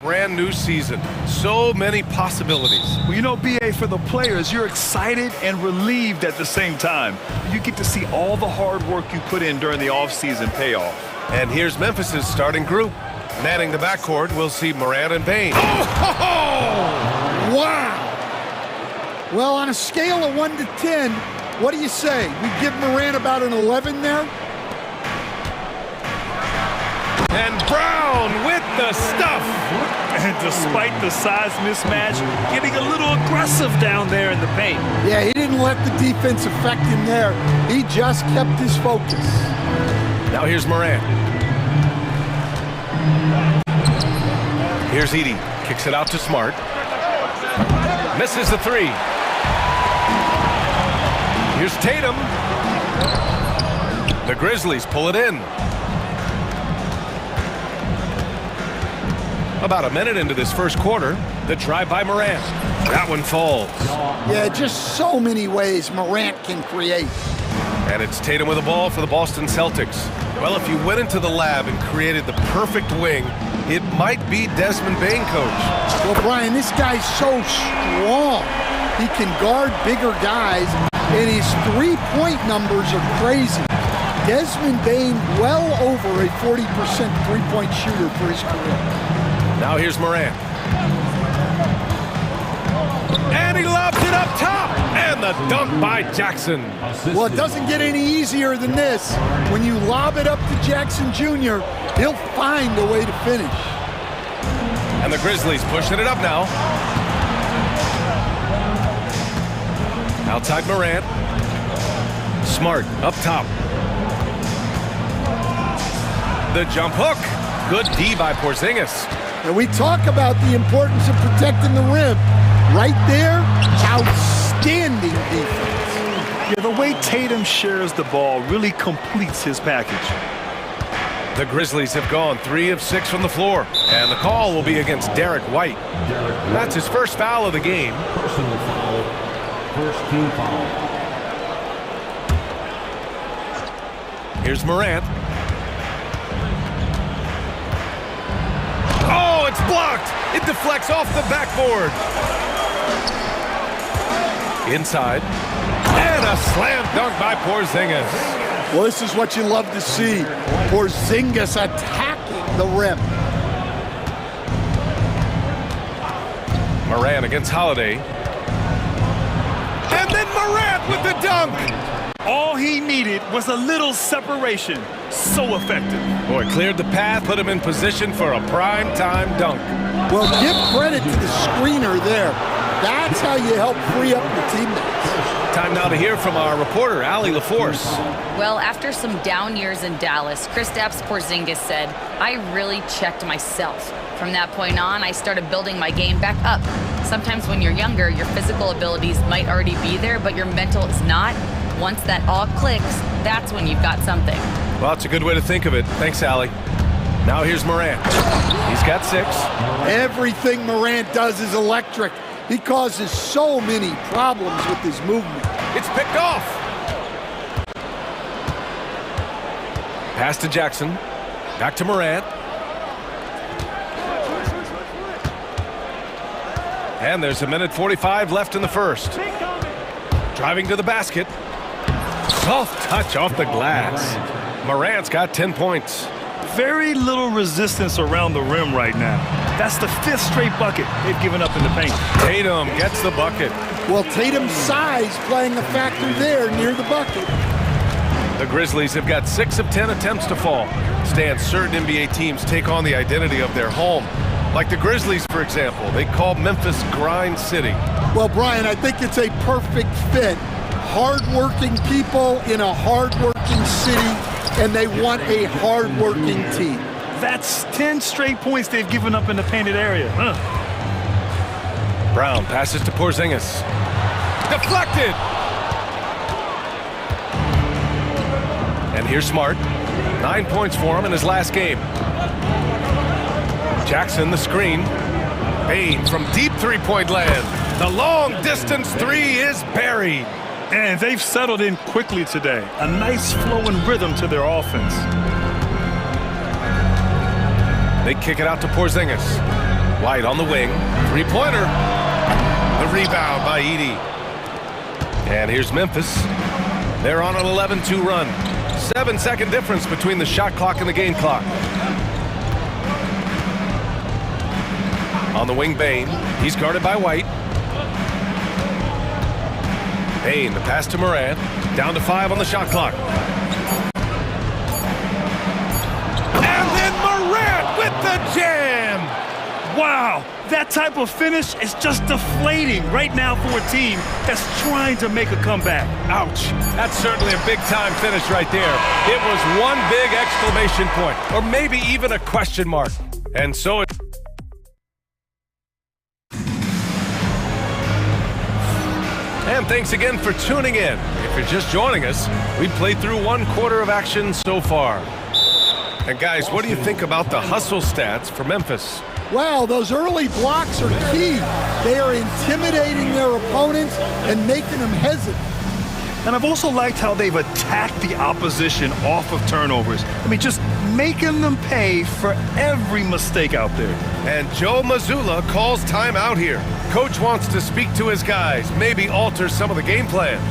Brand new season. So many possibilities. Well, you know, BA, for the players, you're excited and relieved at the same time. You get to see all the hard work you put in during the offseason pay off. And here's Memphis's starting group. Manning the backcourt, we'll see Morant and Bain. Oh! Wow! Well, on a scale of 1 to 10, what do you say? We give Morant about an 11 there? And Brown with the stuff. And despite the size mismatch, getting a little aggressive down there in the paint. Yeah, he didn't let the defense affect him there. He just kept his focus. Now here's Morant. Here's Edey. Kicks it out to Smart. Misses the three. Here's Tatum. The Grizzlies pull it in. About a minute into this first quarter, the drive by Morant. That one falls. Yeah, just so many ways Morant can create. And it's Tatum with the ball for the Boston Celtics. Well, if you went into the lab and created the perfect wing, it might be Desmond Bain, coach. Well, Brian, this guy's so strong. He can guard bigger guys, and his three-point numbers are crazy. Desmond Bain, well over a 40% three-point shooter for his career. Now here's Morant. And he lobs it up top. And the dunk by Jackson. Well, it doesn't get any easier than this. When you lob it up to Jackson Jr., he'll find a way to finish. And the Grizzlies pushing it up now. Outside Morant. Smart up top. The jump hook. Good D by Porzingis. And we talk about the importance of protecting the rim. Right there, outstanding defense. Yeah, the way Tatum shares the ball really completes his package. The Grizzlies have gone 3 of 6 from the floor. And the call will be against Derek White. That's his first foul of the game. Personal foul. First team foul. Here's Morant. Oh, it's blocked. It deflects off the backboard. Inside. And a slam dunk by Porzingis. Well, this is what you love to see. Porzingis attacking the rim. Morant against Holiday. And then Morant with the dunk. All he needed was a little separation. So effective. Boy, cleared the path, put him in position for a prime-time dunk. Well, give credit to the screener there. That's how you help free up your teammates. Time now to hear from our reporter, Allie LaForce. Well, after some down years in Dallas, Kristaps Porzingis said, I really checked myself. From that point on, I started building my game back up. Sometimes when you're younger, your physical abilities might already be there, but your mental is not. Once that all clicks, that's when you've got something. Well, it's a good way to think of it. Thanks, Allie. Now here's Morant. He's got 6. Everything Morant does is electric. He causes so many problems with his movement. It's picked off. Pass to Jackson. Back to Morant. And there's a minute 45 left in the first. Driving to the basket. Soft touch off the glass. Morant's got 10 points. Very little resistance around the rim right now. That's the 5th straight bucket they've given up in the paint. Tatum gets the bucket. Well, Tatum's size playing a factor there near the bucket. The Grizzlies have got 6 of 10 attempts to fall. Stan, certain NBA teams take on the identity of their home. Like the Grizzlies, for example. They call Memphis Grind City. Well, Brian, I think it's a perfect fit. Hard-working people in a hard-working city, and they want a hard-working team. That's 10 straight points they've given up in the painted area. Brown passes to Porzingis. Deflected! And here's Smart. 9 points for him in his last game. Jackson, the screen. Bain from deep three-point land. The long-distance three is buried. And they've settled in quickly today. A nice flowing rhythm to their offense. They kick it out to Porzingis. White on the wing. Three-pointer. The rebound by Edey. And here's Memphis. They're on an 11-2 run. 7-second difference between the shot clock and the game clock. On the wing, Bane. He's guarded by White. Bane, the pass to Morant. Down to 5 on the shot clock. And then Morant with the jam! Wow, that type of finish is just deflating right now for a team that's trying to make a comeback. Ouch. That's certainly a big-time finish right there. It was one big exclamation point, or maybe even a question mark. And so it... And thanks again for tuning in. If you're just joining us, we played through 1 quarter of action so far. And guys, what do you think about the hustle stats for Memphis? Well, those early blocks are key. They are intimidating their opponents and making them hesitant. And I've also liked how they've attacked the opposition off of turnovers. I mean, just making them pay for every mistake out there. And Joe Mazzulla calls timeout here. Coach wants to speak to his guys, maybe alter some of the game plan.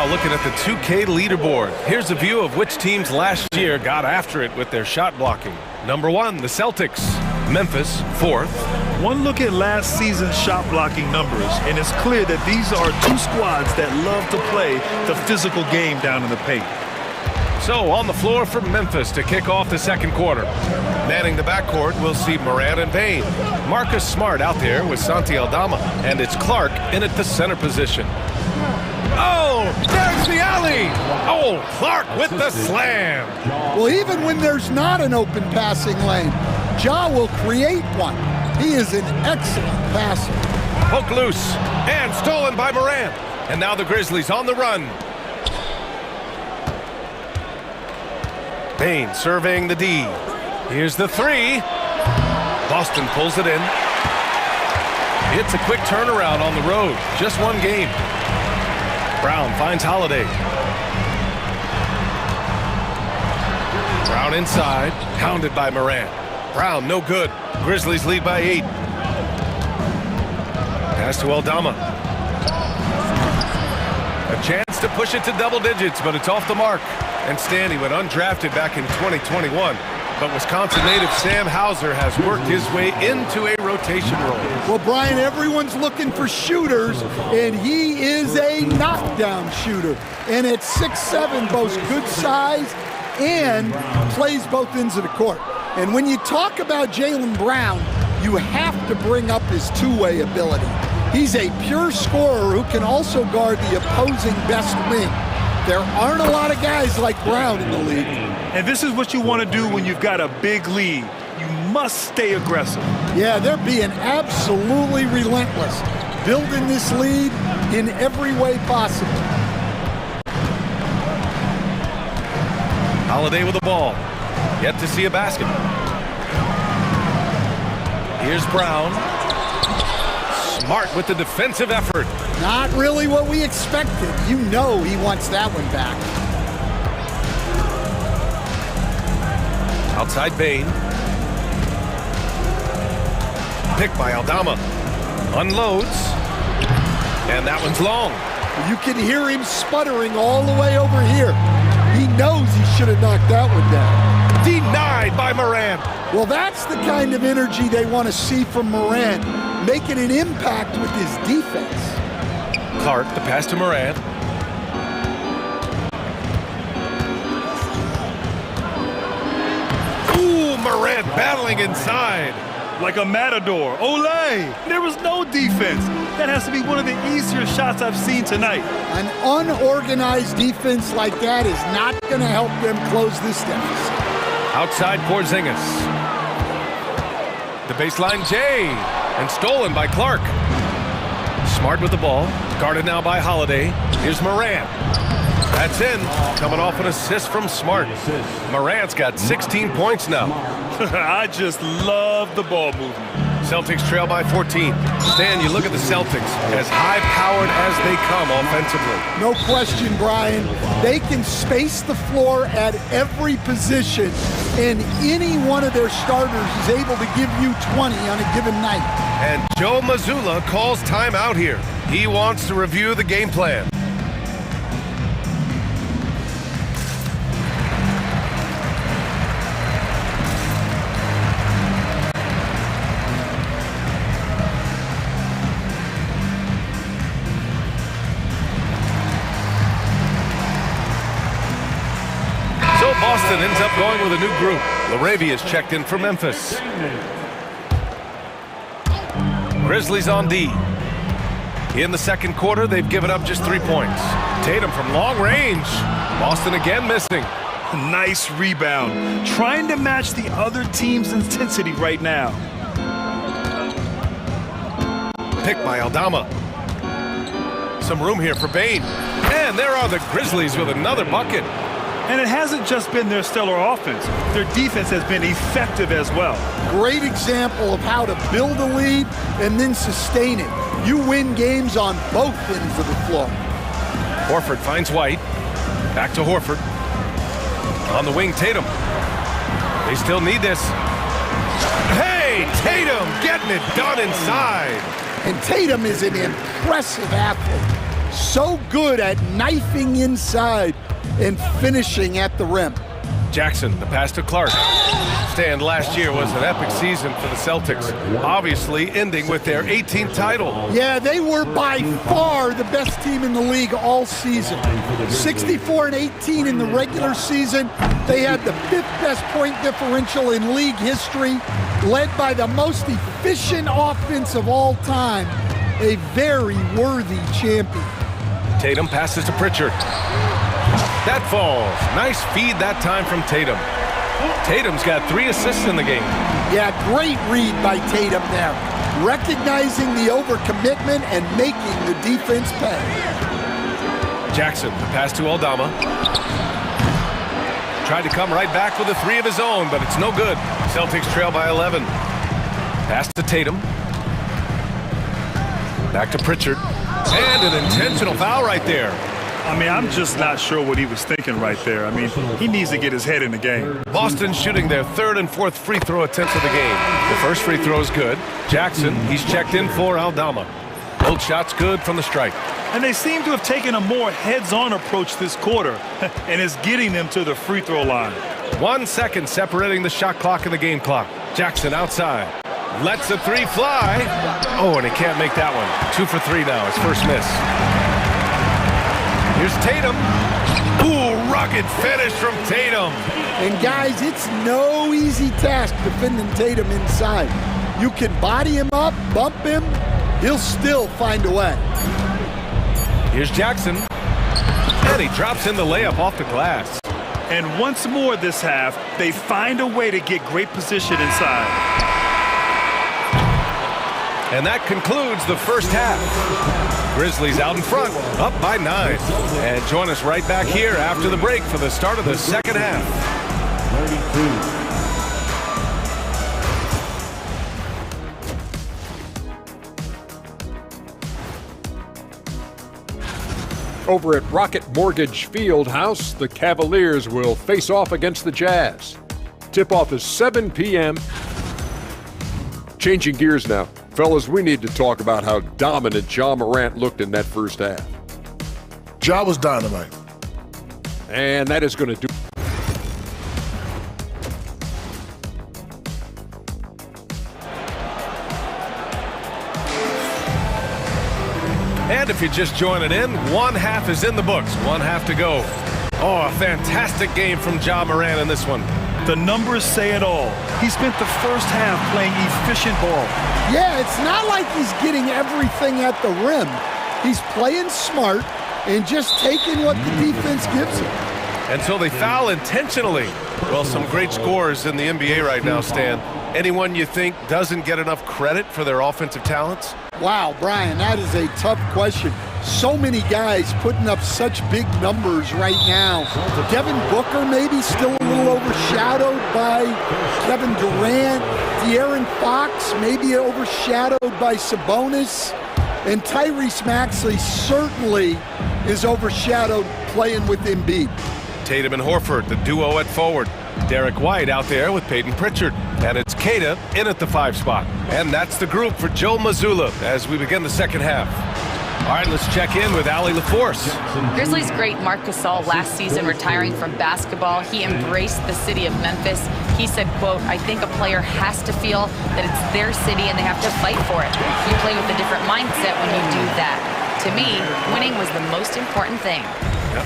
Looking at the 2K leaderboard. Here's a view of which teams last year got after it with their shot blocking. Number 1, the Celtics. Memphis, 4th. One look at last season's shot blocking numbers, and it's clear that these are 2 squads that love to play the physical game down in the paint. So on the floor for Memphis to kick off the second quarter. Manning the backcourt, we'll see Morant and Bane. Marcus Smart out there with Santi Aldama, and it's Clark in at the center position. Oh, there's the alley. Oh, Clark with the slam. Well, even when there's not an open passing lane, Ja will create one. He is an excellent passer. Poke loose and stolen by Morant. And now the Grizzlies on the run. Bane surveying the D. Here's the 3. Boston pulls it in. It's a quick turnaround on the road. Just 1 game. Brown finds Holiday. Brown inside, hounded by Morant. Brown, no good. Grizzlies lead by 8. Pass to Aldama. A chance to push it to double digits, but it's off the mark. And Stanley went undrafted back in 2021. But Wisconsin native Sam Hauser has worked his way into a rotation role. Well, Brian, everyone's looking for shooters, and he is a knockdown shooter. And at 6'7", boasts good size and plays both ends of the court. And when you talk about Jaylen Brown, you have to bring up his two-way ability. He's a pure scorer who can also guard the opposing best wing. There aren't a lot of guys like Brown in the league. And this is what you want to do when you've got a big lead. You must stay aggressive. Yeah, they're being absolutely relentless, building this lead in every way possible. Holiday with the ball. Yet to see a basket. Here's Brown. Smart with the defensive effort. Not really what we expected. You know he wants that one back. Outside Bane. Picked by Aldama. Unloads. And that one's long. You can hear him sputtering all the way over here. He knows he should have knocked that one down. Denied by Morant. Well, that's the kind of energy they want to see from Morant, making an impact with his defense. Clark, the pass to Morant. Ooh, Morant battling inside. Like a matador. Olay! There was no defense. That has to be one of the easier shots I've seen tonight. An unorganized defense like that is not going to help them close this deficit. Outside Porzingis. The baseline J. And stolen by Clark. Smart with the ball. Guarded now by Holiday. Here's Morant. That's in. Coming off an assist from Smart. Morant's got 16 points now. I just love the ball movement. Celtics trail by 14. Stan, you look at the Celtics, as high-powered as they come offensively. No question, Brian. They can space the floor at every position, and any one of their starters is able to give you 20 on a given night. And Joe Mazzulla calls timeout here. He wants to review the game plan. Boston ends up going with a new group. Laravia's checked in for Memphis. Grizzlies on D. In the second quarter, they've given up just 3 points. Tatum from long range. Boston again missing. Nice rebound. Trying to match the other team's intensity right now. Pick by Aldama. Some room here for Bane. And there are the Grizzlies with another bucket. And it hasn't just been their stellar offense. Their defense has been effective as well. Great example of how to build a lead and then sustain it. You win games on both ends of the floor. Horford finds White. Back to Horford. On the wing, Tatum. They still need this. Hey, Tatum getting it done inside. And Tatum is an impressive athlete. So good at knifing inside and finishing at the rim. Jackson, the pass to Clark. Stan, last year was an epic season for the Celtics, obviously ending with their 18th title. Yeah, they were by far the best team in the league all season. 64-18 in the regular season. They had the 5th best point differential in league history, led by the most efficient offense of all time, a very worthy champion. Tatum passes to Pritchard. That falls. Nice feed that time from Tatum. Tatum's got 3 assists in the game. Yeah, great read by Tatum there. Recognizing the overcommitment and making the defense pay. Jackson, the pass to Aldama. Tried to come right back with a 3 of his own, but it's no good. Celtics trail by 11. Pass to Tatum. Back to Pritchard. And an intentional foul right there. I mean, I'm just not sure what he was thinking right there. I mean, he needs to get his head in the game. Boston shooting their 3rd and 4th free throw attempts of the game. The first free throw is good. Jackson, he's checked in for Aldama. Both shots good from the strike. And they seem to have taken a more heads-on approach this quarter, and it's getting them to the free throw line. 1 second separating the shot clock and the game clock. Jackson outside. Lets the 3 fly. Oh, and he can't make that one. 2 for 3 now, his first miss. Here's Tatum. Ooh, rugged finish from Tatum. And guys, it's no easy task defending Tatum inside. You can body him up, bump him, he'll still find a way. Here's Jackson. And he drops in the layup off the glass. And once more this half, they find a way to get great position inside. And that concludes the first half. Grizzlies out in front, up by 9. And join us right back here after the break for the start of the second half. 32. Over at Rocket Mortgage Fieldhouse, the Cavaliers will face off against the Jazz. Tip-off is 7 p.m. Changing gears now. Fellas, we need to talk about how dominant Ja Morant looked in that first half. Ja was dynamite. And that is going to do. And if you're just joining in, 1 half is in the books. 1 half to go. Oh, a fantastic game from Ja Morant in this one. The numbers say it all. He spent the first half playing efficient ball. Yeah, it's not like he's getting everything at the rim. He's playing smart and just taking what the defense gives him. Until they foul intentionally. Well, some great scorers in the NBA right now, Stan. Anyone you think doesn't get enough credit for their offensive talents? Wow, Brian, that is a tough question. So many guys putting up such big numbers right now. Devin Booker maybe still a little overshadowed by Kevin Durant. De'Aaron Fox maybe overshadowed by Sabonis. And Tyrese Maxey certainly is overshadowed playing with Embiid. Tatum and Horford, the duo at forward. Derek White out there with Peyton Pritchard. And it's Keita in at the 5 spot. And that's the group for Joe Mazzulla as we begin the second half. All right, let's check in with Allie LaForce. Grizzlies great Marc Gasol last season retiring from basketball. He embraced the city of Memphis. He said, quote, "I think a player has to feel that it's their city and they have to fight for it. You play with a different mindset when you do that. To me, winning was the most important thing."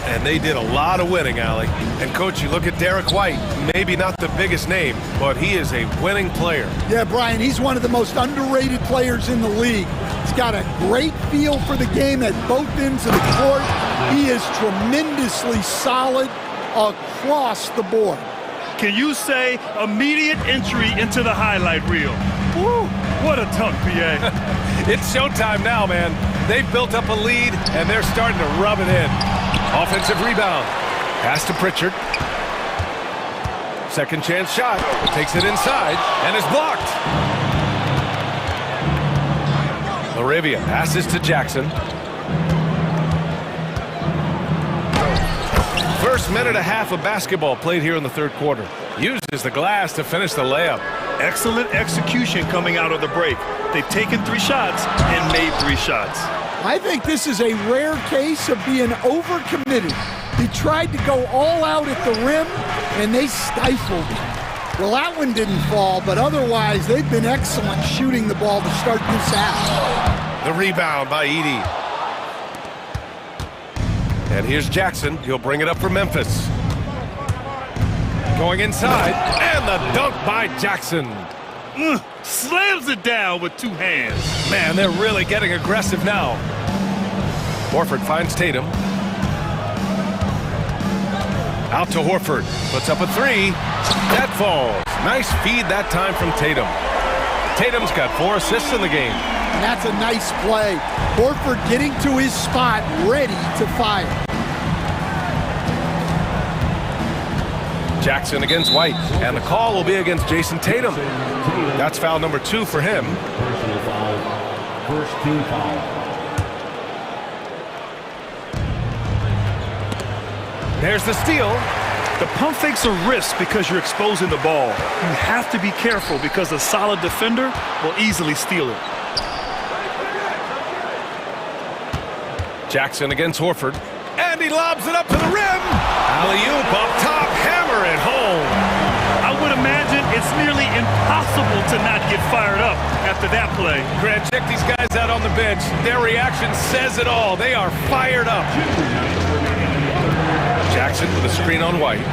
And they did a lot of winning, Allie. And, Coach, you look at Derek White, maybe not the biggest name, but he is a winning player. Yeah, Brian, he's one of the most underrated players in the league. He's got a great feel for the game at both ends of the court. He is tremendously solid across the board. Can you say immediate entry into the highlight reel? Woo, what a dunk, PA. It's showtime now, man. They've built up a lead, and they're starting to rub it in. Offensive rebound. Pass to Pritchard. Second chance shot. Takes it inside and is blocked. Laravia passes to Jackson. First minute and a half of basketball played here in the third quarter. Uses the glass to finish the layup. Excellent execution coming out of the break. They've taken 3 shots and made 3 shots. I think this is a rare case of being overcommitted. He tried to go all out at the rim, and they stifled him. Well, that one didn't fall, but otherwise, they've been excellent shooting the ball to start this half. The rebound by Edey. And here's Jackson. He'll bring it up for Memphis. Going inside, and the dunk by Jackson. Slams it down with 2 hands. Man, they're really getting aggressive now. Horford finds Tatum. Out to Horford. Puts up a 3. That falls. Nice feed that time from Tatum. Tatum's got 4 assists in the game. And that's a nice play. Horford getting to his spot, ready to fire. Jackson against White, and the call will be against Jason Tatum. That's foul number 2 for him. Personal foul. First team foul. There's the steal. The pump fake's a risk because you're exposing the ball. You have to be careful because a solid defender will easily steal it. Jackson against Horford, and he lobs it up to the rim. Alley-oop up top, hammer it home. I would imagine it's nearly impossible to not get fired up after that play. Grant, check these guys out on the bench. Their reaction says it all. They are fired up. Jackson with a screen on White.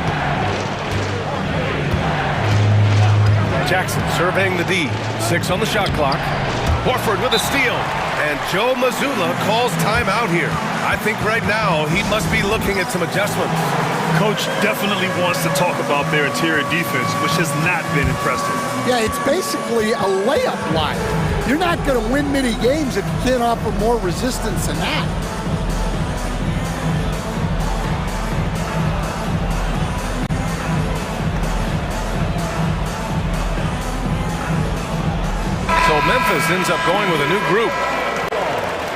Jackson surveying the D. 6 on the shot clock. Horford with a steal. And Joe Mazzulla calls timeout here. I think right now he must be looking at some adjustments. Coach definitely wants to talk about their interior defense, which has not been impressive. Yeah, it's basically a layup line. You're not going to win many games if you can't offer more resistance than that. So Memphis ends up going with a new group.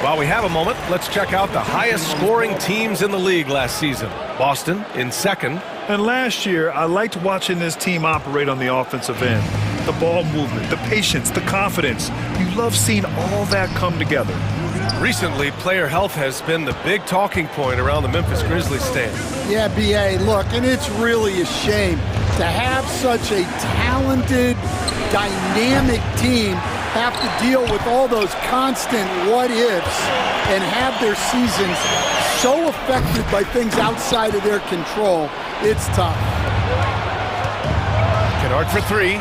While we have a moment, let's check out the highest scoring teams in the league last season. Boston in second. And last year, I liked watching this team operate on the offensive end. The ball movement, the patience, the confidence. You love seeing all that come together. Recently, player health has been the big talking point around the Memphis Grizzlies stand. Yeah, B.A., look, and it's really a shame to have such a talented, dynamic team have to deal with all those constant what-ifs and have their seasons so affected by things outside of their control. It's tough. Kennard for 3.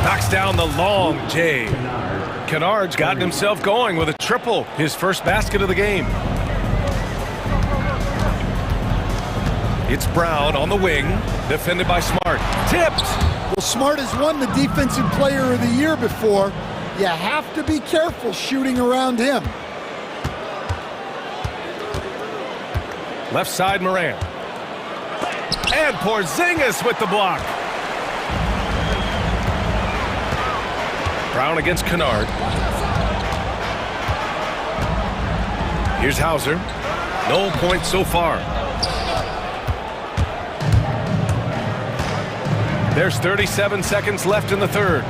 Knocks down the long J. Kennard's gotten himself going with a triple, his first basket of the game. It's Brown on the wing, defended by Smart. Tipped! Well, Smart has won the Defensive Player of the Year before. You have to be careful shooting around him. Left side, Moran. And Porzingis with the block. Brown against Kennard. Here's Hauser. No points so far. There's 37 seconds left in the third.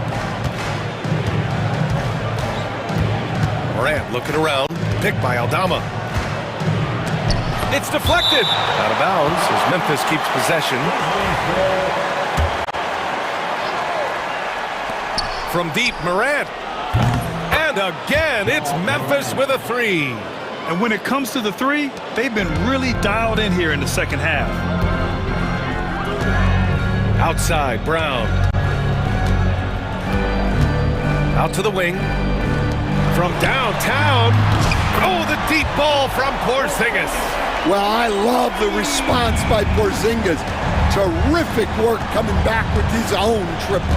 Morant looking around. Picked by Aldama. It's deflected. Out of bounds as Memphis keeps possession. From deep, Morant. And again, it's Memphis with a three. And when it comes to the three, they've been really dialed in here in the second half. Outside, Brown. Out to the wing. From downtown. Oh, the deep ball from Porzingis. Well, I love the response by Porzingis. Terrific work coming back with his own triple.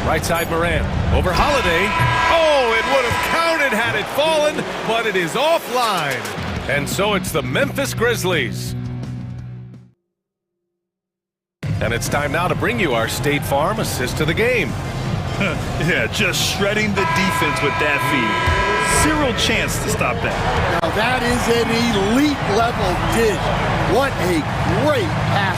Right side, Moran. Over Holiday. Oh, it would have counted had it fallen, but it is offline. And so it's the Memphis Grizzlies. And it's time now to bring you our State Farm assist of the game. Yeah, just shredding the defense with that feed. Zero chance to stop that. Now that is an elite level dish. What a great pass.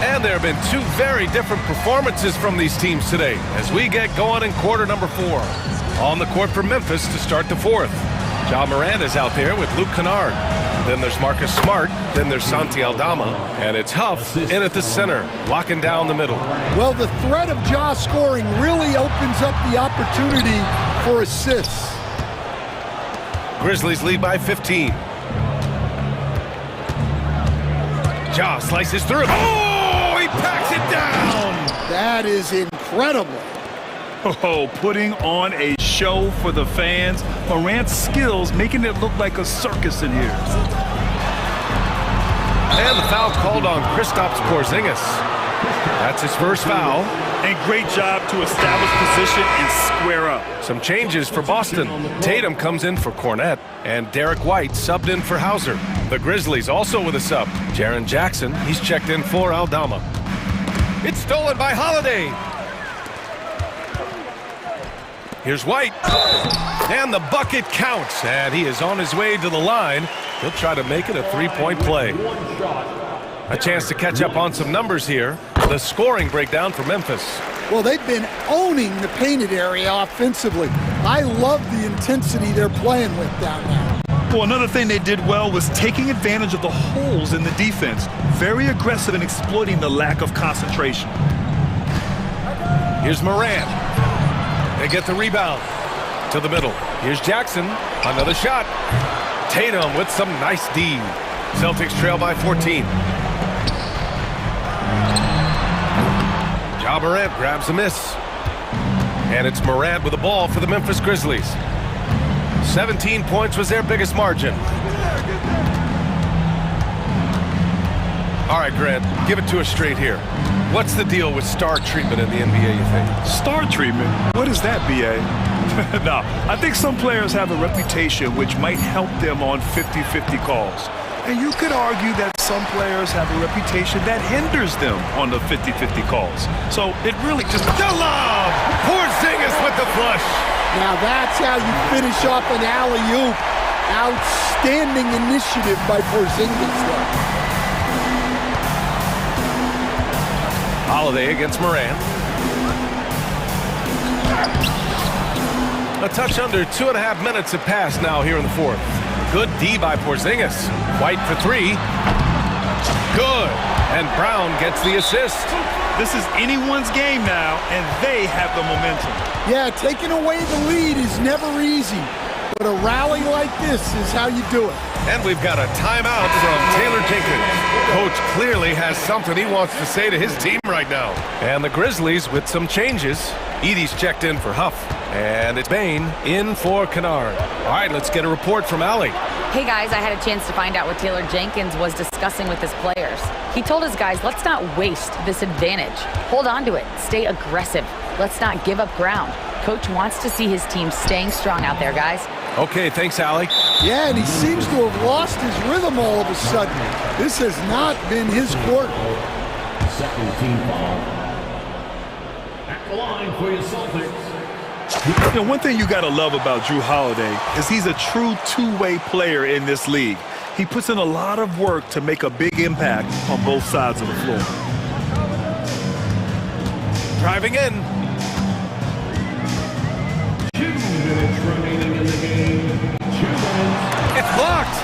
And there have been two very different performances from these teams today as we get going in quarter number 4. On the court for Memphis to start the fourth. Ja Morant is out there with Luke Kennard. Then there's Marcus Smart. Then there's Santi Aldama. And it's Huff in at the center, locking down the middle. Well, the threat of Ja scoring really opens up the opportunity for assists. Grizzlies lead by 15. Ja slices through. Oh, he packs it down. That is incredible. Oh, putting on a show for the fans. Morant's skills making it look like a circus in here. And the foul called on Kristaps Porzingis. That's his first foul. And great job to establish position and square up. Some changes for Boston. Tatum comes in for Cornette, and Derek White subbed in for Hauser. The Grizzlies also with a sub. Jaren Jackson, he's checked in for Aldama. It's stolen by Holiday. Here's White. And the bucket counts, and he is on his way to the line. He'll try to make it a three-point play. A chance to catch up on some numbers here. The scoring breakdown for Memphis. Well, they've been owning the painted area offensively. I love the intensity they're playing with down there. Well, another thing they did well was taking advantage of the holes in the defense. Very aggressive in exploiting the lack of concentration. Here's Morant. They get the rebound to the middle. Here's Jackson. Another shot. Tatum with some nice D. Celtics trail by 14. Ja Morant grabs a miss. And it's Morant with the ball for the Memphis Grizzlies. 17 points was their biggest margin. All right, Grant, give it to us straight here. What's the deal with star treatment in the NBA, you think? Star treatment? What is that, B.A.? No, I think some players have a reputation which might help them on 50-50 calls. And you could argue that some players have a reputation that hinders them on the 50-50 calls. So it really just... The lob! Porzingis with the flush. Now that's how you finish off an alley-oop. Outstanding initiative by Porzingis there. Holiday against Morant. A touch under 2.5 minutes have passed now here in the fourth. Good D by Porzingis. White for three. Good. And Brown gets the assist. This is anyone's game now, and they have the momentum. Yeah, taking away the lead is never easy. But a rally like this is how you do it. And we've got a timeout from Taylor Jenkins. Coach clearly has something he wants to say to his team right now. And the Grizzlies with some changes. Edie's checked in for Huff. And it's Bain in for Kennard. All right, let's get a report from Allie. Hey guys, I had a chance to find out what Taylor Jenkins was discussing with his players. He told his guys, let's not waste this advantage. Hold on to it. Stay aggressive. Let's not give up ground. Coach wants to see his team staying strong out there, guys. Okay, thanks, Allie. Yeah, and he seems to have lost his rhythm all of a sudden. This has not been his quarter. Second team foul. At the line for your Celtics. You know, one thing you got to love about Drew Holiday is he's a true two-way player in this league. He puts in a lot of work to make a big impact on both sides of the floor. Driving in. 2 minutes remaining in the game. 2 minutes. It's blocked.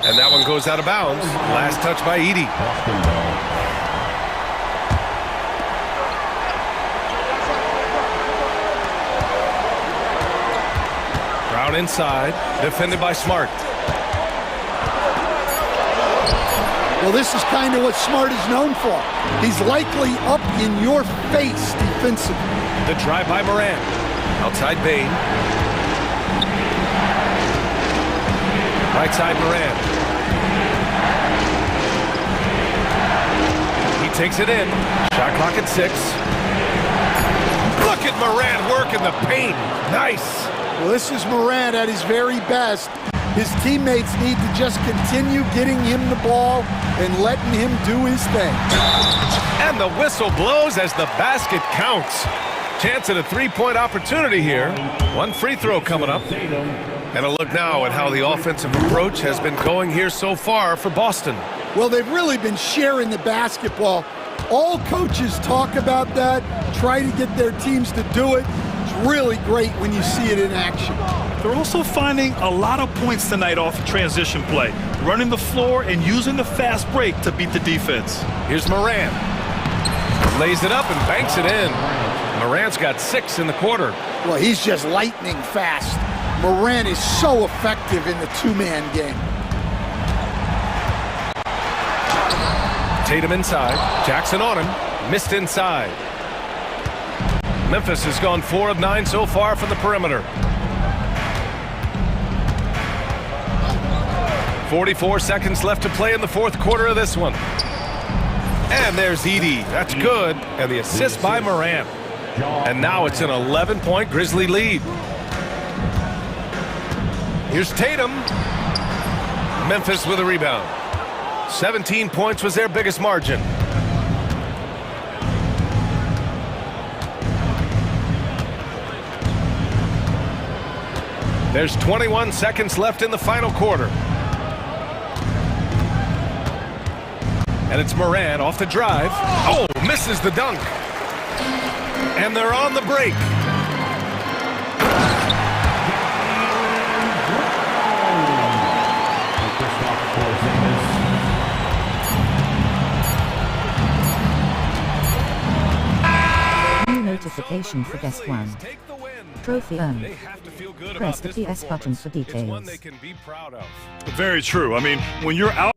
And that one goes out of bounds. Last touch by Edie. Brown inside, defended by Smart. Well, this is kind of what Smart is known for. He's likely up in your face defensively. The drive by Moran. Outside Bain. Right side Moran. He takes it in. Shot clock at 6. Look at Moran working the paint. Nice. Well, this is Moran at his very best. His teammates need to just continue getting him the ball and letting him do his thing. And the whistle blows as the basket counts. Chance at a three-point opportunity here. One free throw coming up. And a look now at how the offensive approach has been going here so far for Boston. Well, they've really been sharing the basketball. All coaches talk about that, try to get their teams to do it. It's really great when you see it in action. They're also finding a lot of points tonight off transition play, running the floor and using the fast break to beat the defense. Here's Moran. Lays it up and banks it in. Moran's got 6 in the quarter. Well, he's just lightning fast. Moran is so effective in the two-man game. Tatum inside. Jackson on him. Missed inside. Memphis has gone 4 of 9 so far from the perimeter. 44 seconds left to play in the fourth quarter of this one. And there's Edie. That's good. And the assist by Moran. And now it's an 11-point Grizzly lead. Here's Tatum. Memphis with a rebound. 17 points was their biggest margin. There's 21 seconds left in the final quarter. And it's Moran off the drive. Oh, misses the dunk. And they're on the break. New notification for guest one. Trophy earned. Press the PS button for details. Very true. I mean, when you're out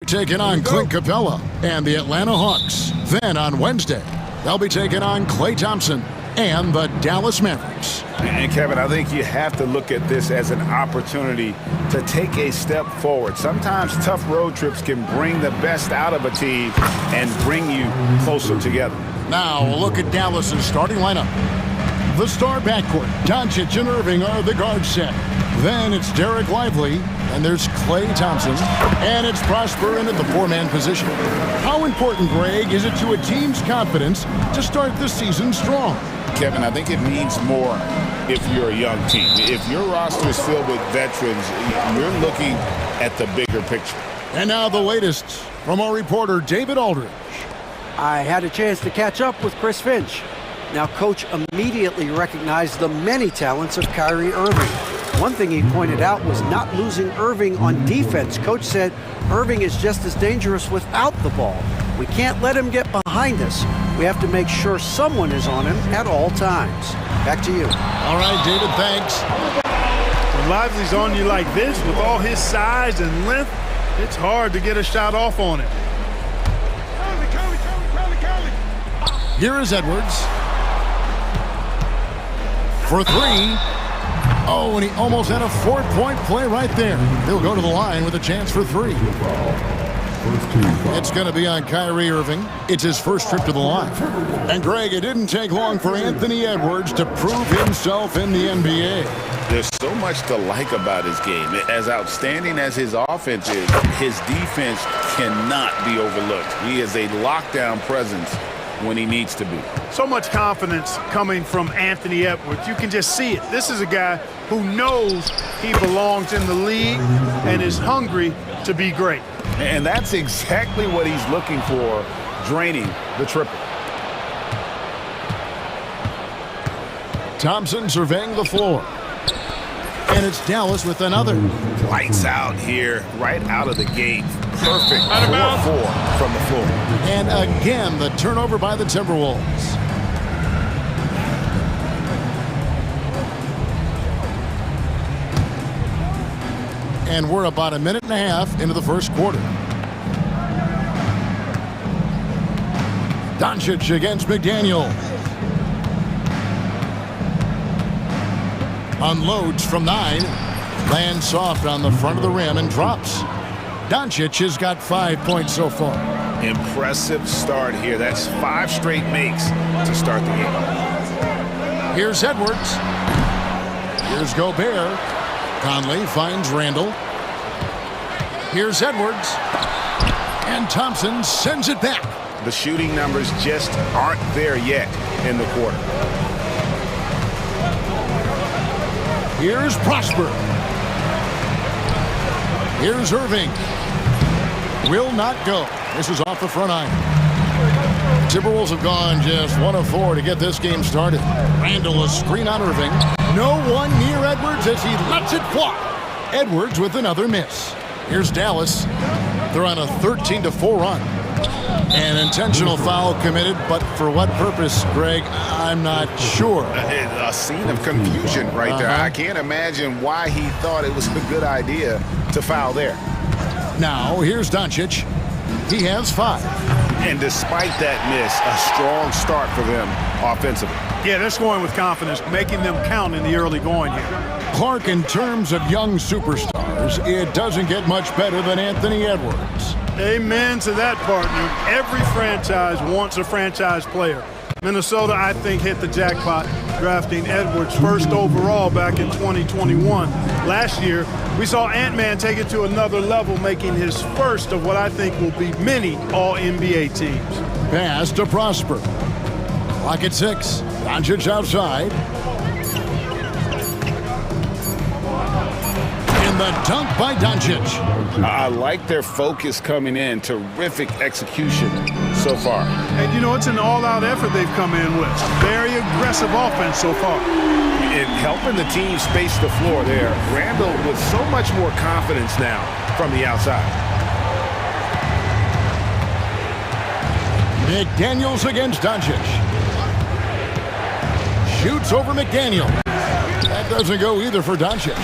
taking on Clint Capella and the Atlanta Hawks. Then on Wednesday, they'll be taking on Klay Thompson and the Dallas Mavericks. And Kevin, I think you have to look at this as an opportunity to take a step forward. Sometimes tough road trips can bring the best out of a team and bring you closer together. Now, a look at Dallas's starting lineup. The star backcourt, Doncic and Irving are the guard set. Then it's Derek Lively, and there's Klay Thompson, and it's Prosper in at the four-man position. How important, Greg, is it to a team's confidence to start the season strong? Kevin, I think it means more if you're a young team. If your roster is filled with veterans, you're looking at the bigger picture. And now the latest from our reporter, David Aldridge. I had a chance to catch up with Chris Finch. Now, Coach immediately recognized the many talents of Kyrie Irving. One thing he pointed out was not losing Irving on defense. Coach said Irving is just as dangerous without the ball. We can't let him get behind us. We have to make sure someone is on him at all times. Back to you. All right, David, thanks. When Lively's on you like this, with all his size and length, it's hard to get a shot off on him. Here is Edwards. For three. Oh, and he almost had a four-point play right there. He'll go to the line with a chance for three. It's going to be on Kyrie Irving. It's his first trip to the line. And Greg, it didn't take long for Anthony Edwards to prove himself in the NBA. There's so much to like about his game. As outstanding as his offense is, his defense cannot be overlooked. He is a lockdown presence when he needs to be. So much confidence coming from Anthony Edwards. You can just see it. This is a guy who knows he belongs in the league and is hungry to be great. And that's exactly what he's looking for, draining the triple. Thompson surveying the floor. And it's Dallas with another. Lights out here, right out of the gate. Perfect 4-4 from the floor. And again, the turnover by the Timberwolves. And we're about a minute and a half into the first quarter. Doncic against McDaniel. Unloads from 9. Lands soft on the front of the rim and drops. Doncic has got 5 points so far. Impressive start here. That's 5 straight makes to start the game. Here's Edwards. Here's Gobert. Conley finds Randall. Here's Edwards. And Thompson sends it back. The shooting numbers just aren't there yet in the quarter. Here's Prosper. Here's Irving. Will not go. This is off the front iron. Timberwolves have gone just 1 of 4 to get this game started. Randall a screen on Irving. No one near Edwards as he lets it fly. Edwards with another miss. Here's Dallas. They're on a 13-4 run. An intentional foul committed, but for what purpose, Greg, I'm not sure. A scene of confusion right there. I can't imagine why he thought it was a good idea to foul there. Now, here's Doncic. He has 5. And despite that miss, a strong start for them offensively. Yeah, they're scoring with confidence, making them count in the early going here. Clark, in terms of young superstars, it doesn't get much better than Anthony Edwards. Amen to that, partner. Every franchise wants a franchise player. Minnesota, I think, hit the jackpot drafting Edwards first overall back in 2021. Last year, we saw Ant-Man take it to another level, making his first of what I think will be many All-NBA teams. Pass to Prosper. Clock at 6. Doncic outside. And the dunk by Doncic. I like their focus coming in. Terrific execution so far. And, you know, it's an all-out effort they've come in with. Very aggressive offense so far. And helping the team space the floor there. Randall with so much more confidence now from the outside. McDaniels against Doncic. Shoots over McDaniel. That doesn't go either for Doncic.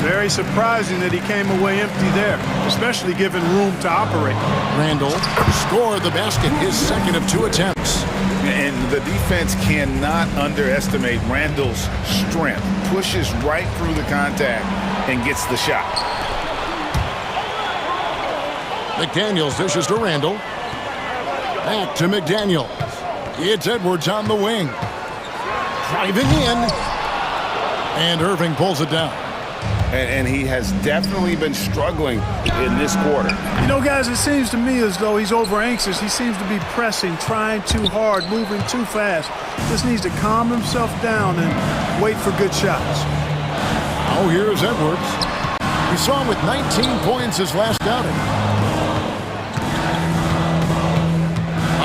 Very surprising that he came away empty there, especially given room to operate. Randall scored the basket, his second of 2 attempts. And the defense cannot underestimate Randall's strength. Pushes right through the contact and gets the shot. McDaniels dishes to Randall. Back to McDaniels. It's Edwards on the wing. Driving in. And Irving pulls it down. And he has definitely been struggling in this quarter. You know, guys, it seems to me as though he's over anxious. He seems to be pressing, trying too hard, moving too fast. Just needs to calm himself down and wait for good shots. Oh, here's Edwards. We saw him with 19 points his last outing.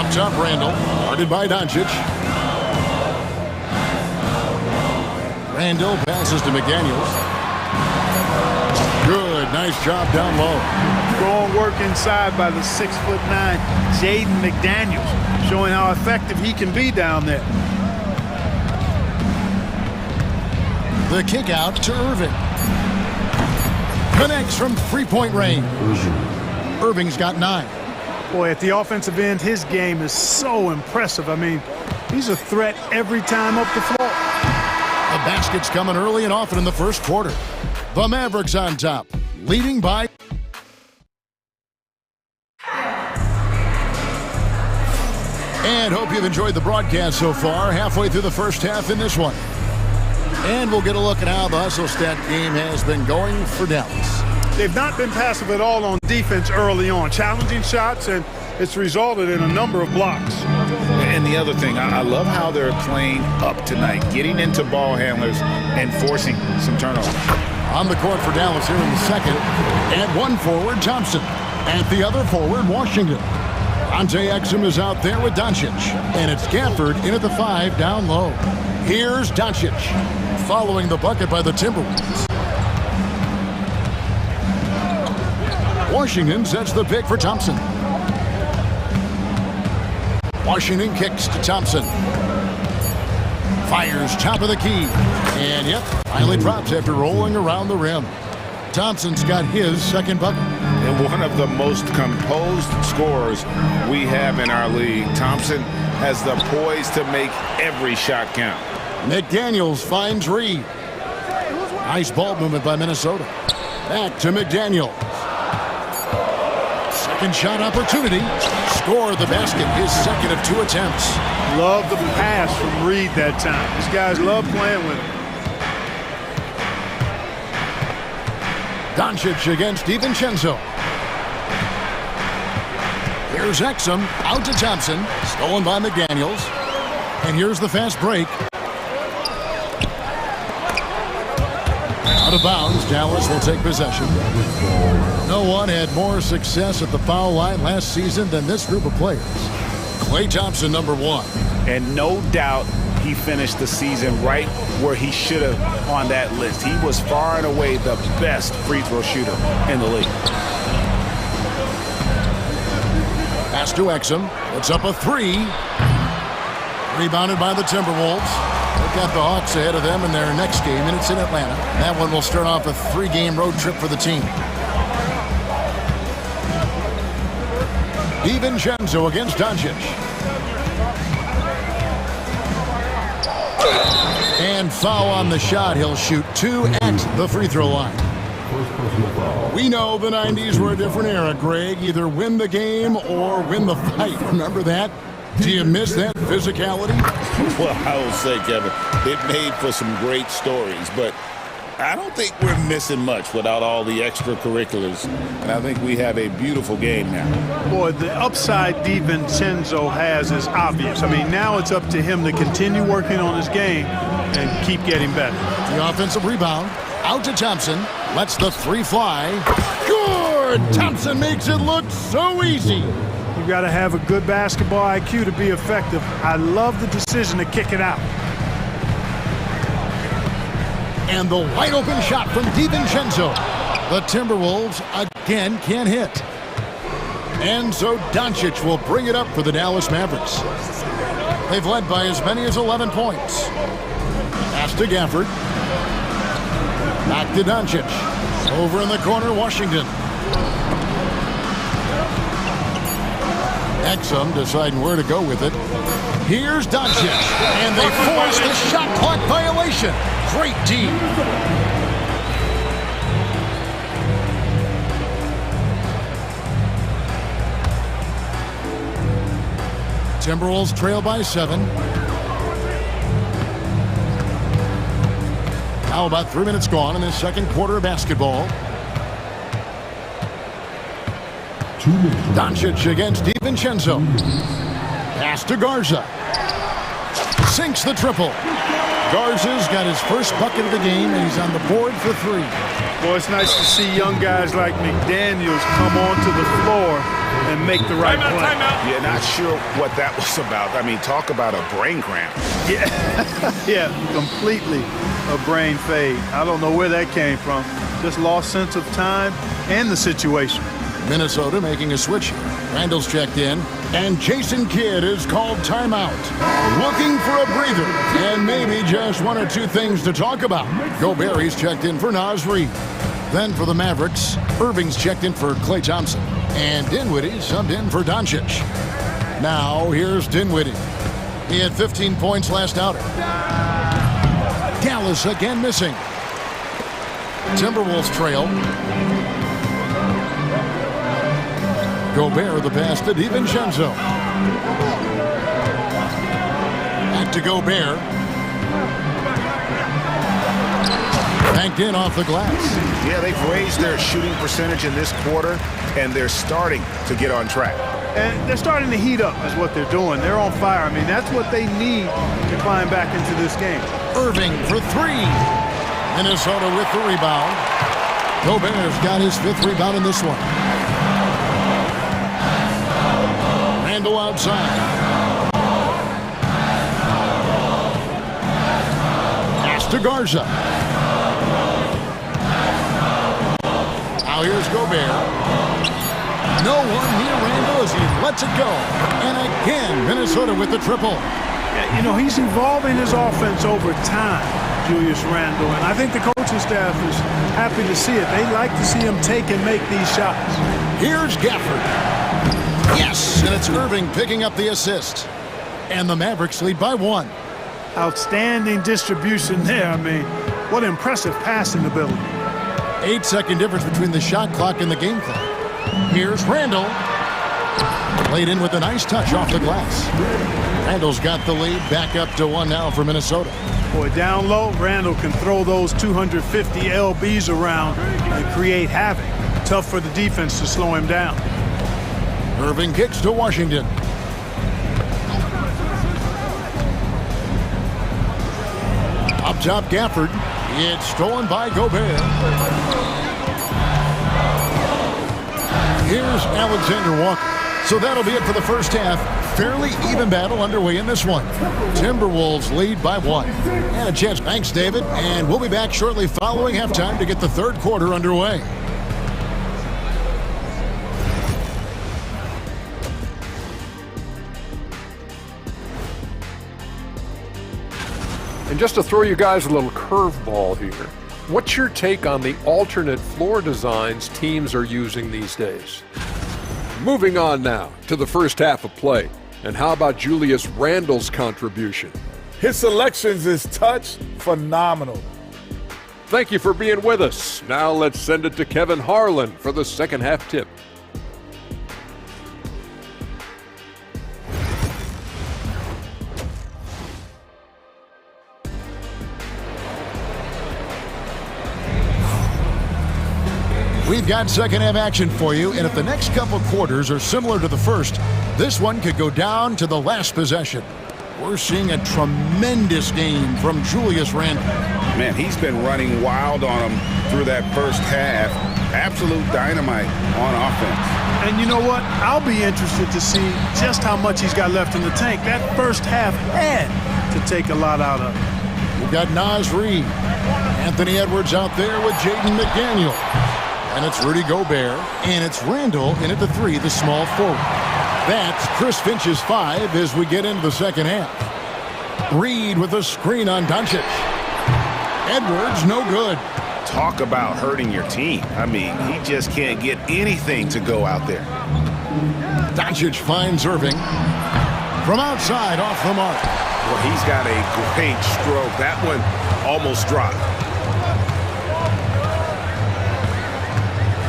Up top, Randall, guarded by Doncic. Randall passes to McDaniels. Good, nice job down low. Strong work inside by the 6'9" Jaden McDaniels, showing how effective he can be down there. The kick out to Irving. Connects from three-point range. Irving's got 9. Boy, at the offensive end, his game is so impressive. I mean, he's a threat every time up the floor. The basket's coming early and often in the first quarter. The Mavericks on top, leading by... And hope you've enjoyed the broadcast so far. Halfway through the first half in this one. And we'll get a look at how the hustle stat game has been going for Dallas. They've not been passive at all on defense early on. Challenging shots, and it's resulted in a number of blocks. And the other thing, I love how they're playing up tonight, getting into ball handlers and forcing some turnovers. On the court for Dallas here in the second. At one forward, Thompson. At the other forward, Washington. Ante Exum is out there with Doncic. And it's Gafford in at the 5 down low. Here's Doncic. Following the bucket by the Timberwolves. Washington sets the pick for Thompson. Washington kicks to Thompson. Fires top of the key. And yep, finally drops after rolling around the rim. Thompson's got his second bucket. And one of the most composed scorers we have in our league. Thompson has the poise to make every shot count. McDaniels finds Reed. Nice ball movement by Minnesota. Back to McDaniels. Second shot opportunity. Score the basket, his second of 2 attempts. Love the pass from Reed that time. These guys love playing with him. Doncic against DiVincenzo. Here's Exum out to Thompson. Stolen by McDaniels. And here's the fast break. Out of bounds, Dallas will take possession. No one had more success at the foul line last season than this group of players. Klay Thompson, number 1. And no doubt he finished the season right where he should have on that list. He was far and away the best free throw shooter in the league. Pass to Exum. It's up a 3. Rebounded by the Timberwolves. They've got the Hawks ahead of them in their next game, and it's in Atlanta. That one will start off a 3-game road trip for the team. DiVincenzo against Doncic. And foul on the shot. He'll shoot 2 at the free throw line. We know the 90s were a different era, Greg. Either win the game or win the fight. Remember that? Do you miss that physicality? Well, I will say, Kevin, it made for some great stories, but I don't think we're missing much without all the extracurriculars, and I think we have a beautiful game now. Boy, the upside DiVincenzo has is obvious. I mean, now it's up to him to continue working on his game and keep getting better. The offensive rebound, out to Thompson, lets the 3 fly. Good! Thompson makes it look so easy. You got to have a good basketball IQ to be effective. I love the decision to kick it out. And the wide open shot from DiVincenzo. The Timberwolves again can't hit. And so Doncic will bring it up for the Dallas Mavericks. They've led by as many as 11 points. Pass to Gafford. Back to Doncic. Over in the corner, Washington. Exum deciding where to go with it. Here's Doncic. And they force the shot clock violation. Great D. Timberwolves trail by 7. Now about 3 minutes gone in this second quarter of basketball. Doncic against DiVincenzo. Pass to Garza. Sinks the triple. Garza's got his first bucket of the game, and he's on the board for 3. Boy, it's nice to see young guys like McDaniels come onto the floor and make the right play. Yeah, not sure what that was about. I mean, talk about a brain cramp. Yeah, completely a brain fade. I don't know where that came from. Just lost sense of time and the situation. Minnesota making a switch. Randall's checked in, and Jason Kidd is called timeout. Looking for a breather, and maybe just 1 or 2 things to talk about. Gobert's checked in for Naz Reid. Then for the Mavericks, Irving's checked in for Klay Thompson, and Dinwiddie subbed in for Doncic. Now here's Dinwiddie. He had 15 points last outing. Dallas again missing. Timberwolves trail. Gobert the pass to DiVincenzo. Back to Gobert. Banked in off the glass. Yeah, they've raised their shooting percentage in this quarter, and they're starting to get on track. And they're starting to heat up is what they're doing. They're on fire. I mean, that's what they need to climb back into this game. Irving for 3. Minnesota with the rebound. Gobert's got his 5th rebound in this one. Randall outside. Pass to Garza. Now here's Gobert. No one near Randall as he lets it go. And again, Minnesota with the triple. Yeah, you know, he's evolving his offense over time, Julius Randle. And I think the coaching staff is happy to see it. They like to see him take and make these shots. Here's Gafford. Yes, and it's Irving picking up the assist. And the Mavericks lead by 1. Outstanding distribution there. I mean, what impressive passing ability. 8-second difference between the shot clock and the game clock. Here's Randall. Laid in with a nice touch off the glass. Randall's got the lead, back up to 1 now for Minnesota. Boy, down low, Randall can throw those 250 LBs around and create havoc. Tough for the defense to slow him down. Irving kicks to Washington. Up top, Gafford. It's stolen by Gobert. Here's Alexander Walker. So that'll be it for the first half. Fairly even battle underway in this one. Timberwolves lead by 1. And a chance. Thanks, David. And we'll be back shortly following halftime to get the third quarter underway. And just to throw you guys a little curveball here, what's your take on the alternate floor designs teams are using these days? Moving on now to the first half of play. And how about Julius Randle's contribution? His selections is touch phenomenal. Thank you for being with us. Now let's send it to Kevin Harlan for the second half tip. We've got second half action for you, and if the next couple quarters are similar to the first, this one could go down to the last possession. We're seeing a tremendous game from Julius Randle. Man, he's been running wild on him through that first half. Absolute dynamite on offense. And you know what? I'll be interested to see just how much he's got left in the tank. That first half had to take a lot out of it. We've got Naz Reid. Anthony Edwards out there with Jaden McDaniel. And it's Rudy Gobert, and it's Randall in at the 3, the small forward. That's Chris Finch's 5 as we get into the second half. Reid with a screen on Doncic. Edwards, no good. Talk about hurting your team. I mean, he just can't get anything to go out there. Doncic finds Irving. From outside, off the mark. Well, he's got a great stroke. That one almost dropped.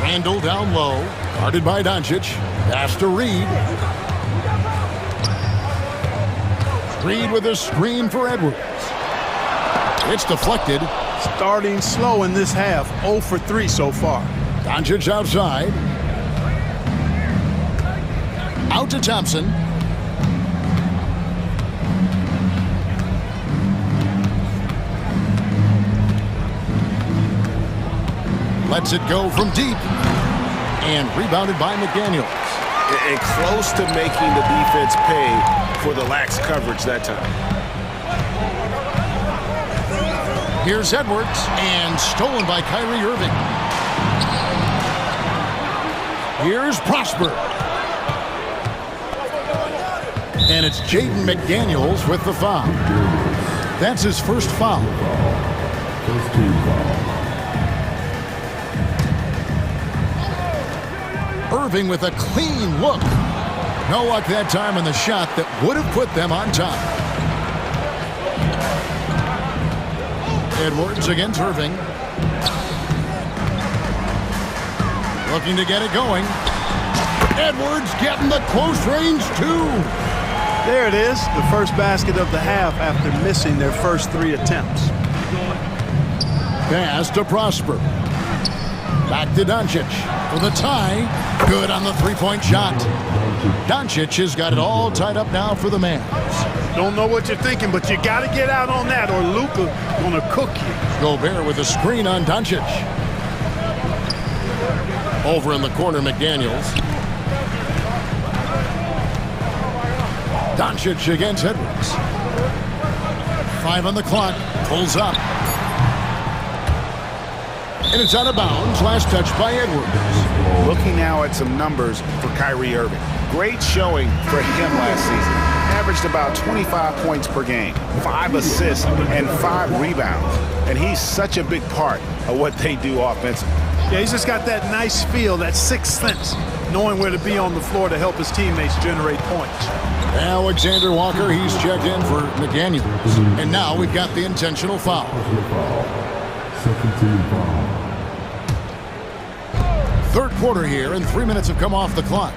Randall down low. Guarded by Doncic. Pass to Reed. Reed with a screen for Edwards. It's deflected. Starting slow in this half. 0 for 3 so far. Doncic outside. Out to Thompson. Lets it go from deep. And rebounded by McDaniels. And close to making the defense pay for the lax coverage that time. Here's Edwards, and stolen by Kyrie Irving. Here's Prosper. And it's Jaden McDaniels with the foul. That's his first foul. First team foul. Irving with a clean look. No luck that time on the shot that would have put them on top. Edwards against Irving. Looking to get it going. Edwards getting the close range two. There it is, the first basket of the half after missing their first 3 attempts. Pass to Prosper. Back to Doncic for the tie. Good on the three-point shot. Doncic has got it all tied up now for the Mavs. Don't know what you're thinking, but you got to get out on that or Luka gonna cook you. Gobert with a screen on Doncic. Over in the corner, McDaniels. Doncic against Edwards. 5 on the clock. Pulls up. And it's out of bounds. Last touch by Edwards. Looking now at some numbers for Kyrie Irving. Great showing for him last season. Averaged about 25 points per game, 5 assists, and 5 rebounds. And he's such a big part of what they do offensively. Yeah, he's just got that nice feel, that sixth sense, knowing where to be on the floor to help his teammates generate points. Alexander Walker, he's checked in for McDaniels. And now we've got the intentional foul. Second team foul. Third quarter here, and 3 minutes have come off the clock.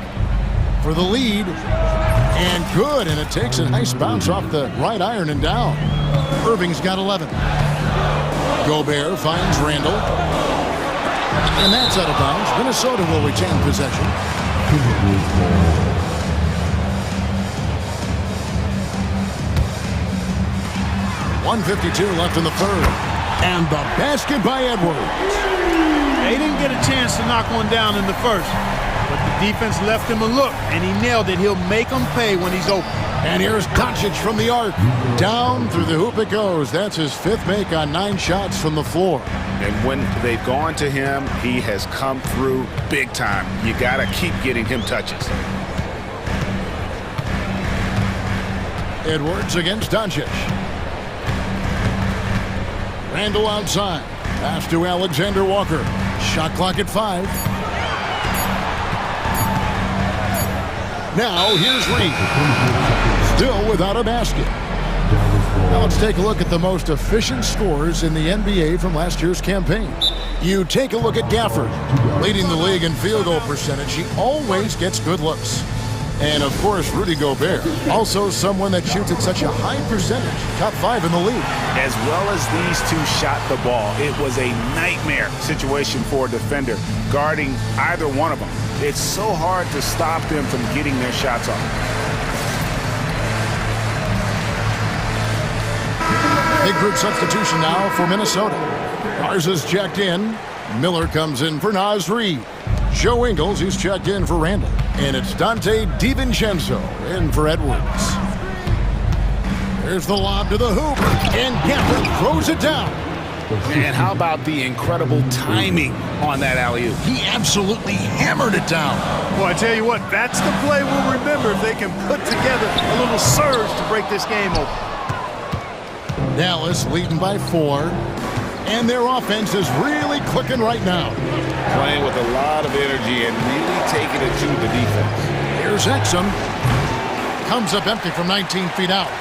For the lead, and good, and it takes a nice bounce off the right iron and down. Irving's got 11. Gobert finds Randall. And that's out of bounds. Minnesota will retain possession. 1:52 left in the third. And the basket by Edwards. They didn't get a chance to knock one down in the first, but the defense left him a look, and he nailed it. He'll make them pay when he's open. And here's Doncic from the arc. Down through the hoop it goes. That's his 5th make on 9 shots from the floor. And when they've gone to him, he has come through big time. You got to keep getting him touches. Edwards against Doncic. Randall outside. Pass to Alexander Walker. Shot clock at 5. Now here's Reed. Still without a basket. Now let's take a look at the most efficient scorers in the NBA from last year's campaign. You take a look at Gafford, leading the league in field goal percentage. He always gets good looks. And of course, Rudy Gobert, also someone that shoots at such a high percentage, top 5 in the league. As well as these two shot the ball, it was a nightmare situation for a defender guarding either one of them. It's so hard to stop them from getting their shots off. Big group substitution now for Minnesota. Garza's checked in. Miller comes in for Naz Reid. Joe Ingles, he's checked in for Randall. And it's Dante DiVincenzo in for Edwards. There's the lob to the hoop. And Gafford throws it down. And how about the incredible timing on that alley-oop? He absolutely hammered it down. Well, I tell you what, that's the play we'll remember if they can put together a little surge to break this game open. Dallas leading by 4. And their offense is really clicking right now. Playing with a lot of energy and really taking it to the defense. Here's Exum. Comes up empty from 19 feet out.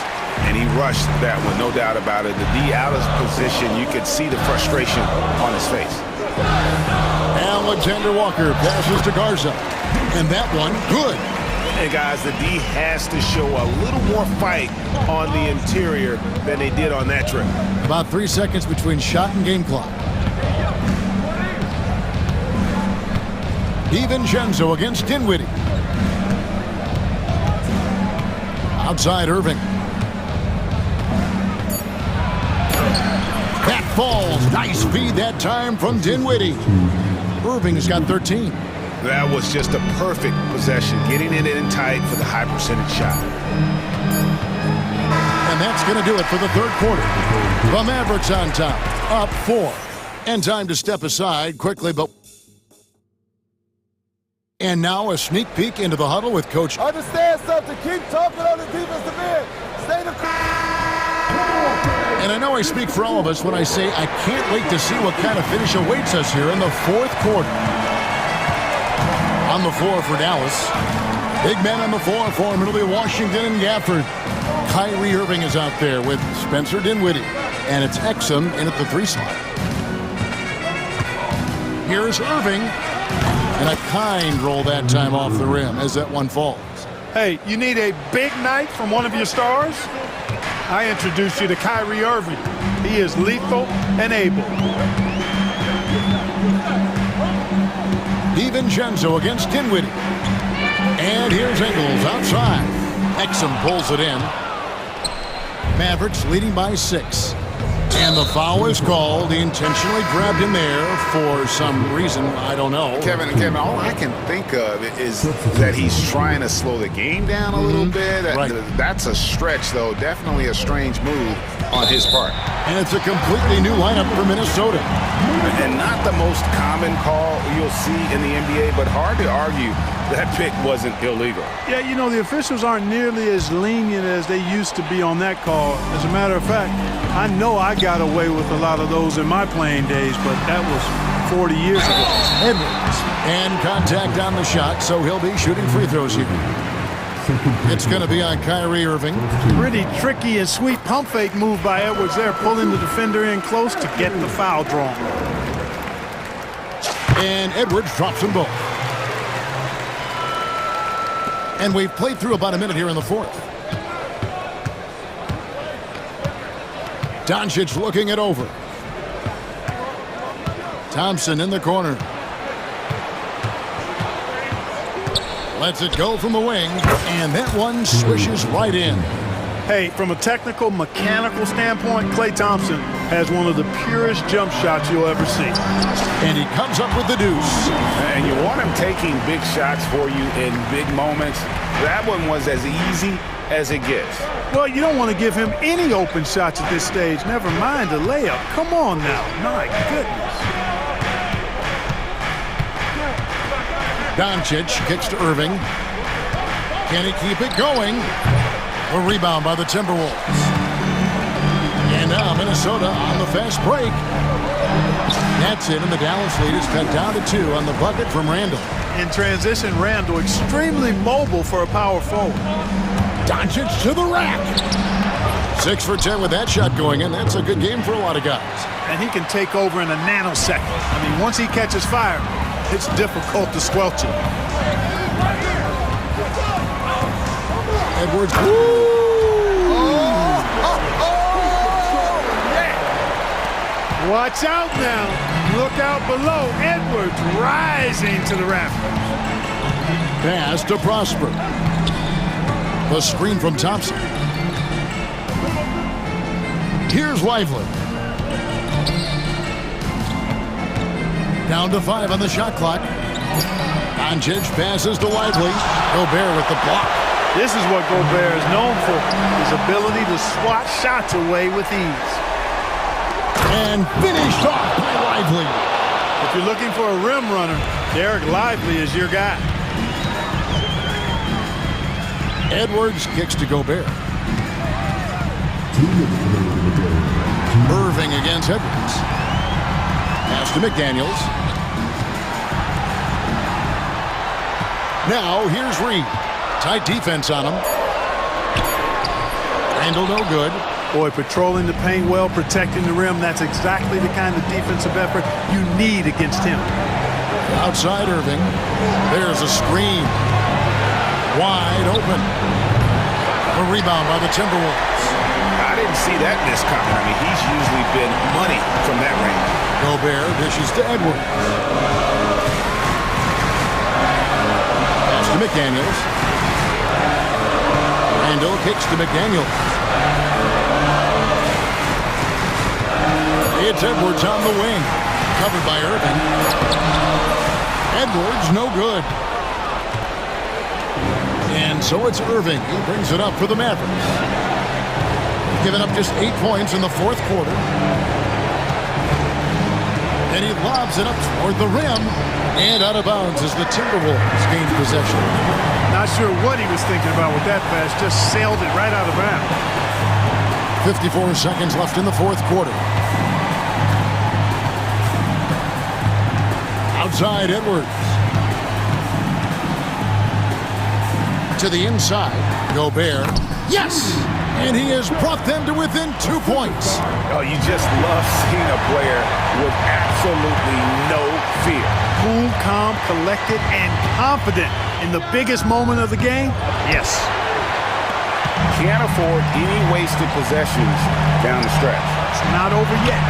And he rushed that one, no doubt about it. The D out of position, you could see the frustration on his face. Alexander Walker passes to Garza. And that one, good. And guys, the D has to show a little more fight on the interior than they did on that trip. About 3 seconds between shot and game clock. DiVincenzo against Dinwiddie. Outside Irving. That falls. Nice feed that time from Dinwiddie. Irving's got 13. That was just a perfect possession, getting it in tight for the high percentage shot. And that's going to do it for the third quarter. The Mavericks on top, up 4. And time to step aside quickly, but... And now a sneak peek into the huddle with Coach... Understand something. Keep talking on the defensive end. Stay the... And I know I speak for all of us when I say I can't wait to see what kind of finish awaits us here in the fourth quarter. On the floor for Dallas. Big men on the floor for him. It'll be Washington and Gafford. Kyrie Irving is out there with Spencer Dinwiddie. And it's Exum in at the 3 slot. Here's Irving. And a kind roll that time off the rim as that one falls. Hey, you need a big night from one of your stars? I introduce you to Kyrie Irving. He is lethal and able. DiVincenzo against Dinwiddie. And here's Ingles outside. Exum pulls it in. Mavericks leading by 6. And the foul is called. He intentionally grabbed him there for some reason. I don't know. Kevin, all I can think of is that he's trying to slow the game down a little bit. Right. That's a stretch, though. Definitely a strange move on his part. And it's a completely new lineup for Minnesota. And not the most common call you'll see in the NBA, but hard to argue that pick wasn't illegal. Yeah, you know, the officials aren't nearly as lenient as they used to be on that call. As a matter of fact, I know I got away with a lot of those in my playing days, but that was 40 years ago. Edwards. And contact on the shot, so he'll be shooting free throws here. It's going to be on Kyrie Irving. Pretty tricky and sweet pump fake move by Edwards there, pulling the defender in close to get the foul drawn. And Edwards drops them both. And we've played through about a minute here in the fourth. Doncic looking it over. Thompson in the corner. Lets it go from the wing, and that one swishes right in. Hey, from a technical, mechanical standpoint, Klay Thompson has one of the purest jump shots you'll ever see. And he comes up with the deuce. And you want him taking big shots for you in big moments. That one was as easy as it gets. Well, you don't want to give him any open shots at this stage. Never mind a layup. Come on now. My goodness. Doncic kicks to Irving. Can he keep it going? A rebound by the Timberwolves. And now Minnesota on the fast break. That's it, and the Dallas lead is cut down to 2 on the bucket from Randall. In transition, Randall extremely mobile for a power forward. Doncic to the rack. 6 for 10 with that shot going in. That's a good game for a lot of guys. And he can take over in a nanosecond. I mean, once he catches fire, it's difficult to squelch it. Edwards. Watch out now. Look out below. Edwards rising to the rafters. Pass to Prosper. The screen from Thompson. Here's Lively. Down to 5 on the shot clock. Doncic passes to Lively. Gobert with the block. This is what Gobert is known for, his ability to swat shots away with ease. And finished off by Lively. If you're looking for a rim runner, Derek Lively is your guy. Edwards kicks to Gobert. Irving against finds Edwards. Pass to McDaniels. Now here's Reed. Tight defense on him. Randall no good. Boy, patrolling the paint well, protecting the rim. That's exactly the kind of defensive effort you need against him. Outside Irving. There's a screen. Wide open. A rebound by the Timberwolves. I didn't see that miss coming. I mean, he's usually been money from that range. Gobert dishes to Edwards. Pass to McDaniels. Randall kicks to McDaniels. It's Edwards on the wing. Covered by Irving. Edwards no good. And so it's Irving who brings it up for the Mavericks. Giving up just 8 points in the fourth quarter. And he lobs it up toward the rim. And out of bounds as the Timberwolves gain possession. Not sure what he was thinking about with that pass. Just sailed it right out of bounds. 54 seconds left in the fourth quarter. Outside Edwards. To the inside. Gobert. Yes! And he has brought them to within 2 points. Oh, you just love seeing a player with absolutely no fear. Cool, calm, collected, and confident in the biggest moment of the game? Yes. Can't afford any wasted possessions down the stretch. It's not over yet.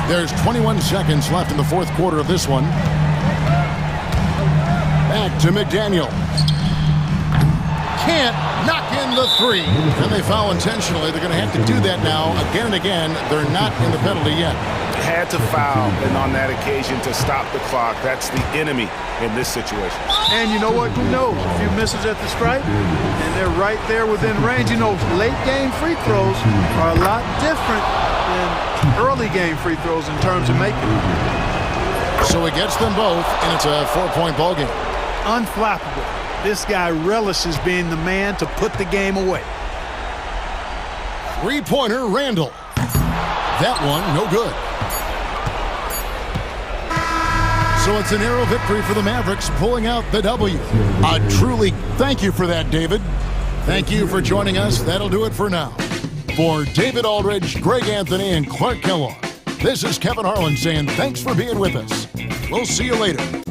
There's 21 seconds left in the fourth quarter of this one. Back to McDaniel. Can't knock in the three. And they foul intentionally. They're going to have to do that now again and again. They're not in the penalty yet. Had to foul, and on that occasion to stop the clock. That's the enemy in this situation. And you know what? Who knows? A few misses at the stripe, and they're right there within range. You know, late game free throws are a lot different than early game free throws in terms of making them. So he gets them both, and it's a 4-point ball game. Unflappable. This guy relishes being the man to put the game away. Three-pointer, Randall. That one, no good. So it's a narrow victory for the Mavericks, pulling out the W. Truly, thank you for that, David. Thank you for joining us. That'll do it for now. For David Aldridge, Greg Anthony, and Clark Kellogg, this is Kevin Harlan saying thanks for being with us. We'll see you later.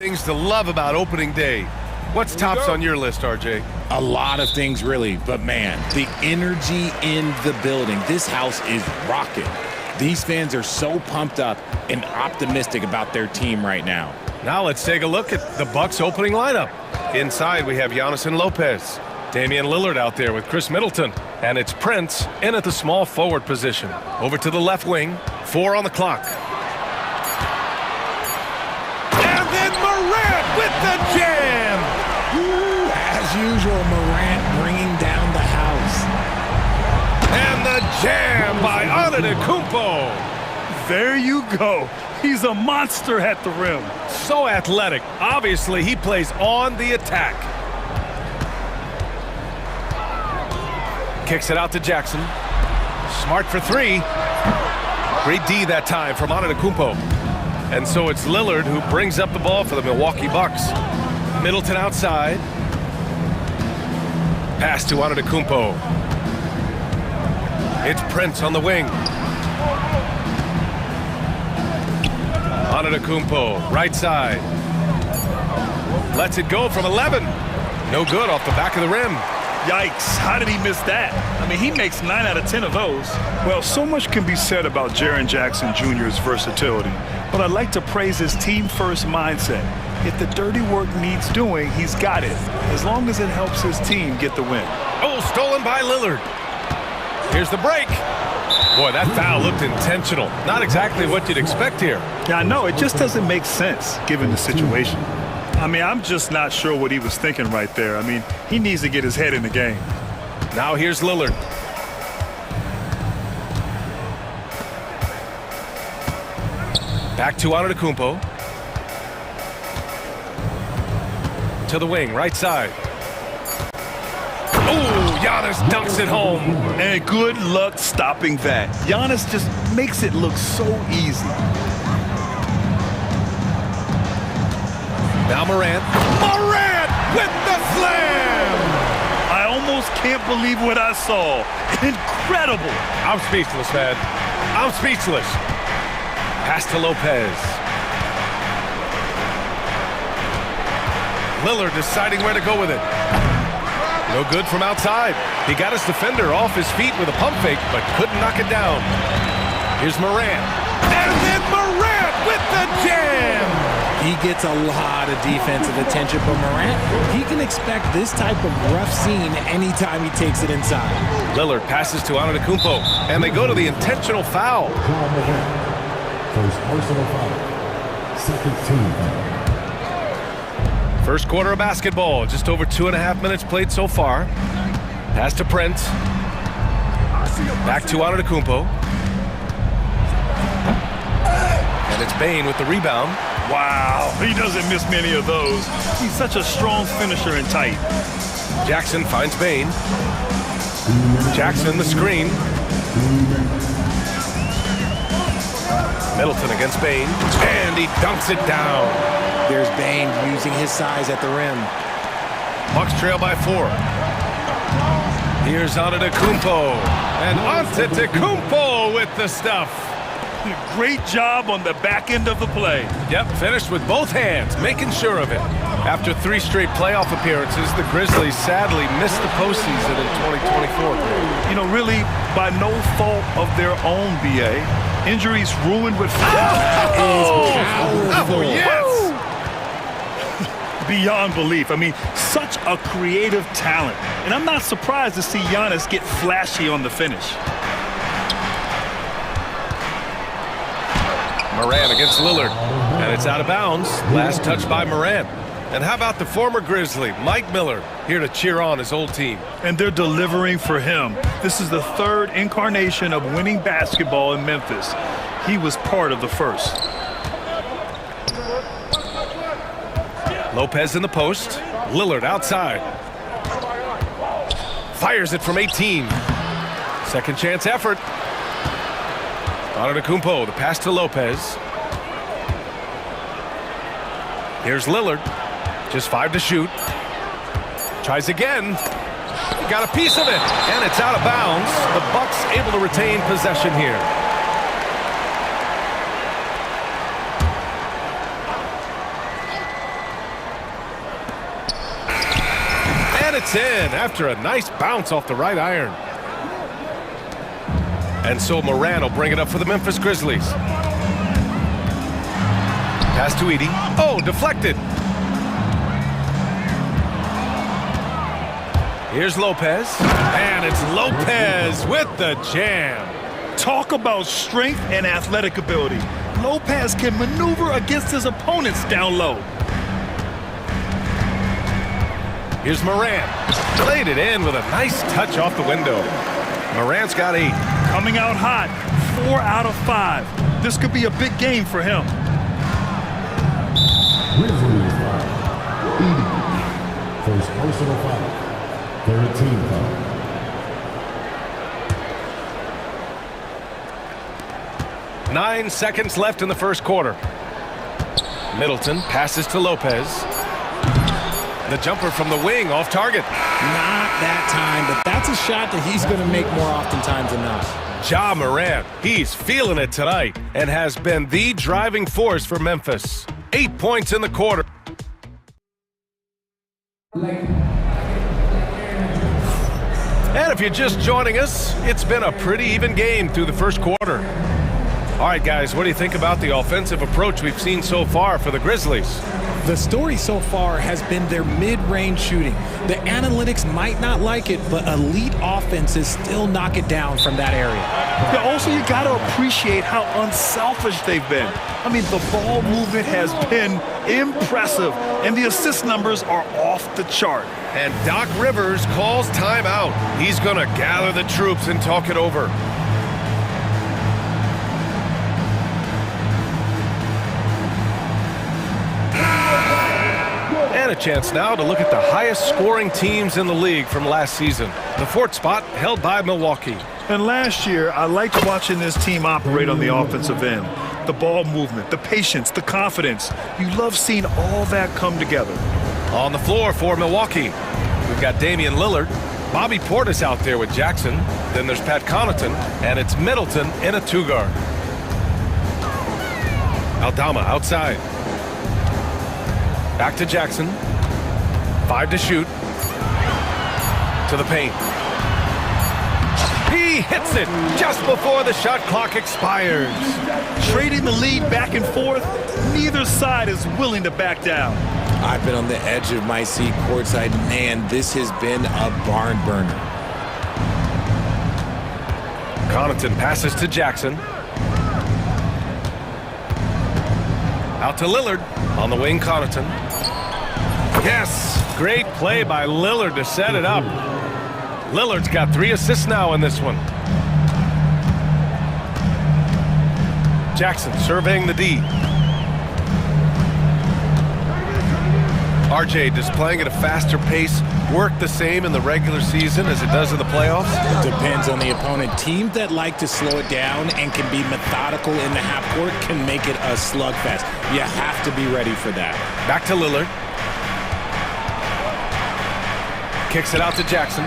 Things to love about opening day. What's tops on your list, RJ? A lot of things, really. But, man, the energy in the building. This house is rocking. These fans are so pumped up and optimistic about their team right now. Now let's take a look at the Bucks' opening lineup. Inside, we have Giannis and Lopez. Damian Lillard out there with Chris Middleton. And it's Prince in at the small forward position. Over to the left wing, 4 on the clock. And then Morant with the jam! Ooh, as usual, Morant bringing down the house. And the jam by Antetokounmpo. There you go. He's a monster at the rim. So athletic. Obviously, he plays on the attack. Kicks it out to Jackson. Smart for 3. Great D that time from Antetokounmpo. And so it's Lillard who brings up the ball for the Milwaukee Bucks. Middleton outside. Pass to Antetokounmpo. It's Prince on the wing. Antetokounmpo, right side. Lets it go from 11. No good off the back of the rim. Yikes, how did he miss that? I mean, he makes 9 out of 10 of those. Well, so much can be said about Jaren Jackson Jr.'s versatility, but I'd like to praise his team-first mindset. If the dirty work needs doing, he's got it, as long as it helps his team get the win. Oh, stolen by Lillard. Here's the break. Boy, that foul looked intentional. Not exactly what you'd expect here. Yeah, I know. It just doesn't make sense, given the situation. I mean, I'm just not sure what he was thinking right there. I mean, he needs to get his head in the game. Now here's Lillard. Back to Antetokounmpo. To the wing, right side. Oh, Giannis dunks it home. And good luck stopping that. Giannis just makes it look so easy. Now Morant. Morant with the slam! I almost can't believe what I saw. Incredible. I'm speechless, man. I'm speechless. Pass to Lopez. Lillard deciding where to go with it. No good from outside. He got his defender off his feet with a pump fake, but couldn't knock it down. Here's Morant. And then Morant with the jam! He gets a lot of defensive attention, but Morant, he can expect this type of rough scene anytime he takes it inside. Lillard passes to Antetokounmpo, and they go to the intentional foul. First personal foul. Second team foul. First quarter of basketball, just over 2.5 minutes played so far. Pass to Prince. Back to Antetokounmpo. And it's Bane with the rebound. Wow, he doesn't miss many of those. He's such a strong finisher and tight. Jackson finds Bane. Jackson the screen. Middleton against Bane. And he dunks it down. There's Bane using his size at the rim. Bucks trail by 4. Here's Antetokounmpo. And Antetokounmpo with the stuff. Great job on the back end of the play. Yep, finished with both hands, making sure of it. After 3 straight playoff appearances, the Grizzlies sadly missed the postseason in 2024. You know, really, by no fault of their own, BA. Injuries ruined with Oh, yes! Beyond belief. I mean, such a creative talent. And I'm not surprised to see Giannis get flashy on the finish. Morant against Lillard, and it's out of bounds. Last touch by Morant. And how about the former Grizzly, Mike Miller, here to cheer on his old team. And they're delivering for him. This is the 3rd incarnation of winning basketball in Memphis. He was part of the first. Lopez in the post. Lillard outside. Fires it from 18. Second chance effort. Antetokounmpo, the pass to Lopez. Here's Lillard. Just 5 to shoot. Tries again. Got a piece of it. And it's out of bounds. The Bucks able to retain possession here. It's in after a nice bounce off the right iron. And so Moran will bring it up for the Memphis Grizzlies. Pass to Edie. Oh, deflected. Here's Lopez. And it's Lopez with the jam. Talk about strength and athletic ability. Lopez can maneuver against his opponents down low. Here's Moran. Played it in with a nice touch off the window. Moran's got 8. Coming out hot, 4 out of 5. This could be a big game for him. Grizzlies foul. Edie. First personal foul. Third team foul. Nine seconds left in the first quarter. Middleton passes to Lopez. The jumper from the wing off target. Not that time, but that's a shot that he's going to make more oftentimes than not. Ja Morant, he's feeling it tonight and has been the driving force for Memphis. 8 points in the quarter. And if you're just joining us, it's been a pretty even game through the first quarter. All right, guys, what do you think about the offensive approach we've seen so far for the Grizzlies? The story so far has been their mid-range shooting. The analytics might not like it, but elite offenses still knock it down from that area. Yeah, also, you got to appreciate how unselfish they've been. I mean, the ball movement has been impressive, and the assist numbers are off the chart. And Doc Rivers calls timeout. He's going to gather the troops and talk it over. And a chance now to look at the highest scoring teams in the league from last season. The 4th spot held by Milwaukee. And last year, I liked watching this team operate on the offensive end. The ball movement, the patience, the confidence. You love seeing all that come together. On the floor for Milwaukee, we've got Damian Lillard. Bobby Portis out there with Jackson. Then there's Pat Connaughton, and it's Middleton in a 2-guard. Aldama outside. Back to Jackson. 5 to shoot. To the paint. He hits it just before the shot clock expires. Trading the lead back and forth, neither side is willing to back down. I've been on the edge of my seat courtside. Man, this has been a barn burner. Connaughton passes to Jackson. Out to Lillard. On the wing, Connaughton. Yes, great play by Lillard to set it up. Lillard's got 3 assists now in this one. Jackson surveying the D. RJ displaying at a faster pace. Work the same in the regular season as it does in the playoffs? Depends on the opponent. Teams that like to slow it down and can be methodical in the half court can make it a slugfest. You have to be ready for that. Back to Lillard. Kicks it out to Jackson.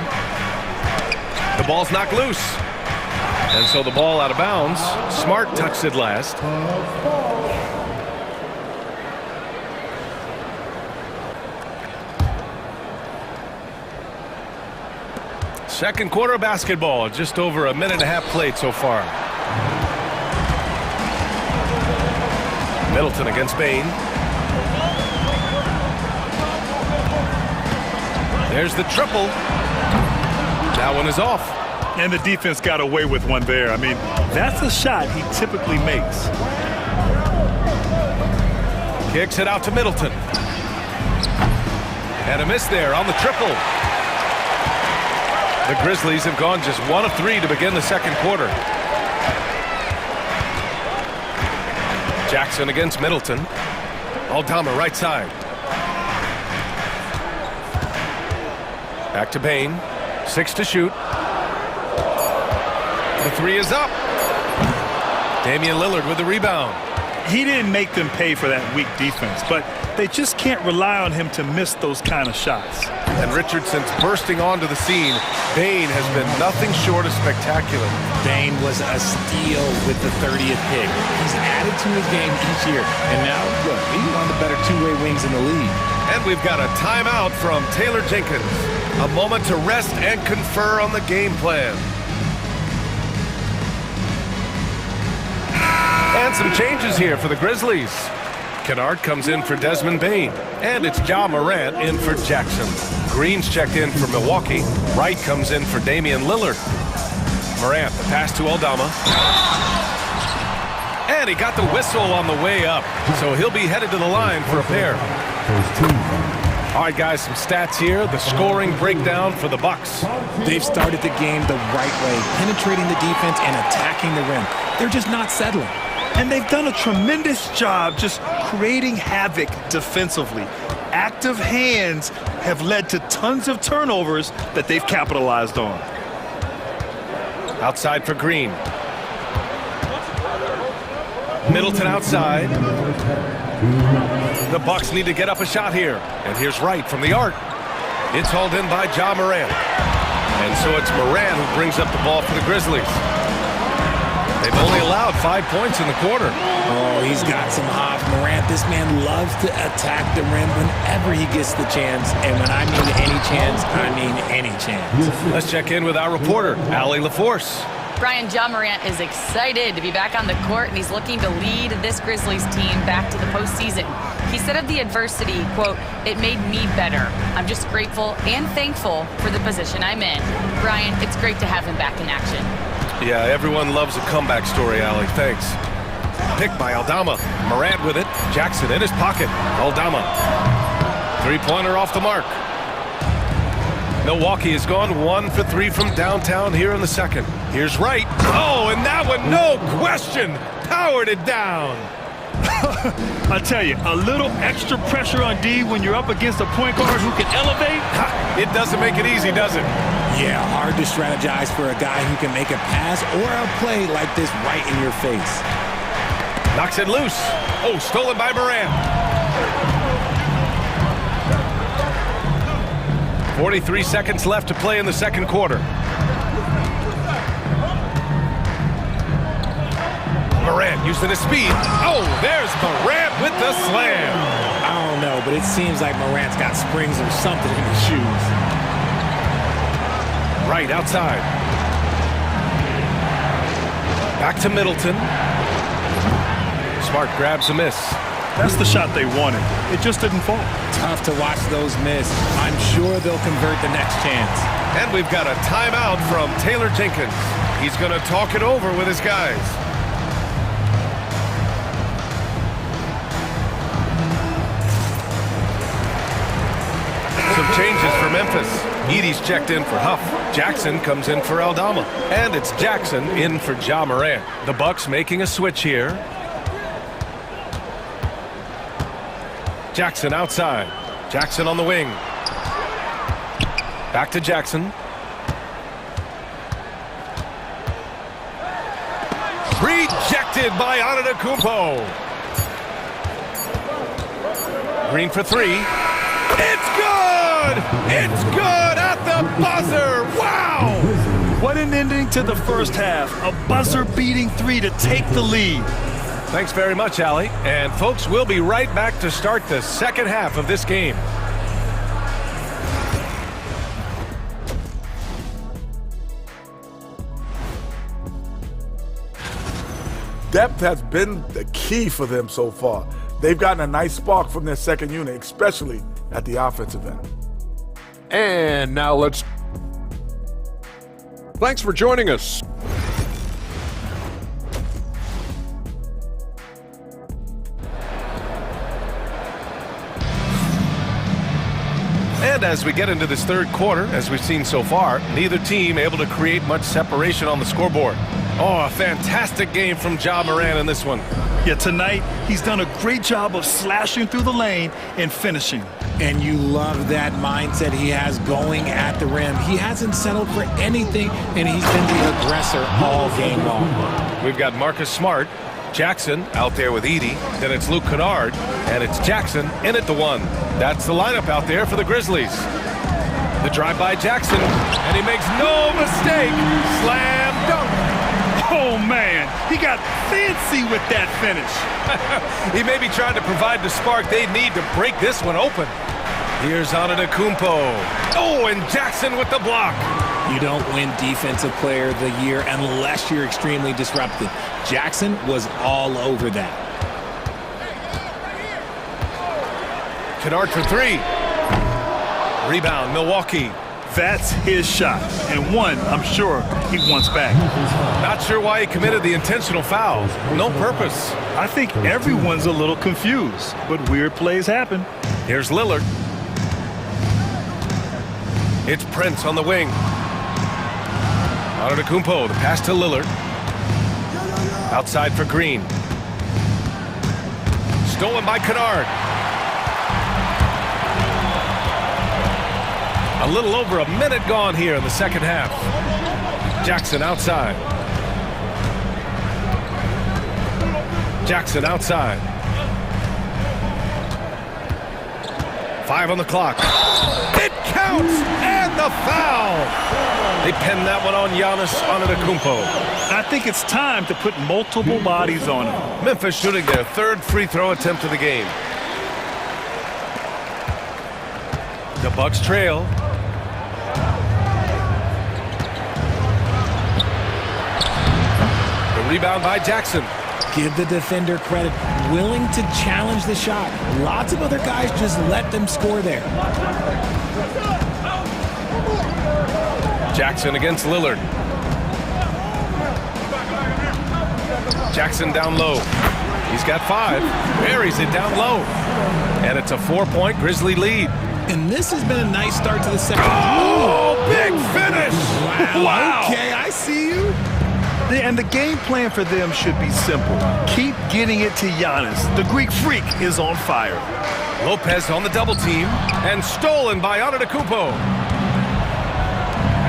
The ball's knocked loose. And so the ball out of bounds. Smart touched it last. Second quarter of basketball. Just over a minute and a half played so far. Middleton against Bain. There's the triple. That one is off. And the defense got away with one there. I mean, that's a shot he typically makes. Kicks it out to Middleton. And a miss there on the triple. The Grizzlies have gone just 1 of 3 to begin the second quarter. Jackson against Middleton. Aldama right side. Back to Bain. 6 to shoot. The 3 is up. Damian Lillard with the rebound. He didn't make them pay for that weak defense, but they just can't rely on him to miss those kind of shots. And Richardson's bursting onto the scene. Bain has been nothing short of spectacular. Bain was a steal with the 30th pick. He's added to his game each year. And now, look, he's one of the better two-way wings in the league. And we've got a timeout from Taylor Jenkins. A moment to rest and confer on the game plan. And some changes here for the Grizzlies. Kennard comes in for Desmond Bane. And it's Ja Morant in for Jackson. Green's checked in for Milwaukee. Wright comes in for Damian Lillard. Morant, the pass to Aldama. And he got the whistle on the way up. So he'll be headed to the line for a pair. All right, guys, some stats here. The scoring breakdown for the Bucks. They've started the game the right way, penetrating the defense and attacking the rim. They're just not settling. And they've done a tremendous job just creating havoc defensively. Active hands have led to tons of turnovers that they've capitalized on. Outside for Green. Middleton outside. The Bucks need to get up a shot here. And here's Wright from the arc. It's hauled in by Ja Morant. And so it's Morant who brings up the ball for the Grizzlies. They've only allowed 5 points in the quarter. Oh, he's got some hops. Morant, this man loves to attack the rim whenever he gets the chance. And when I mean any chance, I mean any chance. Let's check in with our reporter, Allie LaForce. Brian, Ja Morant is excited to be back on the court, and he's looking to lead this Grizzlies team back to the postseason. He said of the adversity, quote, "It made me better. I'm just grateful and thankful for the position I'm in." Brian, it's great to have him back in action. Yeah, everyone loves a comeback story, Allie. Thanks. Picked by Aldama. Morant with it. Jackson in his pocket. Aldama. Three-pointer off the mark. Milwaukee has gone 1 for 3 from downtown here in the second. Here's Wright. Oh, and that one, no question, powered it down. I tell you, a little extra pressure on D when you're up against a point guard who can elevate. It doesn't make it easy, does it? Yeah, hard to strategize for a guy who can make a pass or a play like this right in your face. Knocks it loose. Oh, stolen by Morant. 43 seconds left to play in the second quarter. Morant using his speed. Oh, there's Morant with the slam. I don't know, but it seems like Morant's got springs or something in his shoes. Right outside. Back to Middleton. Smart grabs a miss. That's the shot they wanted. It just didn't fall. Tough to watch those miss. I'm sure they'll convert the next chance. And we've got a timeout from Taylor Jenkins. He's going to talk it over with his guys. Some changes for Memphis. Edey's checked in for Huff. Jackson comes in for Aldama. And it's Jackson in for Ja Morant. The Bucks making a switch here. Jackson outside. Jackson on the wing. Back to Jackson. Rejected by Antetokounmpo. Green for three. It's good! It's good at the buzzer! Wow! What an ending to the first half. A buzzer-beating three to take the lead. Thanks very much, Allie. And folks, we'll be right back to start the second half of this game. Depth has been the key for them so far. They've gotten a nice spark from their second unit, especially at the offensive end. And now let's... Thanks for joining us. And as we get into this third quarter, as we've seen so far, neither team able to create much separation on the scoreboard. Oh, a fantastic game from Ja Morant in this one. Yeah, tonight he's done a great job of slashing through the lane and finishing. And you love that mindset he has going at the rim. He hasn't settled for anything, and he's been the aggressor all game long. We've got Marcus Smart, Jackson out there with Edey. Then it's Luke Kennard, and it's Jackson in at the one. That's the lineup out there for the Grizzlies. The drive by Jackson, and he makes no mistake. Slam dunk. Oh, man, he got fancy with that finish. He may be trying to provide the spark they need to break this one open. Here's Antetokounmpo. Oh, and Jackson with the block. You don't win Defensive Player of the Year unless you're extremely disruptive. Jackson was all over that. Kennard for three. Rebound, Milwaukee. That's his shot, and one I'm sure he wants back. Not sure why he committed the intentional foul. No purpose. I think everyone's a little confused, but weird plays happen. Here's Lillard. It's Prince on the wing. Antetokounmpo, the pass to Lillard. Outside for Green. Stolen by Kennard. A little over a minute gone here in the second half. Jackson outside. Jackson outside. 5 on the clock. It counts! And the foul! They pinned that one on Giannis Antetokounmpo. I think it's time to put multiple bodies on him. Memphis shooting their third free throw attempt of the game. The Bucks trail. The rebound by Jackson. Give the defender credit. Willing to challenge the shot. Lots of other guys just let them score there. Jackson against Lillard. Jackson down low. He's got 5. Buries it down low. And it's a 4-point Grizzly lead. And this has been a nice start to the second. Oh, big finish! Wow. Okay, I see you. And the game plan for them should be simple. Keep getting it to Giannis. The Greek freak is on fire. Lopez on the double team and stolen by Antetokounmpo.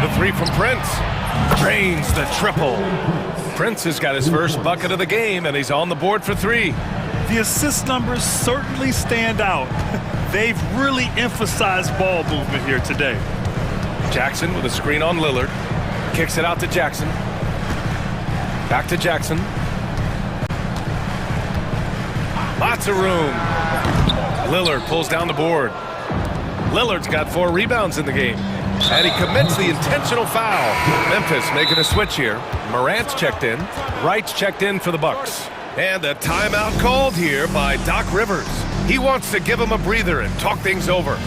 The 3 from Prince. Drains the triple. Prince has got his first bucket of the game and he's on the board for 3. The assist numbers certainly stand out. They've really emphasized ball movement here today. Jackson with a screen on Lillard. Kicks it out to Jackson. Back to Jackson. Lots of room. Lillard pulls down the board. Lillard's got 4 rebounds in the game. And he commits the intentional foul. Memphis making a switch here. Morant's checked in. Wright's checked in for the Bucks. And a timeout called here by Doc Rivers. He wants to give him a breather and talk things over.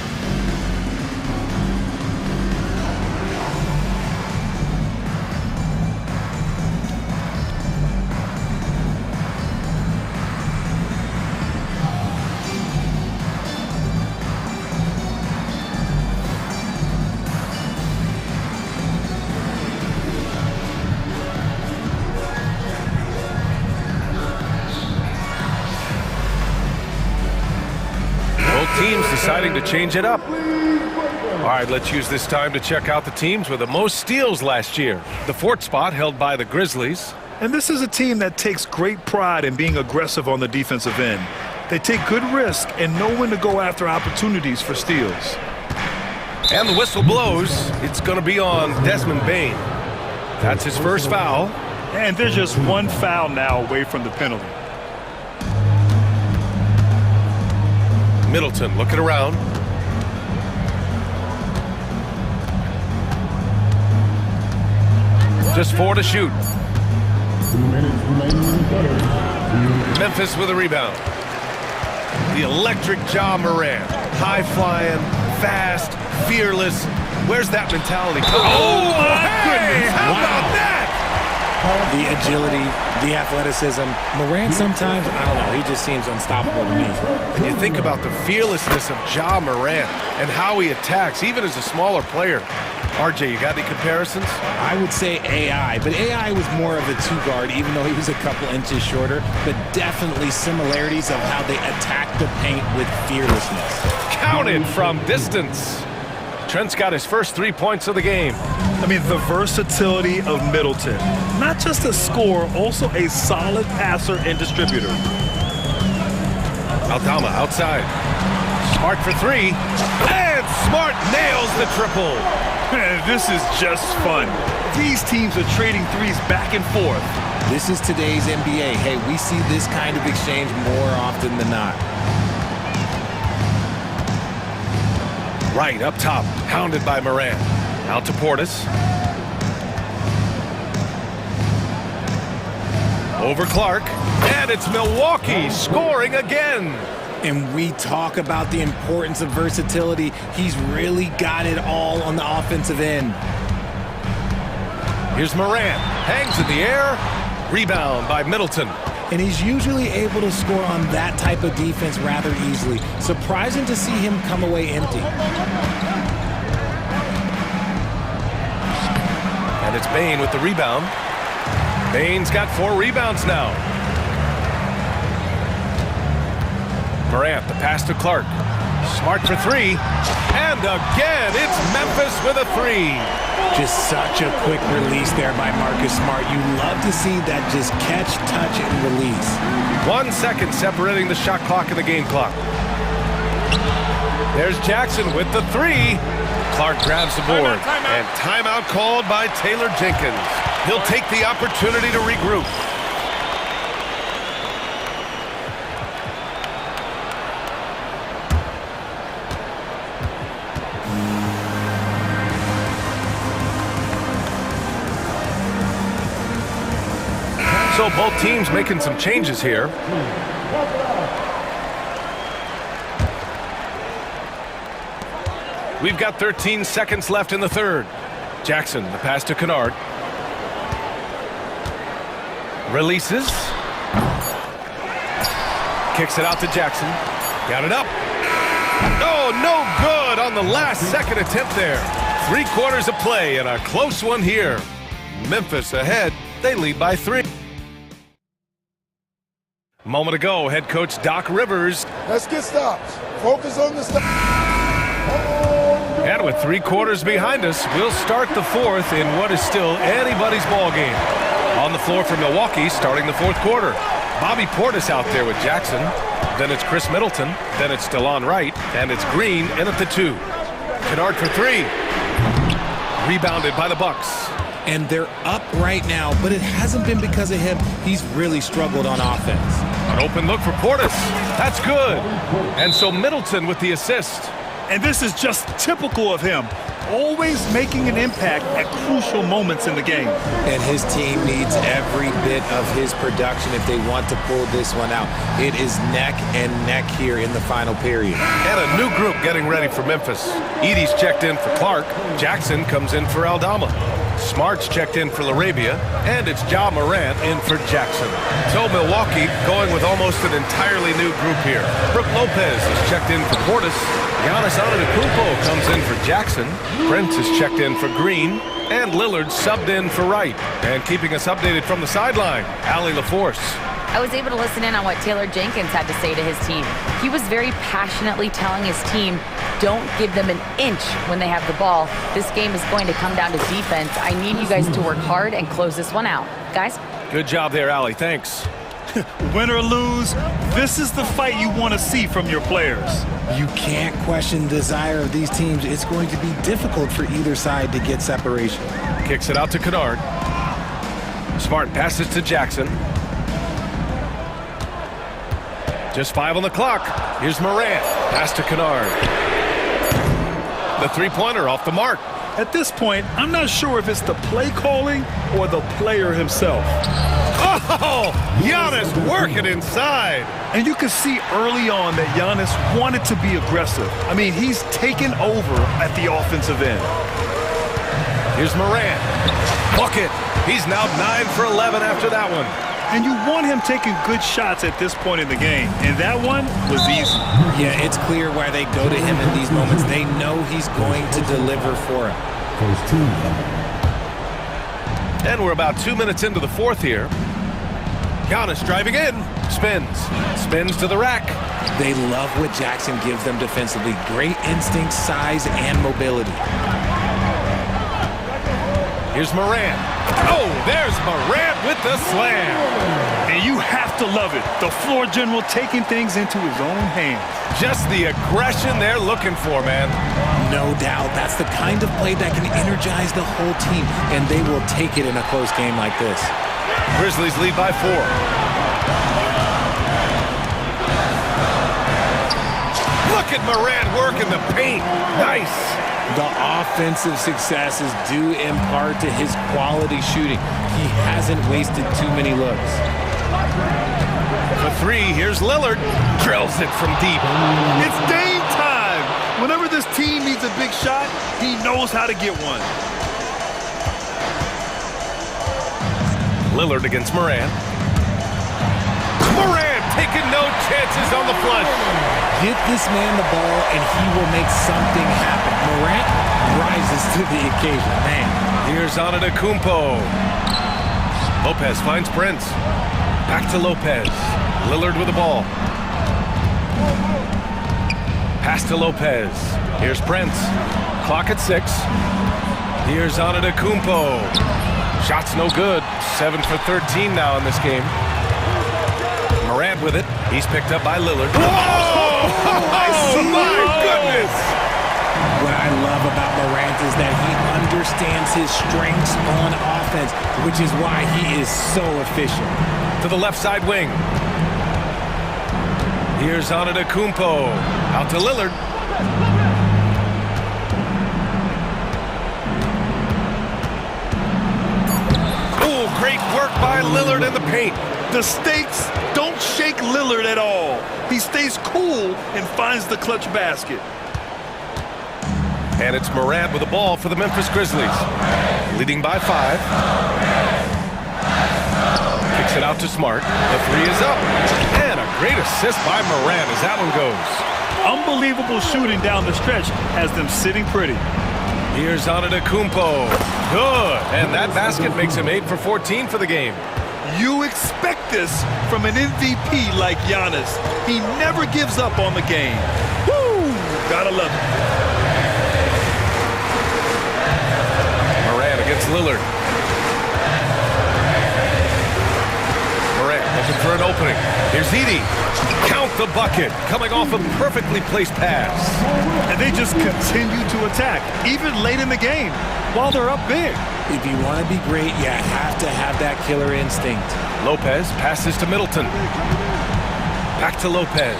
Teams deciding to change it up. All right, let's use this time to check out the teams with the most steals last year. The 4th spot held by the Grizzlies. And this is a team that takes great pride in being aggressive on the defensive end. They take good risk and know when to go after opportunities for steals. And the whistle blows. It's going to be on Desmond Bane. That's his first foul. And they're just 1 foul now away from the penalty. Middleton looking around. Just 4 to shoot. Memphis with a rebound. The electric Ja Morant. High flying, fast, fearless. Where's that mentality? Oh, my goodness. How about that? The agility, the athleticism. Morant sometimes, I don't know, he just seems unstoppable to me. And you think about the fearlessness of Ja Morant and how he attacks, even as a smaller player. RJ, you got any comparisons? I would say AI, but AI was more of a 2-guard, even though he was a couple inches shorter, but definitely similarities of how they attack the paint with fearlessness. Counted from distance. Trent's got his first 3 points of the game. I mean, the versatility of Middleton. Not just a scorer, also a solid passer and distributor. Aldama outside. Smart for 3. And Smart nails the triple. Man, this is just fun. These teams are trading threes back and forth. This is today's NBA. Hey, we see this kind of exchange more often than not. Right up top, hounded by Morant. Out to Portis. Over Clark, and it's Milwaukee scoring again. And we talk about the importance of versatility. He's really got it all on the offensive end. Here's Morant, hangs in the air, rebound by Middleton. And he's usually able to score on that type of defense rather easily. Surprising to see him come away empty. And it's Bane with the rebound. Bane's got 4 rebounds now. Morant, the pass to Clark. Smart for 3. And again, it's Memphis with a 3. Just such a quick release there by Marcus Smart. You love to see that just catch, touch, and release. 1 second separating the shot clock and the game clock. There's Jackson with the 3. Clark grabs the board. And timeout called by Taylor Jenkins. He'll take the opportunity to regroup. So both teams making some changes here. We've got 13 seconds left in the third. Jackson, the pass to Kennard. Releases. Kicks it out to Jackson. Got it up. Oh, no good on the last second attempt there. 3 quarters of play and a close one here. Memphis ahead. They lead by 3. Moment ago, head coach Doc Rivers. Let's get stops. Focus on the stop. And with 3 quarters behind us, we'll start the fourth in what is still anybody's ball game. On the floor for Milwaukee, starting the 4th quarter. Bobby Portis out there with Jackson. Then it's Chris Middleton. Then it's DeLon Wright. And it's Green in at the 2. Kennard for 3. Rebounded by the Bucks. And they're up right now, but it hasn't been because of him. He's really struggled on offense. An open look for Portis. That's good. And so Middleton with the assist. And this is just typical of him. Always making an impact at crucial moments in the game. And his team needs every bit of his production if they want to pull this one out. It is neck and neck here in the final period. And a new group getting ready for Memphis. Edie's checked in for Clark. Jackson comes in for Aldama. Smart's checked in for Larabia. And it's Ja Morant in for Jackson. So Milwaukee going with almost an entirely new group here. Brook Lopez is checked in for Portis. Giannis Antetokounmpo comes in for Jackson. Brent is checked in for Green. And Lillard subbed in for Wright. And keeping us updated from the sideline, Allie LaForce. I was able to listen in on what Taylor Jenkins had to say to his team. He was very passionately telling his team, don't give them an inch when they have the ball. This game is going to come down to defense. I need you guys to work hard and close this one out. Guys? Good job there, Allie. Thanks. Win or lose, this is the fight you want to see from your players. You can't question the desire of these teams. It's going to be difficult for either side to get separation. Kicks it out to Kennard. Smart passes to Jackson. Just 5 on the clock. Here's Morant. Pass to Kennard. The 3-pointer off the mark. At this point, I'm not sure if it's the play calling or the player himself. Oh, Giannis working inside. And you can see early on that Giannis wanted to be aggressive. I mean, he's taken over at the offensive end. Here's Morant. Bucket. He's now 9 for 11 after that one. And you want him taking good shots at this point in the game. And that one was easy. Yeah, it's clear why they go to him in these moments. They know he's going to deliver for them. And we're about 2 minutes into the fourth here. Giannis driving in. Spins. Spins to the rack. They love what Jackson gives them defensively. Great instinct, size, and mobility. Here's Morant. Oh, there's Morant with the slam. And you have to love it. The floor general taking things into his own hands. Just the aggression they're looking for, man. No doubt. That's the kind of play that can energize the whole team, and they will take it in a close game like this. Grizzlies lead by 4. Look Look at Morant work in the paint. Nice. The offensive successes due in part to his quality shooting. He hasn't wasted too many looks. For three, here's Lillard. Drills it from deep. It's Dame time. Whenever this team needs a big shot, he knows how to get one. Lillard against Morant. Morant taking no chances on the flush. Get this man the ball and he will make something happen. Morant rises to the occasion. Man. Here's Antetokounmpo. Lopez finds Prince. Back to Lopez. Lillard with the ball. Pass to Lopez. Here's Prince. Clock at 6. Here's Antetokounmpo. Shot's no good. 7 for 13 now in this game. Morant with it. He's picked up by Lillard. Whoa! Oh, my goodness! What I love about Morant is that he understands his strengths on offense, which is why he is so efficient. To the left side wing. Here's Antetokounmpo. Out to Lillard. Oh, great work by Lillard in the paint. The stakes don't shake Lillard at all. He stays cool and finds the clutch basket. And it's Morant with the ball for the Memphis Grizzlies. Leading by 5. Kicks it out to Smart. The three is up. And a great assist by Morant as that one goes. Unbelievable shooting down the stretch has them sitting pretty. Here's Antetokounmpo. Good. And that basket makes him 8 for 14 for the game. You expect this from an MVP like Giannis. He never gives up on the game. Woo! Gotta love it. Morant against Lillard. Morant looking for an opening. Here's Edey. Count the bucket. Coming off a perfectly placed pass. And they just continue to attack, even late in the game, while they're up big. If you want to be great, you have to have that killer instinct. Lopez passes to Middleton. Back to Lopez.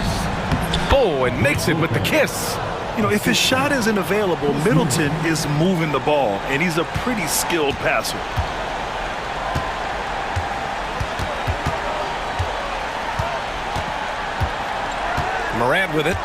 Oh, and makes it with the kiss. You know, if his shot isn't available, Middleton is moving the ball, and he's a pretty skilled passer. Morant with it.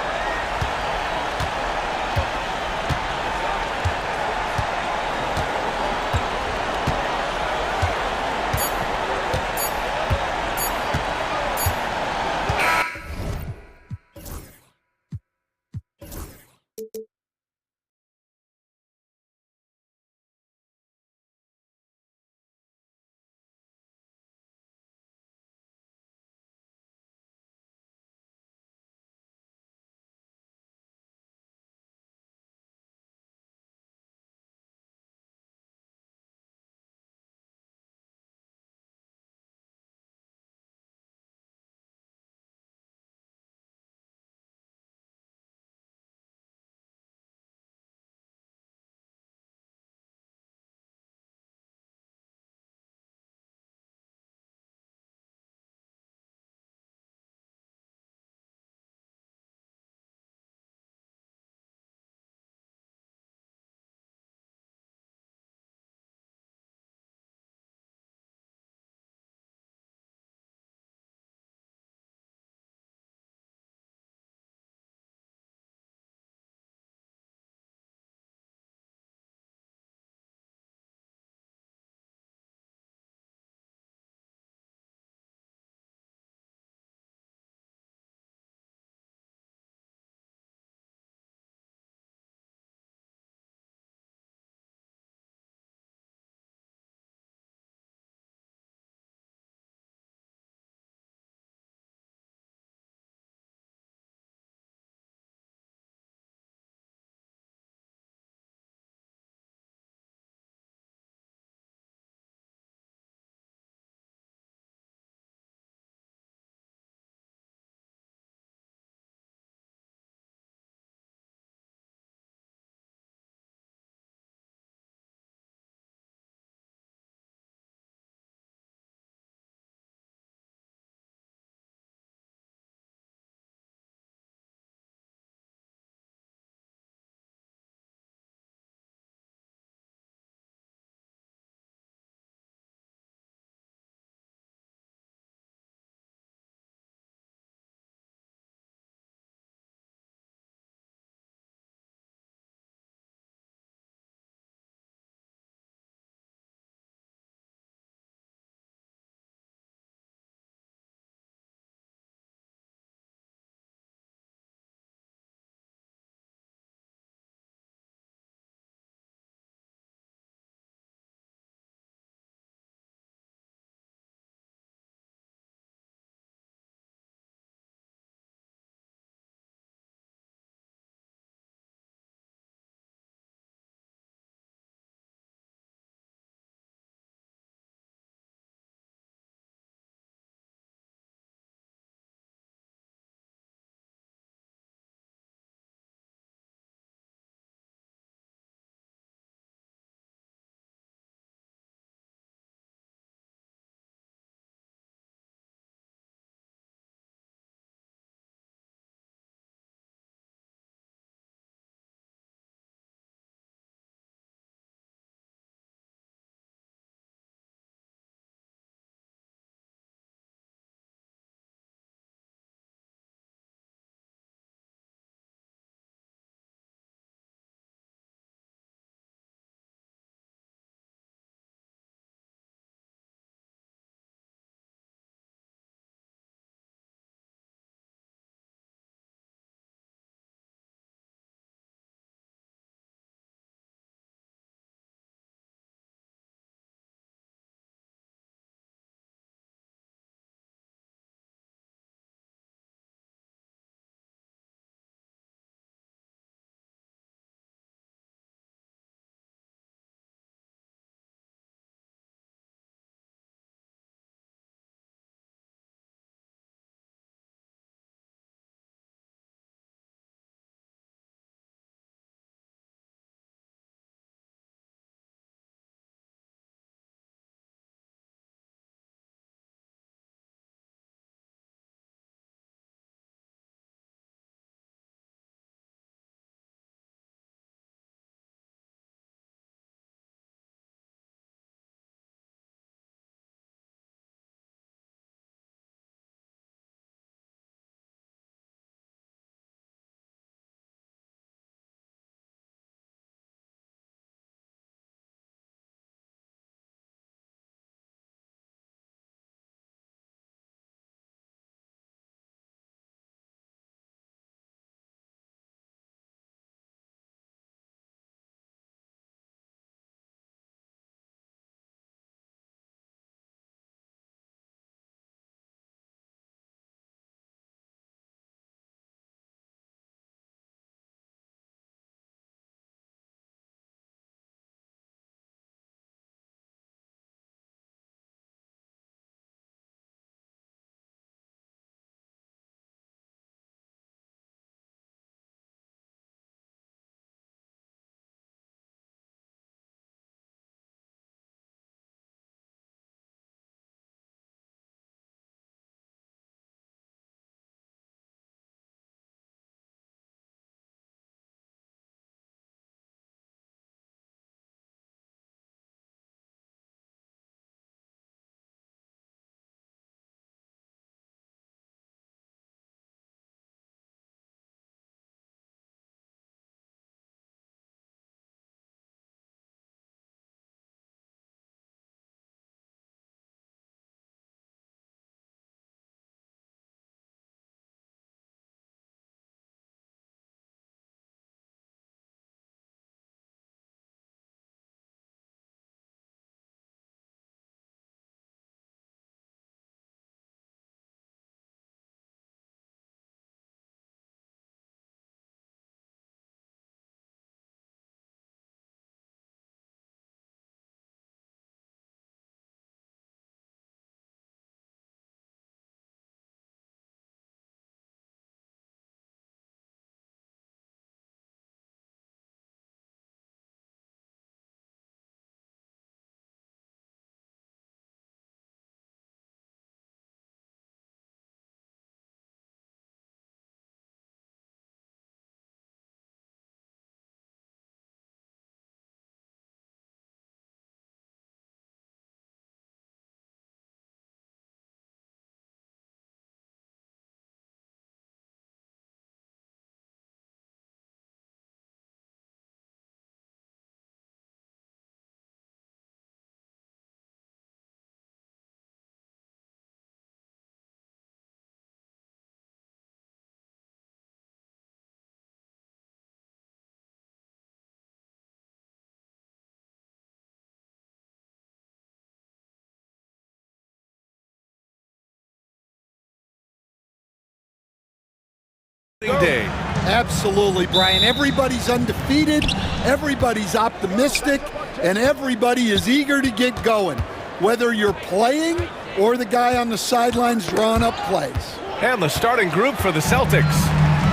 Day. Absolutely, Brian. Everybody's undefeated, everybody's optimistic, and everybody is eager to get going, whether you're playing or the guy on the sidelines drawing up plays. And the starting group for the Celtics.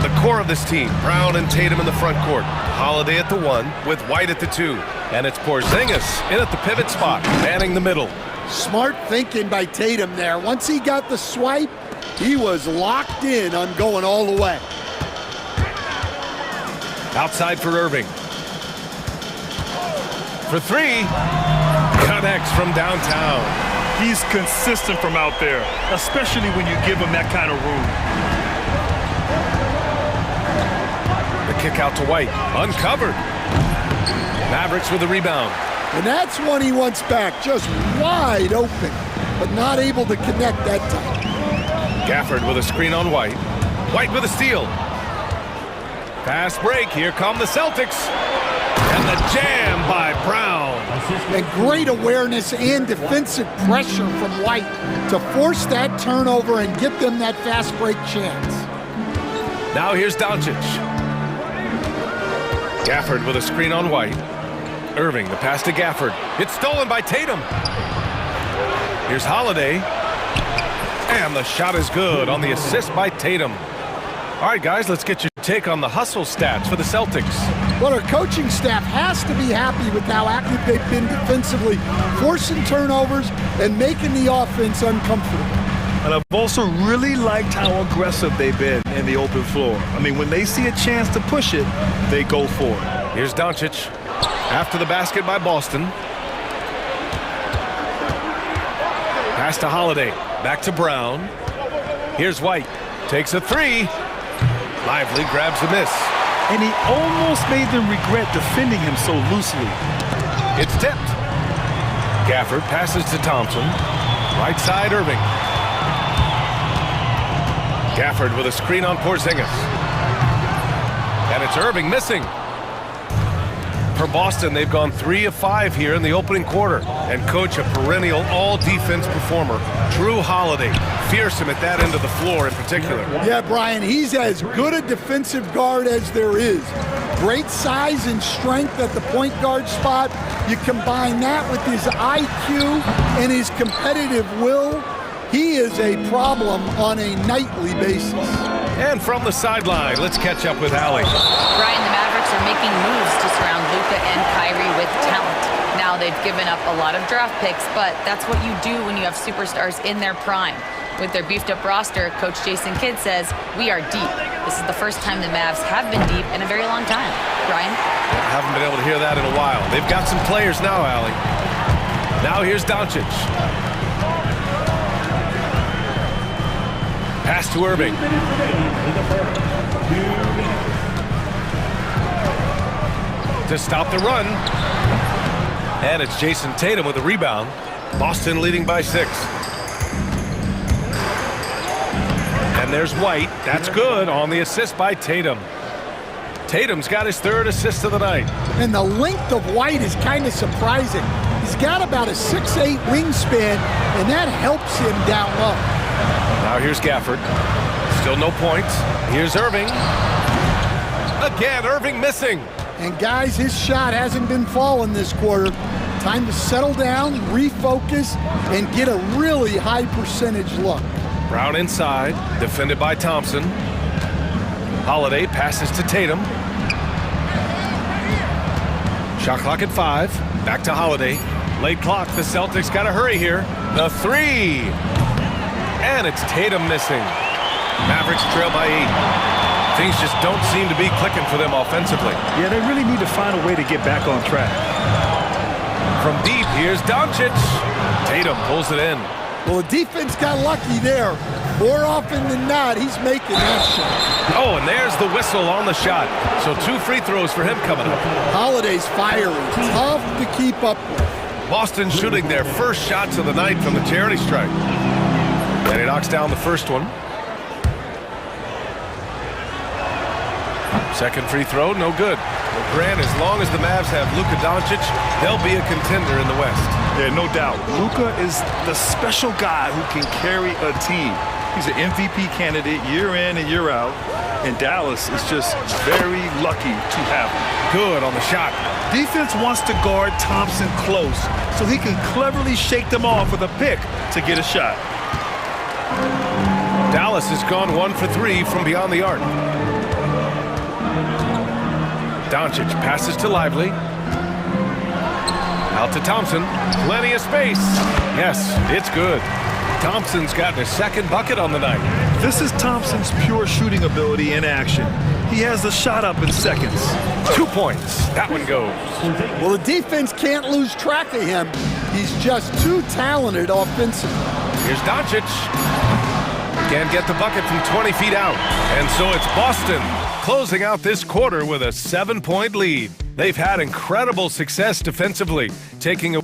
The core of this team, Brown and Tatum in the front court. Holiday at the 1 with White at the 2. And it's Porzingis in at the pivot spot, manning the middle. Smart thinking by Tatum there. Once he got the swipe, he was locked in on going all the way. Outside for Irving. For 3. Connects from downtown. He's consistent from out there, especially when you give him that kind of room. The kick out to White. Uncovered. Mavericks with the rebound. And that's one he wants back, just wide open, but not able to connect that time. Gafford with a screen on White. White with a steal. Fast break. Here come the Celtics. And the jam by Brown. And great awareness and defensive pressure from White to force that turnover and get them that fast break chance. Now here's Doncic. Gafford with a screen on White. Irving, the pass to Gafford. It's stolen by Tatum. Here's Holiday. And the shot is good on the assist by Tatum. All right, guys, let's get your take on the hustle stats for the Celtics. Well, our coaching staff has to be happy with how active they've been defensively, forcing turnovers and making the offense uncomfortable. And I've also really liked how aggressive they've been in the open floor. I mean, when they see a chance to push it, they go for it. Here's Doncic. After the basket by Boston. Pass to Holiday. Back to Brown. Here's White. Takes a 3. Lively grabs the miss. And he almost made them regret defending him so loosely. It's tipped. Gafford passes to Thompson. Right side, Irving. Gafford with a screen on Porzingis. And it's Irving missing. For Boston, they've gone 3 of 5 here in the opening quarter. And coach, a perennial all-defense performer, Drew Holiday. Fearsome at that end of the floor in particular. Yeah, Brian, he's as good a defensive guard as there is. Great size and strength at the point guard spot. You combine that with his IQ and his competitive will, he is a problem on a nightly basis. And from the sideline, let's catch up with Allie. Brian, the Mavericks are making moves to surround Luka and Kyrie with talent. Now they've given up a lot of draft picks, but that's what you do when you have superstars in their prime. With their beefed-up roster, Coach Jason Kidd says, we are deep. This is the first time the Mavs have been deep in a very long time. Brian? I haven't been able to hear that in a while. They've got some players now, Allie. Now here's Doncic. Pass to Irving. To stop the run. And it's Jason Tatum with the rebound. Boston leading by 6. And there's White. That's good on the assist by Tatum. Tatum's got his 3rd assist of the night. And the length of White is kind of surprising. He's got about a 6'8" wingspan, and that helps him down low. Now here's Gafford. Still no points. Here's Irving. Again, Irving missing. And guys, his shot hasn't been falling this quarter. Time to settle down, refocus, and get a really high percentage look. Brown inside, defended by Thompson. Holiday passes to Tatum. Shot clock at 5. Back to Holiday. Late clock, the Celtics got to hurry here. The 3. And it's Tatum missing. Mavericks trail by 8. Things just don't seem to be clicking for them offensively. Yeah, they really need to find a way to get back on track. From deep, here's Doncic. Tatum pulls it in. Well, the defense got lucky there. More often than not, he's making that shot. Oh, and there's the whistle on the shot. So 2 free throws for him coming up. Holiday's fiery. Tough to keep up with. Boston shooting their first shots of the night from the charity stripe. And he knocks down the first one. Second free throw, no good. Well, Grant, as long as the Mavs have Luka Doncic, they'll be a contender in the West. Yeah, no doubt. Luka is the special guy who can carry a team. He's an MVP candidate year in and year out, and Dallas is just very lucky to have him. Good on the shot. Defense wants to guard Thompson close so he can cleverly shake them off with a pick to get a shot. Dallas has gone 1 for 3 from beyond the arc. Doncic passes to Lively. Out to Thompson. Plenty of space. Yes, it's good. Thompson's gotten his second bucket on the night. This is Thompson's pure shooting ability in action. He has the shot up in seconds. 2 points. That one goes. Well, the defense can't lose track of him. He's just too talented offensively. Here's Doncic. Can't get the bucket from 20 feet out. And so it's Boston closing out this quarter with a 7-point lead. They've had incredible success defensively, taking a...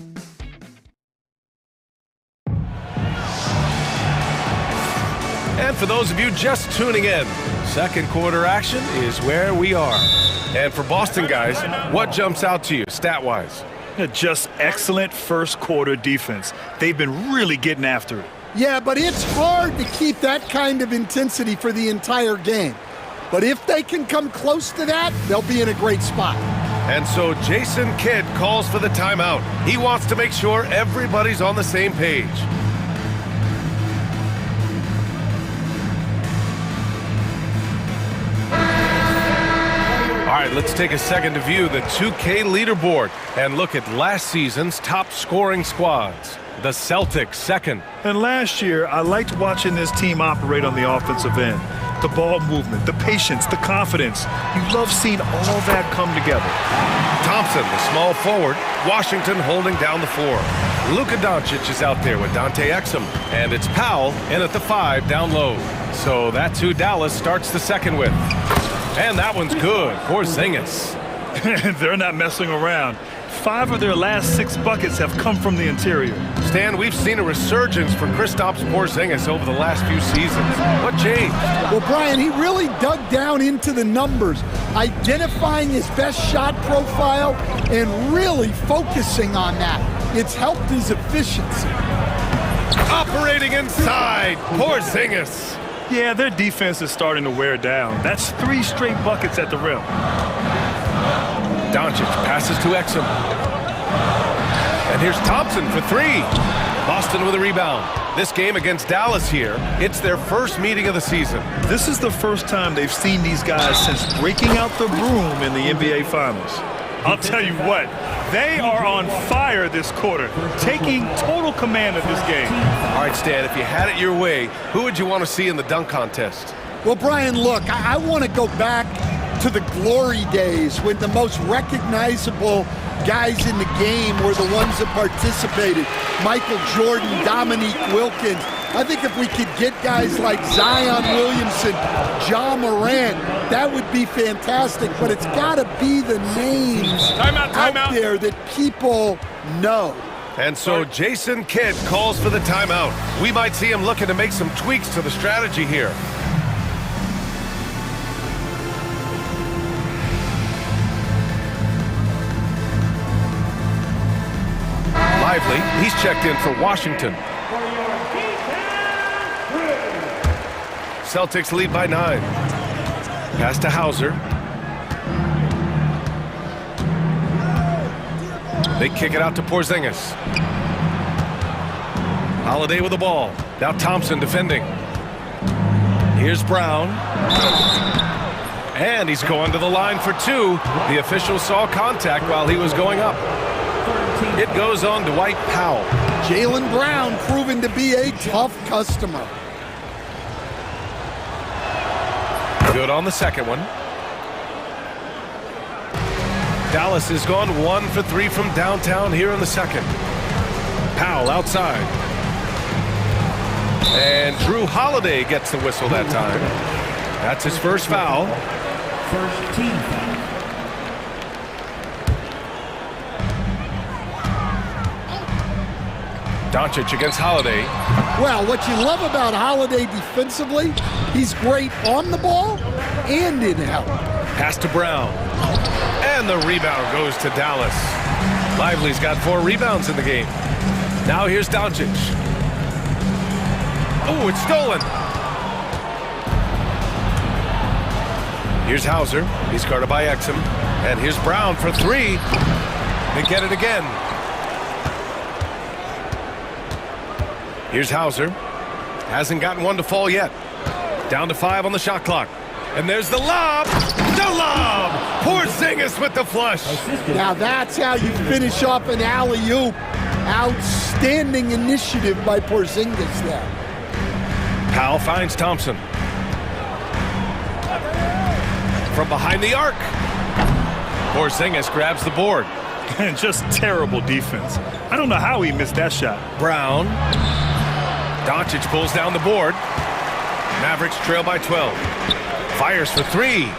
And for those of you just tuning in, second quarter action is where we are. And for Boston guys, what jumps out to you stat-wise? Just excellent first quarter defense. They've been really getting after it. Yeah, but it's hard to keep that kind of intensity for the entire game. But if they can come close to that, they'll be in a great spot. And so Jason Kidd calls for the timeout. He wants to make sure everybody's on the same page. All right, let's take a second to view the 2K leaderboard and look at last season's top scoring squads. The Celtics second. And last year, I liked watching this team operate on the offensive end. The ball movement, the patience, the confidence. You love seeing all that come together. Thompson, the small forward. Washington holding down the 4. Luka Doncic is out there with Dante Exum. And it's Powell in at the 5 down low. So that's who Dallas starts the second with. And that one's good. Porzingis. They're not messing around. 5 of their last 6 buckets have come from the interior. Stan, we've seen a resurgence for Kristaps Porzingis over the last few seasons. What changed? Well, Brian, he really dug down into the numbers, identifying his best shot profile and really focusing on that. It's helped his efficiency. Operating inside, Porzingis. Yeah, their defense is starting to wear down. That's 3 straight buckets at the rim. Doncic passes to Exum. And here's Thompson for 3. Boston with a rebound. This game against Dallas here, it's their first meeting of the season. This is the first time they've seen these guys since breaking out the broom in the NBA Finals. I'll tell you what, they are on fire this quarter, taking total command of this game. All right, Stan, if you had it your way, who would you want to see in the dunk contest? Well, Brian, look, I want to go back to the glory days when the most recognizable guys in the game were the ones that participated. Michael Jordan, Dominique Wilkins. I think if we could get guys like Zion Williamson, Ja Morant, that would be fantastic. But it's got to be the names out there that people know. And so Jason Kidd calls for the timeout. We might see him looking to make some tweaks to the strategy here. Lively, he's checked in for Washington. Celtics lead by 9. Pass to Hauser. They kick it out to Porzingis. Holiday with the ball. Now Thompson defending. Here's Brown. And he's going to the line for 2. The official saw contact while he was going up. It goes on to Dwight Powell. Jaylen Brown proven to be a tough customer. Good on the second one. Dallas has gone 1 for 3 from downtown here in the second. Powell outside. And Drew Holiday gets the whistle that time. That's his first foul. First team foul. Doncic against Holiday. Well, what you love about Holiday defensively, he's great on the ball and in help. Pass to Brown. And the rebound goes to Dallas. Lively's got 4 rebounds in the game. Now here's Doncic. Oh, it's stolen. Here's Hauser. He's guarded by Exum. And here's Brown for three. They get it again. Here's Hauser. Hasn't gotten one to fall yet. Down to 5 on the shot clock. And there's the lob. The lob! Porzingis with the flush. Now that's how you finish off an alley-oop. Outstanding initiative by Porzingis there. Powell finds Thompson. From behind the arc. Porzingis grabs the board. And just terrible defense. I don't know how he missed that shot. Brown. Doncic pulls down the board. Mavericks trail by 12. Fires for three.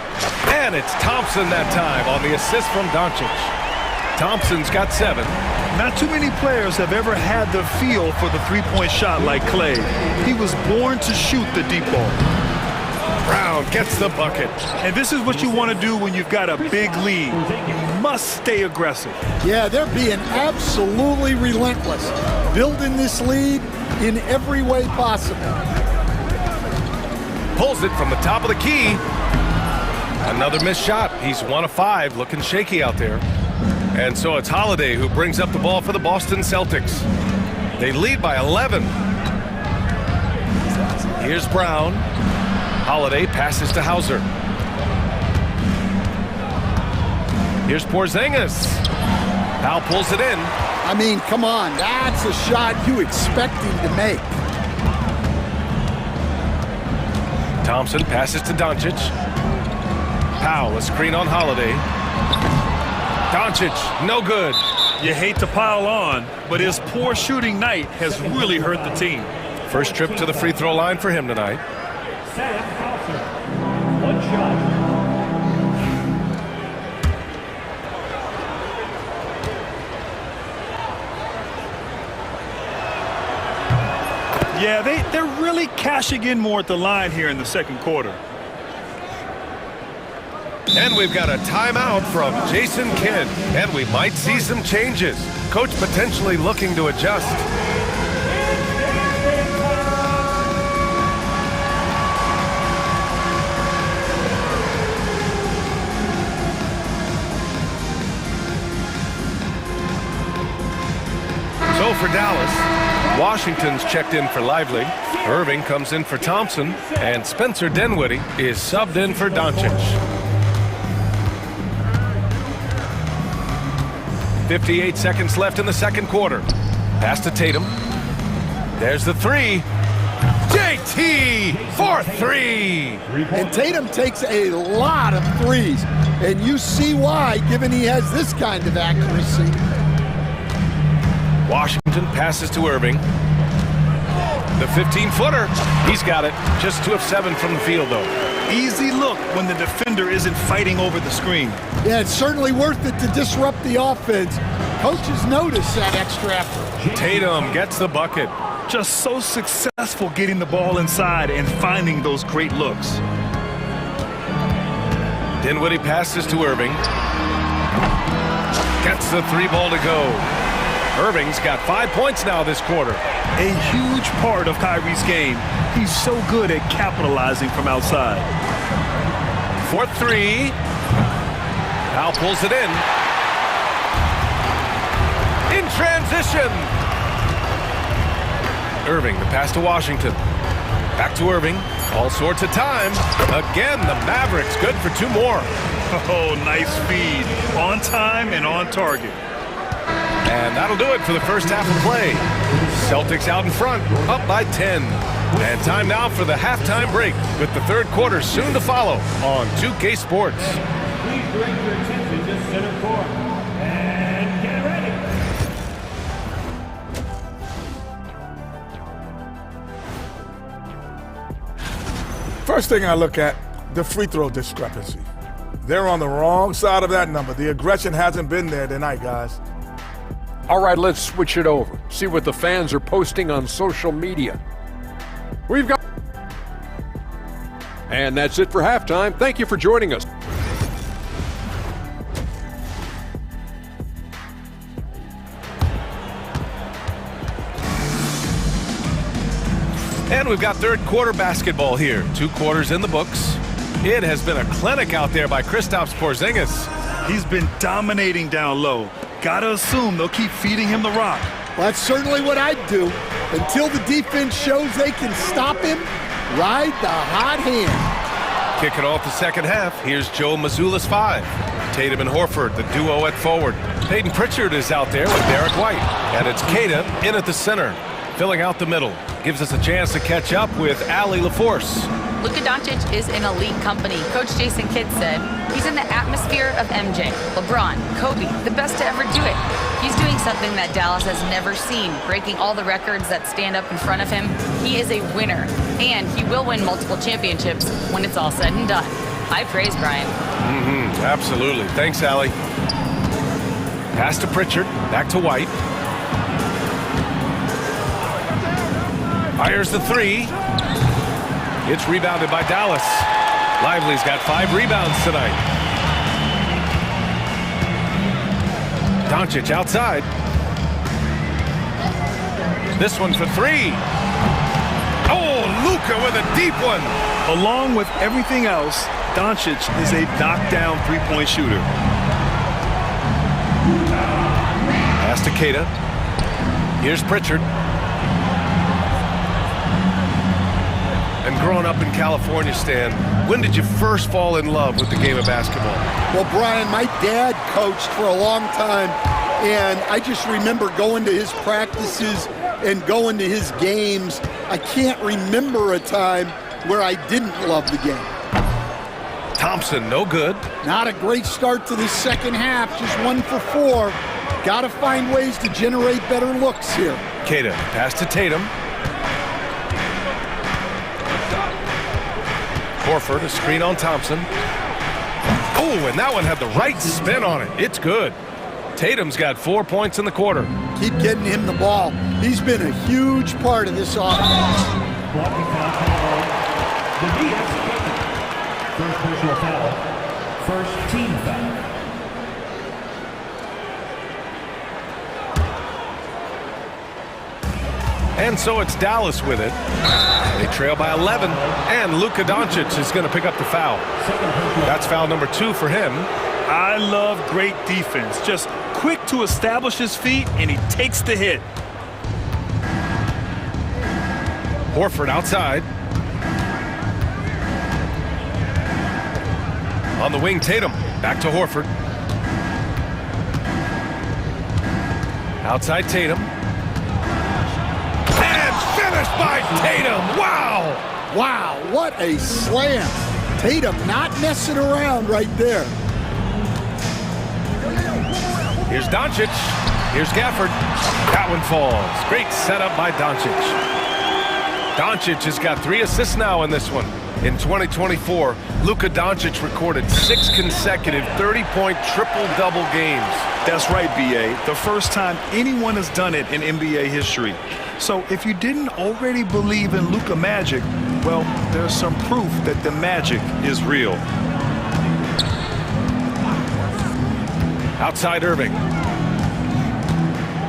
And it's Thompson that time on the assist from Doncic. Thompson's got 7. Not too many players have ever had the feel for the three-point shot like Klay. He was born to shoot the deep ball. Brown gets the bucket. And this is what you want to do when you've got a big lead. You must stay aggressive. Yeah, they're being absolutely relentless. Building this lead in every way possible. Pulls it from the top of the key. Another missed shot. He's 1 of 5, looking shaky out there. And so it's Holiday who brings up the ball for the Boston Celtics. They lead by 11. Here's Brown. Holiday passes to Hauser. Here's Porzingis. Powell pulls it in. I mean, come on. That's a shot you expect him to make. Thompson passes to Doncic. Powell, a screen on Holiday. Doncic, no good. You hate to pile on, but his poor shooting night has really hurt the team. First trip to the free throw line for him tonight. One shot. Yeah, they're really cashing in more at the line here in the second quarter. And we've got a timeout from Jason Kidd. And we might see some changes. Coach potentially looking to adjust. So for Dallas, Washington's checked in for Lively. Irving comes in for Thompson. And Spencer Dinwiddie is subbed in for Doncic. 58 seconds left in the second quarter. Pass to Tatum. There's the three. JT for three. And Tatum takes a lot of threes. And you see why, given he has this kind of accuracy. Washington passes to Irving. The 15-footer. He's got it. Just 2 of 7 from the field, though. Easy look when the defender isn't fighting over the screen. Yeah, it's certainly worth it to disrupt the offense. Coaches notice that extra effort. Tatum gets the bucket. Just so successful getting the ball inside and finding those great looks. Dinwiddie passes to Irving. Gets the 3 ball to go. Irving's got 5 points now this quarter. A huge part of Kyrie's game. He's so good at capitalizing from outside. For 3. Powell pulls it in. In transition. Irving, the pass to Washington. Back to Irving. All sorts of time. Again, the Mavericks good for 2 more. Oh, nice feed. On time and on target. And that'll do it for the first half of play. Celtics out in front, up by 10. And time now for the halftime break, with the third quarter soon to follow on 2K Sports. Please direct your attention to center court. And get ready. First thing I look at, the free throw discrepancy. They're on the wrong side of that number. The aggression hasn't been there tonight, guys. All right, let's switch it over. See what the fans are posting on social media. We've got... And that's it for halftime. Thank you for joining us. And we've got third quarter basketball here. 2 quarters in the books. It has been a clinic out there by Kristaps Porzingis. He's been dominating down low. Gotta assume they'll keep feeding him the rock. Well, that's certainly what I'd do. Until the defense shows they can stop him, ride the hot hand. Kicking off the second half, here's Joe Mazzulla's 5. Tatum and Horford, the duo at forward. Peyton Pritchard is out there with Derek White. And it's Queta in at the center, filling out the middle. Gives us a chance to catch up with Allie LaForce. Luka Doncic is in elite company. Coach Jason Kidd said he's in the atmosphere of MJ, LeBron, Kobe, the best to ever do it. He's doing something that Dallas has never seen, breaking all the records that stand up in front of him. He is a winner, and he will win multiple championships when it's all said and done. High praise, Brian. Absolutely. Thanks, Allie. Pass to Pritchard, back to White. Fires the 3. It's rebounded by Dallas. Lively's got 5 rebounds tonight. Doncic outside. This one for 3. Oh, Luka with a deep one. Along with everything else, Doncic is a knockdown three-point shooter. Pass to Queta. Here's Pritchard. And growing up in California, Stan, when did you first fall in love with the game of basketball? Well, Brian, my dad coached for a long time, and I just remember going to his practices and going to his games. I can't remember a time where I didn't love the game. Thompson, no good. Not a great start to the second half, just 1 for 4. Got to find ways to generate better looks here. Queta, pass to Tatum. Horford, a screen on Thompson. Oh, and that one had the right spin on it. It's good. Tatum's got 4 points in the quarter. Keep getting him the ball. He's been a huge part of this offense. First personal foul. First team foul. And so it's Dallas with it. They trail by 11, and Luka Doncic is going to pick up the foul. That's foul number 2 for him. I love great defense. Just quick to establish his feet, and he takes the hit. Horford outside. On the wing, Tatum. Back to Horford. Outside Tatum. Finished by Tatum. Wow. Wow, what a slam. Tatum not messing around right there. Here's Doncic. Here's Gafford. That one falls. Great setup by Doncic. Doncic has got 3 assists now in this one. In 2024, Luka Doncic recorded 6 consecutive 30-point triple-double games. That's right, B.A. The first time anyone has done it in NBA history. So if you didn't already believe in Luka magic, well, there's some proof that the magic is real. Outside Irving.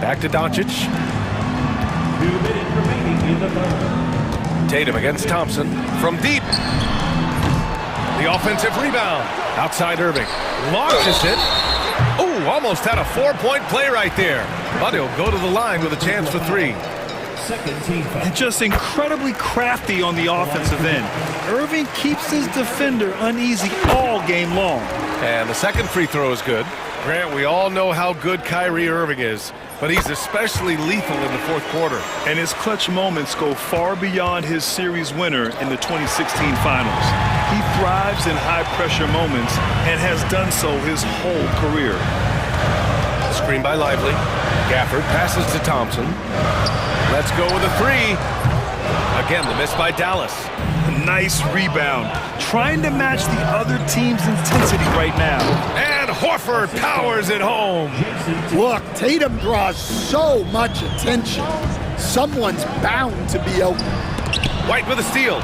Back to Doncic. 2 minutes remaining in the third. Tatum against Thompson from deep. The offensive rebound. Outside Irving. Launches it. Oh, almost had a 4-point play right there. But he'll go to the line with a chance for 3. Second team foul. And just incredibly crafty on the offensive end. Irving keeps his defender uneasy all game long. And the second free throw is good. Grant, we all know how good Kyrie Irving is, but he's especially lethal in the fourth quarter. And his clutch moments go far beyond his series winner in the 2016 finals. He thrives in high-pressure moments and has done so his whole career. Screen by Lively. Gafford passes to Thompson. Let's go with a 3. Again, the miss by Dallas. Nice rebound. Trying to match the other team's intensity right now. And Horford powers it home. Look, Tatum draws so much attention. Someone's bound to be open. White with a steal.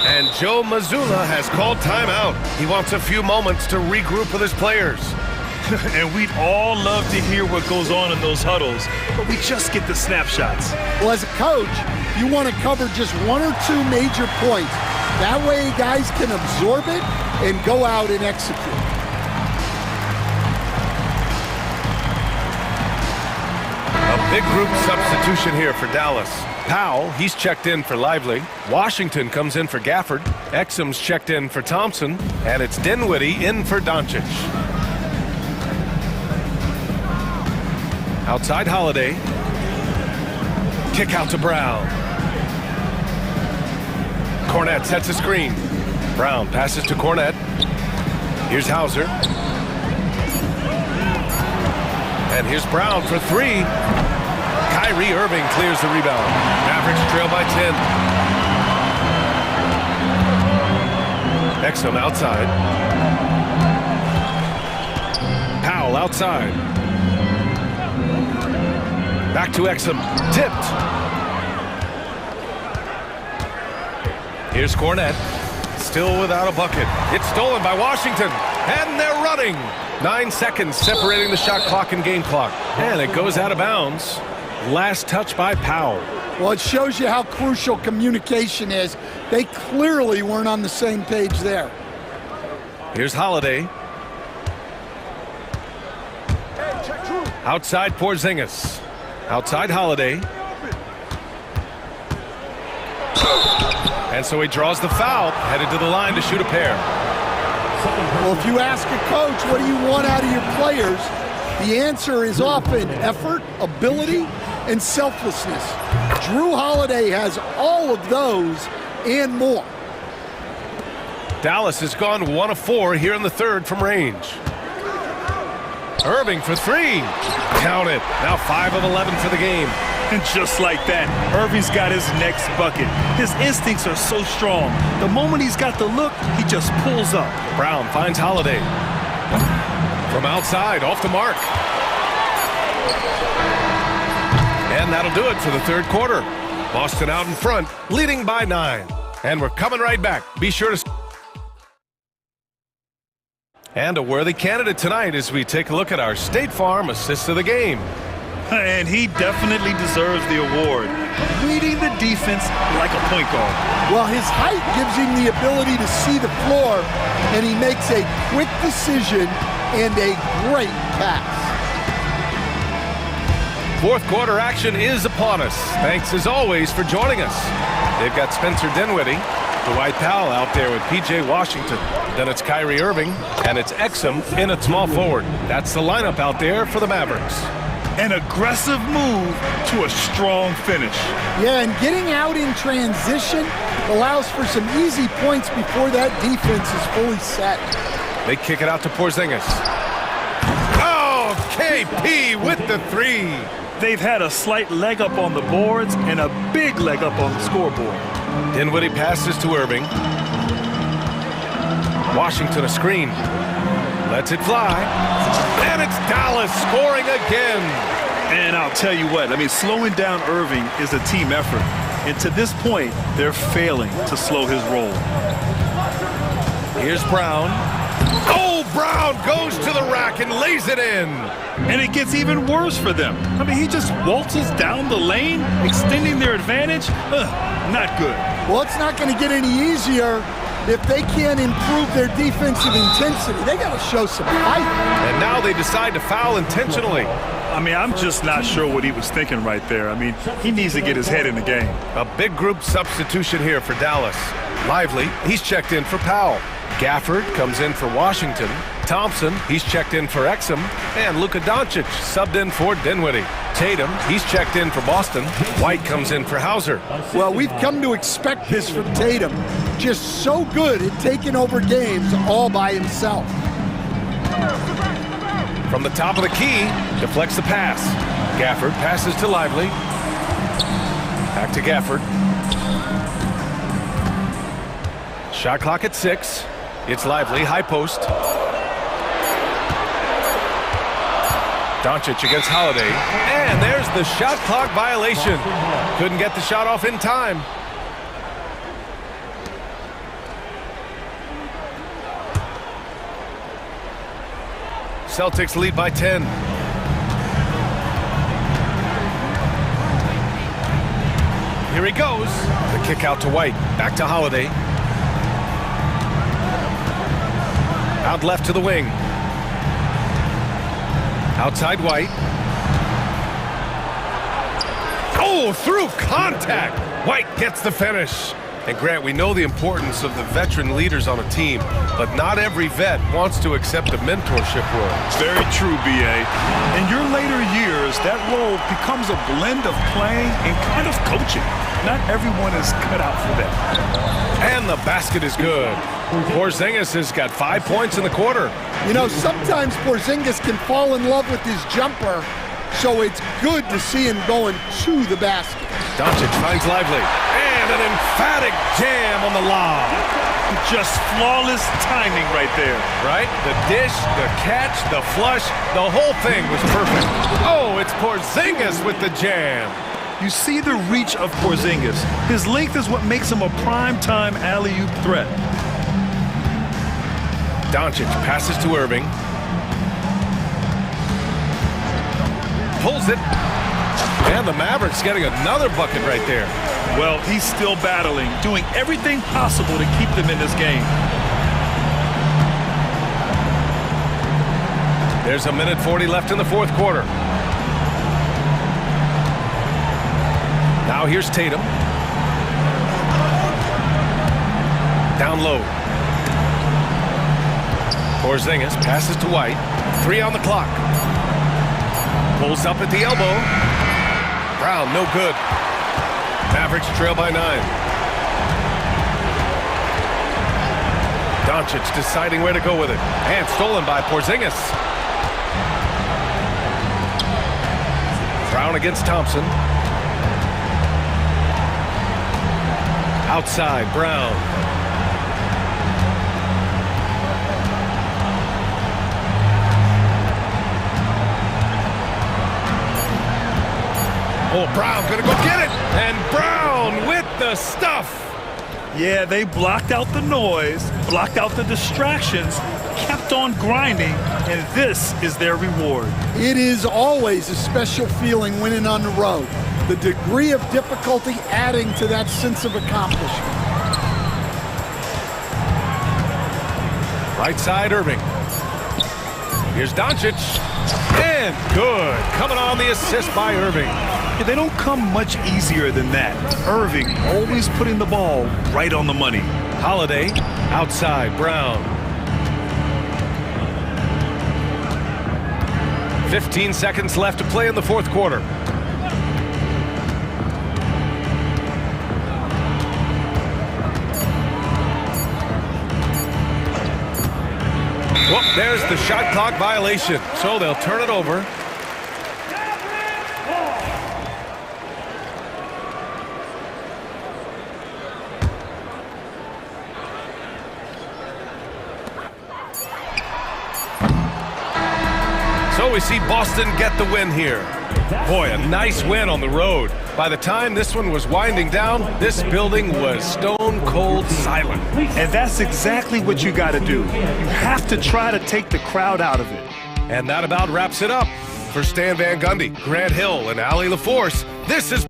And Joe Mazzulla has called timeout. He wants a few moments to regroup with his players. And we'd all love to hear what goes on in those huddles, but we just get the snapshots. Well, as a coach, you want to cover just 1 or 2 major points. That way guys can absorb it and go out and execute. A big group substitution here for Dallas. Powell, he's checked in for Lively. Washington comes in for Gafford. Exum's checked in for Thompson. And it's Dinwiddie in for Doncic. Outside Holiday. Kick out to Brown. Cornette sets a screen. Brown passes to Cornette. Here's Hauser. And here's Brown for three. Kyrie Irving clears the rebound. Mavericks trail by 10. Exum outside. Powell outside. Back to Exum. Tipped. Here's Cornette. Still without a bucket. It's stolen by Washington. And they're running. 9 seconds separating the shot clock and game clock. And it goes out of bounds. Last touch by Powell. Well, it shows you how crucial communication is. They clearly weren't on the same page there. Here's Holiday. Outside Porzingis. Outside Holiday. And so he draws the foul, headed to the line to shoot a pair. Well, if you ask a coach, what do you want out of your players? The answer is often effort, ability, and selflessness. Drew Holiday has all of those and more. Dallas has gone 1 of 4 here in the third from range. Irving for three. Count it. Now 5 of 11 for the game. And just like that, Irving's got his next bucket. His instincts are so strong. The moment he's got the look, he just pulls up. Brown finds Holiday. From outside, off the mark. And that'll do it for the third quarter. Boston out in front, leading by 9. And we're coming right back. Be sure to... And a worthy candidate tonight as we take a look at our State Farm Assist of the Game. And he definitely deserves the award. Leading the defense like a point guard. Well, his height gives him the ability to see the floor, and he makes a quick decision and a great pass. Fourth quarter action is upon us. Thanks as always for joining us. They've got Spencer Dinwiddie, Dwight Powell out there with P.J. Washington. Then it's Kyrie Irving, and it's Exum in at small forward. That's the lineup out there for the Mavericks. An aggressive move to a strong finish. Yeah, and getting out in transition allows for some easy points before that defense is fully set. They kick it out to Porzingis. Oh, KP with the three. They've had a slight leg up on the boards and a big leg up on the scoreboard. Dinwiddie passes to Irving. Washington a screen. Lets it fly. And it's Dallas scoring again. And I'll tell you what, I mean, slowing down Irving is a team effort. And to this point, they're failing to slow his roll. Here's Brown. Oh, Brown goes to the rack and lays it in. And it gets even worse for them. I mean, he just waltzes down the lane, extending their advantage. Not good. Well, it's not going to get any easier if they can't improve their defensive intensity. They got to show some fight. And now they decide to foul intentionally. I mean, I'm just not sure what he was thinking right there. I mean, he needs to get his head in the game. A big group substitution here for Dallas. Lively, he's checked in for Powell. Gafford comes in for Washington. Thompson, he's checked in for Exum. And Luka Doncic subbed in for Dinwiddie. Tatum, he's checked in for Boston. White comes in for Hauser. Well, we've come to expect this from Tatum. Just so good at taking over games all by himself. From the top of the key, deflects the pass. Gafford passes to Lively. Back to Gafford. Shot clock at 6. It's Lively, high post. Doncic against Holiday. And there's the shot clock violation. Couldn't get the shot off in time. Celtics lead by 10. Here he goes. The kick out to White. Back to Holiday. Out left to the wing. Outside White. Oh, through contact. White gets the finish. And Grant, we know the importance of the veteran leaders on a team, but not every vet wants to accept a mentorship role. It's very true, B.A. In your later years, that role becomes a blend of playing and kind of coaching. Not everyone is cut out for that. And the basket is good. Porzingis has got 5 points in the quarter. You know, sometimes Porzingis can fall in love with his jumper, so it's good to see him going to the basket. Doncic finds Lively. And an emphatic jam on the lob. Just flawless timing right there. Right? The dish, the catch, the flush, the whole thing was perfect. Oh, it's Porzingis with the jam. You see the reach of Porzingis. His length is what makes him a prime-time alley-oop threat. Doncic passes to Irving. Pulls it. And the Mavericks getting another bucket right there. Well, he's still battling, doing everything possible to keep them in this game. There's 1:40 left in the fourth quarter. Now here's Tatum. Down low. Porzingis passes to White. 3 on the clock. Pulls up at the elbow. Brown, no good. Mavericks trail by 9. Doncic deciding where to go with it. And stolen by Porzingis. Brown against Thompson. Outside, Brown. Oh, Brown gonna go get it! And Brown with the stuff! Yeah, they blocked out the noise, blocked out the distractions, kept on grinding, and this is their reward. It is always a special feeling winning on the road. The degree of difficulty adding to that sense of accomplishment. Right side, Irving. Here's Doncic. And good. Coming on the assist by Irving. Yeah, they don't come much easier than that. Irving always putting the ball right on the money. Holiday. Outside, Brown. 15 seconds left to play in the fourth quarter. Well, there's the shot clock violation, so they'll turn it over. So we see Boston get the win here. Boy, a nice win on the road. By the time this one was winding down, this building was stone cold silent. And that's exactly what you got to do. You have to try to take the crowd out of it. And that about wraps it up. For Stan Van Gundy, Grant Hill, and Allie LaForce, this is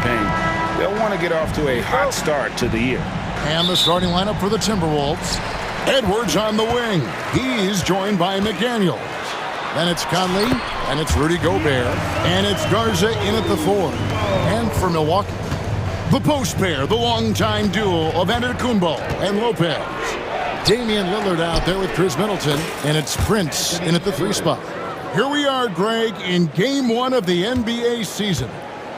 campaign, they'll want to get off to a hot start to the year. And the starting lineup for the Timberwolves. Edwards on the wing. He's joined by McDaniels. Then it's Conley, and it's Rudy Gobert, and it's Garza in at the 4. And for Milwaukee, the post pair, the longtime duo of Antetokounmpo and Lopez. Damian Lillard out there with Chris Middleton, and it's Prince in at the 3 spot. Here we are, Greg, in Game 1 of the NBA season.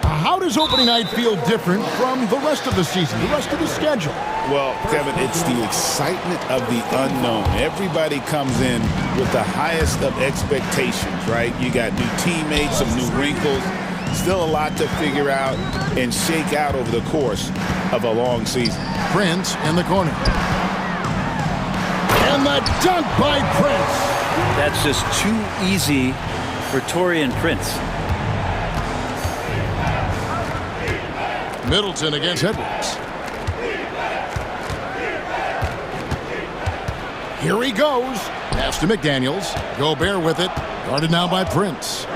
How does opening night feel different from the rest of the season, the rest of the schedule? Well, Kevin, it's the excitement of the unknown. Everybody comes in with the highest of expectations, right? You got new teammates, some new wrinkles, still a lot to figure out and shake out over the course of a long season. Prince in the corner. And the dunk by Prince. That's just too easy for Taurean Prince. Middleton against Edwards. Here he goes. Pass to McDaniels. Gobert with it. Guarded now by Prince.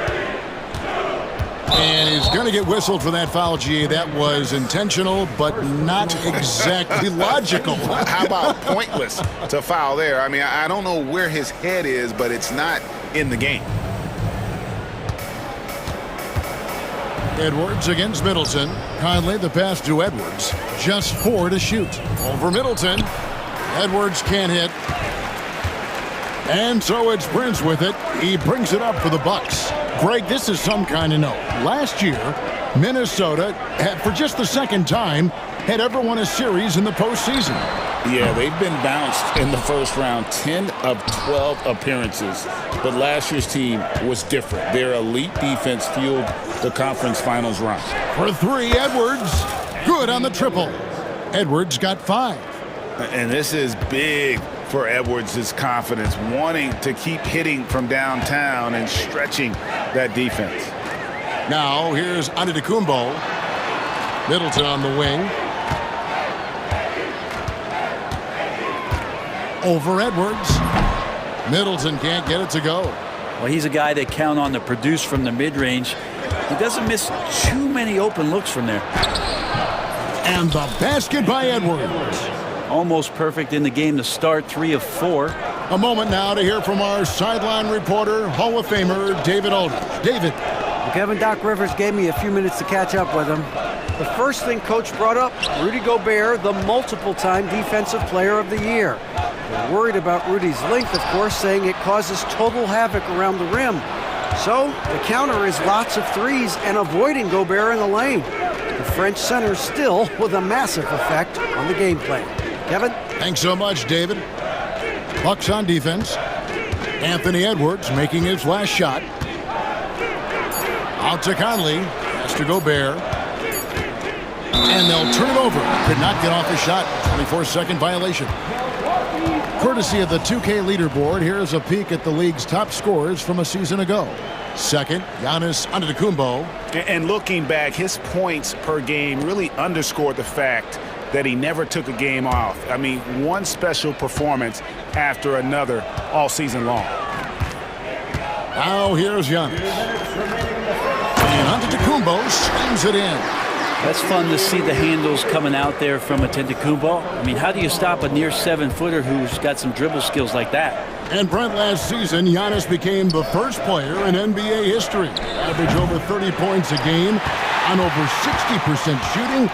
And he's going to get whistled for that foul, G. That was intentional, but not exactly logical. How about pointless to foul there? I mean, I don't know where his head is, but it's not in the game. Edwards against Middleton. Conley the pass to Edwards. Just 4 to shoot. Over Middleton. Edwards can't hit. And so it's Prince with it. He brings it up for the Bucks. Greg, this is some kind of note. Last year, Minnesota, for just the second time, had ever won a series in the postseason. Yeah, they've been bounced in the first round, 10 of 12 appearances. But last year's team was different. Their elite defense fueled the conference finals run. For 3, Edwards. Good on the triple. Edwards got 5. And this is big for Edwards' confidence, wanting to keep hitting from downtown and stretching that defense. Now here's Antetokounmpo. Middleton on the wing. Over Edwards. Middleton can't get it to go. Well, he's a guy they count on to produce from the mid-range. He doesn't miss too many open looks from there. And the basket by Edwards. Almost perfect in the game to start, 3 of 4. A moment now to hear from our sideline reporter, Hall of Famer David Aldridge. David. Well, Kevin, Doc Rivers gave me a few minutes to catch up with him. The first thing Coach brought up, Rudy Gobert, the multiple-time Defensive Player of the Year. They're worried about Rudy's length, of course, saying it causes total havoc around the rim. So the counter is lots of threes and avoiding Gobert in the lane. The French center still with a massive effect on the game plan. Kevin? Thanks so much, David. Bucks on defense. Anthony Edwards making his last shot. Out to Conley. Pass to Gobert. And they'll turn it over. Could not get off the shot. 24-second violation. Courtesy of the 2K leaderboard, here's a peek at the league's top scorers from a season ago. Second, Giannis Antetokounmpo. And looking back, his points per game really underscored the fact that he never took a game off. I mean, one special performance after another all season long. Now here's Giannis. And Antetokounmpo slams it in. That's fun to see the handles coming out there from Antetokounmpo. I mean, how do you stop a near 7-footer who's got some dribble skills like that? And Brent, last season, Giannis became the first player in NBA history. Average over 30 points a game on over 60% shooting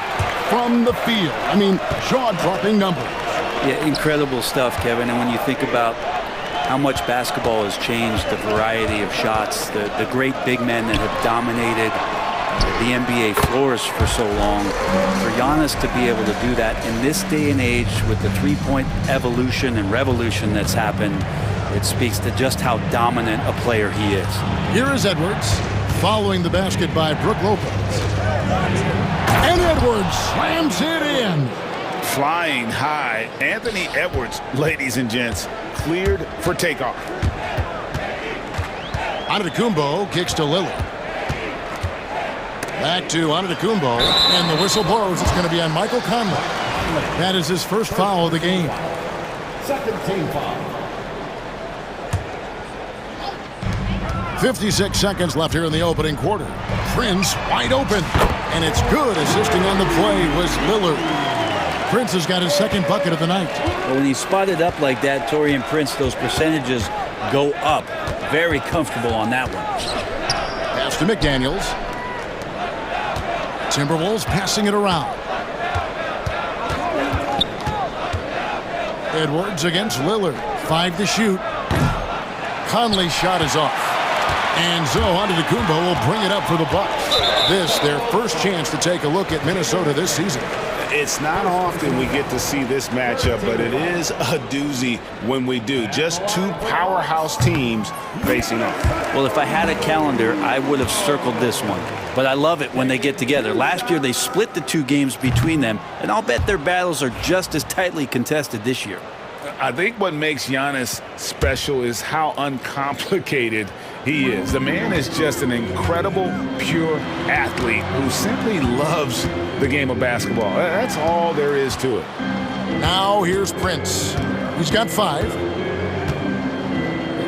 from the field. I mean, jaw-dropping numbers. Yeah, incredible stuff, Kevin. And when you think about how much basketball has changed, the variety of shots, the great big men that have dominated the NBA floors for so long, for Giannis to be able to do that in this day and age with the three-point evolution and revolution that's happened, it speaks to just how dominant a player he is. Here is Edwards following the basket by Brook Lopez. And Edwards slams it in. Flying high, Anthony Edwards, ladies and gents, cleared for takeoff. Antetokounmpo kicks to Lillard. Back to Antetokounmpo, and the whistle blows. It's going to be on Michael Conley. That is his first foul of the game. Second team foul. 56 seconds left here in the opening quarter. Prince wide open, And it's good. Assisting on the play was Lillard. Prince has got his second bucket of the night. Well, when he's spotted up like that, Taurean Prince, those percentages go up. Very comfortable on that one. Pass to McDaniels. Timberwolves passing it around. Edwards against Lillard. 5 to shoot. Conley's shot is off. And Zoe Antetokounmpo will bring it up for the Bucks. This, their first chance to take a look at Minnesota this season. It's not often we get to see this matchup, but it is a doozy when we do. Just two powerhouse teams facing off. Well, if I had a calendar, I would have circled this one. But I love it when they get together. Last year, they split the two games between them, and I'll bet their battles are just as tightly contested this year. I think what makes Giannis special is how uncomplicated he is. The man is just an incredible, pure athlete who simply loves the game of basketball. That's all there is to it. Now here's Prince. He's got 5.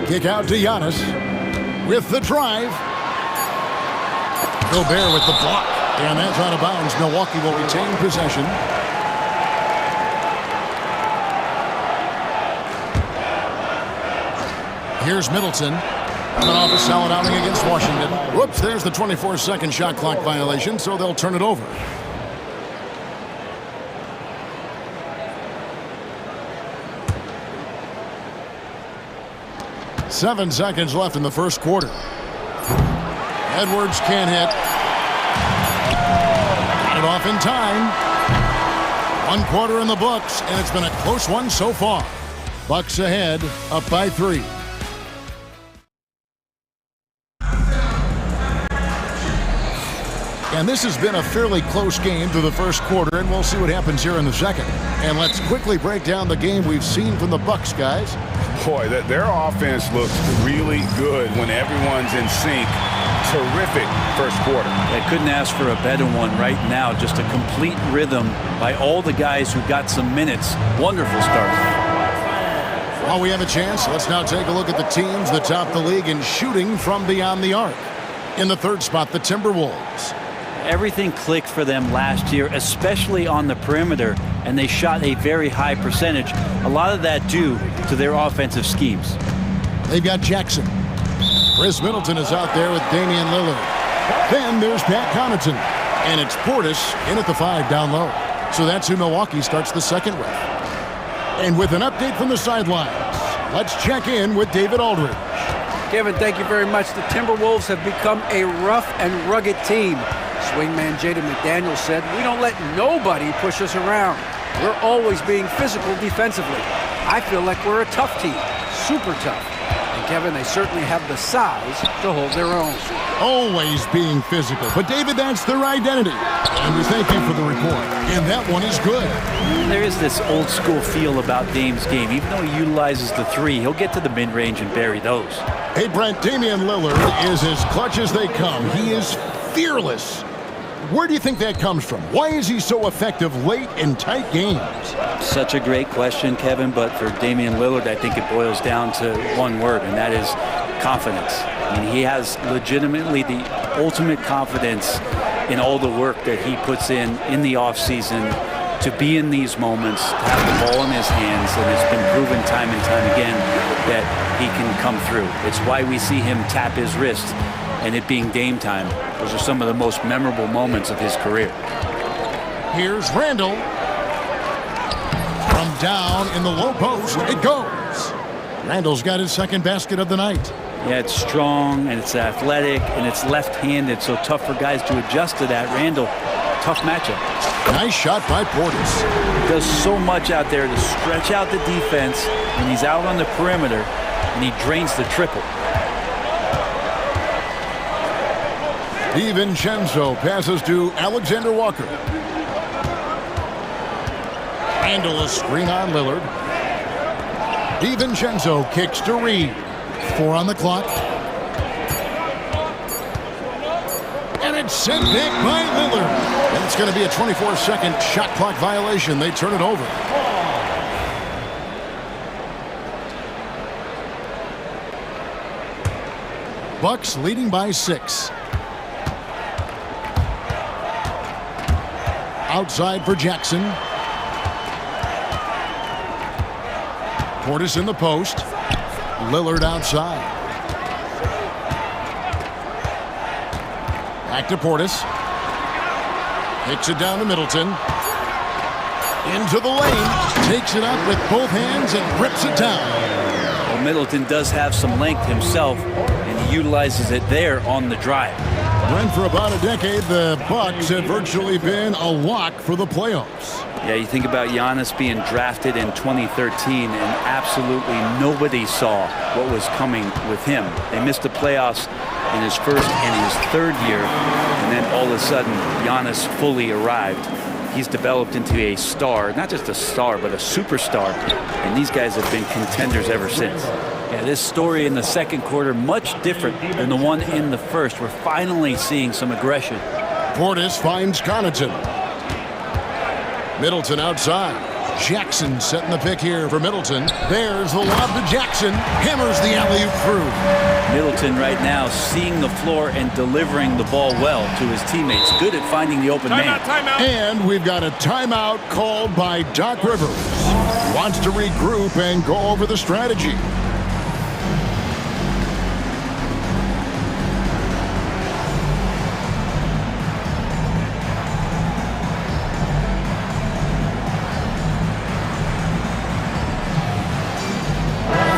Kick out to Giannis with the drive. Gobert with the block. And that's out of bounds. Milwaukee will retain possession. Here's Middleton. Coming off a solid outing against Washington. Whoops, there's the 24-second shot clock violation, so they'll turn it over. Seven seconds left in the first quarter. Edwards can't hit. Got it off in time. 1 quarter in the books, and it's been a close one so far. Bucks ahead, up by 3. And this has been a fairly close game through the first quarter, and we'll see what happens here in the second. And let's quickly break down the game we've seen from the Bucks, guys. Boy, their offense looks really good when everyone's in sync. Terrific first quarter. I couldn't ask for a better one right now. Just a complete rhythm by all the guys who got some minutes. Wonderful start. While we have a chance, let's now take a look at the teams that top the league in shooting from beyond the arc. In the third spot, the Timberwolves. Everything clicked for them last year, especially on the perimeter, and they shot a very high percentage. A lot of that due to their offensive schemes. They've got Jackson. Chris Middleton is out there with Damian Lillard. Then there's Pat Connaughton. And it's Portis in at the 5 down low. So that's who Milwaukee starts the second with. And with an update from the sidelines, let's check in with David Aldridge. Kevin, thank you very much. The Timberwolves have become a rough and rugged team. Swingman Jaden McDaniels said, "We don't let nobody push us around. We're always being physical defensively. I feel like we're a tough team, super tough." And Kevin, they certainly have the size to hold their own. Always being physical. But David, that's their identity. And we thank you for the report. And that one is good. There is this old school feel about Dame's game. Even though he utilizes the 3, he'll get to the mid-range and bury those. Hey, Brent, Damian Lillard is as clutch as they come. He is fearless. Where do you think that comes from? Why is he so effective late in tight games? Such a great question, Kevin, but for Damian Lillard, I think it boils down to one word, and that is confidence. I mean, he has legitimately the ultimate confidence in all the work that he puts in the offseason to be in these moments, to have the ball in his hands, and it's been proven time and time again that he can come through. It's why we see him tap his wrist, and it being Dame time. Those are some of the most memorable moments of his career. Here's Randall. From down in the low post, it goes. Randall's got his second basket of the night. Yeah, it's strong, and it's athletic, and it's left-handed, so tough for guys to adjust to that. Randall, tough matchup. Nice shot by Portis. He does so much out there to stretch out the defense when he's out on the perimeter, and he drains the triple. DiVincenzo passes to Alexander Walker. Randall a screen on Lillard. DiVincenzo kicks to Reed. 4 on the clock. And it's sent back by Lillard. And it's going to be a 24-second shot clock violation. They turn it over. Bucks leading by 6. Outside for Jackson. Portis in the post. Lillard outside. Back to Portis. Takes it down to Middleton. Into the lane. Takes it up with both hands and rips it down. Well, Middleton does have some length himself, and he utilizes it there on the drive. When for about a decade, the Bucks had virtually been a lock for the playoffs. Yeah, you think about Giannis being drafted in 2013, and absolutely nobody saw what was coming with him. They missed the playoffs in his first and his third year, and then all of a sudden, Giannis fully arrived. He's developed into a star, not just a star, but a superstar, and these guys have been contenders ever since. Yeah, this story in the second quarter, much different than the one in the first. We're finally seeing some aggression. Portis finds Connaughton. Middleton outside. Jackson setting the pick here for Middleton. There's the lob to Jackson. Hammers the alley-oop through. Middleton right now seeing the floor and delivering the ball well to his teammates. Good at finding the open man. Timeout. And we've got a timeout called by Doc Rivers. Wants to regroup and go over the strategy.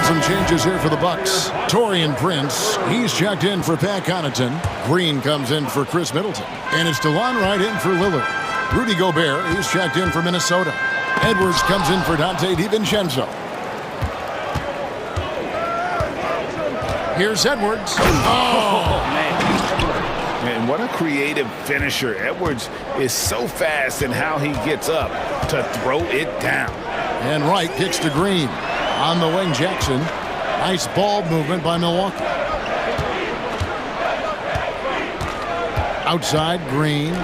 Some changes here for the Bucks. Taurean Prince, he's checked in for Pat Connaughton. Green comes in for Chris Middleton. And it's DeLon Wright in for Lillard. Rudy Gobert, he's checked in for Minnesota. Edwards comes in for Dante DiVincenzo. Here's Edwards. Oh, man. And what a creative finisher. Edwards is so fast in how he gets up to throw it down. And Wright kicks to Green. On the wing, Jackson. Nice ball movement by Milwaukee. Outside, Green.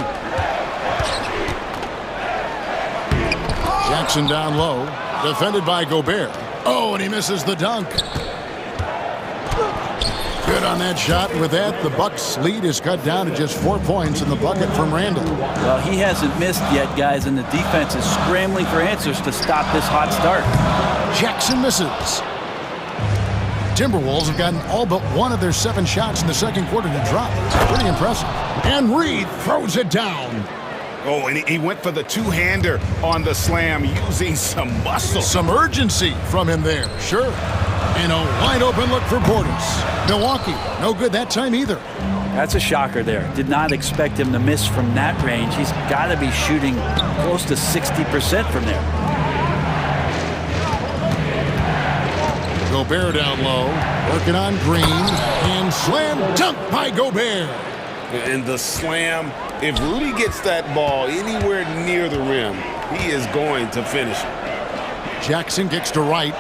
Jackson down low. Defended by Gobert. Oh, and he misses the dunk. Good on that shot. With that, the Bucks' lead is cut down to just 4 points in the bucket from Randall. Well, he hasn't missed yet, guys, and the defense is scrambling for answers to stop this hot start. Jackson misses. Timberwolves have gotten all but one of their 7 shots in the second quarter to drop. Pretty impressive. And Reed throws it down. Oh, and he went for the two-hander on the slam using some muscle. Some urgency from him there, sure. And a wide-open look for Portis. Milwaukee, no good that time either. That's a shocker there. Did not expect him to miss from that range. He's got to be shooting close to 60% from there. Gobert down low, working on Green, and slam dunk by Gobert. And the slam, if Rudy gets that ball anywhere near the rim, he is going to finish it. Jackson kicks to Wright.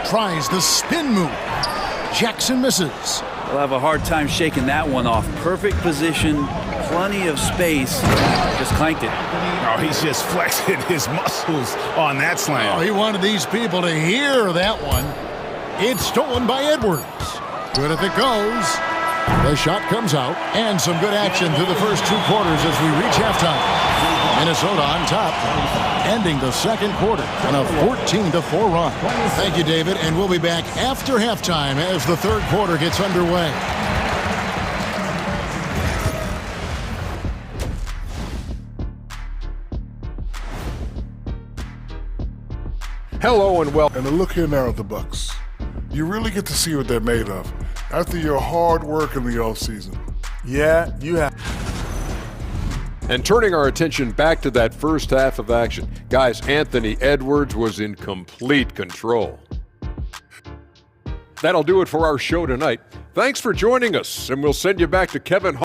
Tries the spin move. Jackson misses. We'll have a hard time shaking that one off. Perfect position, plenty of space. Just clanked it. Oh, he's just flexing his muscles on that slam. Oh, he wanted these people to hear that one. It's stolen by Edwards. Good if it goes. The shot comes out, and some good action through the first 2 quarters as we reach halftime. Minnesota on top, ending the second quarter on a 14-4 run. Thank you, David, and we'll be back after halftime as the third quarter gets underway. Hello and welcome. And the look here now at the Bucks. You really get to see what they're made of after your hard work in the offseason. Yeah, you have. And turning our attention back to that first half of action, guys, Anthony Edwards was in complete control. That'll do it for our show tonight. Thanks for joining us, and we'll send you back to Kevin.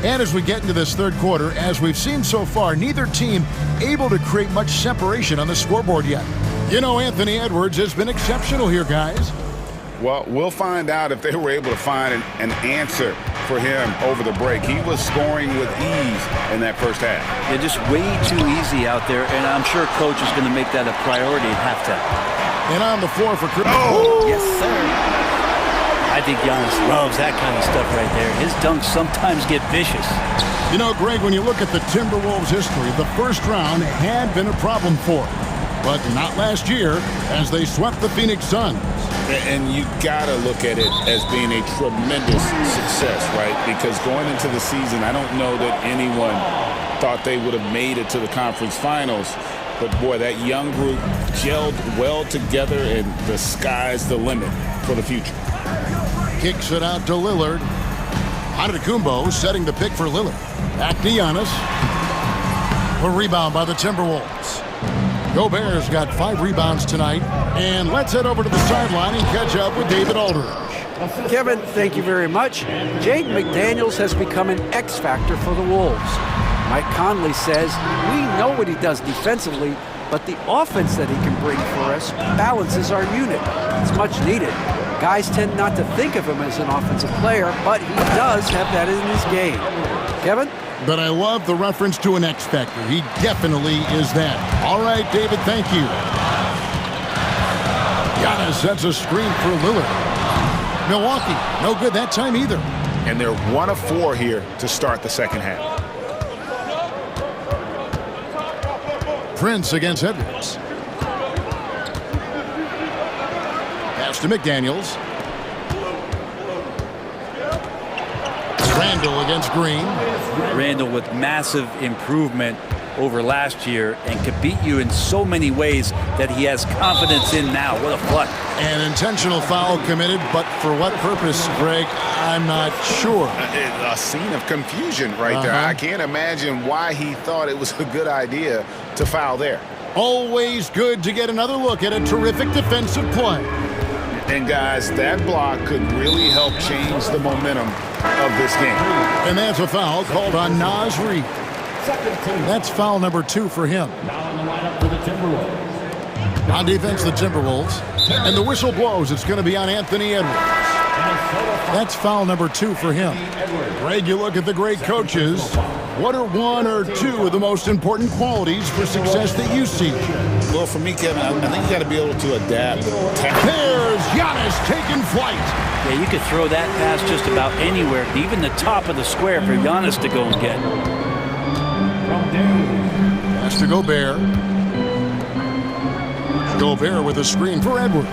And as we get into this third quarter, as we've seen so far, neither team able to create much separation on the scoreboard yet. You know, Anthony Edwards has been exceptional here, guys. Well, we'll find out if they were able to find an answer for him over the break. He was scoring with ease in that first half. Yeah, just way too easy out there, and I'm sure coach is going to make that a priority at halftime. And on the floor for Chris. Oh! Yes, sir. I think Giannis loves that kind of stuff right there. His dunks sometimes get vicious. You know, Greg, when you look at the Timberwolves' history, the first round had been a problem for them. But not last year, as they swept the Phoenix Suns. And you got to look at it as being a tremendous success, right? Because going into the season, I don't know that anyone thought they would have made it to the conference finals. But, boy, that young group gelled well together, and the sky's the limit for the future. Kicks it out to Lillard. Antetokounmpo setting the pick for Lillard. Back to Giannis. A rebound by the Timberwolves. Gobert's got 5 rebounds tonight. And let's head over to the sideline and catch up with David Aldridge. Kevin, thank you very much. Jaden McDaniels has become an X factor for the Wolves. Mike Conley says, we know what he does defensively, but the offense that he can bring for us balances our unit. It's much needed. Guys tend not to think of him as an offensive player, but he does have that in his game. Kevin? But I love the reference to an X factor. He definitely is that. All right, David, thank you. Giannis sets a screen for Lillard. Milwaukee, no good that time either. And they're 1 of 4 here to start the second half. Prince against Edwards. Pass to McDaniels. Randall against Green. Randall with massive improvement over last year and could beat you in so many ways that he has confidence in now. What a play. An intentional foul committed, but for what purpose, Greg? I'm not sure. A scene of confusion right there. I can't imagine why he thought it was a good idea to foul there. Always good to get another look at a terrific defensive play. And guys, that block could really help change the momentum of this game. And that's a foul called on Naz Reid. That's foul number 2 for him. Now in the lineup for the Timberwolves. On defense, the Timberwolves. And the whistle blows. It's going to be on Anthony Edwards. That's foul number 2 for him. Greg, you look at the great coaches. What are 1 or 2 of the most important qualities for success that you see? Well, for me, Kevin, I think you got to be able to adapt. There's Giannis taking flight. Yeah, you could throw that pass just about anywhere, even the top of the square for Giannis to go and get. Pass to Gobert. Gobert with a screen for Edwards.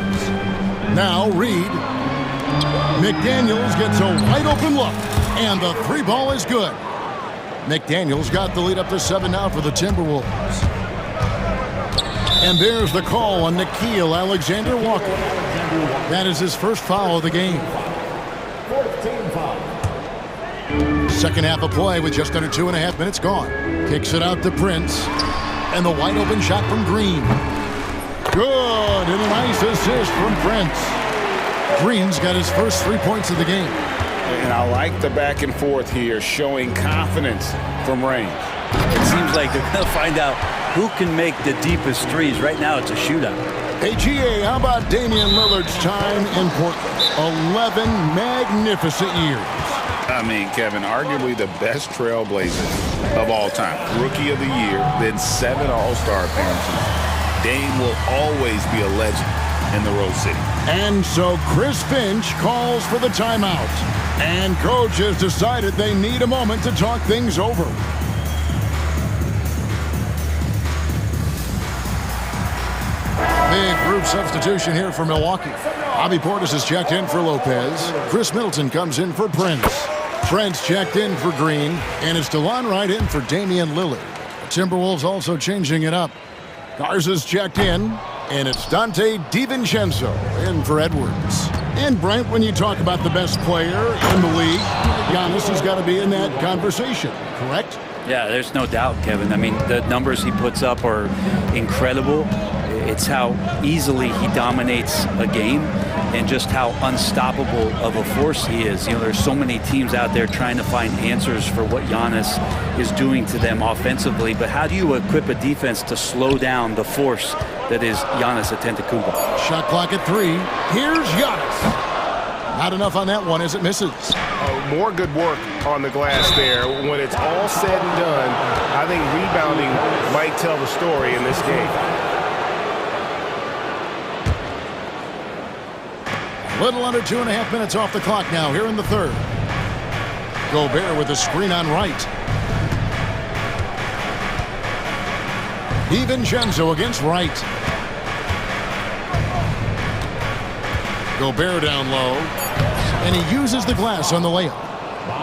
Now Reid. McDaniels gets a wide open look, and the 3 ball is good. McDaniels got the lead up to 7 now for the Timberwolves. And there's the call on Nickeil Alexander-Walker. That is his first foul of the game. 14th foul. Second half of play with just under 2.5 minutes gone. Kicks it out to Prince. And the wide open shot from Green. Good, and a nice assist from Prince. Green's got his first 3 points of the game. And I like the back and forth here, showing confidence from range. It seems like they're going to find out who can make the deepest threes. Right now, it's a shootout. Hey, GA, how about Damian Lillard's time in Portland? 11 magnificent years. I mean, Kevin, arguably the best trailblazer of all time. Rookie of the year, then 7 All-Star appearances. Dame will always be a legend in the Rose City. And so Chris Finch calls for the timeout. And coach has decided they need a moment to talk things over. Big group substitution here for Milwaukee. Bobby Portis is checked in for Lopez. Chris Middleton comes in for Prince. Trent's checked in for Green. And it's DeLon Wright in for Damian Lillard. The Timberwolves also changing it up. Garza's checked in. And it's Dante DiVincenzo in for Edwards. And Brent, when you talk about the best player in the league, Giannis has got to be in that conversation, correct? Yeah, there's no doubt, Kevin. I mean, the numbers he puts up are incredible. It's how easily he dominates a game and just how unstoppable of a force he is. You know, there's so many teams out there trying to find answers for what Giannis is doing to them offensively. But how do you equip a defense to slow down the force that is Giannis Antetokounmpo? Shot clock at 3. Here's Giannis. Not enough on that one as it misses. More good work on the glass there. When it's all said and done, I think rebounding might tell the story in this game. A little under 2.5 minutes off the clock now here in the third. Gobert with the screen on right. DiVincenzo against Wright. Gobert down low. And he uses the glass on the layup.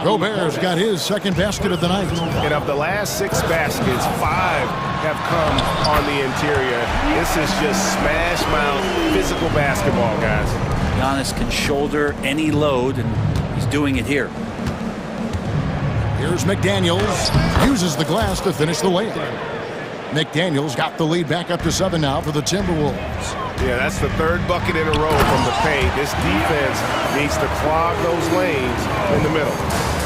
Gobert's got his second basket of the night. And of the last 6 baskets, 5 have come on the interior. This is just smash mouth physical basketball, guys. Giannis can shoulder any load, and he's doing it here. Here's McDaniels. Uses the glass to finish the layup. McDaniels got the lead back up to 7 now for the Timberwolves. Yeah, that's the 3rd bucket in a row from the paint. This defense needs to clog those lanes in the middle.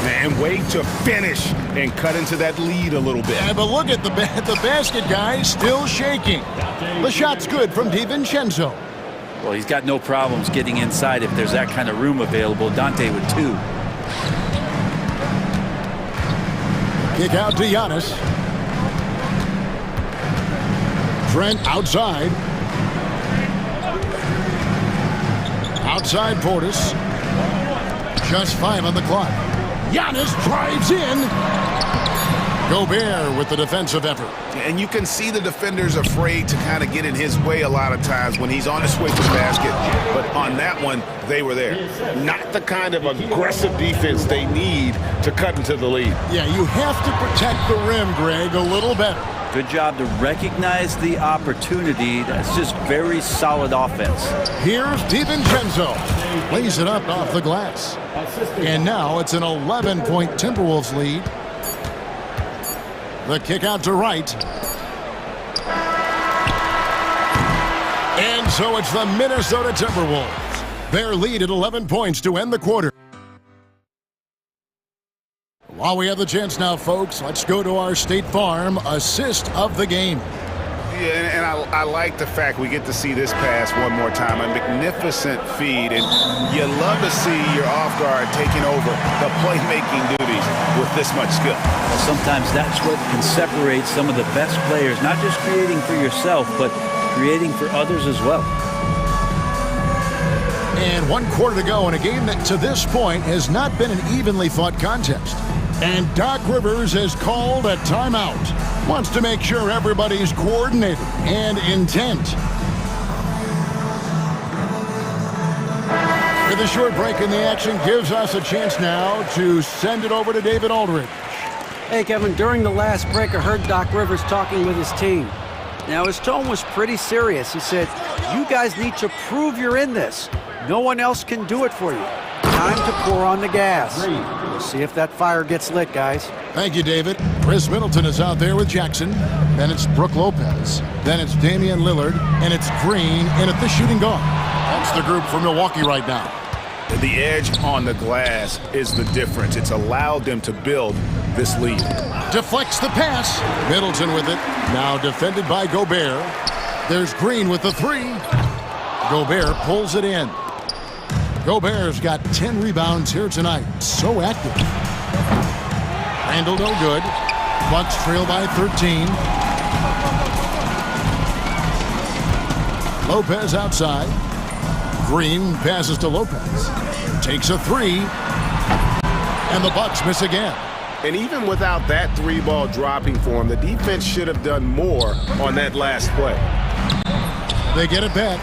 And wait to finish and cut into that lead a little bit. Yeah, but look at the basket, guys, still shaking. The shot's good from DiVincenzo. Well, he's got no problems getting inside if there's that kind of room available. Dante with 2. Kick out to Giannis. Trent outside. Outside Portis. Just 5 on the clock. Giannis drives in. Gobert with the defensive effort. And you can see the defenders afraid to kind of get in his way a lot of times when he's on his way to the basket. But on that one, they were there. Not the kind of aggressive defense they need to cut into the lead. Yeah, you have to protect the rim, Greg, a little better. Good job to recognize the opportunity. That's just very solid offense. Here's DiVincenzo. Lays it up off the glass. And now it's an 11-point Timberwolves lead. The kick out to Wright. And so it's the Minnesota Timberwolves. Their lead at 11 points to end the quarter. While we have the chance now, folks, let's go to our State Farm assist of the game. Yeah, and I like the fact we get to see this pass one more time. A magnificent feed, and you love to see your off guard taking over the playmaking duties with this much skill. Well, sometimes that's what can separate some of the best players, not just creating for yourself, but creating for others as well. And 1 quarter to go in a game that to this point has not been an evenly fought contest. And Doc Rivers has called a timeout. Wants to make sure everybody's coordinated and intent. With a short break in the action gives us a chance now to send it over to David Aldridge. Hey, Kevin, during the last break, I heard Doc Rivers talking with his team. Now, his tone was pretty serious. He said, you guys need to prove you're in this. No one else can do it for you. Time to pour on the gas. We'll see if that fire gets lit, guys. Thank you, David. Chris Middleton is out there with Jackson. Then it's Brook Lopez. Then it's Damian Lillard. And it's Green in at the shooting guard. That's the group for Milwaukee right now. The edge on the glass is the difference. It's allowed them to build this lead. Deflects the pass. Middleton with it. Now defended by Gobert. There's Green with the 3. Gobert pulls it in. Gobert's got 10 rebounds here tonight. So active. Randall no good. Bucks trail by 13. Lopez outside. Green passes to Lopez. Takes a 3. And the Bucks miss again. And even without that 3 ball dropping for him, the defense should have done more on that last play. They get it back.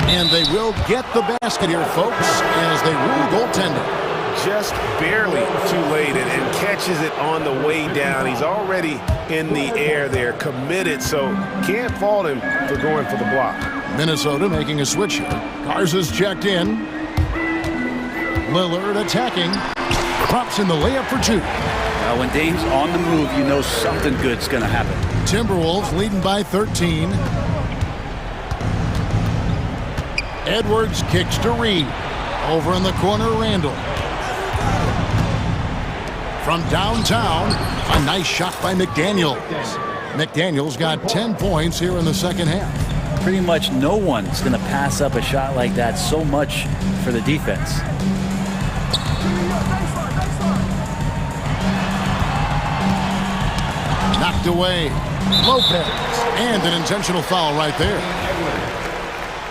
And they will get the basket here, folks, as they rule goaltending. Just barely too late and catches it on the way down. He's already in the air there, committed, so can't fault him for going for the block. Minnesota making a switch here. Garza's checked in. Lillard attacking. Drops in the layup for 2. Now, when Dame's on the move, you know something good's going to happen. Timberwolves leading by 13. Edwards kicks to Reed. Over in the corner, Randall. From downtown, a nice shot by McDaniels. McDaniels got 10 points here in the second half. Pretty much no one's going to pass up a shot like that so much for the defense. Knocked away. Lopez. And an intentional foul right there.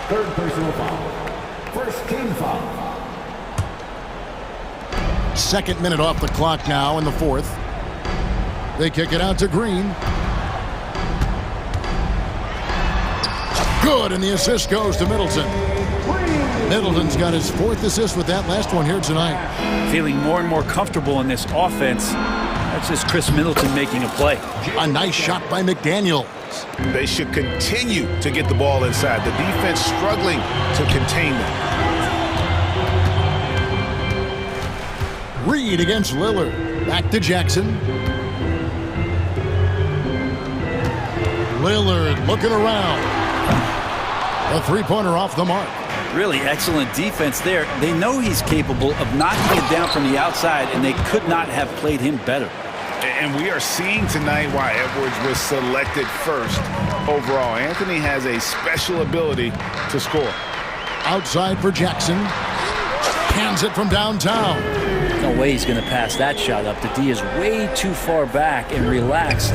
Third personal foul. First team foul. Second minute off the clock now in the fourth. They kick it out to Green. Good, and the assist goes to Middleton. Middleton's got his fourth assist with that last one here tonight. Feeling more and more comfortable in this offense. That's just Chris Middleton making a play. A nice shot by McDaniel. They should continue to get the ball inside. The defense struggling to contain them. Reed against Lillard. Back to Jackson. Lillard looking around. A three-pointer off the mark. Really excellent defense there. They know he's capable of knocking it down from the outside, and they could not have played him better. And we are seeing tonight why Edwards was selected first overall. Anthony has a special ability to score. Outside for Jackson. Hands it from downtown. No way he's going to pass that shot up. The D is way too far back and relaxed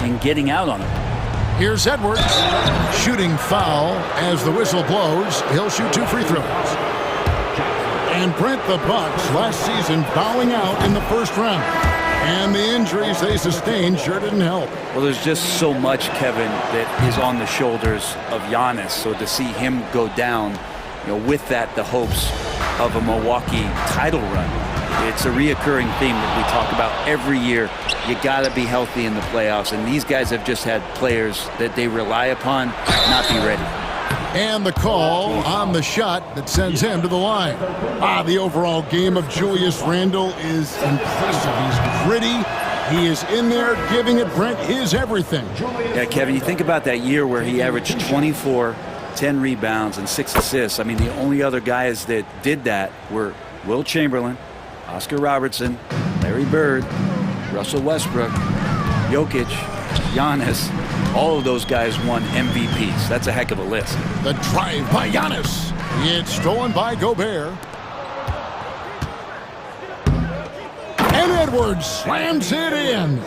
in getting out on him. Here's Edwards. Shooting foul as the whistle blows. He'll shoot 2 free throws. And Brent, the Bucks last season bowing out in the first round. And the injuries they sustained sure didn't help. Well, there's just so much, Kevin, that is on the shoulders of Giannis. So to see him go down, with that, the hopes of a Milwaukee title run. It's a reoccurring theme that we talk about every year. You got to be healthy in the playoffs, and these guys have just had players that they rely upon not be ready. And the call on the shot that sends him to the line. The overall game of Julius Randle is impressive. He's gritty. He is in there giving it, Brent, his everything. Yeah, Kevin, you think about that year where he averaged 24, 10 rebounds, and 6 assists. I mean, the only other guys that did that were Will Chamberlain, Oscar Robertson, Larry Bird, Russell Westbrook, Jokic, Giannis. All of those guys won MVPs. That's a heck of a list. The drive by Giannis. It's stolen by Gobert. And Edwards slams it in.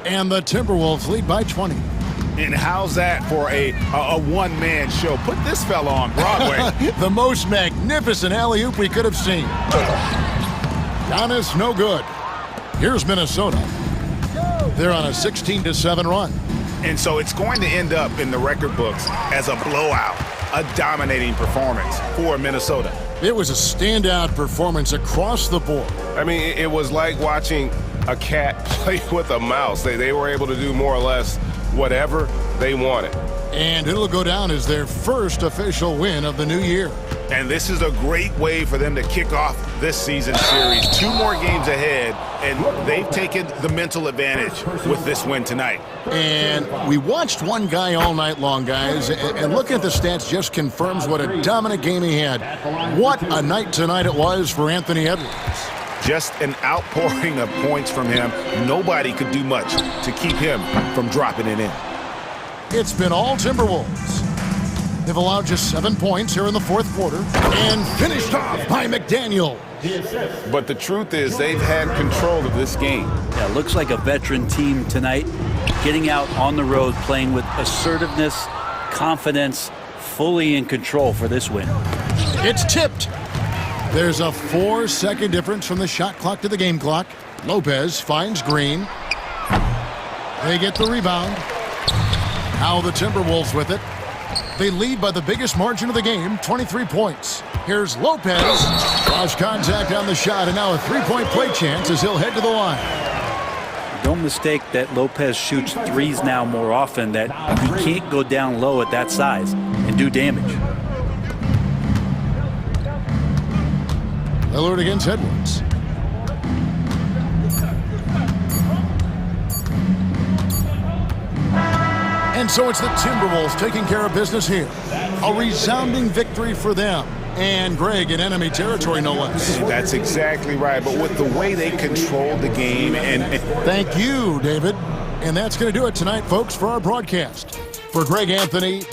And the Timberwolves lead by 20. And how's that for a one-man show? Put this fella on Broadway. The most magnificent alley-oop we could have seen. Giannis, no good. Here's Minnesota. They're on a 16-7 run. And so it's going to end up in the record books as a blowout, a dominating performance for Minnesota. It was a standout performance across the board. I mean, it was like watching a cat play with a mouse. They were able to do more or less whatever they wanted. And it'll go down as their first official win of the new year. And this is a great way for them to kick off this season series. 2 more games ahead, and they've taken the mental advantage with this win tonight. And we watched one guy all night long, guys, and looking at the stats just confirms what a dominant game he had. What a night tonight it was for Anthony Edwards. Just an outpouring of points from him. Nobody could do much to keep him from dropping it in. It's been all Timberwolves. They've allowed just 7 points here in the fourth quarter and finished off by McDaniel. But the truth is they've had control of this game. Yeah, looks like a veteran team tonight, getting out on the road, playing with assertiveness, confidence, fully in control for this win. It's tipped. There's a 4-second difference from the shot clock to the game clock. Lopez finds Green. They get the rebound. Now the Timberwolves with it. They lead by the biggest margin of the game, 23 points. Here's Lopez. Lost contact on the shot, and now a 3-point play chance as he'll head to the line. Don't mistake that Lopez shoots threes now more often, that he can't go down low at that size and do damage. Lillard against Edwards. And so it's the Timberwolves taking care of business here. A resounding victory for them. And Greg in enemy territory, no less. That's exactly right. But with the way they controlled the game and thank you, David. And that's going to do it tonight, folks, for our broadcast. For Greg Anthony,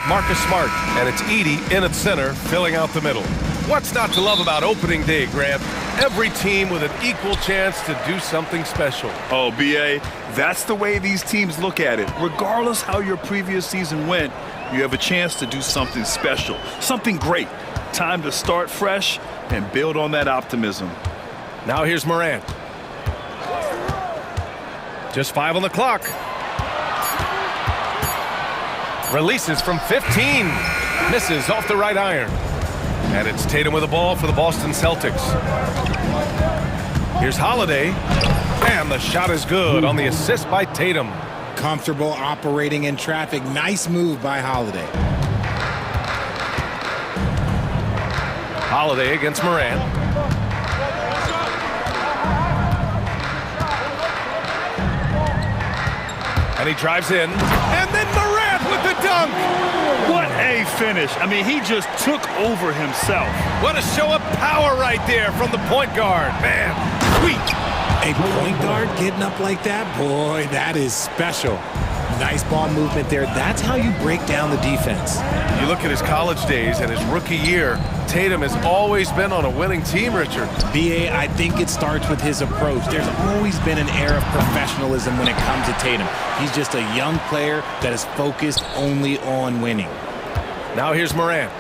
Marcus Smart, and it's Edie in at center, filling out the middle. What's not to love about opening day, Grant? Every team with an equal chance to do something special. Oh, B.A., that's the way these teams look at it. Regardless how your previous season went, you have a chance to do something special, something great. Time to start fresh and build on that optimism. Now here's Morant. Just 5 on the clock. Releases from 15. Misses off the right iron. And it's Tatum with the ball for the Boston Celtics. Here's Holiday. And the shot is good on the assist by Tatum. Comfortable operating in traffic. Nice move by Holiday. Holiday against Morant. And he drives in. And then Morant with the dunk. What a finish. I mean, he just took over himself. What a show of power right there from the point guard. Man, sweet. A point guard getting up like that? Boy, that is special. Nice ball movement there. That's how you break down the defense. You look at his college days and his rookie year, Tatum has always been on a winning team, Richard. B.A., I think it starts with his approach. There's always been an air of professionalism when it comes to Tatum. He's just a young player that is focused only on winning. Now here's Morant.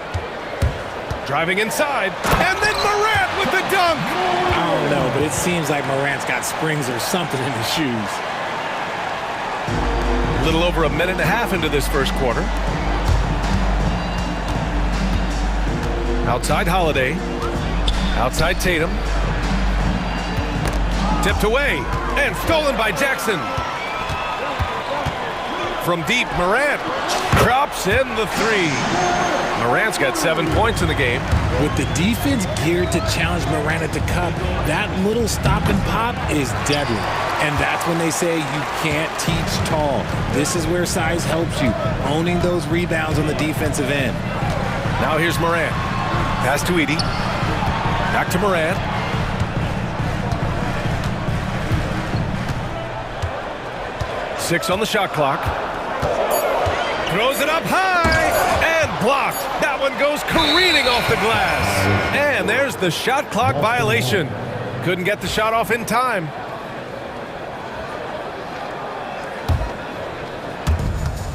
Driving inside, and then Morant with the dunk! I don't know, but it seems like Morant's got springs or something in his shoes. A little over a minute and a half into this first quarter. Outside Holiday. Outside Tatum. Tipped away and stolen by Jackson. From deep, Morant drops in the three. Morant's got 7 points in the game. With the defense geared to challenge Morant at the cup, that little stop and pop is deadly. And that's when they say you can't teach tall. This is where size helps you, owning those rebounds on the defensive end. Now here's Morant. Pass to Edie. Back to Morant. Six on the shot clock. Throws it up high and blocked. That one goes careening off the glass. And there's the shot clock violation. Couldn't get the shot off in time.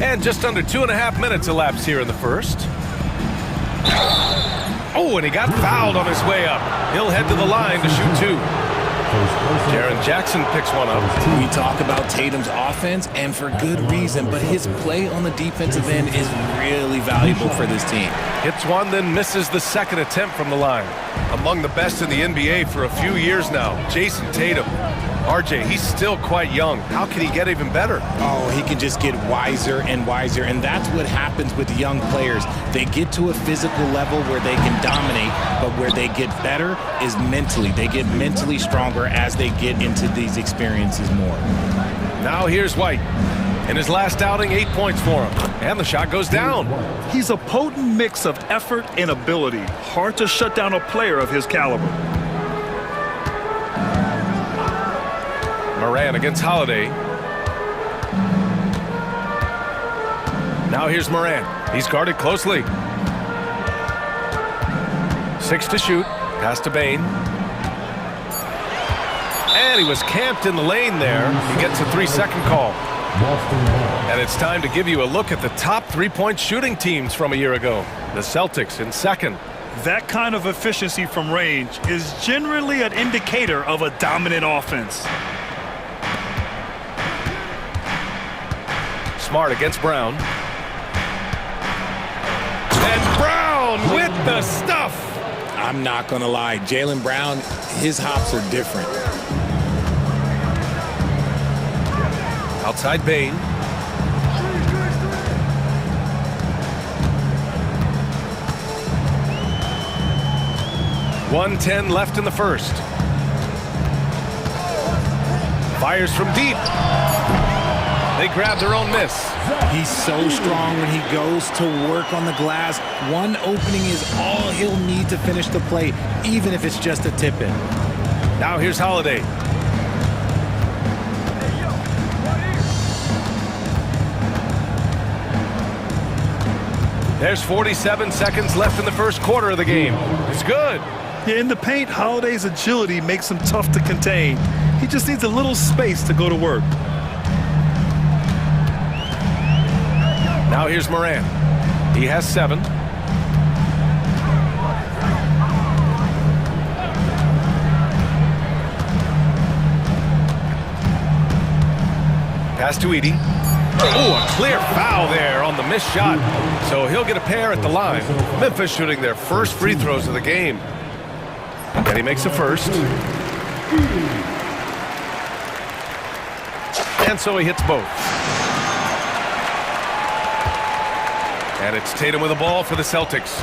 And just under 2.5 minutes elapsed here in the first. Oh, and he got fouled on his way up. He'll head to the line to shoot two. Jaren Jackson picks one up. We talk about Tatum's offense, and for good reason, but his play on the defensive end is really valuable for this team. Hits one, then misses the second attempt from the line. Among the best in the NBA for a few years now, Jason Tatum. RJ, he's still quite young. How can he get even better? Oh, he can just get wiser and wiser, and that's what happens with young players. They get to a physical level where they can dominate, but where they get better is mentally. They get mentally stronger as they get into these experiences more. Now here's White. In his last outing, 8 points for him. And the shot goes down. He's a potent mix of effort and ability. Hard to shut down a player of his caliber. Morant against Holiday. Now here's Morant. He's guarded closely. 6 to shoot. Pass to Bane. And he was camped in the lane there. He gets a 3-second call. And it's time to give you a look at the top three-point shooting teams from a year ago. The Celtics in second. That kind of efficiency from range is generally an indicator of a dominant offense. Smart against Brown. And Brown with the stuff. I'm not going to lie. Jaylen Brown, his hops are different. Outside Bane. .110 left in the first. Fires from deep. They grab their own miss. He's so strong when he goes to work on the glass. One opening is all he'll need to finish the play, even if it's just a tip-in. Now here's Holiday. There's 47 seconds left in the first quarter of the game. It's good. Yeah, in the paint, Holiday's agility makes him tough to contain. He just needs a little space to go to work. Now here's Moran. He has 7. Pass to Edie. Oh, a clear foul there on the missed shot. So he'll get a pair at the line. Memphis shooting their first free throws of the game. And he makes the first. And so he hits both. And it's Tatum with the ball for the Celtics.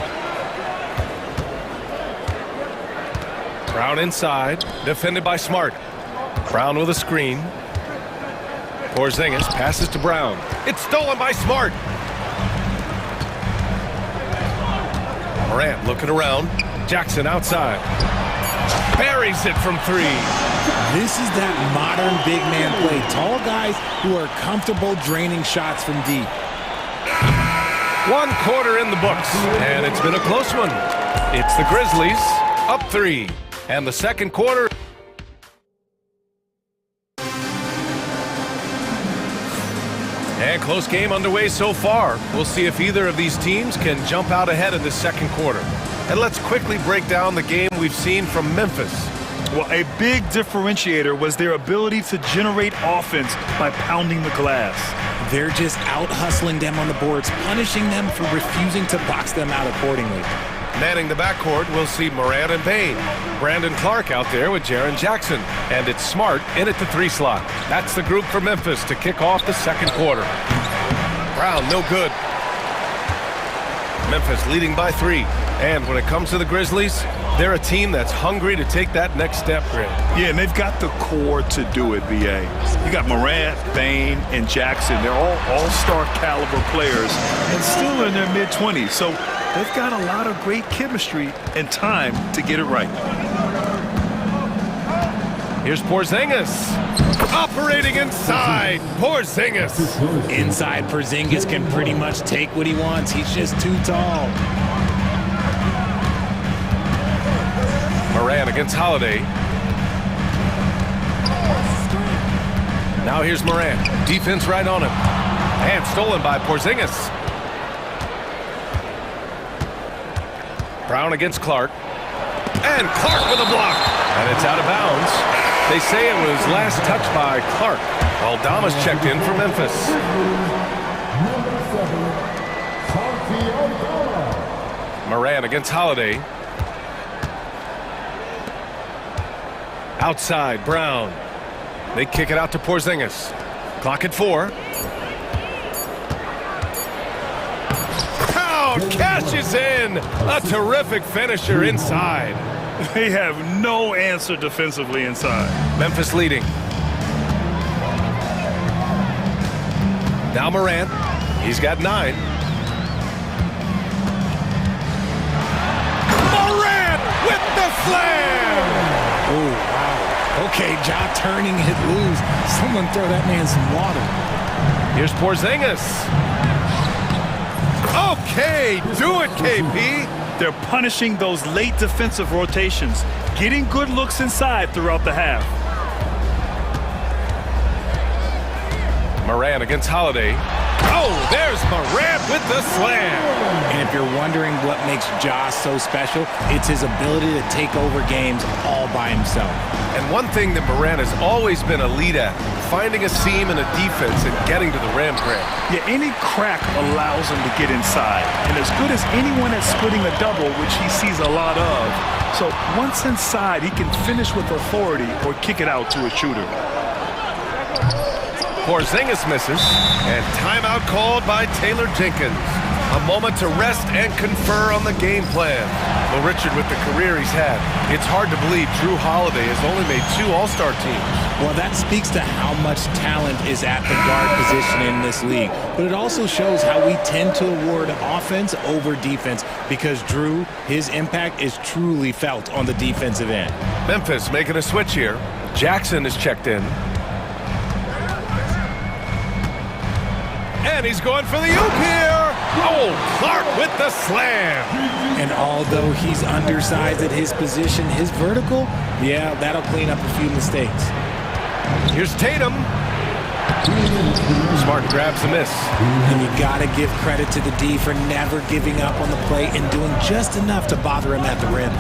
Brown inside, defended by Smart. Brown with a screen. Porzingis passes to Brown. It's stolen by Smart. Morant looking around. Jackson outside. Buries it from 3. This is that modern big man play. Tall guys who are comfortable draining shots from deep. 1 quarter in the books, and it's been a close one. It's the Grizzlies up 3, and the second quarter. And close game underway so far. We'll see if either of these teams can jump out ahead in the second quarter. And let's quickly break down the game we've seen from Memphis. Well, a big differentiator was their ability to generate offense by pounding the glass. They're just out-hustling them on the boards, punishing them for refusing to box them out accordingly. Manning the backcourt, we'll see Moran and Bain. Brandon Clark out there with Jaren Jackson. And it's Smart in at the 3 slot. That's the group for Memphis to kick off the second quarter. Brown, no good. Memphis leading by 3. And when it comes to the Grizzlies, they're a team that's hungry to take that next step, Grant. Yeah, and they've got the core to do it, BA. You got Morant, Bain, and Jackson. They're all all-star caliber players and still in their mid-20s. So they've got a lot of great chemistry and time to get it right. Here's Porzingis. Operating inside. Porzingis. Inside, Porzingis can pretty much take what he wants. He's just too tall. Moran against Holiday. Now here's Moran. Defense right on him. And stolen by Porzingis. Brown against Clark. And Clark with a block. And it's out of bounds. They say it was last touched by Clark. While Damas checked in for Memphis. Moran against Holiday. Outside, Brown. They kick it out to Porzingis. Clock at 4. Brown cashes in. A terrific finisher inside. They have no answer defensively inside. Memphis leading. Now Morant. He's got 9. Morant with the slam! Oh, wow. Okay, Ja turning it loose. Someone throw that man some water. Here's Porzingis. Okay, do it, KP. They're punishing those late defensive rotations, getting good looks inside throughout the half. Moran against Holiday. Oh, there's Morant with the slam. And if you're wondering what makes Ja so special, it's his ability to take over games all by himself. And one thing that Morant has always been elite at, finding a seam in a defense and getting to the rim, Grant. Yeah, any crack allows him to get inside. And as good as anyone at splitting a double, which he sees a lot of. So once inside, he can finish with authority or kick it out to a shooter. Porzingis misses, and timeout called by Taylor Jenkins. A moment to rest and confer on the game plan. Well, Richard, with the career he's had, it's hard to believe Drew Holiday has only made 2 All-Star teams. Well, that speaks to how much talent is at the guard position in this league. But it also shows how we tend to award offense over defense because Drew, his impact is truly felt on the defensive end. Memphis making a switch here. Jackson is checked in. And he's going for the oop here. Oh, Clark with the slam. And although he's undersized at his position, his vertical, yeah, that'll clean up a few mistakes. Here's Tatum. Smart grabs the miss. And you gotta give credit to the D for never giving up on the play and doing just enough to bother him at the rim.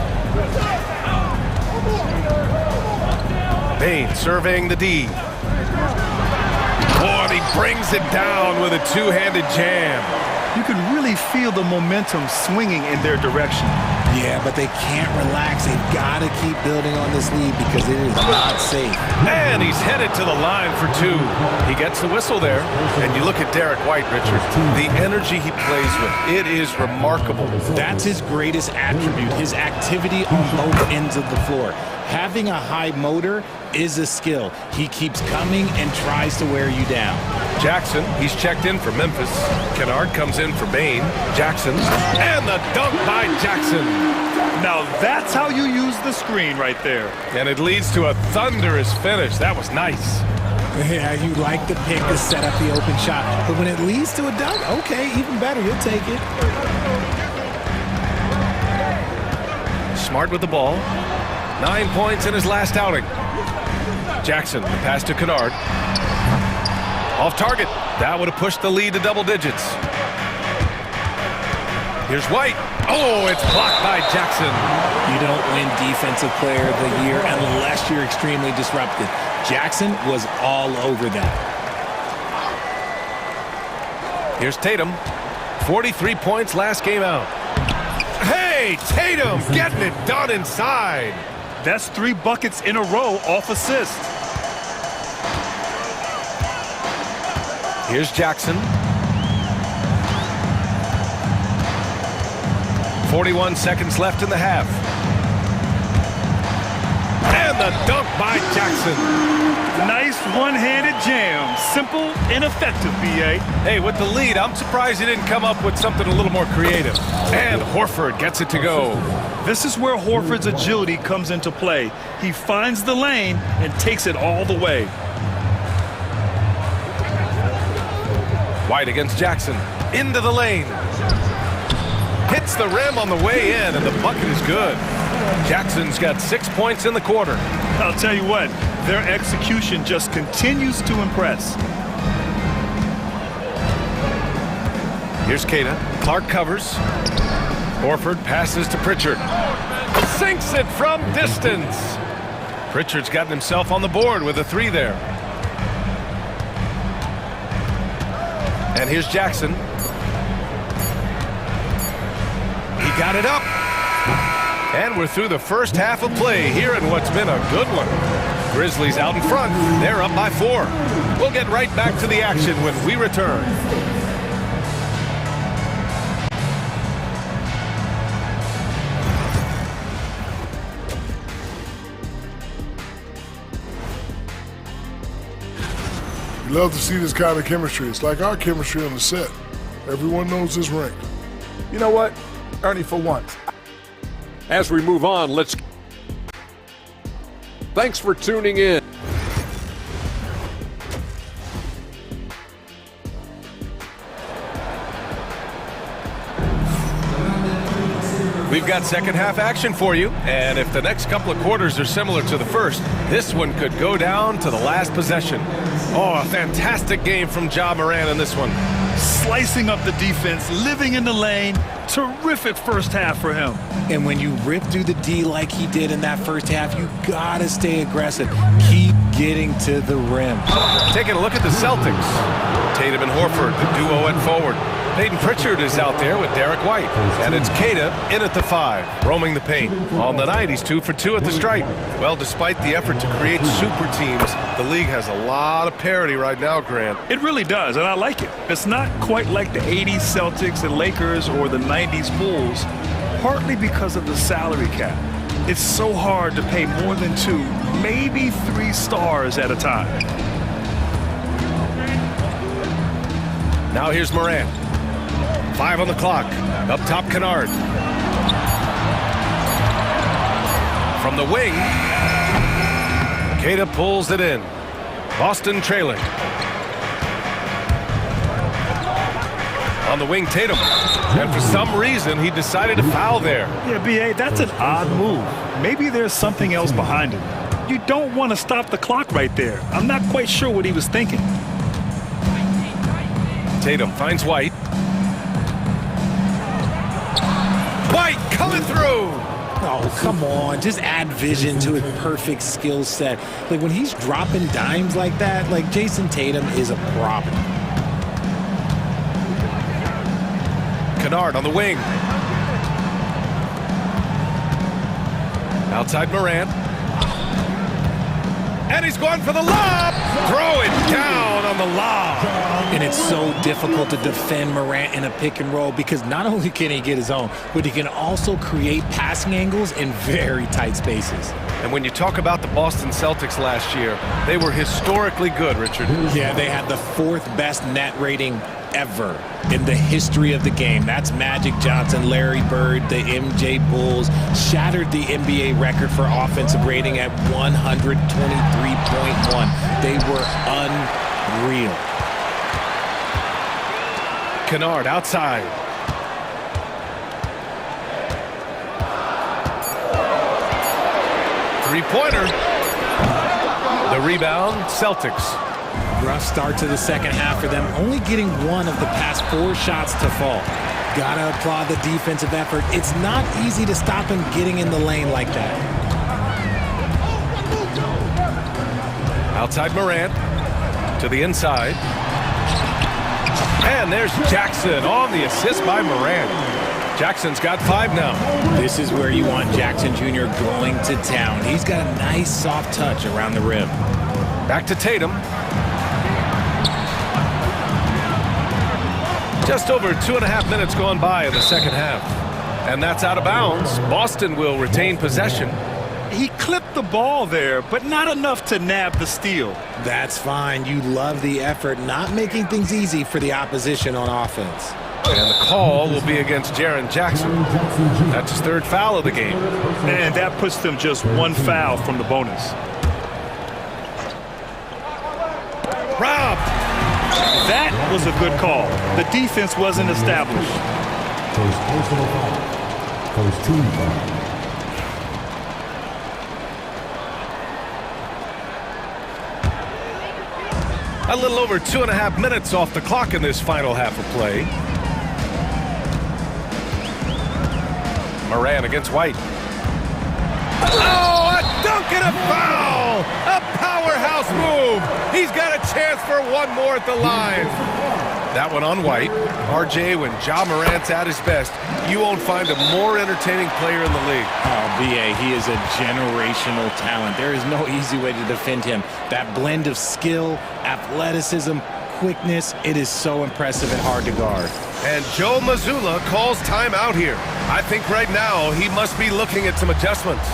Bain surveying the D. Oh, and he brings it down with a two-handed jam. You can really feel the momentum swinging in their direction. Yeah, but they can't relax. They've got to keep building on this lead because it is not safe. And he's headed to the line for two. He gets the whistle there. And you look at Derek White, Richard. The energy he plays with, it is remarkable. That's his greatest attribute, his activity on both ends of the floor. Having a high motor is a skill. He keeps coming and tries to wear you down. Jackson, he's checked in for Memphis. Kennard comes in for Bain. Jackson, and the dunk by Jackson. Now that's how you use the screen right there. And it leads to a thunderous finish. That was nice. Yeah, you like the pick to set up the open shot. But when it leads to a dunk, okay, even better, you'll take it. Smart with the ball. 9 points in his last outing. Jackson, the pass to Kennard. Off target. That would have pushed the lead to double digits. Here's White. Oh, it's blocked by Jackson. You don't win Defensive Player of the Year unless you're extremely disruptive. Jackson was all over that. Here's Tatum. 43 points last game out. Hey, Tatum getting it done inside. That's 3 buckets in a row off assist. Here's Jackson. 41 seconds left in the half. And the dunk by Jackson. Nice one-handed jam. Simple and effective, B.A. Hey, with the lead, I'm surprised he didn't come up with something a little more creative. And Horford gets it to go. This is where Horford's agility comes into play. He finds the lane and takes it all the way. White against Jackson. Into the lane. Hits the rim on the way in, and the bucket is good. Jackson's got 6 points in the quarter. I'll tell you what, their execution just continues to impress. Here's Kata. Clark covers. Horford passes to Pritchard. Sinks it from distance. Pritchard's gotten himself on the board with a 3 there. And here's Jackson. He got it up. And we're through the first half of play here in what's been a good one. Grizzlies out in front. They're up by 4. We'll get right back to the action when we return. Love to see this kind of chemistry. It's like our chemistry on the set. Everyone knows this ring. You know what, Ernie, for once. As we move on, Thanks for tuning in. We've got second half action for you, and if the next couple of quarters are similar to the first, this one could go down to the last possession. Oh, a fantastic game from Ja Morant in this one. Slicing up the defense, living in the lane. Terrific first half for him. And when you rip through the D like he did in that first half, you gotta stay aggressive. Keep getting to the rim. Taking a look at the Celtics. Tatum and Horford, the duo at forward. Peyton Pritchard is out there with Derek White. And it's Kata in at the 5, roaming the paint. On the night, he's 2 for 2 at the stripe. Well, despite the effort to create super teams, the league has a lot of parity right now, Grant. It really does, and I like it. It's not quite like the 80s Celtics and Lakers or the 90s Bulls, partly because of the salary cap. It's so hard to pay more than 2, maybe 3 stars at a time. Now here's Morant. 5 on the clock. Up top, Kennard. From the wing, Kata pulls it in. Boston trailing. On the wing, Tatum. And for some reason, he decided to foul there. Yeah, B.A., that's an odd move. Maybe there's something else behind it. You don't want to stop the clock right there. I'm not quite sure what he was thinking. Tatum finds White. White coming through. Oh, come on. Just add vision to his perfect skill set. Like, when he's dropping dimes like that, like, Jason Tatum is a problem. Kennard on the wing. Outside Morant. And he's going for the lob. Throw it down on the lob. And it's so difficult to defend Morant in a pick and roll because not only can he get his own, but he can also create passing angles in very tight spaces. And when you talk about the Boston Celtics last year, they were historically good, Richard. Yeah, they had the 4th best net rating ever in the history of the game. That's Magic Johnson, Larry Bird, the MJ Bulls, shattered the NBA record for offensive rating at 123.1. They were unreal. Kennard outside. Three-pointer. The rebound, Celtics. Rough start to the second half for them, only getting 1 of the past 4 shots to fall. Gotta applaud the defensive effort. It's not easy to stop him getting in the lane like that. Outside Morant to the inside. And there's Jackson on the assist by Morant. Jackson's got 5 now. This is where you want Jackson Jr. going to town. He's got a nice soft touch around the rim. Back to Tatum. Just over 2.5 minutes gone by in the second half. And that's out of bounds. Boston will retain possession. He clipped the ball there, but not enough to nab the steal. That's fine. You love the effort, not making things easy for the opposition on offense. And the call will be against Jaren Jackson. That's his 3rd foul of the game. And that puts them just 1 foul from the bonus. Rob! That was a good call. The defense wasn't established. First personal foul. First team foul. A little over 2.5 minutes off the clock in this final half of play. Morant against White. Oh, a dunk and a foul! A powerhouse move! He's got a chance for 1 more at the line. That one on White. RJ, when Ja Morant's at his best, you won't find a more entertaining player in the league. Oh, B.A., he is a generational talent. There is no easy way to defend him. That blend of skill, athleticism, quickness, it is so impressive and hard to guard. And Joe Mazzulla calls timeout here. I think right now he must be looking at some adjustments.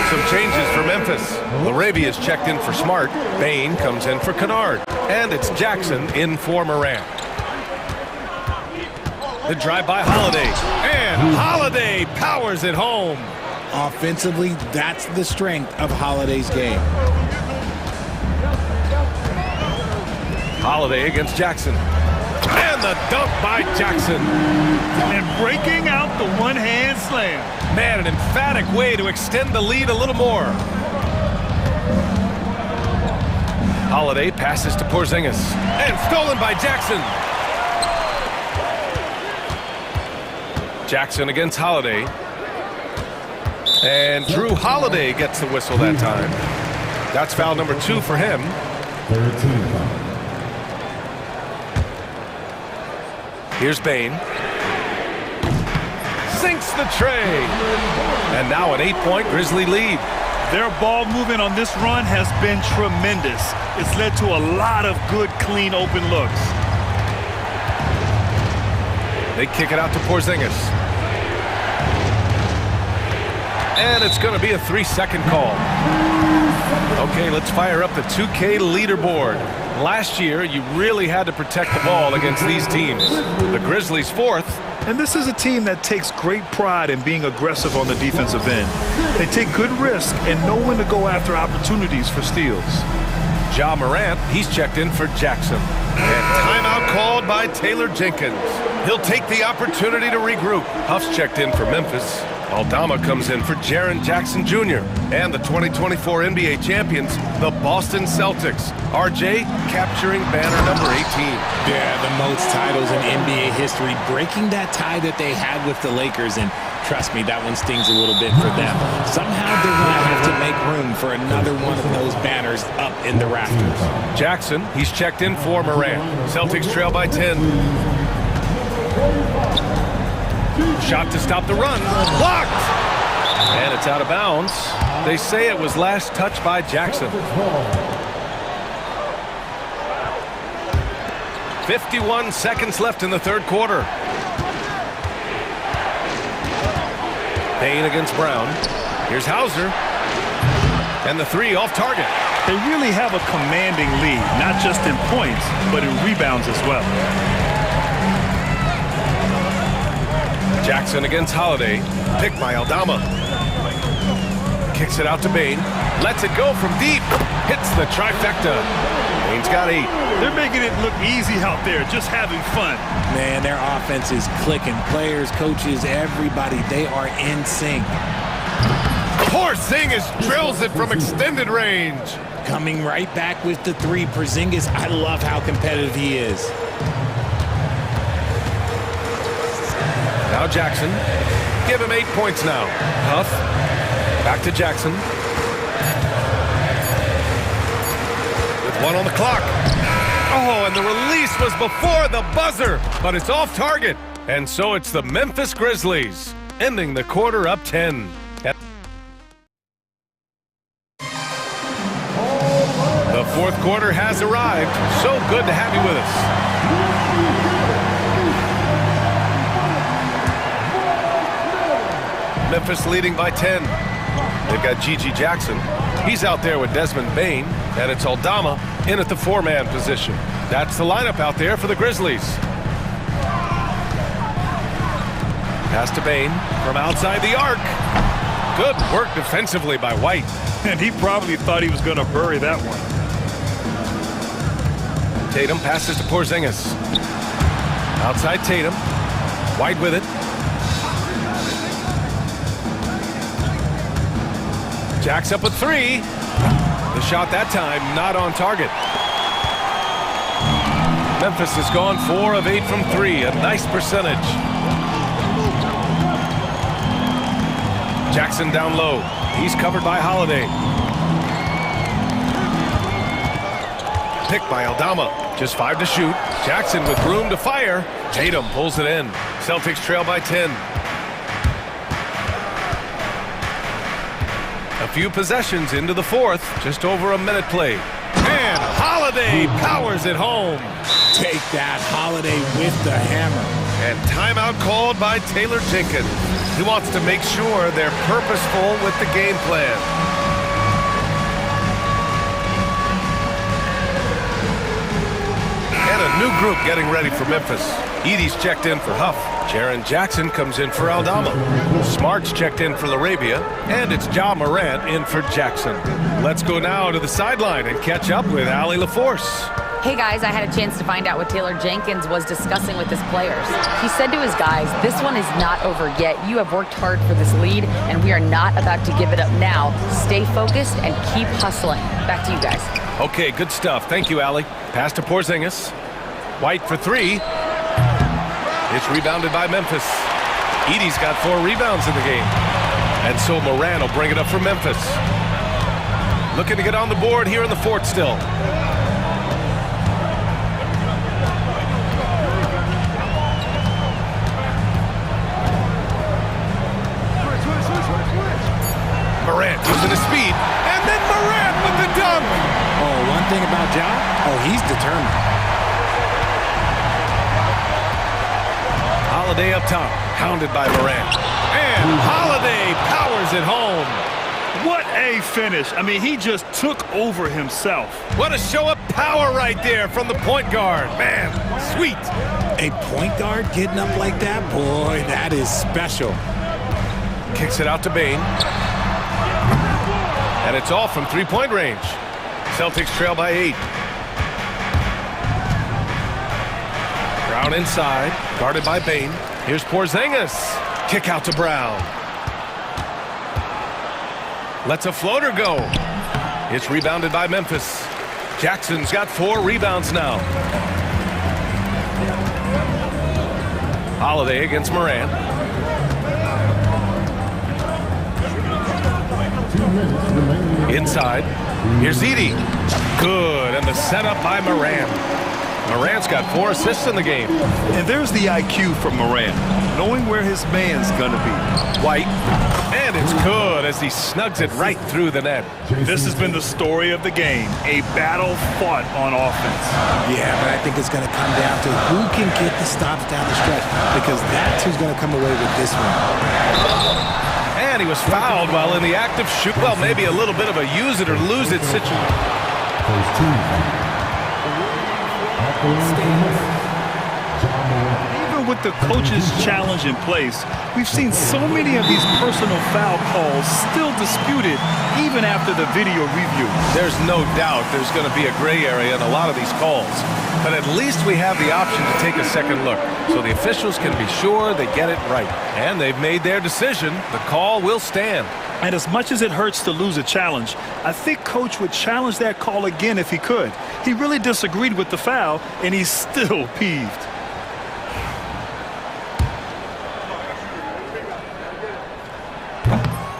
Some changes for Memphis. Larabia's checked in for Smart. Bain comes in for Kennard. And it's Jackson in for Morant. The drive by Holiday. And Holiday powers it home. Offensively, that's the strength of Holiday's game. Holiday against Jackson. And the dunk by Jackson. And breaking out the one-hand slam. Man, an emphatic way to extend the lead a little more. Holiday passes to Porzingis. And stolen by Jackson. Jackson against Holiday. And Drew Holiday gets the whistle that time. That's foul number 2 for him. 13 foul. Here's Bain. Sinks the tray. And now an 8-point Grizzly lead. Their ball movement on this run has been tremendous. It's led to a lot of good, clean, open looks. They kick it out to Porzingis. And it's going to be a 3-second call. Okay, let's fire up the 2K leaderboard. Last year, you really had to protect the ball against these teams. The Grizzlies 4th, And this is a team that takes great pride in being aggressive on the defensive end. They take good risk and know when to go after opportunities for steals. Ja Morant, he's checked in for Jackson. And timeout called by Taylor Jenkins. He'll take the opportunity to regroup. Huff's checked in for Memphis. Aldama comes in for Jaren Jackson Jr. And the 2024 NBA champions, the Boston Celtics. RJ capturing banner number 18. Yeah, the most titles in NBA history, breaking that tie that they had with the Lakers, and trust me, that one stings a little bit for them. Somehow they're going to have to make room for another one of those banners up in the rafters. Jackson, he's checked in for Morant. Celtics trail by 10. Shot to stop the run. Blocked! And it's out of bounds. They say it was last touched by Jackson. 51 seconds left in the third quarter. Payne against Brown. Here's Hauser. And the three off target. They really have a commanding lead, not just in points, but in rebounds as well. Jackson against Holiday. Picked by Aldama. Kicks it out to Bane. Lets it go from deep. Hits the trifecta. Bane's got 8. They're making it look easy out there, just having fun. Man, their offense is clicking. Players, coaches, everybody, they are in sync. Porzingis drills it from extended range. Coming right back with the three. Porzingis, I love how competitive he is. Now Jackson. Give him 8 points now. Huff. Back to Jackson. With 1 on the clock. Oh, and the release was before the buzzer, but it's off target. And so it's the Memphis Grizzlies, ending the quarter up 10. The fourth quarter has arrived. So good to have you with us. Memphis leading by 10. They've got Gigi Jackson. He's out there with Desmond Bane, and it's Aldama in at the 4-man position. That's the lineup out there for the Grizzlies. Pass to Bane from outside the arc. Good work defensively by White. And he probably thought he was going to bury that one. Tatum passes to Porzingis. Outside Tatum. White with it. Jack's up with 3. The shot that time not on target. Memphis has gone 4 of 8 from 3. A nice percentage. Jackson down low. He's covered by Holiday. Picked by Aldama. Just 5 to shoot. Jackson with room to fire. Tatum pulls it in. Celtics trail by 10. A few possessions into the fourth. Just over a minute played. And Holiday powers it home. Take that, Holiday with the hammer. And timeout called by Taylor Jenkins. He wants to make sure they're purposeful with the game plan. And a new group getting ready for Memphis. Edey's checked in for Huff. Jaren Jackson comes in for Aldama. Smart's checked in for Larabia. And it's Ja Morant in for Jackson. Let's go now to the sideline and catch up with Allie LaForce. Hey guys, I had a chance to find out what Taylor Jenkins was discussing with his players. He said to his guys, this one is not over yet. You have worked hard for this lead, and we are not about to give it up now. Stay focused and keep hustling. Back to you guys. Okay, good stuff. Thank you, Allie. Pass to Porzingis. White for 3. It's rebounded by Memphis. Edey's got 4 rebounds in the game. And so Moran will bring it up for Memphis. Looking to get on the board here in the fourth still. Morant using his speed, and then Morant with the dunk. Oh, one thing about Ja, he's determined. Holiday up top, hounded by Morant. And Holiday powers it home. What a finish. I mean, he just took over himself. What a show of power right there from the point guard. Man, sweet. A point guard getting up like that, boy, that is special. Kicks it out to Bain. And it's off from three-point range. Celtics trail by 8. Brown inside, guarded by Bain. Here's Porzingis. Kick out to Brown. Lets a floater go. It's rebounded by Memphis. Jackson's got 4 rebounds now. Holiday against Morant. Inside. Here's Edey. Good, and the setup by Morant. Morant's got 4 assists in the game. And there's the IQ from Morant, knowing where his man's gonna be. White. And it's good as he snugs it right through the net. This has been the story of the game, a battle fought on offense. Yeah, but I think it's going to come down to who can get the stops down the stretch, because that's who's going to come away with this one. And he was fouled while in the act of shoot. Well, maybe a little bit of a use it or lose it situation. Even with the coach's challenge in place, we've seen so many of these personal foul calls still disputed even after the video review. There's no doubt there's going to be a gray area in a lot of these calls. But at least we have the option to take a second look, so the officials can be sure they get it right. And they've made their decision. The call will stand. And as much as it hurts to lose a challenge, I think Coach would challenge that call again if he could. He really disagreed with the foul, and he's still peeved.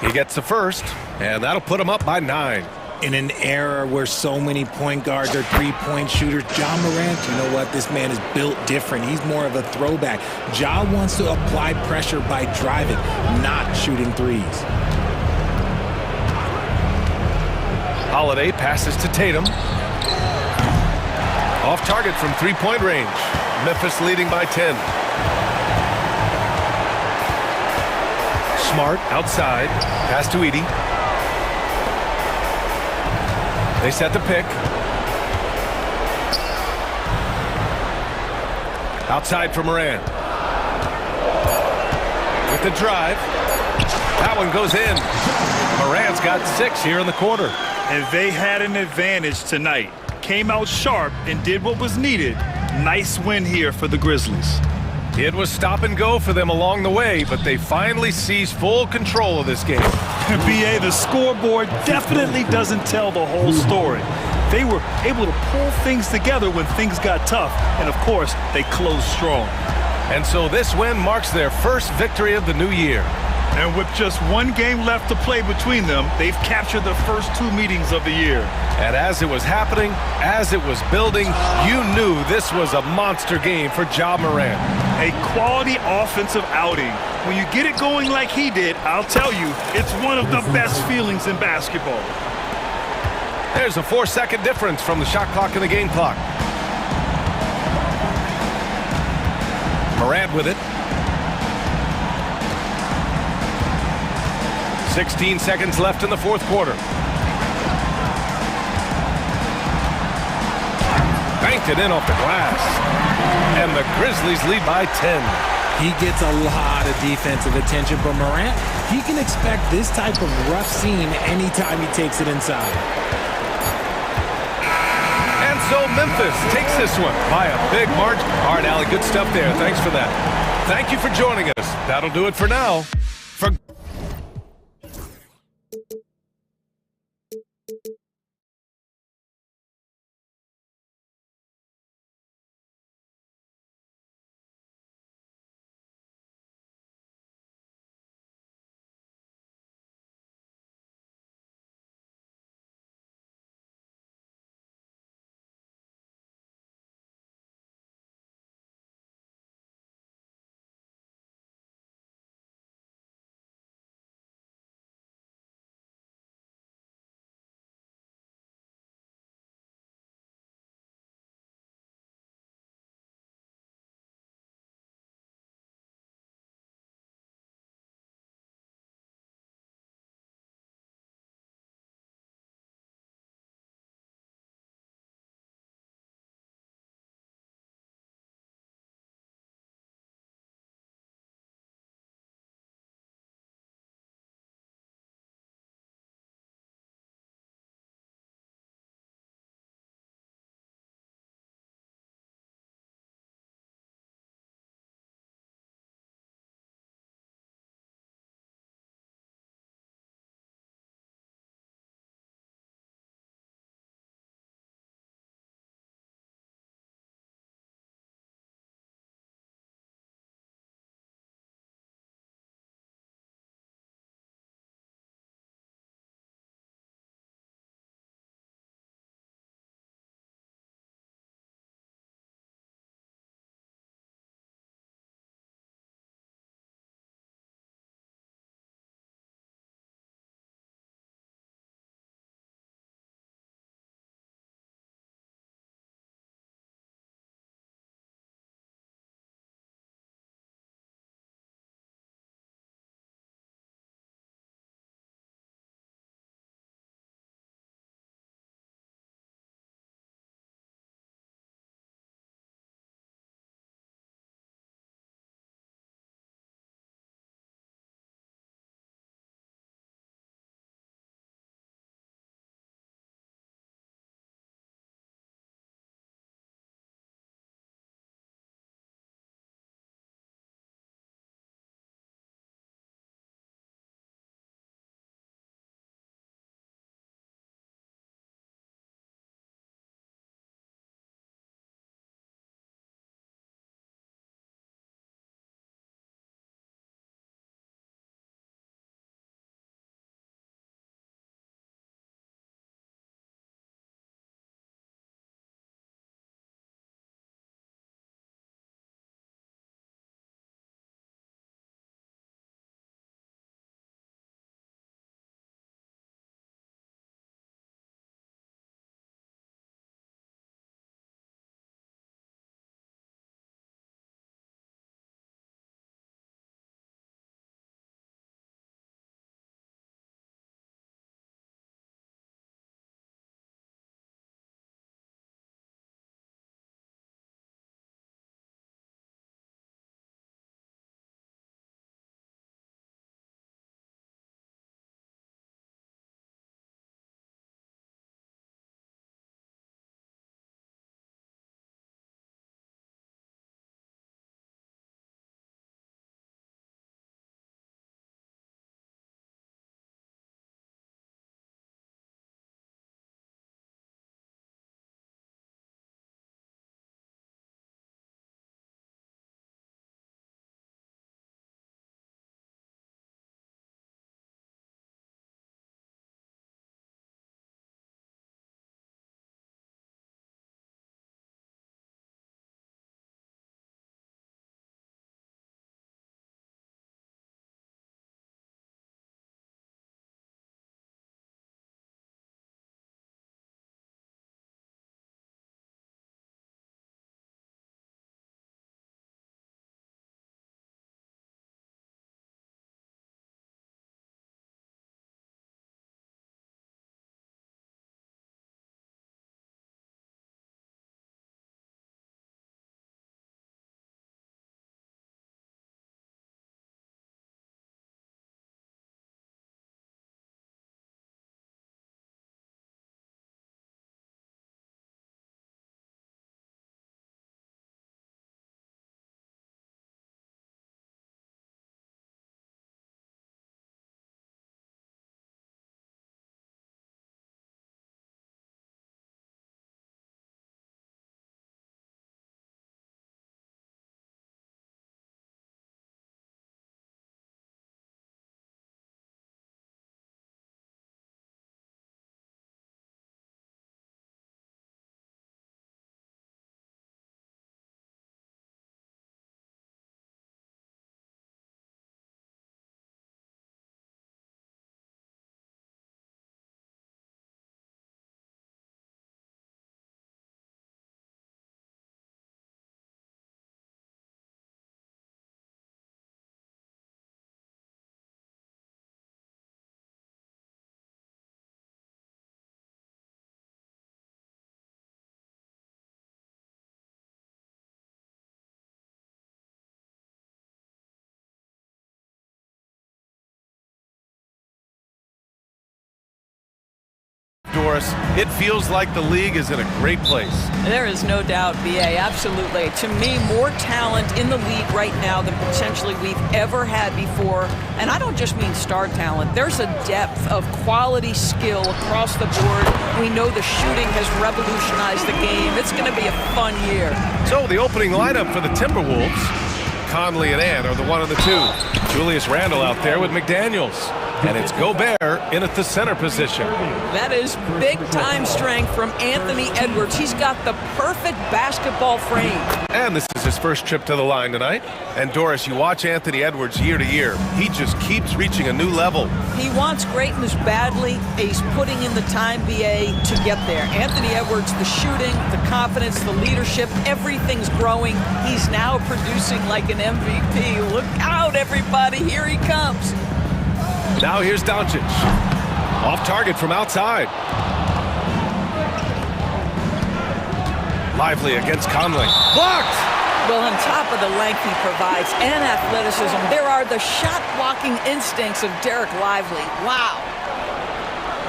He gets the first, and that'll put him up by 9. In an era where so many point guards are three-point shooters, Ja Morant, you know what? This man is built different. He's more of a throwback. Ja wants to apply pressure by driving, not shooting threes. Holiday passes to Tatum. Off target from three-point range. Memphis leading by 10. Smart outside. Pass to Edey. They set the pick. Outside for Morant. With the drive. That one goes in. Morant's got 6 here in the quarter. And they had an advantage tonight. Came out sharp and did what was needed. Nice win here for the Grizzlies. It was stop and go for them along the way, but they finally seized full control of this game. BA, the scoreboard definitely doesn't tell the whole story. They were able to pull things together when things got tough, and of course, they closed strong. And so this win marks their first victory of the new year. And with just one game left to play between them, they've captured the first 2 meetings of the year. And as it was happening, as it was building, you knew this was a monster game for Ja Morant. A quality offensive outing. When you get it going like he did, I'll tell you, it's one of the best feelings in basketball. There's a 4-second difference from the shot clock and the game clock. Morant with it. 16 seconds left in the fourth quarter. Banked it in off the glass. And the Grizzlies lead by 10. He gets a lot of defensive attention, but Morant, he can expect this type of rough scene anytime he takes it inside. And so Memphis takes this one by a big margin. All right, Allie, good stuff there. Thanks for that. Thank you for joining us. That'll do it for now. Doris, it feels like the league is in a great place. There is no doubt, BA, absolutely. To me, more talent in the league right now than potentially we've ever had before. And I don't just mean star talent. There's a depth of quality skill across the board. We know the shooting has revolutionized the game. It's going to be a fun year. So the opening lineup for the Timberwolves, Conley and Ann are the 1 and the 2. Julius Randle out there with McDaniels. And it's Gobert in at the center position. That is big-time strength from Anthony Edwards. He's got the perfect basketball frame. And this is his first trip to the line tonight. And Doris, you watch Anthony Edwards year to year. He just keeps reaching a new level. He wants greatness badly. He's putting in the time, BA, to get there. Anthony Edwards, the shooting, the confidence, the leadership, everything's growing. He's now producing like an MVP. Look out, everybody. Here he comes. Now here's Doncic. Off target from outside. Lively against Conley. Blocked! Well, on top of the length he provides and athleticism, there are the shot-blocking instincts of Derek Lively. Wow.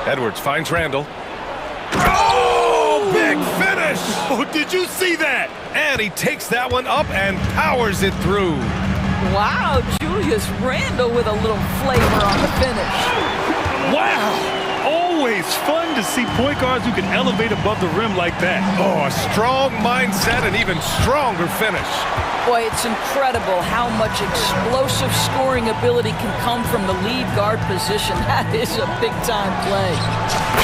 Edwards finds Randle. Oh, big finish! Oh, did you see that? And he takes that one up and powers it through. Wow, Julius Randle with a little flavor on the finish. Wow! Always fun to see point guards who can elevate above the rim like that. Oh, a strong mindset and even stronger finish. Boy, it's incredible how much explosive scoring ability can come from the lead guard position. That is a big-time play.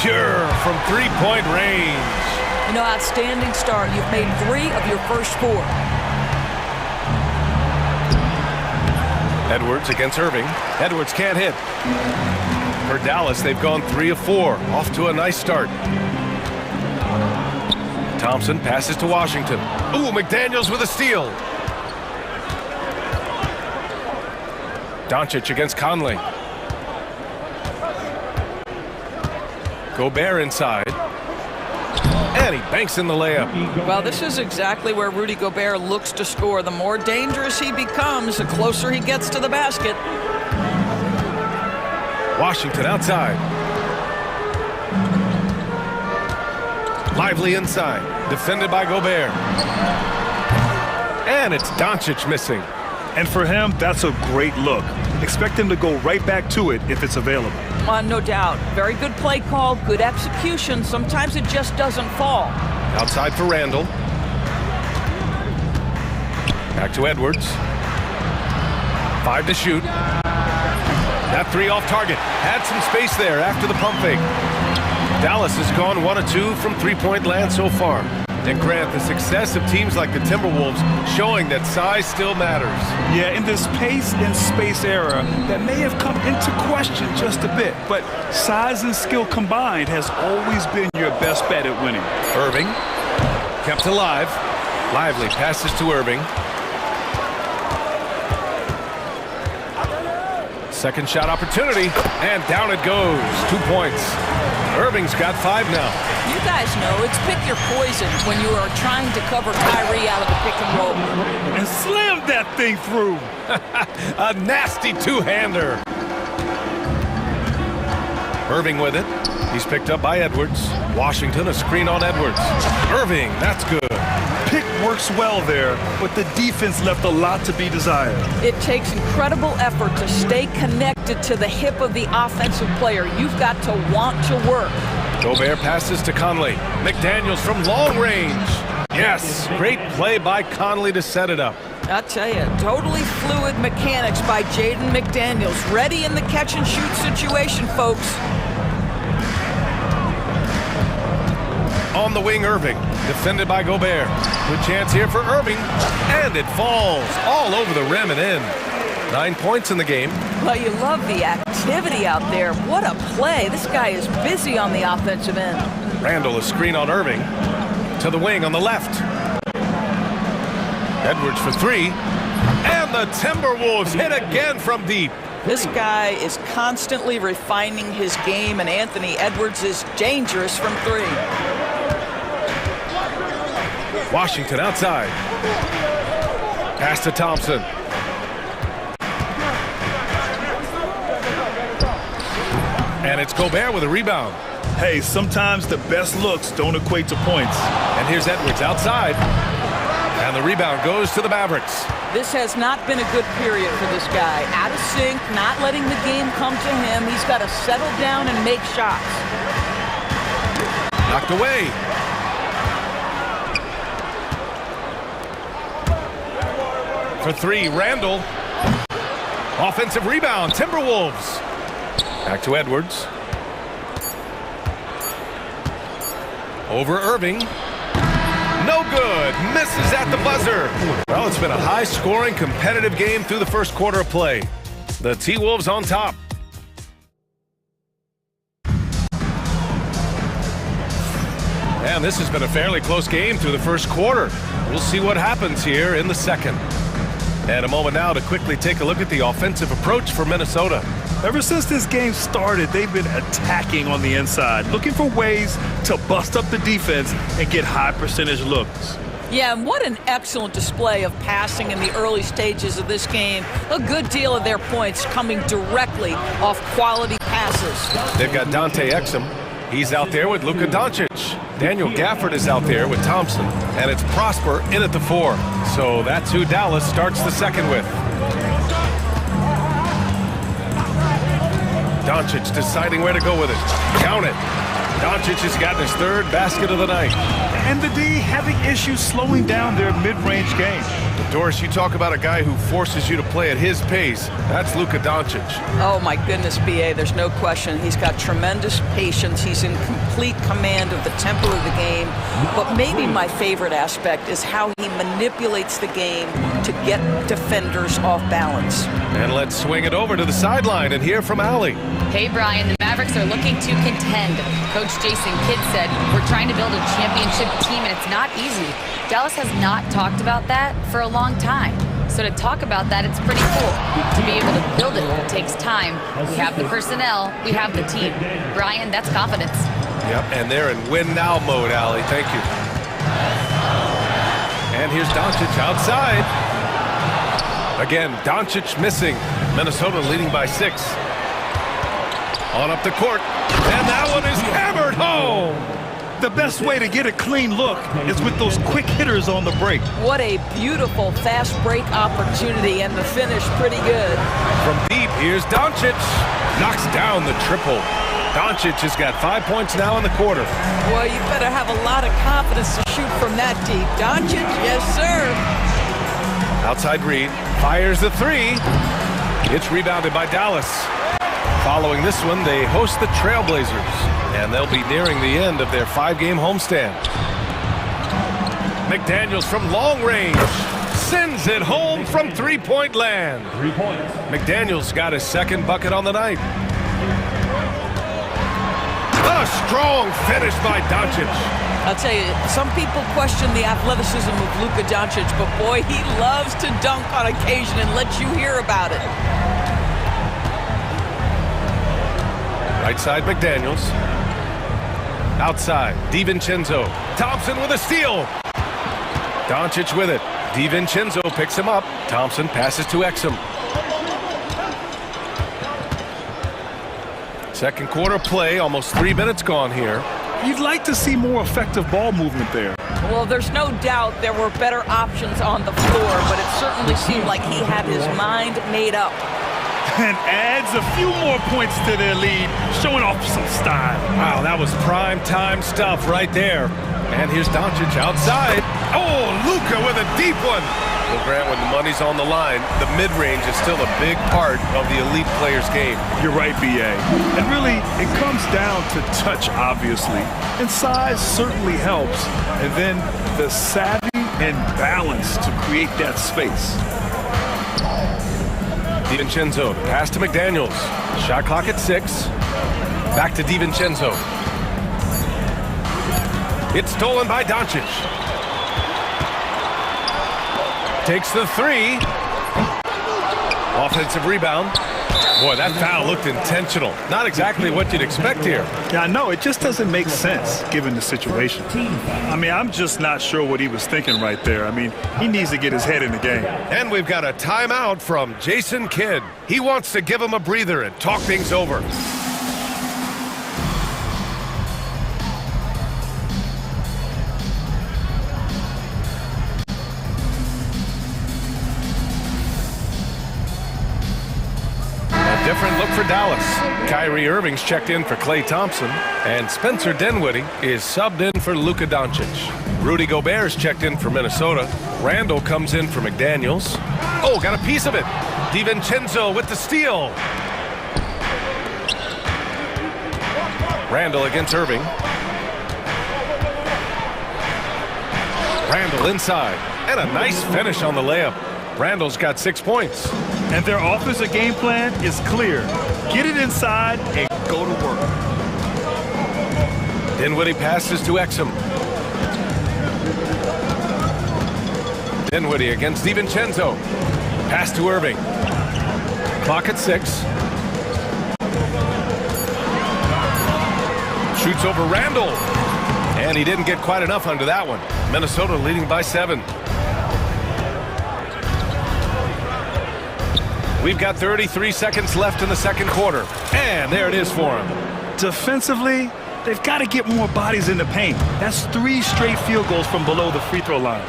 Pure from three-point range. You know, outstanding start. You've made 3 of your first 4. Edwards against Irving. Edwards can't hit. For Dallas, they've gone 3 of 4. Off to a nice start. Thompson passes to Washington. Ooh, McDaniels with a steal. Doncic against Conley. Gobert inside. And he banks in the layup. Well, this is exactly where Rudy Gobert looks to score. The more dangerous he becomes, the closer he gets to the basket. Washington outside. Lively inside. Defended by Gobert. And it's Doncic missing. And for him, that's a great look. Expect him to go right back to it if it's available. No doubt. Very good play call, good execution. Sometimes it just doesn't fall. Outside for Randle. Back to Edwards. 5 to shoot. That 3 off target. Had some space there after the pump fake. Dallas has gone 1 of 2 from three-point land so far. And Grant, the success of teams like the Timberwolves showing that size still matters. Yeah, in this pace and space era, that may have come into question just a bit, but size and skill combined has always been your best bet at winning. Irving, kept alive. Lively passes to Irving. Second shot opportunity, and down it goes. 2 points. Irving's got 5 now. You guys know it's pick your poison when you are trying to cover Kyrie out of the pick and roll. And slam that thing through. A nasty two-hander. Irving with it. He's picked up by Edwards. Washington, a screen on Edwards. Irving, that's good. Pick works well there, but the defense left a lot to be desired. It takes incredible effort to stay connected to the hip of the offensive player. You've got to want to work. Gobert passes to Conley. McDaniels from long range. Yes, great play by Conley to set it up. I'll tell you, totally fluid mechanics by Jaden McDaniels. Ready in the catch-and-shoot situation, folks. On the wing, Irving. Defended by Gobert. Good chance here for Irving. And it falls all over the rim and in. 9 points in the game. Well, you love the activity out there. What a play. This guy is busy on the offensive end. Randle, a screen on Irving. To the wing on the left. Edwards for 3. And the Timberwolves hit again from deep. This guy is constantly refining his game, and Anthony Edwards is dangerous from 3. Washington outside. Pass to Thompson. And it's Gobert with a rebound. Hey, sometimes the best looks don't equate to points. And here's Edwards outside. And the rebound goes to the Mavericks. This has not been a good period for this guy. Out of sync, not letting the game come to him. He's got to settle down and make shots. Knocked away. For three, Randall. Offensive rebound, Timberwolves. Back to Edwards. Over Irving. No good. Misses at the buzzer. Well, it's been a high-scoring, competitive game through the first quarter of play. The T-Wolves on top. And this has been a fairly close game through the first quarter. We'll see what happens here in the second. And a moment now to quickly take a look at the offensive approach for Minnesota. Ever since this game started, they've been attacking on the inside, looking for ways to bust up the defense and get high percentage looks. Yeah, and what an excellent display of passing in the early stages of this game. A good deal of their points coming directly off quality passes. They've got Dante Exum. He's out there with Luka Doncic. Daniel Gafford is out there with Thompson. And it's Prosper in at the 4. So that's who Dallas starts the second with. Doncic deciding where to go with it. Count it. Doncic has gotten his third basket of the night. And the D having issues slowing down their mid-range game. Doris, you talk about a guy who forces you to play at his pace. That's Luka Doncic. Oh, my goodness, B.A., there's no question. He's got tremendous patience. He's in complete command of the tempo of the game. But maybe my favorite aspect is how he manipulates the game to get defenders off balance. And let's swing it over to the sideline and hear from Allie. Hey, Brian, the Mavericks are looking to contend. Coach Jason Kidd said, we're trying to build a championship team, and it's not easy. Dallas has not talked about that for a long time. So to talk about that, it's pretty cool. To be able to build it takes time. We have the personnel, we have the team. Brian, that's confidence. Yep, and they're in win-now mode, Allie. Thank you. And here's Doncic outside. Again, Doncic missing. Minnesota leading by 6. On up the court. And that one is hammered home. The best way to get a clean look is with those quick hitters on the break. What a beautiful fast break opportunity, and the finish pretty good. From deep, here's Doncic. Knocks down the triple. Doncic has got 5 points now in the quarter. Well, you better have a lot of confidence to shoot from that deep. Doncic, yes, sir. Outside Reed fires the 3. It's rebounded by Dallas. Following this one, they host the Trailblazers, and they'll be nearing the end of their 5-game homestand. McDaniels from long range sends it home from three-point land. 3 points. McDaniels got his second bucket on the night. A strong finish by Doncic. I'll tell you, some people question the athleticism of Luka Doncic, but boy, he loves to dunk on occasion and let you hear about it. Right side, McDaniels. Outside, DiVincenzo. Thompson with a steal. Doncic with it. DiVincenzo picks him up. Thompson passes to Exum. Second quarter play, almost 3 minutes gone here. You'd like to see more effective ball movement there. Well, there's no doubt there were better options on the floor, but it certainly seemed like he had his mind made up. And adds a few more points to their lead, showing off some style. Wow, that was prime time stuff right there. And here's Doncic outside. Oh, Luka with a deep one. Well, Grant, when the money's on the line, the mid-range is still a big part of the elite player's game. You're right, B.A. And really, it comes down to touch, obviously. And size certainly helps. And then the savvy and balance to create that space. DiVincenzo, pass to McDaniels. Shot clock at 6. Back to DiVincenzo. It's stolen by Doncic. Takes the 3. Offensive rebound. Boy, that foul looked intentional. Not exactly what you'd expect here. Yeah, I know. It just doesn't make sense given the situation. I mean, I'm just not sure what he was thinking right there. I mean, he needs to get his head in the game. And we've got a timeout from Jason Kidd. He wants to give him a breather and talk things over. Dallas. Kyrie Irving's checked in for Klay Thompson, and Spencer Dinwiddie is subbed in for Luka Doncic. Rudy Gobert's checked in for Minnesota. Randall comes in for McDaniels. Oh, got a piece of it. DiVincenzo with the steal. Randall against Irving. Randall inside, and a nice finish on the layup. Randall's got 6 points. And their offensive game plan is clear. Get it inside and go to work. Dinwiddie passes to Exum. Dinwiddie against DiVincenzo. Pass to Irving. Clock at 6. Shoots over Randall. And he didn't get quite enough under that one. Minnesota leading by 7. We've got 33 seconds left in the second quarter. And there it is for him. Defensively, they've got to get more bodies in the paint. That's 3 straight field goals from below the free throw line.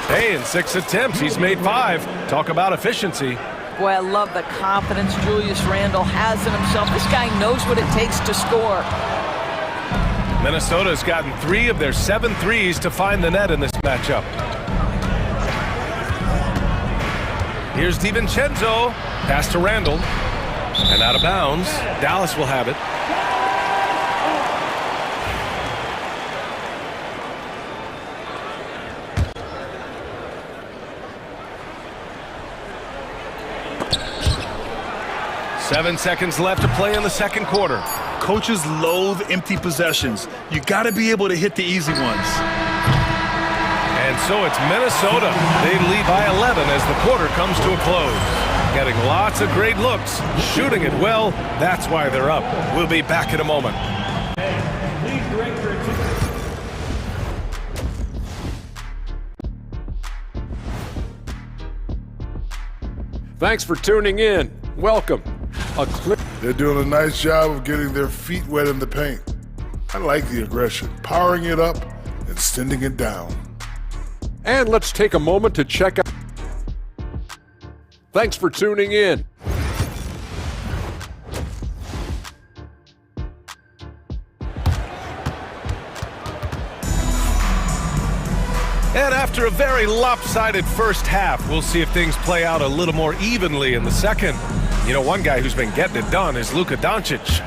Hey, in 6 attempts, he's made 5. Talk about efficiency. Boy, I love the confidence Julius Randle has in himself. This guy knows what it takes to score. Minnesota's gotten 3 of their 7 threes to find the net in this matchup. Here's DiVincenzo. Pass to Randall. And out of bounds. Dallas will have it. Seven seconds left to play in the second quarter. Coaches loathe empty possessions. You got to be able to hit the easy ones. And so it's Minnesota. They lead by 11 as the quarter comes to a close. Getting lots of great looks, shooting it well. That's why they're up. We'll be back in a moment. Thanks for tuning in. Welcome. They're doing a nice job of getting their feet wet in the paint. I like the aggression, powering it up and sending it down. And let's take a moment to check out. Thanks for tuning in. And after a very lopsided first half, we'll see if things play out a little more evenly in the second. You know, one guy who's been getting it done is Luka Doncic.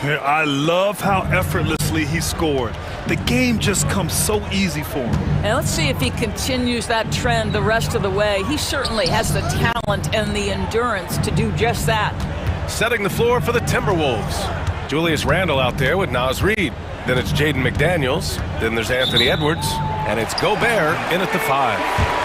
I love how effortlessly he scored. The game just comes so easy for him. And let's see if he continues that trend the rest of the way. He certainly has the talent and the endurance to do just that. Setting the floor for the Timberwolves. Julius Randle out there with Naz Reid. Then it's Jaden McDaniels. Then there's Anthony Edwards. And it's Gobert in at the 5.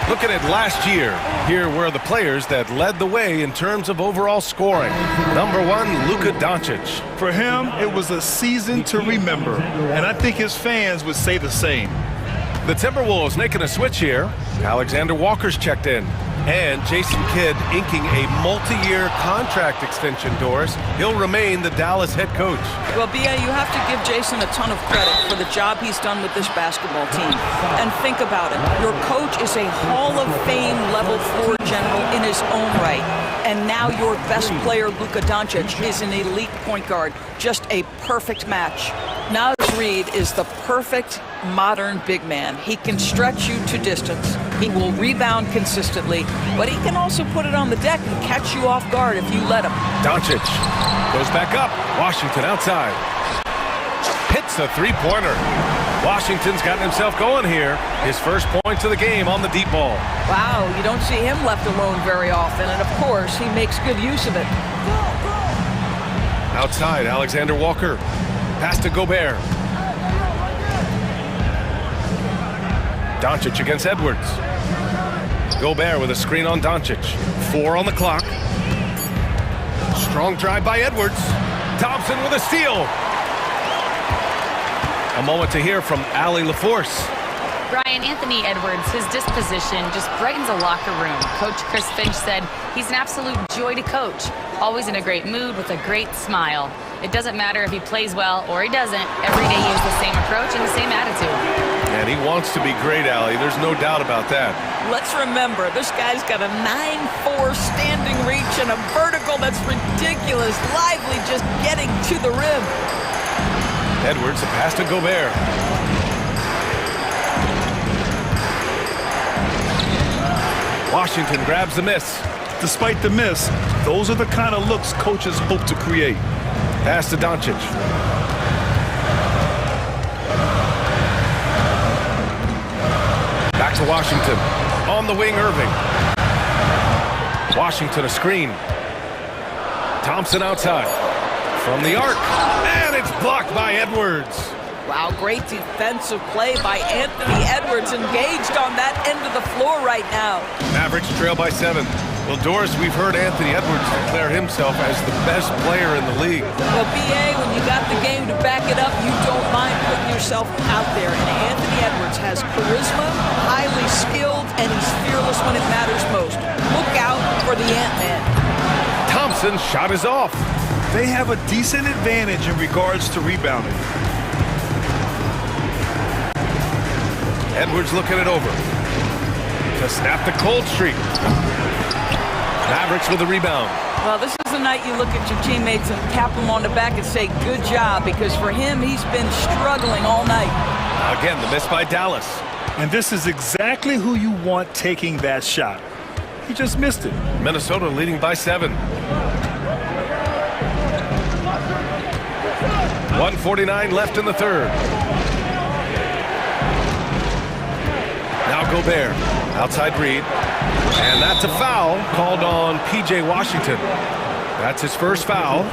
Looking at last year, here were the players that led the way in terms of overall scoring. Number 1, Luka Doncic. For him, it was a season to remember, and I think his fans would say the same. The Timberwolves making a switch here. Alexander Walker's checked in. And Jason Kidd inking a multi-year contract extension, Doris. He'll remain the Dallas head coach. Well, B.A., you have to give Jason a ton of credit for the job he's done with this basketball team. And think about it. Your coach is a Hall of Fame level 4 general in his own right. And now your best player, Luka Doncic, is an elite point guard. Just a perfect match. Naz Reid is the perfect modern big man. He can stretch you to distance. He will rebound consistently, but he can also put it on the deck and catch you off guard if you let him. Doncic goes back up. Washington outside. Hits the three-pointer. Washington's gotten himself going here. His first points of the game on the deep ball. Wow, you don't see him left alone very often, and of course, he makes good use of it. Outside, Alexander Walker. Pass to Gobert. Doncic against Edwards. Gobert with a screen on Doncic. 4 on the clock. Strong drive by Edwards. Thompson with a steal. A moment to hear from Allie LaForce. Brian, Anthony Edwards, his disposition just brightens a locker room. Coach Chris Finch said he's an absolute joy to coach. always in a great mood with a great smile. It doesn't matter if he plays well or he doesn't. Every day he has the same approach and the same attitude. And he wants to be great, Allie. There's no doubt about that. Let's remember, this guy's got a 9'4" standing reach and a vertical that's ridiculous. Lively, just getting to the rim. Edwards, a pass to Gobert. Washington grabs the miss. Despite the miss, those are the kind of looks coaches hope to create. Pass to Doncic. Back to Washington. On the wing, Irving. Washington a screen. Thompson outside. From the arc. And it's blocked by Edwards. Wow, great defensive play by Anthony Edwards, engaged on that end of the floor right now. Mavericks trail by 7. Well, Doris, we've heard Anthony Edwards declare himself as the best player in the league. Well, BA, when you got the game to back it up, you don't mind putting yourself out there. And Anthony Edwards has charisma, highly skilled, and he's fearless when it matters most. Look out for the Ant-Man. Thompson's shot is off. They have a decent advantage in regards to rebounding. Edwards looking it over. To snap the cold streak. Mavericks with a rebound. Well, this is the night you look at your teammates and tap them on the back and say, good job, because for him, he's been struggling all night. Again, the miss by Dallas. And this is exactly who you want taking that shot. He just missed it. Minnesota leading by 7. 1:49 left in the third. Now Gobert, outside Reed, and that's a foul called on P.J. Washington. That's his first foul.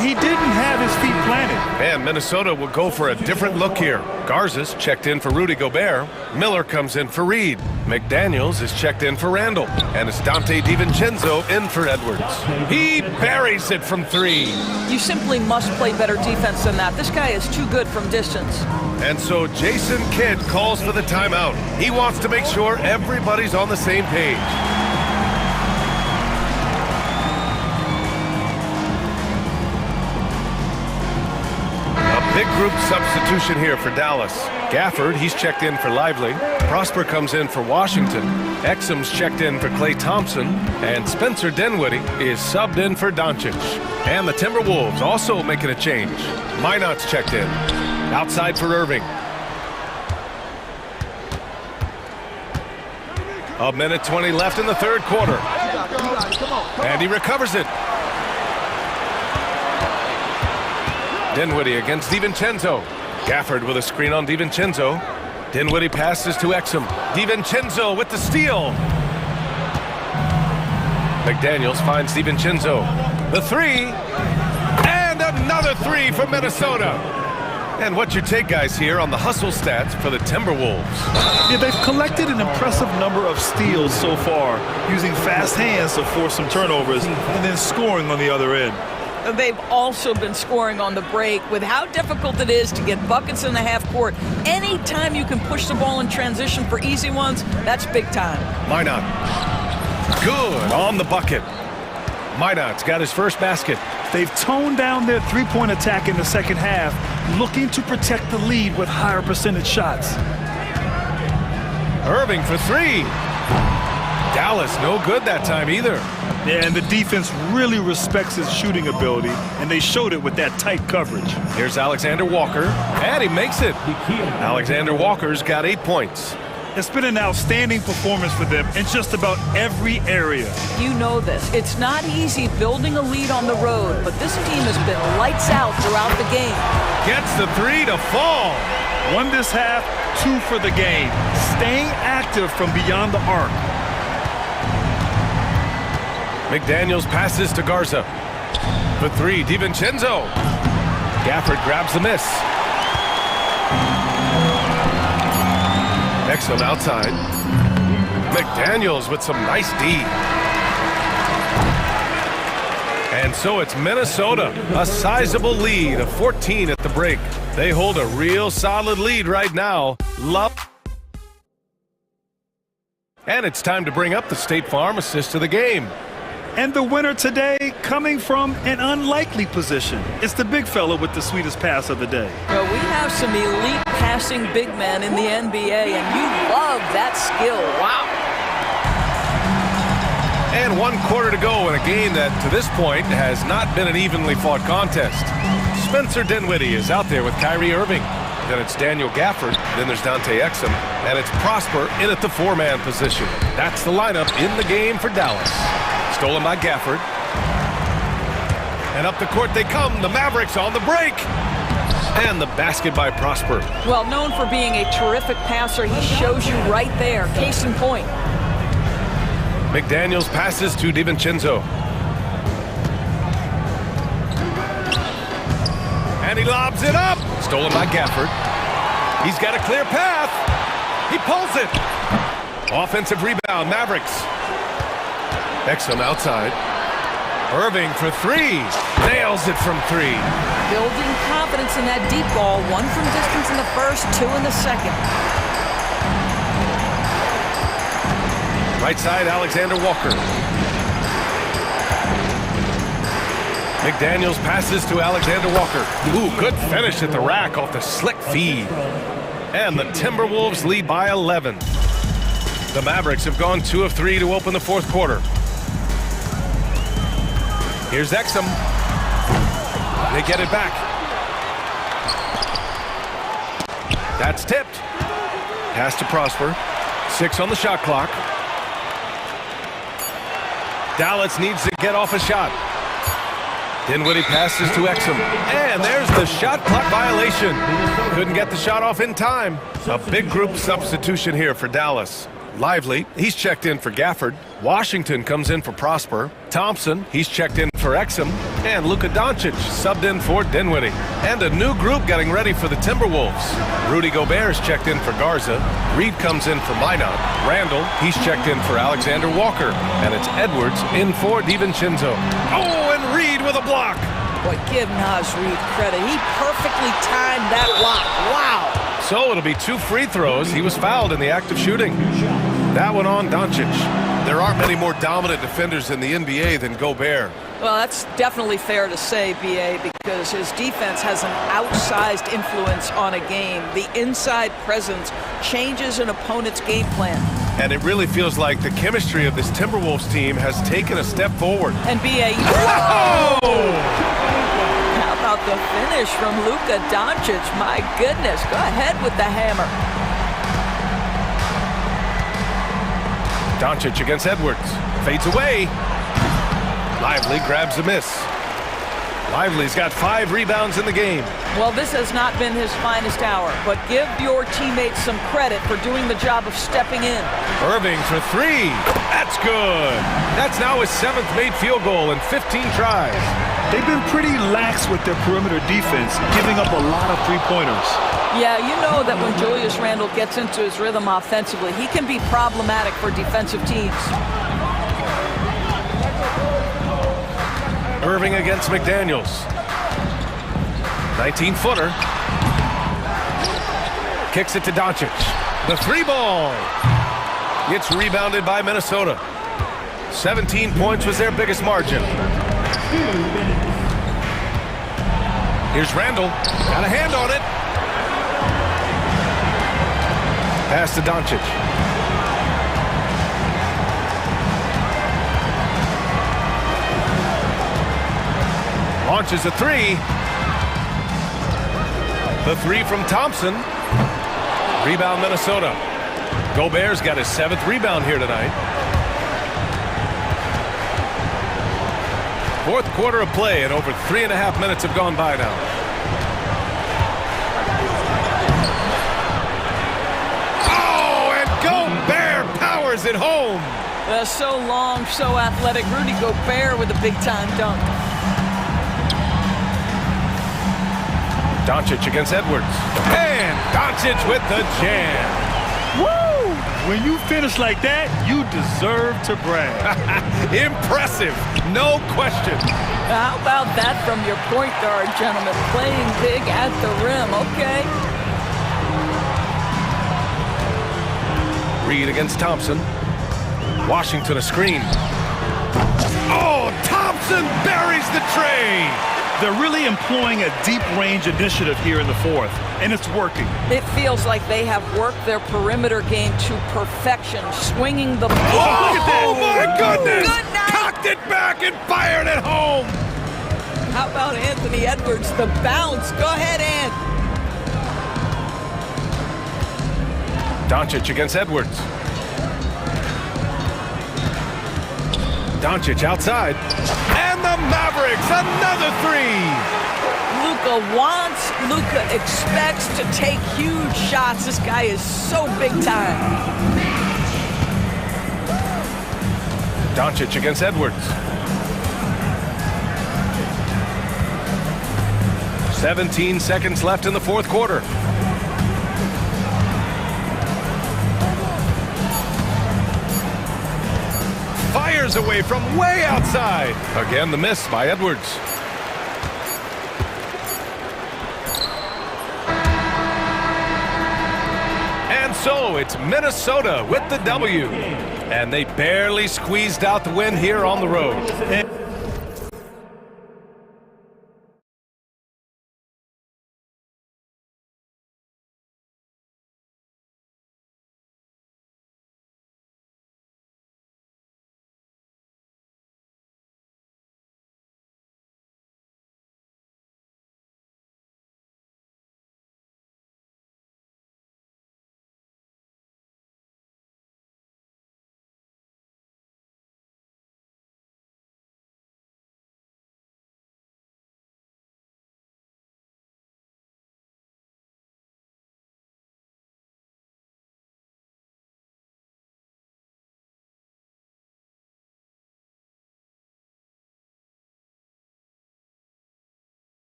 He didn't have his feet planted. And Minnesota will go for a different look here. Garza's checked in for Rudy Gobert. Miller comes in for Reed. McDaniels is checked in for Randall. And it's Dante DiVincenzo in for Edwards. He buries it from 3. You simply must play better defense than that. This guy is too good from distance. And so Jason Kidd calls for the timeout. He wants to make sure everybody's on the same page. Big group substitution here for Dallas. Gafford, he's checked in for Lively. Prosper comes in for Washington. Exum's checked in for Klay Thompson. And Spencer Dinwiddie is subbed in for Doncic. And the Timberwolves also making a change. Minot's checked in. Outside for Irving. A minute 20 left in the third quarter. And he recovers it. Dinwiddie against DiVincenzo. Gafford with a screen on DiVincenzo. Dinwiddie passes to Exum. DiVincenzo with the steal. McDaniels finds DiVincenzo. The 3. And another 3 for Minnesota. And what's your take, guys, here on the hustle stats for the Timberwolves? Yeah, they've collected an impressive number of steals so far, using fast hands to force some turnovers and then scoring on the other end. They've also been scoring on the break. With how difficult it is to get buckets in the half court, anytime you can push the ball in transition for easy ones, that's big time. Minot. Good on the bucket. Minot's got his first basket. They've toned down their three-point attack in the second half, looking to protect the lead with higher percentage shots. Irving for 3. Dallas no good that time either. Yeah, and the defense really respects his shooting ability, and they showed it with that tight coverage. Here's Alexander Walker, and he makes it. Alexander Walker's got 8 points. It's been an outstanding performance for them in just about every area. You know this. It's not easy building a lead on the road, but this team has been lights out throughout the game. Gets the 3 to fall. 1 this half, 2 for the game. Staying active from beyond the arc. McDaniels passes to Garza. For 3, DiVincenzo. Gafford grabs the miss. Exum outside. McDaniels with some nice D. And so it's Minnesota, a sizable lead of 14 at the break. They hold a real solid lead right now. And it's time to bring up the State Farm assist of the game. And the winner today coming from an unlikely position. It's the big fella with the sweetest pass of the day. Well, we have some elite passing big men in the NBA, and you love that skill. Wow. And 1 quarter to go in a game that, to this point, has not been an evenly fought contest. Spencer Dinwiddie is out there with Kyrie Irving. Then it's Daniel Gafford. Then there's Dante Exum. And it's Prosper in at the 4-man position. That's the lineup in the game for Dallas. Stolen by Gafford. And up the court they come. The Mavericks on the break. And the basket by Prosper. Well, known for being a terrific passer, he shows you right there. Case in point. McDaniels passes to DiVincenzo. And he lobs it up. Stolen by Gafford. He's got a clear path. He pulls it. Offensive rebound, Mavericks. Exum outside. Irving for 3. Nails it from 3. Building confidence in that deep ball. 1 from distance in the first, 2 in the second. Right side, Alexander Walker. McDaniels passes to Alexander Walker. Ooh, good finish at the rack off the slick feed. And the Timberwolves lead by 11. The Mavericks have gone 2 of 3 to open the 4th quarter. Here's Exum. They get it back. That's tipped. Pass to Prosper. 6 on the shot clock. Dallas needs to get off a shot. Dinwiddie passes to Exum. And there's the shot clock violation. Couldn't get the shot off in time. A big group substitution here for Dallas. Lively, he's checked in for Gafford. Washington comes in for Prosper. Thompson, he's checked in for Exum. And Luka Doncic subbed in for Dinwiddie. And a new group getting ready for the Timberwolves. Rudy Gobert is checked in for Garza. Reed comes in for Minot. Randall, he's checked in for Alexander Walker. And it's Edwards in for DiVincenzo. Oh, and Reed with a block. Boy, give Naz Reed credit. He perfectly timed that block. Wow. So it'll be 2 free throws. He was fouled in the act of shooting. That one on Doncic. There aren't many more dominant defenders in the NBA than Gobert. Well, that's definitely fair to say, B.A., because his defense has an outsized influence on a game. The inside presence changes an opponent's game plan. And it really feels like the chemistry of this Timberwolves team has taken a step forward. And B.A. How about the finish from Luka Doncic? My goodness, go ahead with the hammer. Doncic against Edwards. Fades away. Lively grabs a miss. Lively's got 5 rebounds in the game. Well, this has not been his finest hour, but give your teammates some credit for doing the job of stepping in. Irving for 3. That's good. That's now his 7th made field goal in 15 tries. They've been pretty lax with their perimeter defense, giving up a lot of three-pointers. Yeah, you know that when Julius Randle gets into his rhythm offensively, he can be problematic for defensive teams. Irving against McDaniels. 19-footer. Kicks it to Doncic. The 3-ball. It's rebounded by Minnesota. 17 points was their biggest margin. Here's Randall. Got a hand on it. Pass to Doncic. Launches a 3. The 3 from Thompson. Rebound Minnesota. Gobert's got his 7th rebound here tonight. 4th quarter of play, and over 3.5 minutes have gone by now. Oh, and Gobert powers it home. So long, so athletic. Rudy Gobert with a big-time dunk. Doncic against Edwards. And Doncic with the jam. Woo! When you finish like that, you deserve to brag. Impressive, no question. How about that from your point guard, gentlemen? Playing big at the rim, okay? Reed against Thompson. Washington a screen. Oh, Thompson buries the tray. They're really employing a deep range initiative here in the fourth, and it's working. It feels like they have worked their perimeter game to perfection, swinging the ball. Oh, look at that. Oh, my goodness. Good night. Cocked it back and fired it home. How about Anthony Edwards, the bounce? Go ahead, Ant. Doncic against Edwards. Doncic outside. And the Mavericks, another three. Luka wants, Luka expects to take huge shots. This guy is so big time. Doncic against Edwards. 17 seconds left in the fourth quarter. Fires away from way outside. Again, the miss by Edwards. And so it's Minnesota with the W. And they barely squeezed out the win here on the road.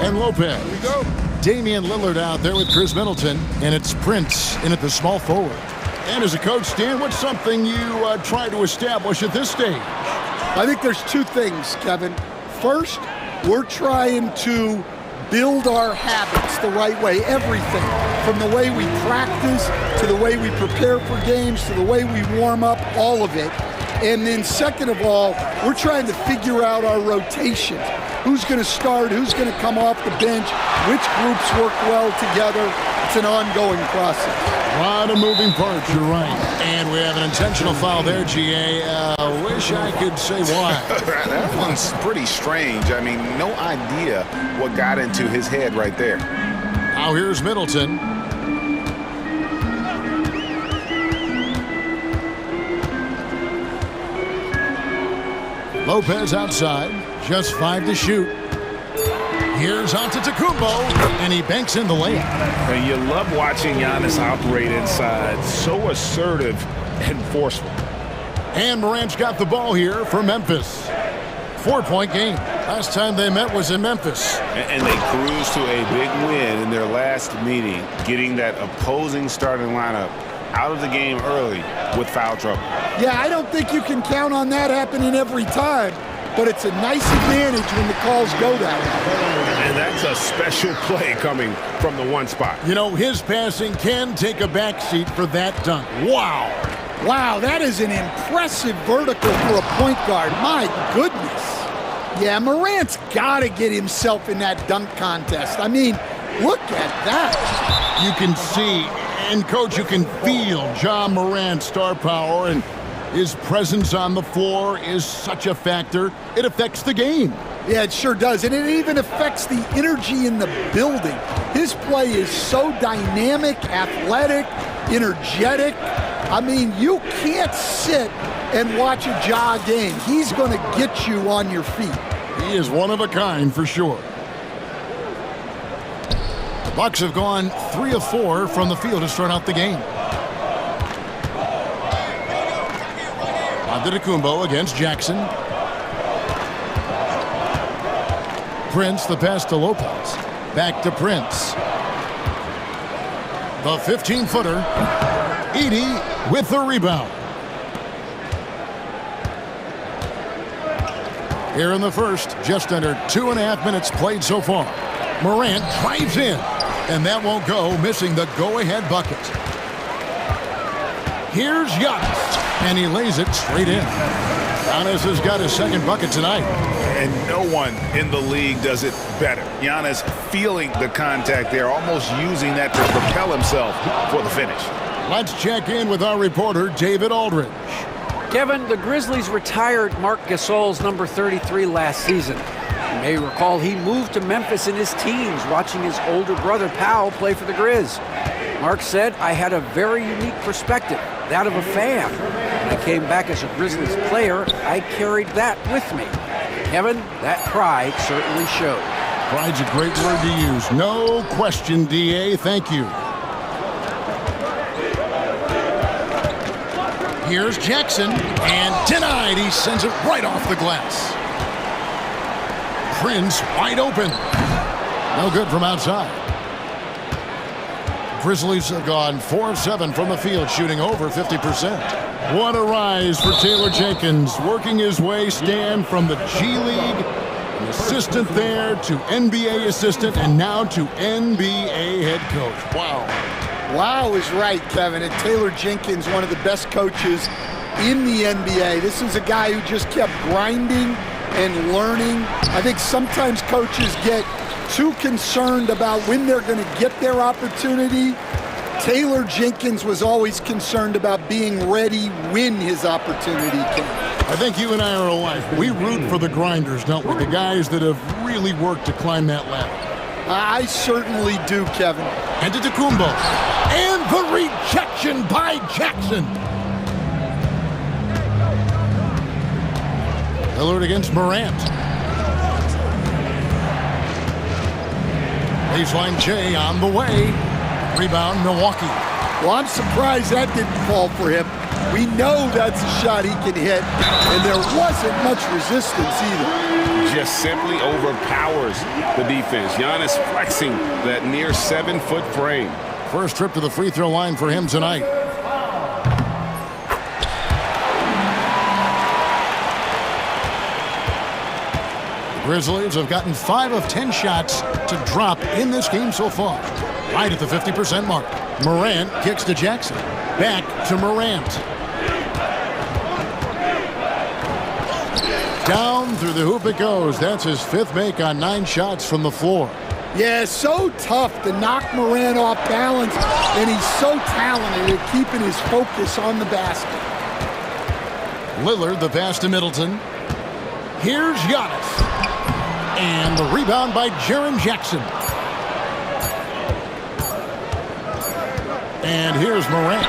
and Lopez. Here we go. Damian Lillard out there with Chris Middleton, and it's Prince in at the small forward. And as a coach, Dan, what's something you try to establish at this stage? I think there's two things, Kevin. First, we're trying to build our habits the right way, everything, from the way we practice to the way we prepare for games to the way we warm up, all of it. And then second of all, we're trying to figure out our rotation. Who's going to start, who's going to come off the bench, which groups work well together. It's an ongoing process. A lot of moving parts, you're right. And we have an intentional foul there, GA. Wish I could say why. That one's pretty strange. I mean, no idea what got into his head right there. Now here's Middleton. Lopez outside, just 5 to shoot. Here's Antetokounmpo, and he banks in the layup. And you love watching Giannis operate inside. So assertive and forceful. And Morant's got the ball here for Memphis. 4-point game. Last time they met was in Memphis. And they cruised to a big win in their last meeting, getting that opposing starting lineup out of the game early with foul trouble. Yeah, I don't think you can count on that happening every time, but it's a nice advantage when the calls go that way. And that's a special play coming from the one spot. You know, his passing can take a backseat for that dunk. Wow. Wow, that is an impressive vertical for a point guard. My goodness. Yeah, Morant's got to get himself in that dunk contest. I mean, look at that. You can see, and Coach, you can feel Ja Morant's star power, and his presence on the floor is such a factor. It affects the game. Yeah, it sure does. And it even affects the energy in the building. His play is so dynamic, athletic, energetic. I mean, you can't sit and watch a Ja game. He's going to get you on your feet. He is one of a kind for sure. The Bucks have gone 3 of 4 from the field to start out the game. Antetokounmpo against Jackson. Prince, the pass to Lopez. Back to Prince. The 15-footer. Edey with the rebound. Here in the first, just under 2.5 minutes played so far. Morant drives in, and that won't go, missing the go-ahead bucket. Here's Giannis, and he lays it straight in. Giannis has got his second bucket tonight. And no one in the league does it better. Giannis feeling the contact there, almost using that to propel himself for the finish. Let's check in with our reporter, David Aldridge. Kevin, the Grizzlies retired Marc Gasol's number 33 last season. You may recall he moved to Memphis in his teens, watching his older brother Powell play for the Grizz. Mark said, I had a very unique perspective, that of a fan. When I came back as a Grizzlies player, I carried that with me. Kevin, that pride certainly showed. Pride's a great word to use. No question, DA. Thank you. Here's Jackson, and denied. He sends it right off the glass. Prince wide open. No good from outside. Grizzlies have gone 4 of 7 from the field, shooting over 50%. What a rise for Taylor Jenkins, working his way, Stan, from the G League, an assistant there to NBA assistant, and now to NBA head coach. Wow. Wow is right, Kevin. And Taylor Jenkins, one of the best coaches in the NBA. This is a guy who just kept grinding and learning. I think sometimes coaches get too concerned about when they're going to get their opportunity. Taylor Jenkins was always concerned about being ready when his opportunity came. I think you and I are alike. We root for the grinders, don't we? The guys that have really worked to climb that ladder. I certainly do, Kevin. Antetokounmpo. And the rejection by Jackson. Lillard against Morant. Baseline J on the way. Rebound, Milwaukee. Well, I'm surprised that didn't fall for him. We know that's a shot he can hit, and there wasn't much resistance either. just simply overpowers the defense. Giannis flexing that near 7-foot frame. First trip to the free throw line for him tonight. The Grizzlies have gotten 5 of 10 shots to drop in this game so far. Right at the 50% mark. Morant kicks to Jackson. Back to Morant. Down through the hoop it goes. That's his 5th make on 9 shots from the floor. Yeah, so tough to knock Morant off balance, and he's so talented at keeping his focus on the basket. Lillard, the pass to Middleton. Here's Giannis. And the rebound by Jaren Jackson. And here's Morant.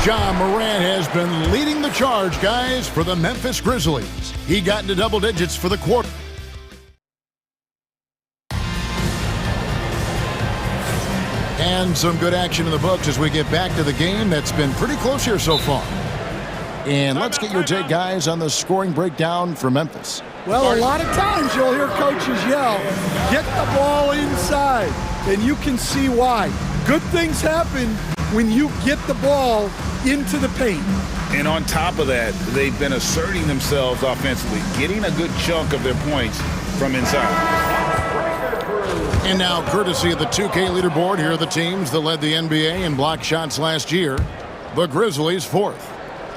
Ja Morant has been leading the charge, guys, for the Memphis Grizzlies. He got into double digits for the quarter. And some good action in the books as we get back to the game that's been pretty close here so far. And let's get your take, guys, on the scoring breakdown for Memphis. Well, a lot of times you'll hear coaches yell, get the ball inside, and you can see why. Good things happen when you get the ball into the paint. And on top of that, they've been asserting themselves offensively, getting a good chunk of their points from inside. And now, courtesy of the 2K leaderboard, here are the teams that led the NBA in block shots last year. The Grizzlies 4th.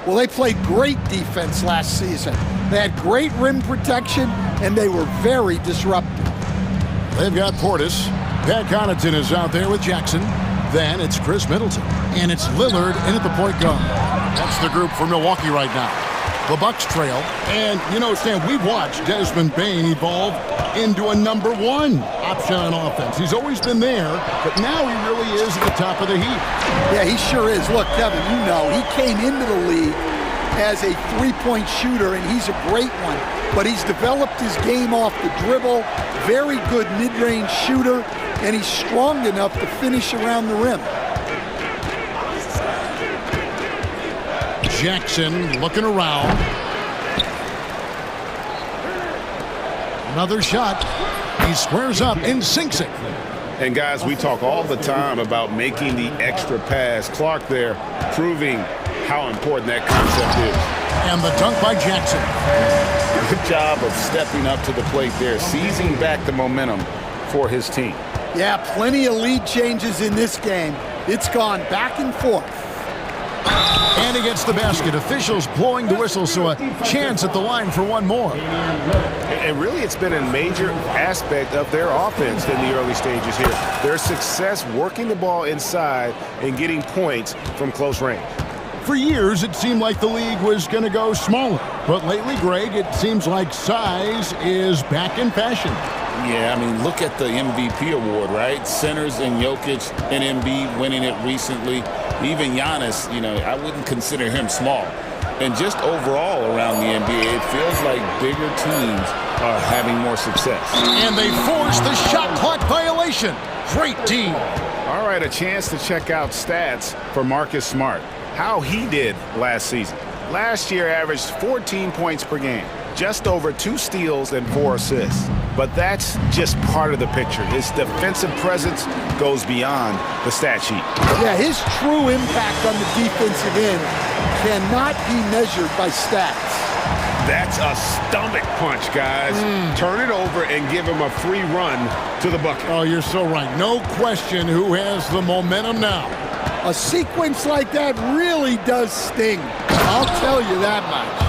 Well, they played great defense last season. They had great rim protection, and they were very disruptive. They've got Portis. Pat Connaughton is out there with Jackson. Then it's Chris Middleton. And it's Lillard in at the point guard. That's the group for Milwaukee right now. The Bucks trail. And, you know, Stan, we've watched Desmond Bane evolve into a #1 option on offense. He's always been there, but now he really is at the top of the heap. Yeah, he sure is. Look, Kevin, you know, he came into the league as a three-point shooter, and he's a great one. But he's developed his game off the dribble, very good mid-range shooter, and he's strong enough to finish around the rim. Jackson looking around. Another shot. He squares up and sinks it. And guys, we talk all the time about making the extra pass. Clark there proving how important that concept is. And the dunk by Jackson. Good job of stepping up to the plate there, seizing back the momentum for his team. Yeah, plenty of lead changes in this game. It's gone back and forth. And he gets the basket. Officials blowing the whistle, so a chance at the line for one more. And really, it's been a major aspect of their offense in the early stages here. Their success working the ball inside and getting points from close range. For years, it seemed like the league was going to go smaller. But lately, Greg, it seems like size is back in fashion. Yeah, I mean, look at the MVP award, right? Centers and Jokic and Embiid winning it recently. Even Giannis, you know, I wouldn't consider him small. And just overall around the NBA, it feels like bigger teams are having more success. And they force the shot clock violation. Great team. All right, a chance to check out stats for Marcus Smart. How he did last season. Last year averaged 14 points per game. Just over 2 steals and 4 assists. But that's just part of the picture. His defensive presence goes beyond the stat sheet. Yeah, his true impact on the defensive end cannot be measured by stats. That's a stomach punch, guys. Turn it over and give him a free run to the bucket. Oh, you're so right. No question who has the momentum now. A sequence like that really does sting. I'll tell you that much.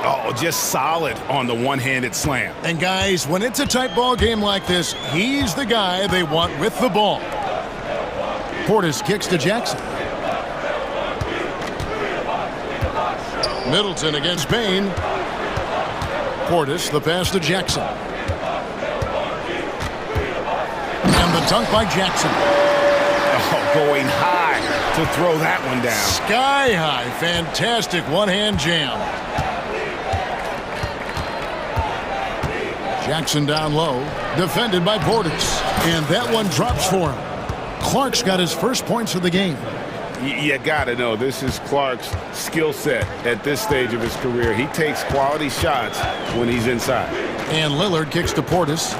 Oh, just solid on the one-handed slam. And guys, when it's a tight ball game like this, he's the guy they want with the ball. Portis kicks to Jackson. Middleton against Bane. Portis, the pass to Jackson. And the dunk by Jackson. Oh, going high to throw that one down. Sky high. Fantastic one-hand jam. Jackson down low, defended by Portis. And that one drops for him. Clark's got his first points of the game. You gotta know, this is Clark's skill set at this stage of his career. He takes quality shots when he's inside. And Lillard kicks to Portis.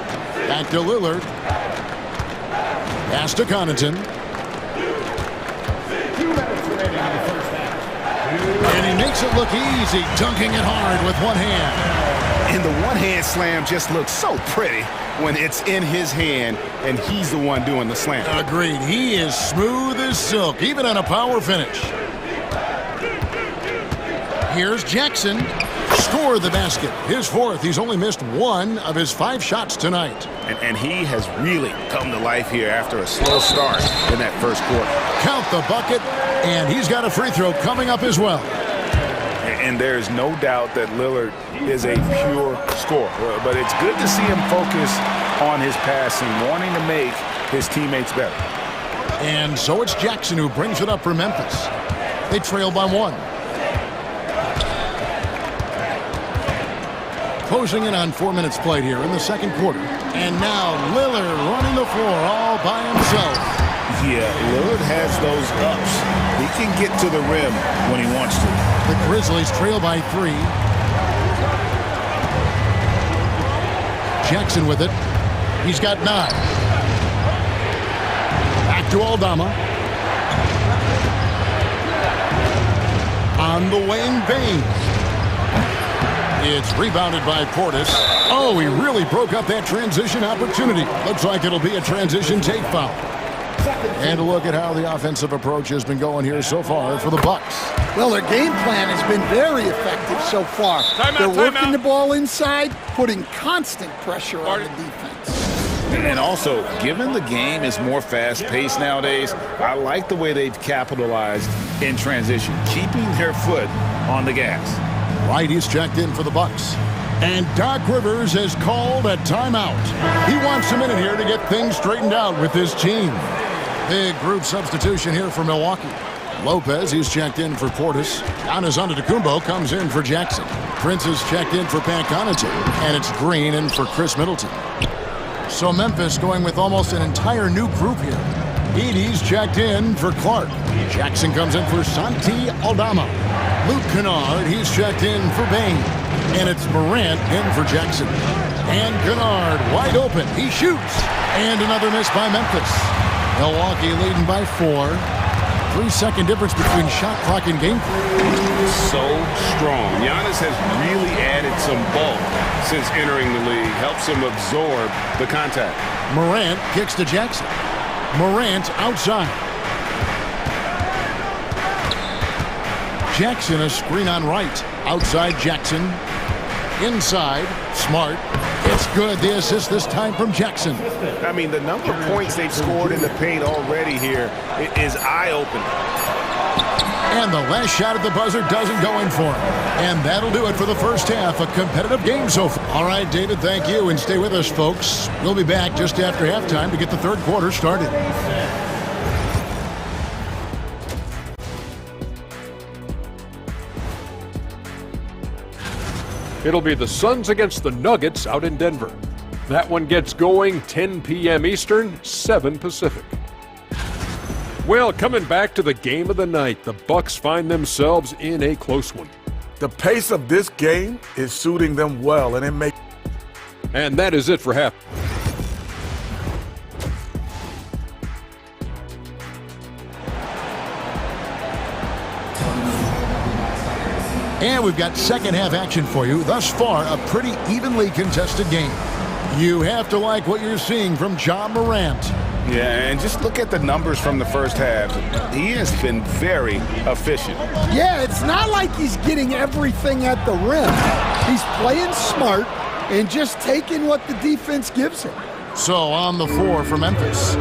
Back to Lillard. Pass to Connaughton. And he makes it look easy, dunking it hard with one hand. And the one-hand slam just looks so pretty when it's in his hand and he's the one doing the slam. Agreed. He is smooth as silk, even on a power finish. Here's Jackson. Score the basket. His fourth. He's only missed one of his 5 shots tonight. And he has really come to life here after a slow start in that first quarter. Count the bucket, and he's got a free throw coming up as well. And there's no doubt that Lillard is a pure scorer. But it's good to see him focus on his passing, wanting to make his teammates better. And so it's Jackson who brings it up for Memphis. They trail by 1. Closing in on 4 minutes played here in the second quarter. And now Lillard running the floor all by himself. Yeah, Lillard has those ups. He can get to the rim when he wants to. The Grizzlies trail by 3. Jackson with it. He's got 9. Back to Aldama. On the wing, Bain. It's rebounded by Portis. Oh, he really broke up that transition opportunity. Looks like it'll be a transition take foul. And a look at how the offensive approach has been going here so far for the Bucks. Well, their game plan has been very effective so far. They're working the ball inside, putting constant pressure on the defense. And also, given the game is more fast-paced nowadays, I like the way they've capitalized in transition, keeping their foot on the gas. Right, he's checked in for the Bucks. And Doc Rivers has called a timeout. He wants a minute here to get things straightened out with his team. Big group substitution here for Milwaukee. Lopez, he's checked in for Portis. Giannis Antetokounmpo comes in for Jackson. Prince is checked in for Pat Connaughton. And it's Green in for Chris Middleton. So Memphis going with almost an entire new group here. Edey's checked in for Clark. Jackson comes in for Santi Aldama. Luke Kennard, he's checked in for Bain. And it's Morant in for Jackson. And Kennard wide open. He shoots. And another miss by Memphis. Milwaukee leading by 4. 3-second difference between shot clock and game clock. So strong. Giannis has really added some bulk since entering the league. Helps him absorb the contact. Morant kicks to Jackson. Morant outside. Jackson a screen on right. Outside Jackson. Inside. Smart. It's good. The assist this time from Jackson. I mean, the number of points they've scored in the paint already here is eye-opening. And the last shot at the buzzer doesn't go in for him. And that'll do it for the first half. A competitive game so far. All right, David, thank you. And stay with us, folks. We'll be back just after halftime to get the third quarter started. It'll be the Suns against the Nuggets out in Denver. That one gets going 10 p.m. Eastern, 7 Pacific. Well, coming back to the game of the night, the Bucks find themselves in a close one. The pace of this game is suiting them well, and it makes... And that is it for half. And we've got second half action for you. Thus far, a pretty evenly contested game. You have to like what you're seeing from Ja Morant. Yeah, and just look at the numbers from the first half. He has been very efficient. Yeah, it's not like he's getting everything at the rim. He's playing smart and just taking what the defense gives him. So on the floor for Memphis.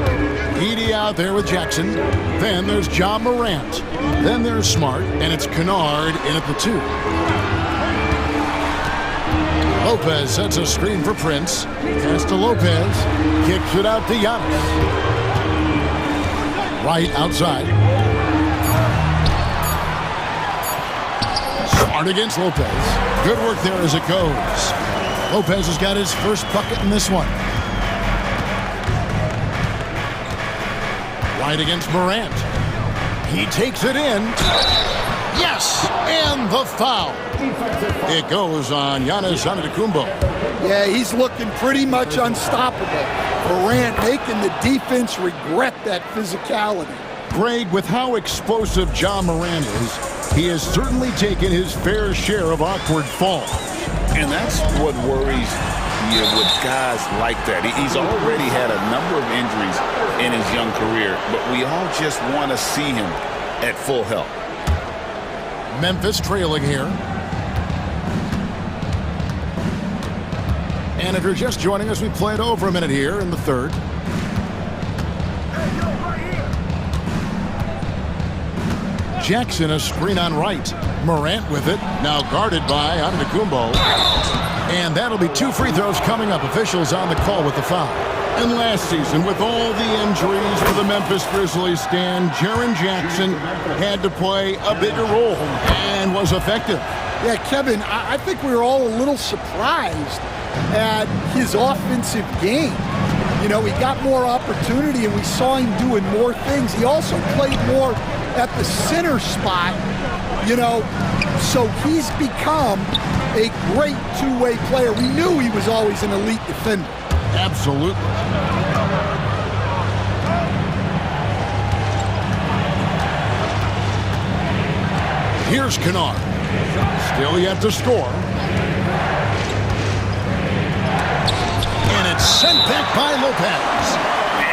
Edey out there with Jackson. Then there's Ja Morant. Then there's Smart. And it's Kennard in at the 2. Lopez sets a screen for Prince. Pass to Lopez. Kicks it out to Giannis. Right outside. Smart against Lopez. Good work there as it goes. Lopez has got his first bucket in this one. Right against Morant. He takes it in. Yes, and the foul. It goes on Giannis Antetokounmpo. Yeah, he's looking pretty much unstoppable. Morant making the defense regret that physicality. Greg, with how explosive Ja Morant is, he has certainly taken his fair share of awkward falls. And that's what worries you with guys like that. He's already had a number of injuries in his young career, but we all just want to see him at full health. Memphis trailing here. And if you're just joining us, we played over a minute here in the third. Jackson, a screen on right. Morant with it, now guarded by Antetokounmpo. And that'll be 2 free throws coming up. Officials on the call with the foul. And last season, with all the injuries for the Memphis Grizzlies, Stan, Jaren Jackson had to play a bigger role and was effective. Yeah, Kevin, I think we were all a little surprised at his offensive game. You know, he got more opportunity and we saw him doing more things. He also played more at the center spot, you know, so he's become a great two-way player. We knew he was always an elite defender. Absolutely. Here's Kennard. Still yet to score. And it's sent back by Lopez.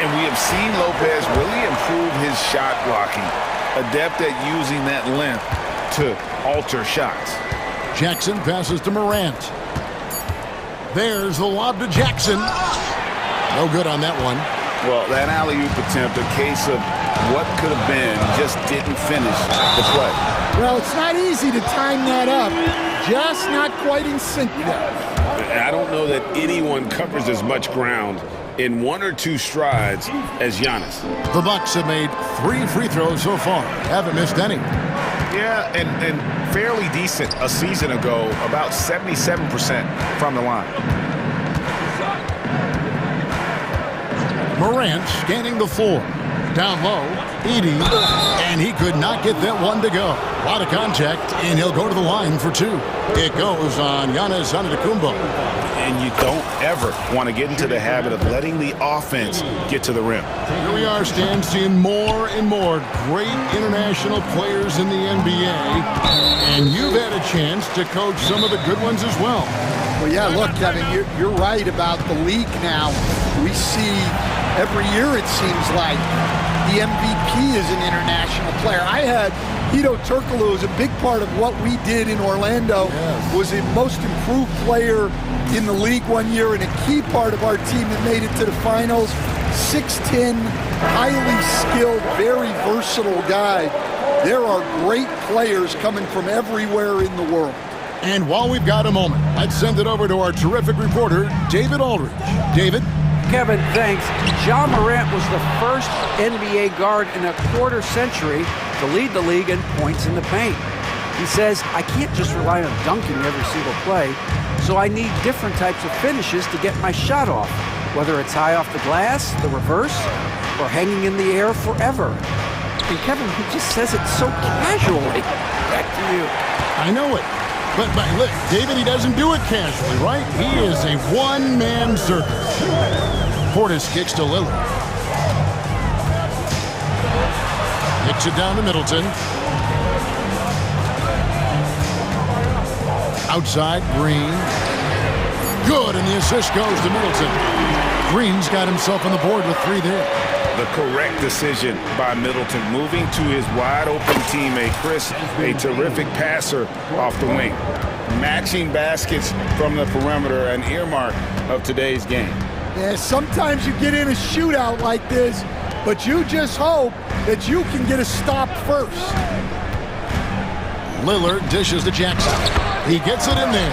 And we have seen Lopez really improve his shot blocking, adept at using that length to alter shots. Jackson passes to Morant. There's the lob to Jackson. No good on that one. Well, that alley-oop attempt, a case of what could have been, just didn't finish the play. Well, it's not easy to time that up. Just not quite in sync there. I don't know that anyone covers as much ground in 1 or 2 strides as Giannis. The Bucks have made 3 free throws so far. Haven't missed any. Yeah, and fairly decent a season ago, about 77% from the line. Morant scanning the floor. Down low, Edey, and he could not get that one to go. A lot of contact, and he'll go to the line for 2. It goes on Giannis Antetokounmpo. And you don't ever want to get into the habit of letting the offense get to the rim. Here we are, Stan, seeing more and more great international players in the NBA, and you've had a chance to coach some of the good ones as well. Well, yeah, look, Kevin, you're right about the league now. We see every year, it seems like, the MVP is an international player. I had Hedo Turkoglu was a big part of what we did in Orlando. Yes. Was a most improved player in the league one year and a key part of our team that made it to the finals. 6'10", highly skilled, very versatile guy. There are great players coming from everywhere in the world. And while we've got a moment, let's send it over to our terrific reporter, David Aldridge. David? Kevin, thanks. Ja Morant was the first NBA guard in a quarter century to lead the league in points in the paint. He says, I can't just rely on dunking every single play, so I need different types of finishes to get my shot off, whether it's high off the glass, the reverse, or hanging in the air forever. And Kevin, he just says it so casually. Back to you. I know it. But look, David, he doesn't do it casually, right? He is a one-man circus. Portis kicks to Lillard. Kicks it down to Middleton. Outside, Green. Good, and the assist goes to Middleton. Green's got himself on the board with 3 there. The correct decision by Middleton, moving to his wide-open teammate, Chris, a terrific passer off the wing. Matching baskets from the perimeter, an earmark of today's game. Yeah, sometimes you get in a shootout like this, but you just hope that you can get a stop first. Lillard dishes to Jackson. He gets it in there.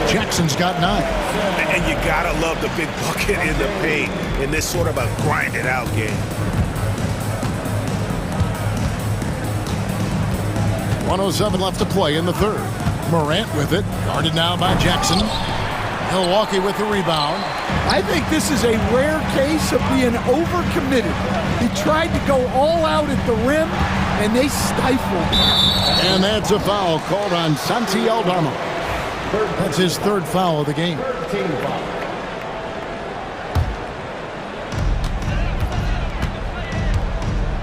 Jackson's got 9. And you gotta love the big bucket in the paint in this sort of a grinded-out game. 1:07 left to play in the third. Morant with it, guarded now by Jackson. Milwaukee with the rebound. I think this is a rare case of being overcommitted. He tried to go all out at the rim, and they stifled him. And that's a foul called on Santi Aldama. That's his third foul of the game.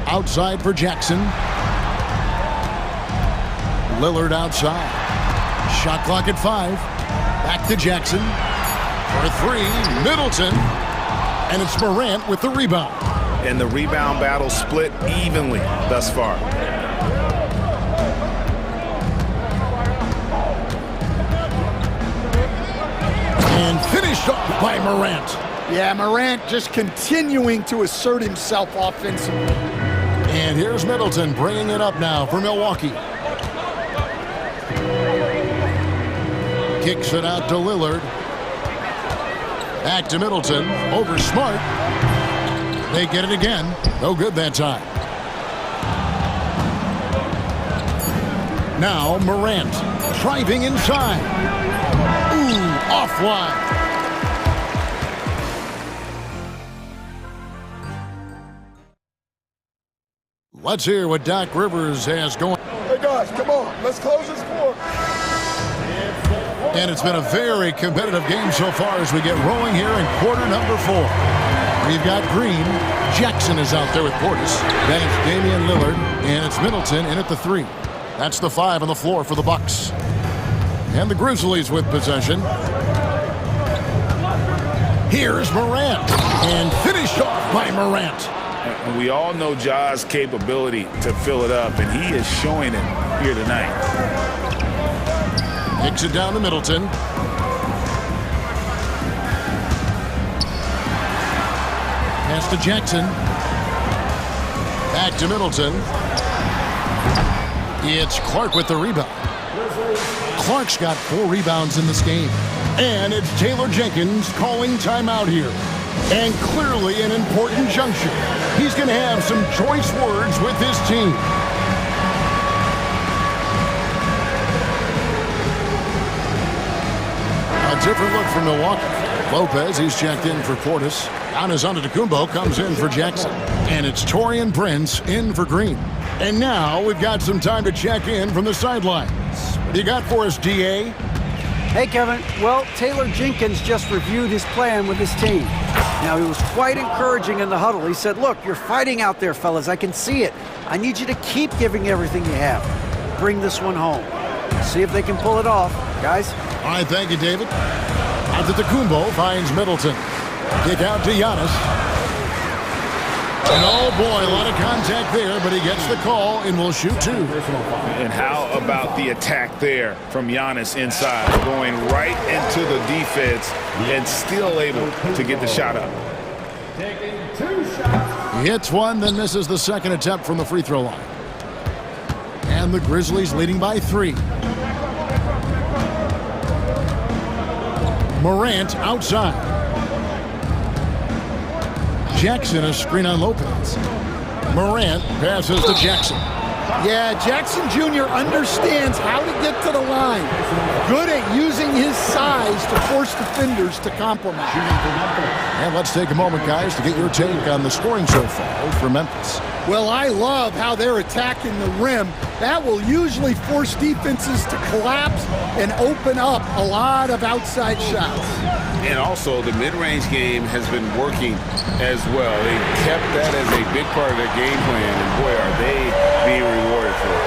Outside for Jackson. Lillard outside. Shot clock at 5. Back to Jackson. For 3, Middleton. And it's Morant with the rebound. And the rebound battle split evenly thus far. And finished off by Morant. Yeah, Morant just continuing to assert himself offensively. And here's Middleton bringing it up now for Milwaukee. Kicks it out to Lillard. Back to Middleton. Over Smart. They get it again. No good that time. Now Morant driving inside. Ooh, offline. Let's hear what Doc Rivers has going. Hey guys, come on, let's close this score. And it's been a very competitive game so far as we get rolling here in quarter number 4. We've got Green. Jackson is out there with Portis. Then it's Damian Lillard, and it's Middleton in at the 3. That's the 5 on the floor for the Bucks. And the Grizzlies with possession. Here's Morant, and finished off by Morant. And we all know Ja's capability to fill it up, and he is showing it here tonight. Kicks it down to Middleton. Pass to Jackson. Back to Middleton. It's Clark with the rebound. Clark's got 4 rebounds in this game. And it's Taylor Jenkins calling timeout here. And clearly an important juncture. He's going to have some choice words with his team. A different look from Milwaukee. Lopez, he's checked in for Portis. Giannis Antetokounmpo comes in for Jackson. And it's Taurean Prince in for Green. And now we've got some time to check in from the sidelines. What do you got for us, DA? Hey, Kevin. Well, Taylor Jenkins just reviewed his plan with his team. Now, he was quite encouraging in the huddle. He said, look, you're fighting out there, fellas. I can see it. I need you to keep giving everything you have. Bring this one home. See if they can pull it off, guys. All right, thank you, David. Antetokounmpo finds Middleton. Kick out to Giannis. And oh boy, a lot of contact there, but he gets the call and will shoot 2. And how about the attack there from Giannis inside, going right into the defense and still able to get the shot up. He hits one, then misses the second attempt from the free throw line. And the Grizzlies leading by 3. Morant outside. Jackson, a screen on Lopez. Morant passes to Jackson. Yeah, Jackson Jr. understands how to get to the line. Good at using his size to force defenders to compromise. And let's take a moment, guys, to get your take on the scoring so far for Memphis. Well, I love how they're attacking the rim. That will usually force defenses to collapse and open up a lot of outside shots. And also, the mid-range game has been working as well. They kept that as a big part of their game plan, and boy, are they being rewarded for it.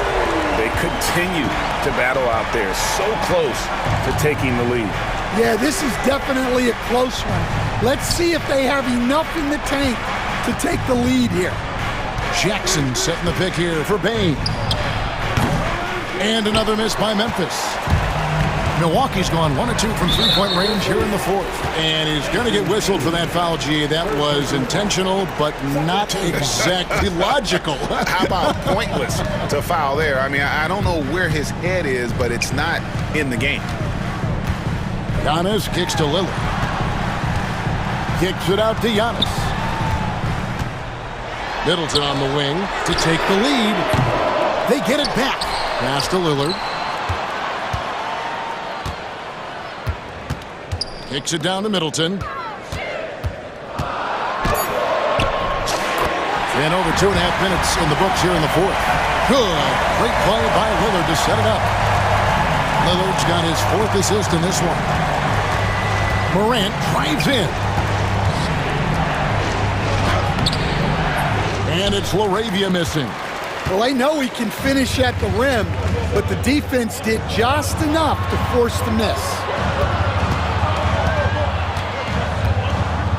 They continue to battle out there, so close to taking the lead. Yeah, this is definitely a close one. Let's see if they have enough in the tank to take the lead here. Jackson setting the pick here for Bane. And another miss by Memphis. Milwaukee's gone 1 of 2 from three-point range here in the 4th. And he's going to get whistled for that foul, G. That was intentional, but not exactly logical. How about pointless to foul there? I mean, I don't know where his head is, but it's not in the game. Giannis kicks to Lillard. Kicks it out to Giannis. Middleton on the wing to take the lead. They get it back. Pass to Lillard. Kicks it down to Middleton. And over 2.5 minutes in the books here in the 4th. Good. Great play by Lillard to set it up. Lillard's got his 4th assist in this one. Morant drives in. And it's LaRavia missing. Well, I know he can finish at the rim, but the defense did just enough to force the miss.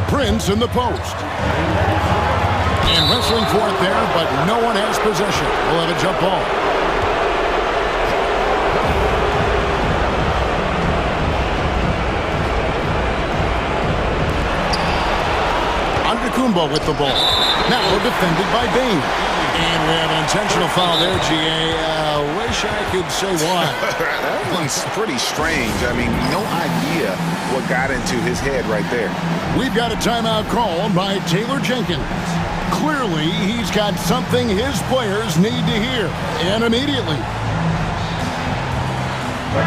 Prince in the post. And wrestling for it there, but no one has possession. We'll have a jump ball. Kumbo with the ball. Now defended by Bain. And we have an intentional foul there, G.A. Wish I could say why. That one's pretty strange. I mean, no idea what got into his head right there. We've got a timeout call by Taylor Jenkins. Clearly, he's got something his players need to hear. And immediately.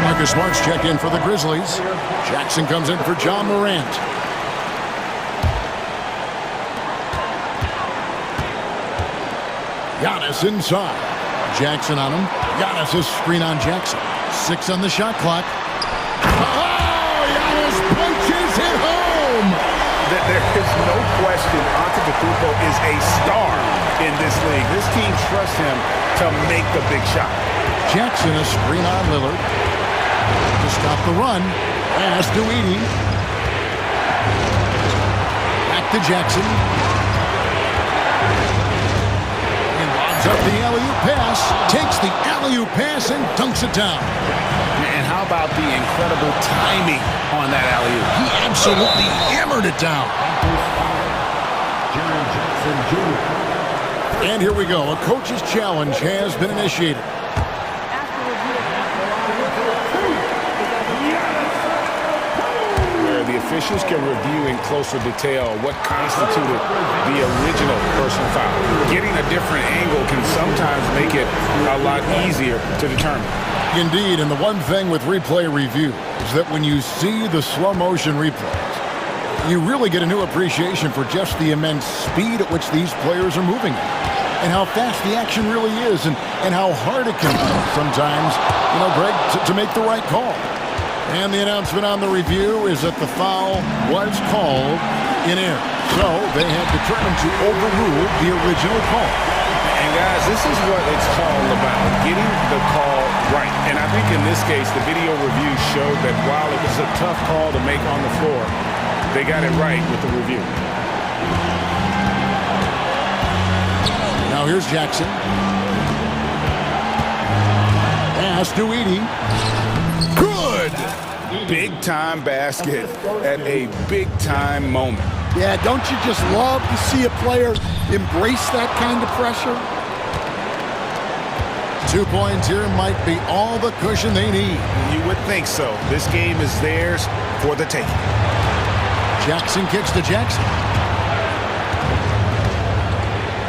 Marcus Smart's check in for the Grizzlies. Jackson comes in for John Morant. Giannis inside. Jackson on him. Giannis a screen on Jackson. 6 on the shot clock. Oh, Giannis punches it home. There is no question Antetokounmpo is a star in this league. This team trusts him to make the big shot. Jackson a screen on Lillard. To stop the run. Pass to Edey. Back to Jackson. Up the alley-oop pass, takes the alley-oop pass and dunks it down. And how about the incredible timing on that alley-oop? He absolutely hammered it down. And here we go. A coach's challenge has been initiated. The officials can review in closer detail what constituted the original personal foul. Getting a different angle can sometimes make it a lot easier to determine. Indeed, and the one thing with replay review is that when you see the slow motion replays, you really get a new appreciation for just the immense speed at which these players are moving and how fast the action really is and how hard it can be sometimes, Greg, to make the right call. And the announcement on the review is that the foul was called in air. So they have determined to overrule the original call. And guys, this is what it's all about, getting the call right. And I think in this case, the video review showed that while it was a tough call to make on the floor, they got it right with the review. Now here's Jackson. Pass to Edey. Good! Big-time basket at a big-time moment. Yeah, don't you just love to see a player embrace that kind of pressure? 2 points here might be all the cushion they need. You would think so. This game is theirs for the taking. Jackson kicks to Jackson.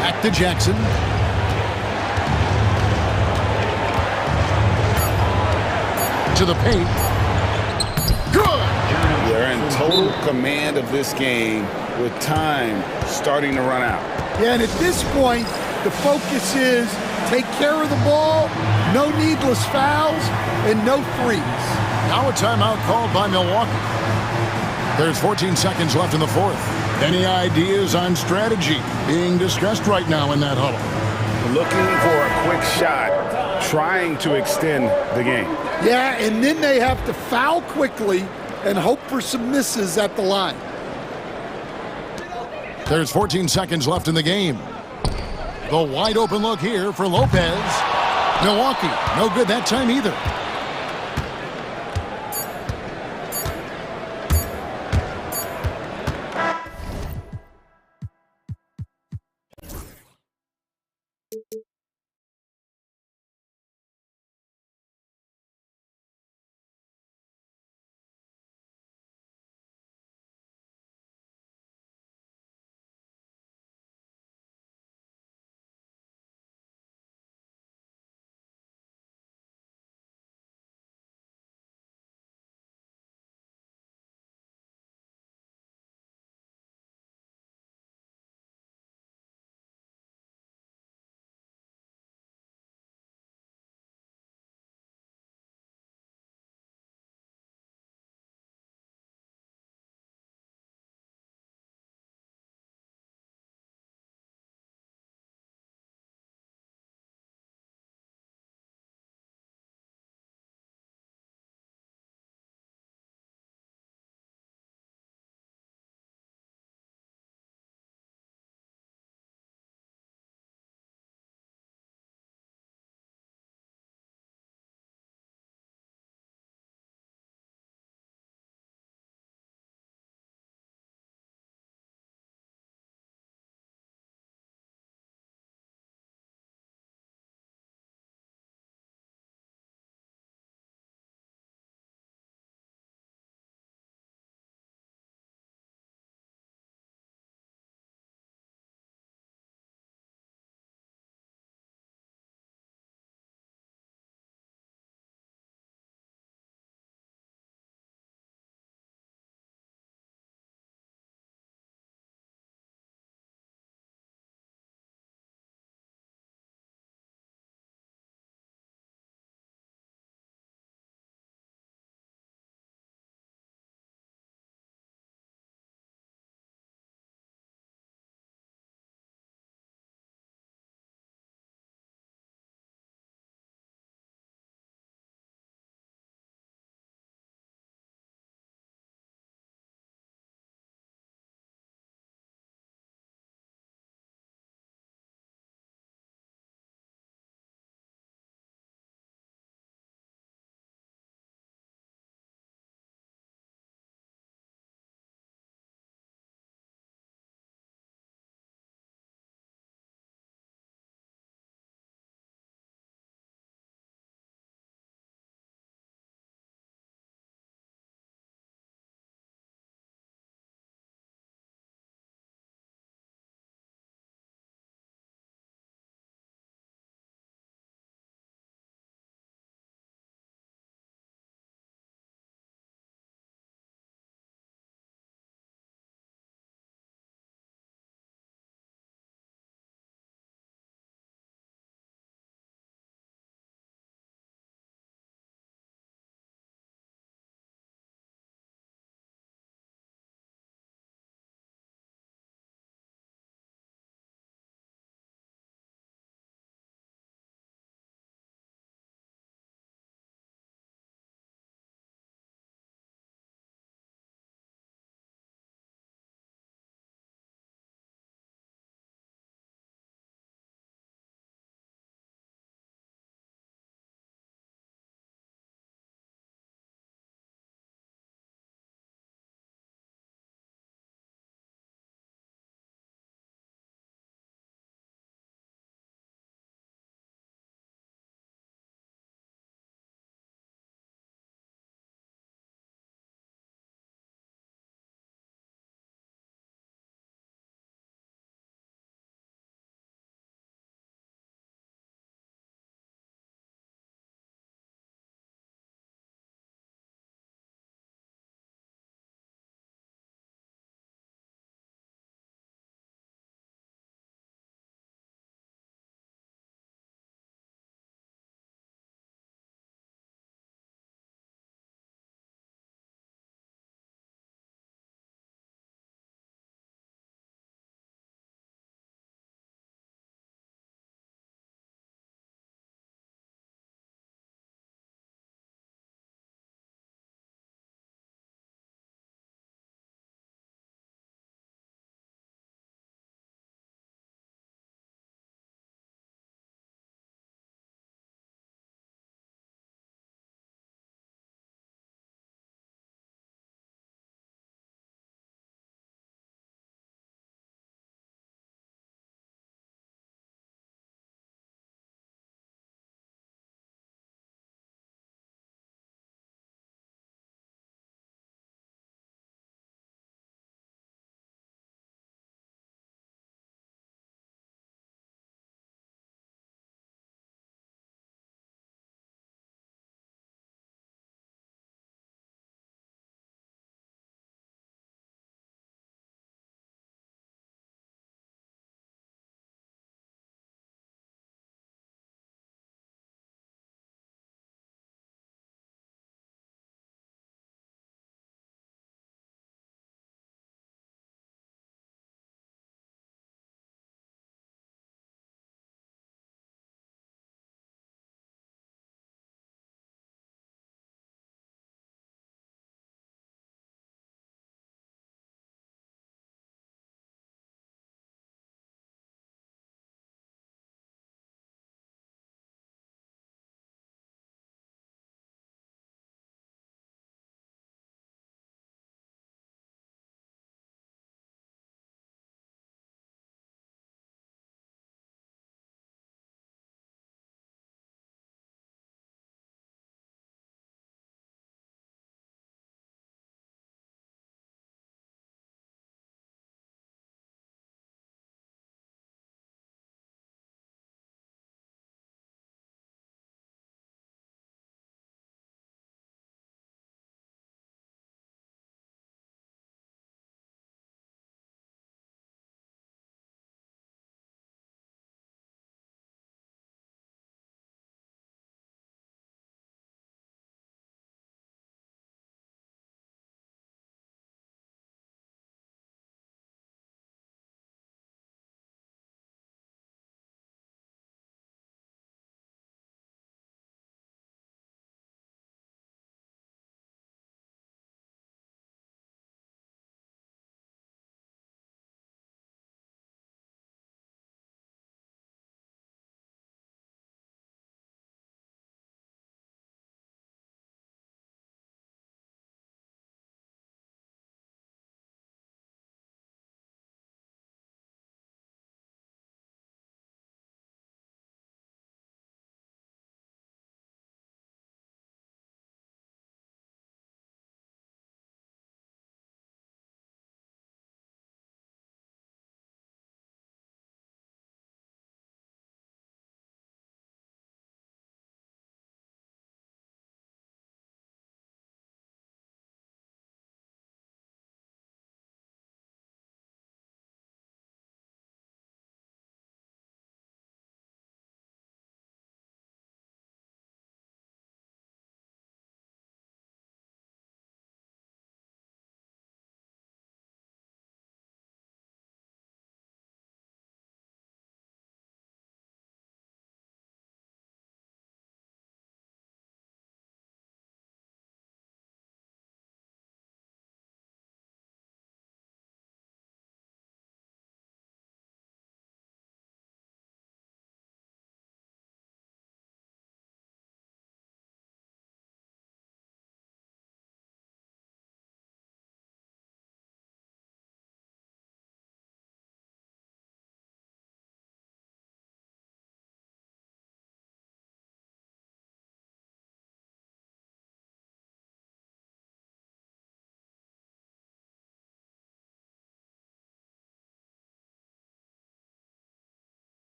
Back to Jackson. To the paint. Good! They're in total command of this game with time starting to run out. Yeah, and at this point, the focus is take care of the ball, no needless fouls, and no threes. Now a timeout called by Milwaukee. There's 14 seconds left in the fourth. Any ideas on strategy being discussed right now in that huddle? Looking for a quick shot, trying to extend the game. Yeah, and then they have to foul quickly and hope for some misses at the line. There's 14 seconds left in the game. The wide open look here for Lopez. Milwaukee, no good that time either.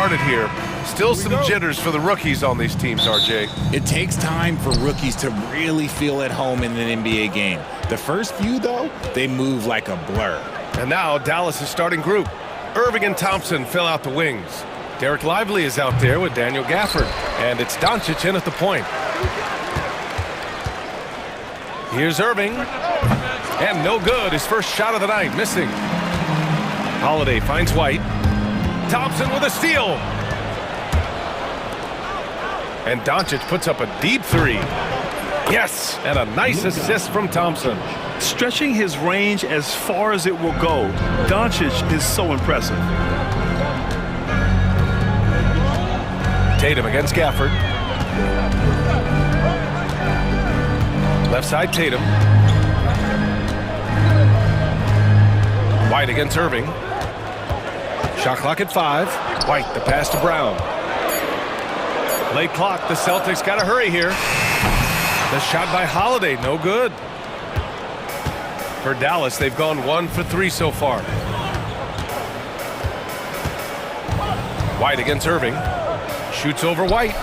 started here. Still some jitters for the rookies on these teams, RJ. It takes time for rookies to really feel at home in an NBA game. The first few, though, they move like a blur. And now Dallas' starting group. Irving and Thompson fill out the wings. Derek Lively is out there with Daniel Gafford. And it's Doncic in at the point. Here's Irving. And no good. His first shot of the night, missing. Holiday finds White. Thompson with a steal. And Doncic puts up a deep three. Yes, and a nice assist from Thompson. Stretching his range as far as it will go. Doncic is so impressive. Tatum against Gafford. Left side Tatum. White against Irving. Shot clock at 5. White, the pass to Brown. Late clock, the Celtics got to hurry here. The shot by Holiday, no good. For Dallas, they've gone 1 for 3 so far. White against Irving. Shoots over White.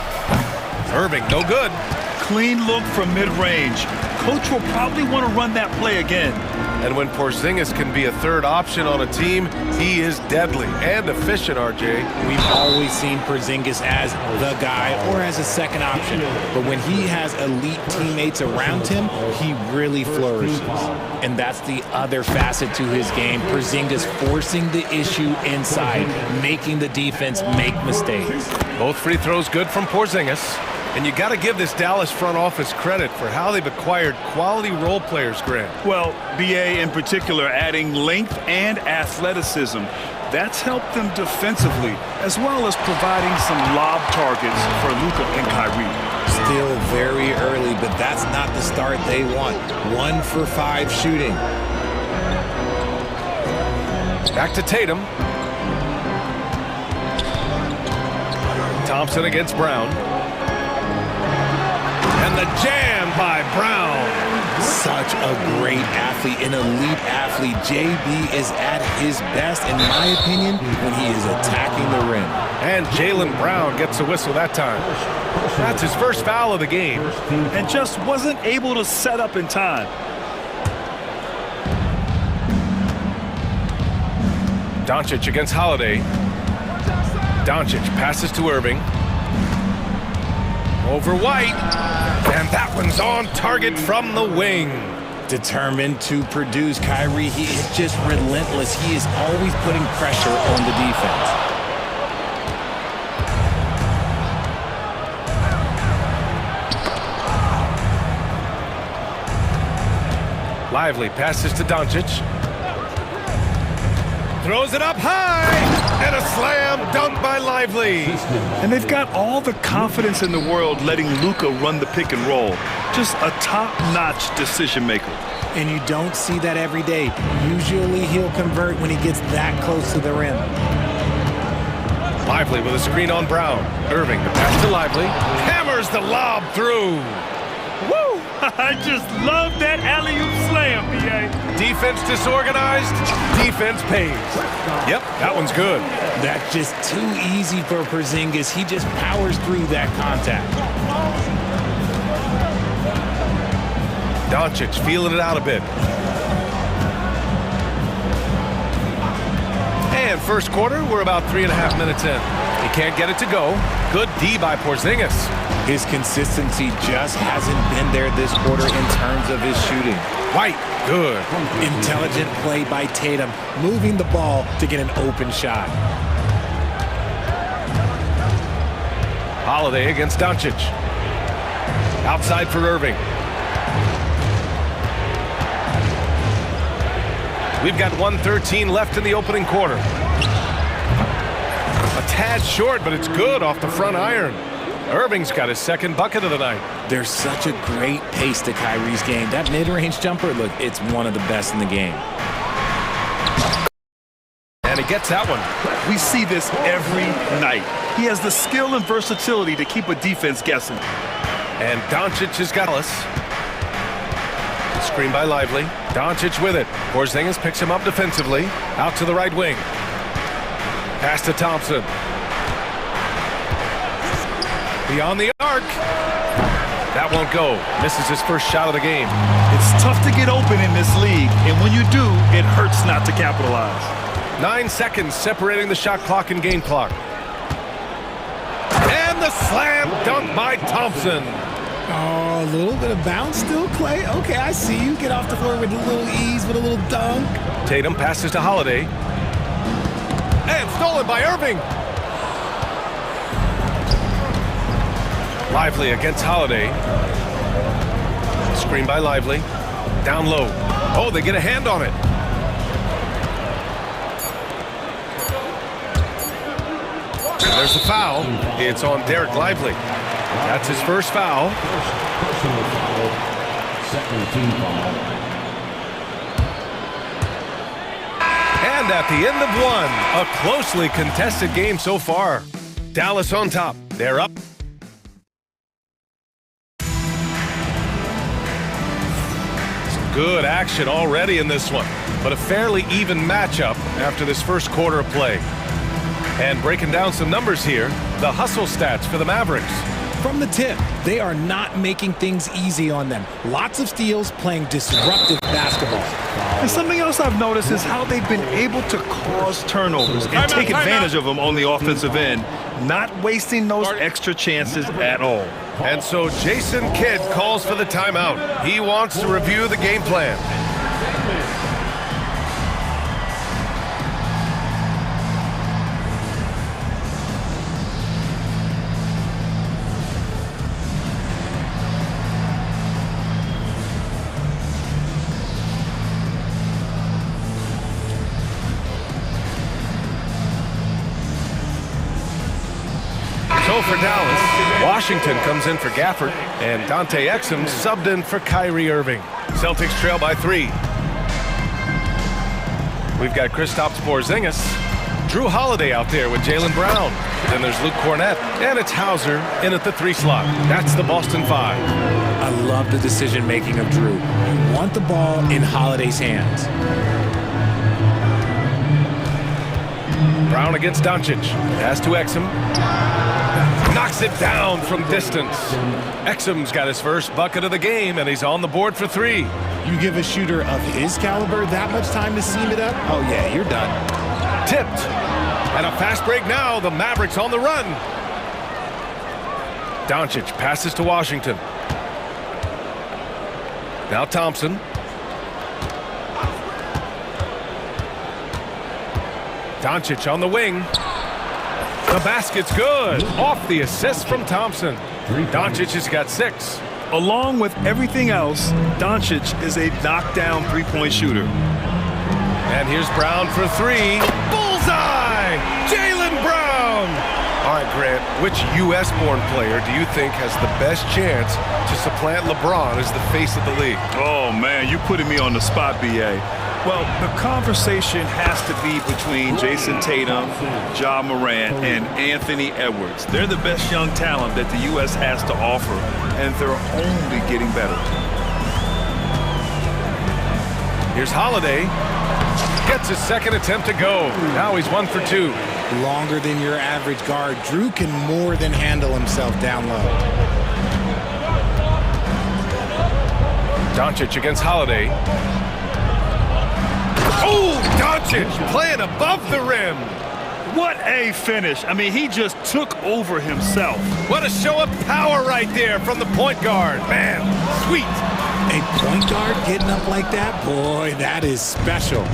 Irving, no good. Clean look from mid-range. Coach will probably want to run that play again. And when Porzingis can be a third option on a team, he is deadly and efficient, RJ. We've always seen Porzingis as the guy or as a second option. But when he has elite teammates around him, he really flourishes. And that's the other facet to his game. Porzingis forcing the issue inside, making the defense make mistakes. Both free throws good from Porzingis. And you got to give this Dallas front office credit for how they've acquired quality role players, Grant. Well, BA in particular adding length and athleticism. That's helped them defensively, as well as providing some lob targets for Luka and Kyrie. Still very early, but that's not the start they want. 1 for 5 shooting. Back to Tatum. Thompson against Brown. And the jam by Brown. Such a great athlete, an elite athlete. JB is at his best, in my opinion, when he is attacking the rim. And Jaylen Brown gets a whistle that time. That's his first foul of the game. And just wasn't able to set up in time. Doncic against Holiday. Doncic passes to Irving. Over White. And that one's on target from the wing. Determined to produce. Kyrie, he is just relentless. He is always putting pressure on the defense. Lively passes to Doncic. Throws it up high. And a slam dunk by Lively. And they've got all the confidence in the world letting Luka run the pick and roll. Just a top-notch decision maker. And you don't see that every day. Usually he'll convert when he gets that close to the rim. Lively with a screen on Brown. Irving, the pass to Lively. Hammers the lob through. Woo! I just love that alley-oop slam, B.A. Defense disorganized, defense pays. Yep, that one's good. That's just too easy for Porzingis. He just powers through that contact. Doncic feeling it out a bit. And first quarter, we're about 3.5 minutes in. He can't get it to go. Good D by Porzingis. His consistency just hasn't been there this quarter in terms of his shooting. White, good. Intelligent play by Tatum, moving the ball to get an open shot. Holiday against Doncic. Outside for Irving. We've got 1:13 left in the opening quarter. A tad short, but it's good off the front iron. Irving's got his second bucket of the night. There's such a great pace to Kyrie's game. That mid-range jumper, look, it's one of the best in the game. And he gets that one. We see this every night. He has the skill and versatility to keep a defense guessing. And Doncic has got us. Screen by Lively. Doncic with it. Porzingis picks him up defensively. Out to the right wing. Pass to Thompson. Beyond the arc. That won't go. Misses his first shot of the game. It's tough to get open in this league, and when you do, it hurts not to capitalize. 9 seconds separating the shot clock and game clock. And the slam dunk by Thompson. Oh, a little bit of bounce still, Clay. Okay, I see you. Get off the floor with a little ease, with a little dunk. Tatum passes to Holiday. And stolen by Irving. Lively against Holiday. Screen by Lively. Down low. Oh, they get a hand on it. And there's the foul. It's on Derek Lively. That's his first foul. Second team foul. And at the end of one, a closely contested game so far. Dallas on top. They're up. Some good action already in this one, but a fairly even matchup after this first quarter of play. And breaking down some numbers here, the hustle stats for the Mavericks. From the tip, they are not making things easy on them. Lots of steals, playing disruptive basketball. And something else I've noticed is how they've been able to cause turnovers and take advantage of them on the offensive end, not wasting those extra chances at all. And so Jason Kidd calls for the timeout. He wants to review the game plan. So for Dallas, Washington comes in for Gafford, and Dante Exum subbed in for Kyrie Irving. Celtics trail by 3. We've got Kristaps Porzingis, Drew Holiday out there with Jaylen Brown. Then there's Luke Cornett, and it's Hauser in at the 3 slot. That's the Boston 5. I love the decision-making of Drew. You want the ball in Holiday's hands. Brown against Doncic. Pass to Exum. Knocks it down from distance. Exum's got his first bucket of the game, and he's on the board for 3. You give a shooter of his caliber that much time to seam it up? Oh, yeah, you're done. Tipped. And a fast break now. The Mavericks on the run. Doncic passes to Washington. Now Thompson. Doncic on the wing. The basket's good. Off the assist from Thompson. Doncic has got 6. Along with everything else, Doncic is a knockdown three-point shooter. And here's Brown for 3. Bullseye! Jaylen Brown! All right, Grant, which U.S.-born player do you think has the best chance to supplant LeBron as the face of the league? Oh, man, you're putting me on the spot, B.A. Well, the conversation has to be between Jason Tatum, Ja Morant, and Anthony Edwards. They're the best young talent that the U.S. has to offer, and they're only getting better. Here's Holiday. Gets his second attempt to go. Now he's 1 for 2. Longer than your average guard. Drew can more than handle himself down low. Doncic against Holiday. Oh, Doncic playing above the rim. What a finish. I mean, he just took over himself. What a show of power right there from the point guard. Man, sweet. A point guard getting up like that? Boy, that is special.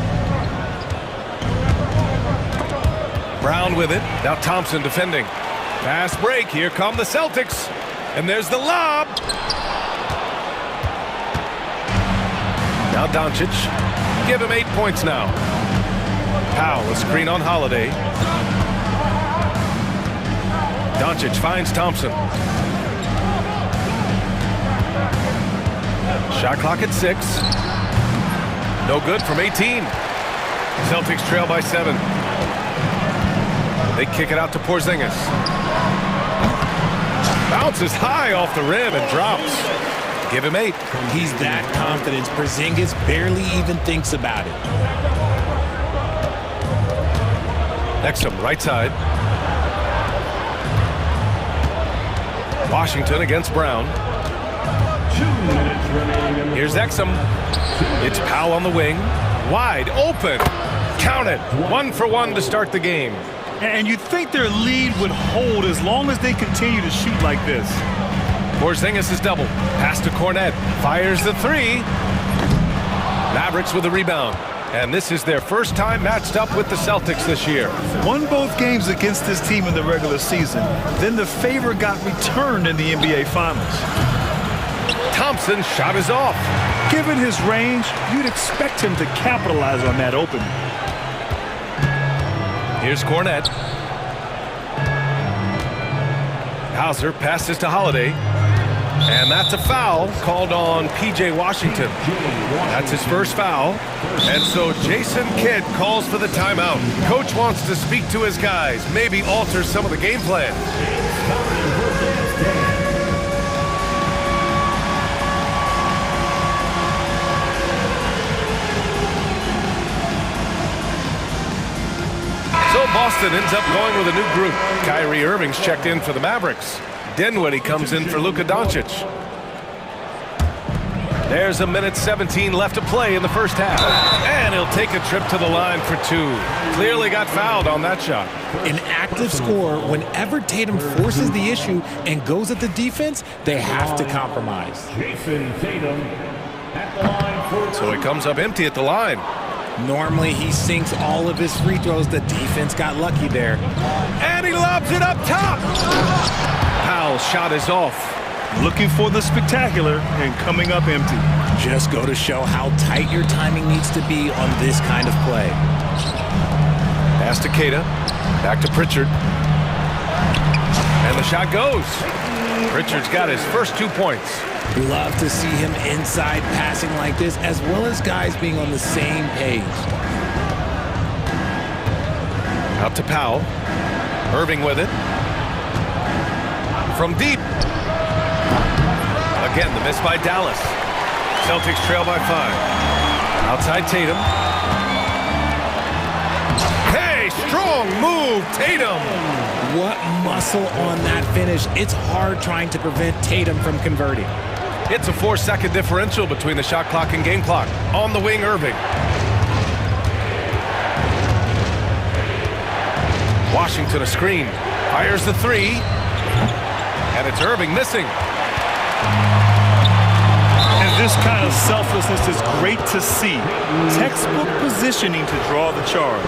Brown with it. Now Thompson defending. Fast break. Here come the Celtics. And there's the lob. Now Doncic. Give him 8 points now. Powell, a screen on Holiday. Doncic finds Thompson. Shot clock at 6. No good from 18. Celtics trail by 7. They kick it out to Porzingis. Bounces high off the rim and drops. Give him 8. He's that confident. Porzingis barely even thinks about it. Exum, right side. Washington against Brown. Here's Exum. It's Powell on the wing. Wide open. Count it. 1 for 1 to start the game. And you'd think their lead would hold as long as they continue to shoot like this. Porzingis is double. Pass to Cornet. Fires the three. Mavericks with a rebound. And this is their first time matched up with the Celtics this year. Won both games against this team in the regular season. Then the favor got returned in the NBA Finals. Thompson's shot is off. Given his range, you'd expect him to capitalize on that opening. Here's Cornet. Hauser passes to Holiday. And that's a foul called on P.J. Washington. That's his first foul. And so Jason Kidd calls for the timeout. Coach wants to speak to his guys, maybe alter some of the game plan. So Boston ends up going with a new group. Kyrie Irving's checked in for the Mavericks. Dinwiddie comes in for Luka Doncic. There's 1:17 left to play in the first half. And he'll take a trip to the line for 2. Clearly got fouled on that shot. An active scorer, whenever Tatum forces the issue and goes at the defense, they have to compromise. Jason Tatum at the line for... So he comes up empty at the line. Normally he sinks all of his free throws. The defense got lucky there. And he lobs it up top. Powell's shot is off. Looking for the spectacular and coming up empty. Just go to show how tight your timing needs to be on this kind of play. Pass to Keita. Back to Pritchard. And the shot goes. Pritchard's got his first 2 points. Love to see him inside passing like this, as well as guys being on the same page. Out to Powell. Irving with it. From deep. Again, the miss by Dallas. Celtics trail by 5. Outside Tatum. Hey, strong move, Tatum. What muscle on that finish. It's hard trying to prevent Tatum from converting. It's a 4-second differential between the shot clock and game clock. On the wing, Irving. Washington a screen. Fires the 3. And it's Irving missing. And this kind of selflessness is great to see. Textbook positioning to draw the charge.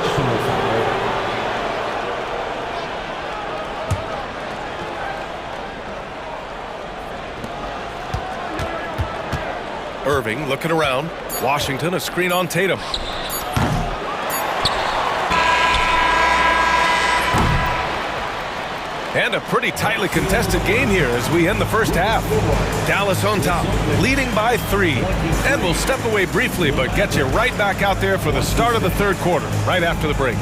Irving looking around. Washington a screen on Tatum. And a pretty tightly contested game here as we end the first half. Dallas on top, leading by 3. And we'll step away briefly, but get you right back out there for the start of the third quarter, right after the break.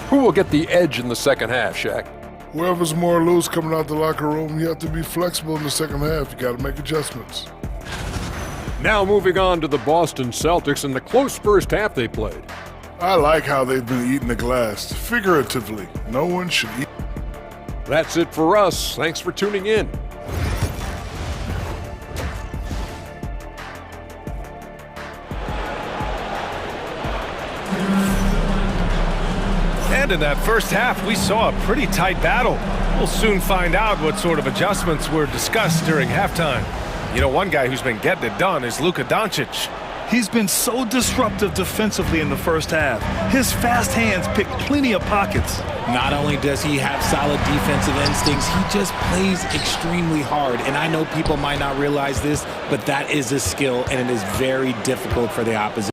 Who will get the edge in the second half, Shaq? Whoever's more loose coming out the locker room, you have to be flexible in the second half. You got to make adjustments. Now moving on to the Boston Celtics and the close first half they played. I like how they've been eating the glass, figuratively. No one should eat. That's it for us. Thanks for tuning in. And in that first half, we saw a pretty tight battle. We'll soon find out what sort of adjustments were discussed during halftime. You know, one guy who's been getting it done is Luka Doncic. He's been so disruptive defensively in the first half. His fast hands pick plenty of pockets. Not only does he have solid defensive instincts, he just plays extremely hard. And I know people might not realize this, but that is a skill, and it is very difficult for the opposition.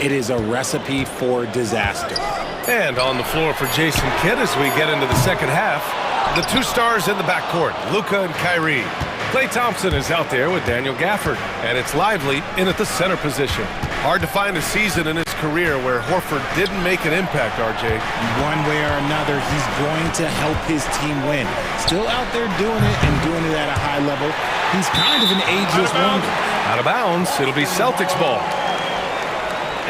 It is a recipe for disaster. And on the floor for Jason Kidd as we get into the second half, the 2 stars in the backcourt, Luka and Kyrie. Klay Thompson is out there with Daniel Gafford, and it's Lively in at the center position. Hard to find a season in his career where Horford didn't make an impact, RJ. One way or another, he's going to help his team win. Still out there doing it and doing it at a high level. He's kind of an ageless wonder. Out of bounds, it'll be Celtics ball.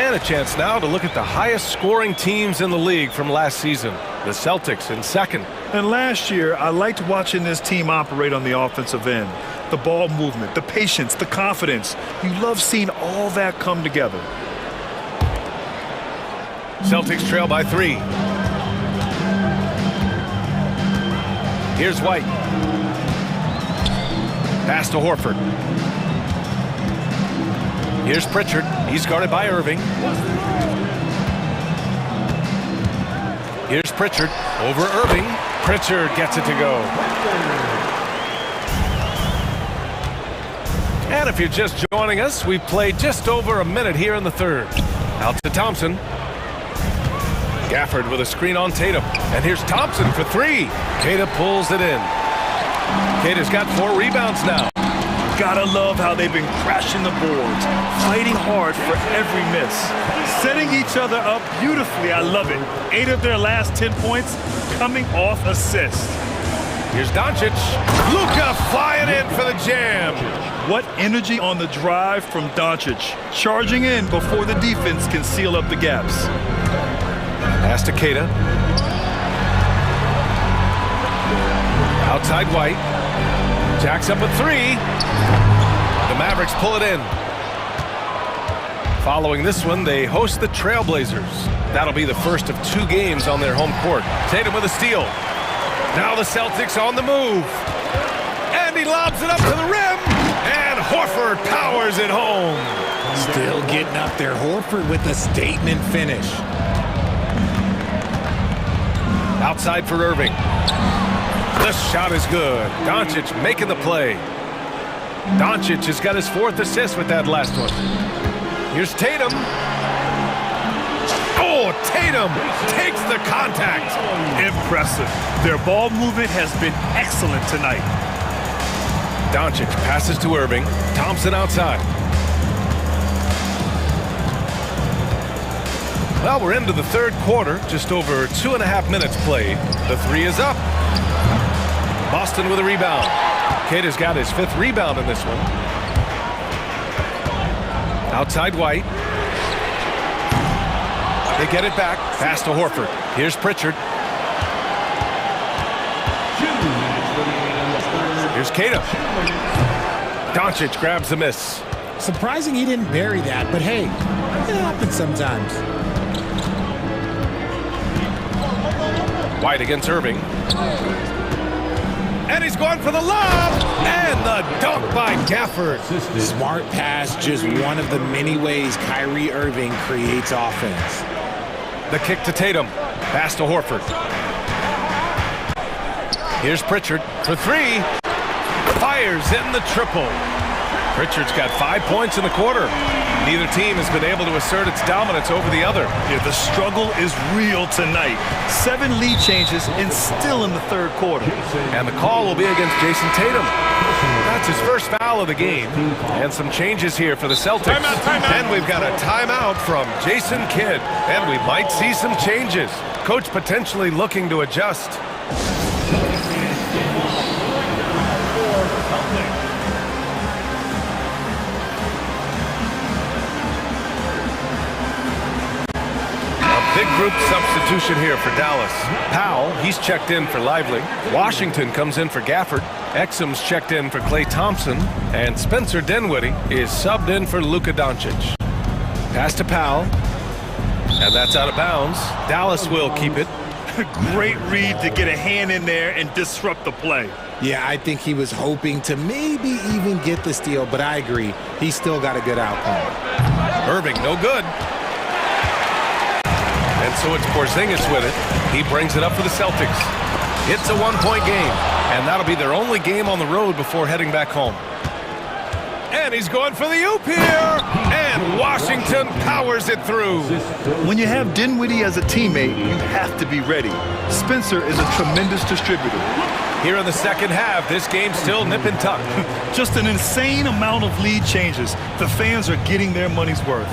And a chance now to look at the highest scoring teams in the league from last season. The Celtics in second. And last year, I liked watching this team operate on the offensive end. The ball movement, the patience, the confidence. You love seeing all that come together. Celtics trail by 3. Here's White. Pass to Horford. Here's Pritchard. He's guarded by Irving. Here's Pritchard over Irving. Pritchard gets it to go. And if you're just joining us, we've played just over a minute here in the third. Out to Thompson. Gafford with a screen on Tatum. And here's Thompson for 3. Kata pulls it in. Kata's got 4 rebounds now. Gotta love how they've been crashing the boards, fighting hard for every miss, setting each other up beautifully. I love it. 8 of their last 10 points coming off assists. Here's Doncic. Luka flying in for the jam. What energy on the drive from Doncic, charging in before the defense can seal up the gaps. Pass to Kata. Outside White. Jacks up at 3. The Mavericks pull it in. Following this one, they host the Trailblazers. That'll be the first of 2 games on their home court. Tatum with a steal. Now the Celtics on the move. And he lobs it up to the rim. And Horford powers it home. Still getting up there. Horford with a statement finish. Outside for Irving. The shot is good. Doncic making the play. Doncic has got his 4th assist with that last one. Here's Tatum. Oh, Tatum takes the contact. Impressive. Their ball movement has been excellent tonight. Doncic passes to Irving. Thompson outside. Well, we're into the third quarter. Just over 2.5 minutes played. The 3 is up. Boston with a rebound. Kata's got his 5th rebound in this one. Outside White. They get it back. Pass to Horford. Here's Pritchard. Here's Kata. Doncic grabs the miss. Surprising he didn't bury that, but hey, it happens sometimes. White against Irving. And he's going for the lob. And the dunk by Gafford. Smart pass, just one of the many ways Kyrie Irving creates offense. The kick to Tatum. Pass to Horford. Here's Pritchard for 3. Fires in the triple. Pritchard's got 5 points in the quarter. Neither team has been able to assert its dominance over the other. Yeah, the struggle is real tonight. 7 lead changes and still in the third quarter. And the call will be against Jason Tatum. That's his first foul of the game. And some changes here for the Celtics. Timeout. And we've got a timeout from Jason Kidd. And we might see some changes. Coach potentially looking to adjust. Big group substitution here for Dallas. Powell, he's checked in for Lively. Washington comes in for Gafford. Exum's checked in for Klay Thompson. And Spencer Dinwiddie is subbed in for Luka Doncic. Pass to Powell. And that's out of bounds. Dallas will keep it. Great read to get a hand in there and disrupt the play. Yeah, I think he was hoping to maybe even get the steal, but I agree. He's still got a good outcome. Irving, no good. And so it's Porzingis with it. He brings it up for the Celtics. It's a 1-point game, and that'll be their only game on the road before heading back home. And he's going for the oop here, and Washington powers it through. When you have Dinwiddie as a teammate, you have to be ready. Spencer is a tremendous distributor. Here in the second half, this game's still nip and tuck. Just an insane amount of lead changes. The fans are getting their money's worth.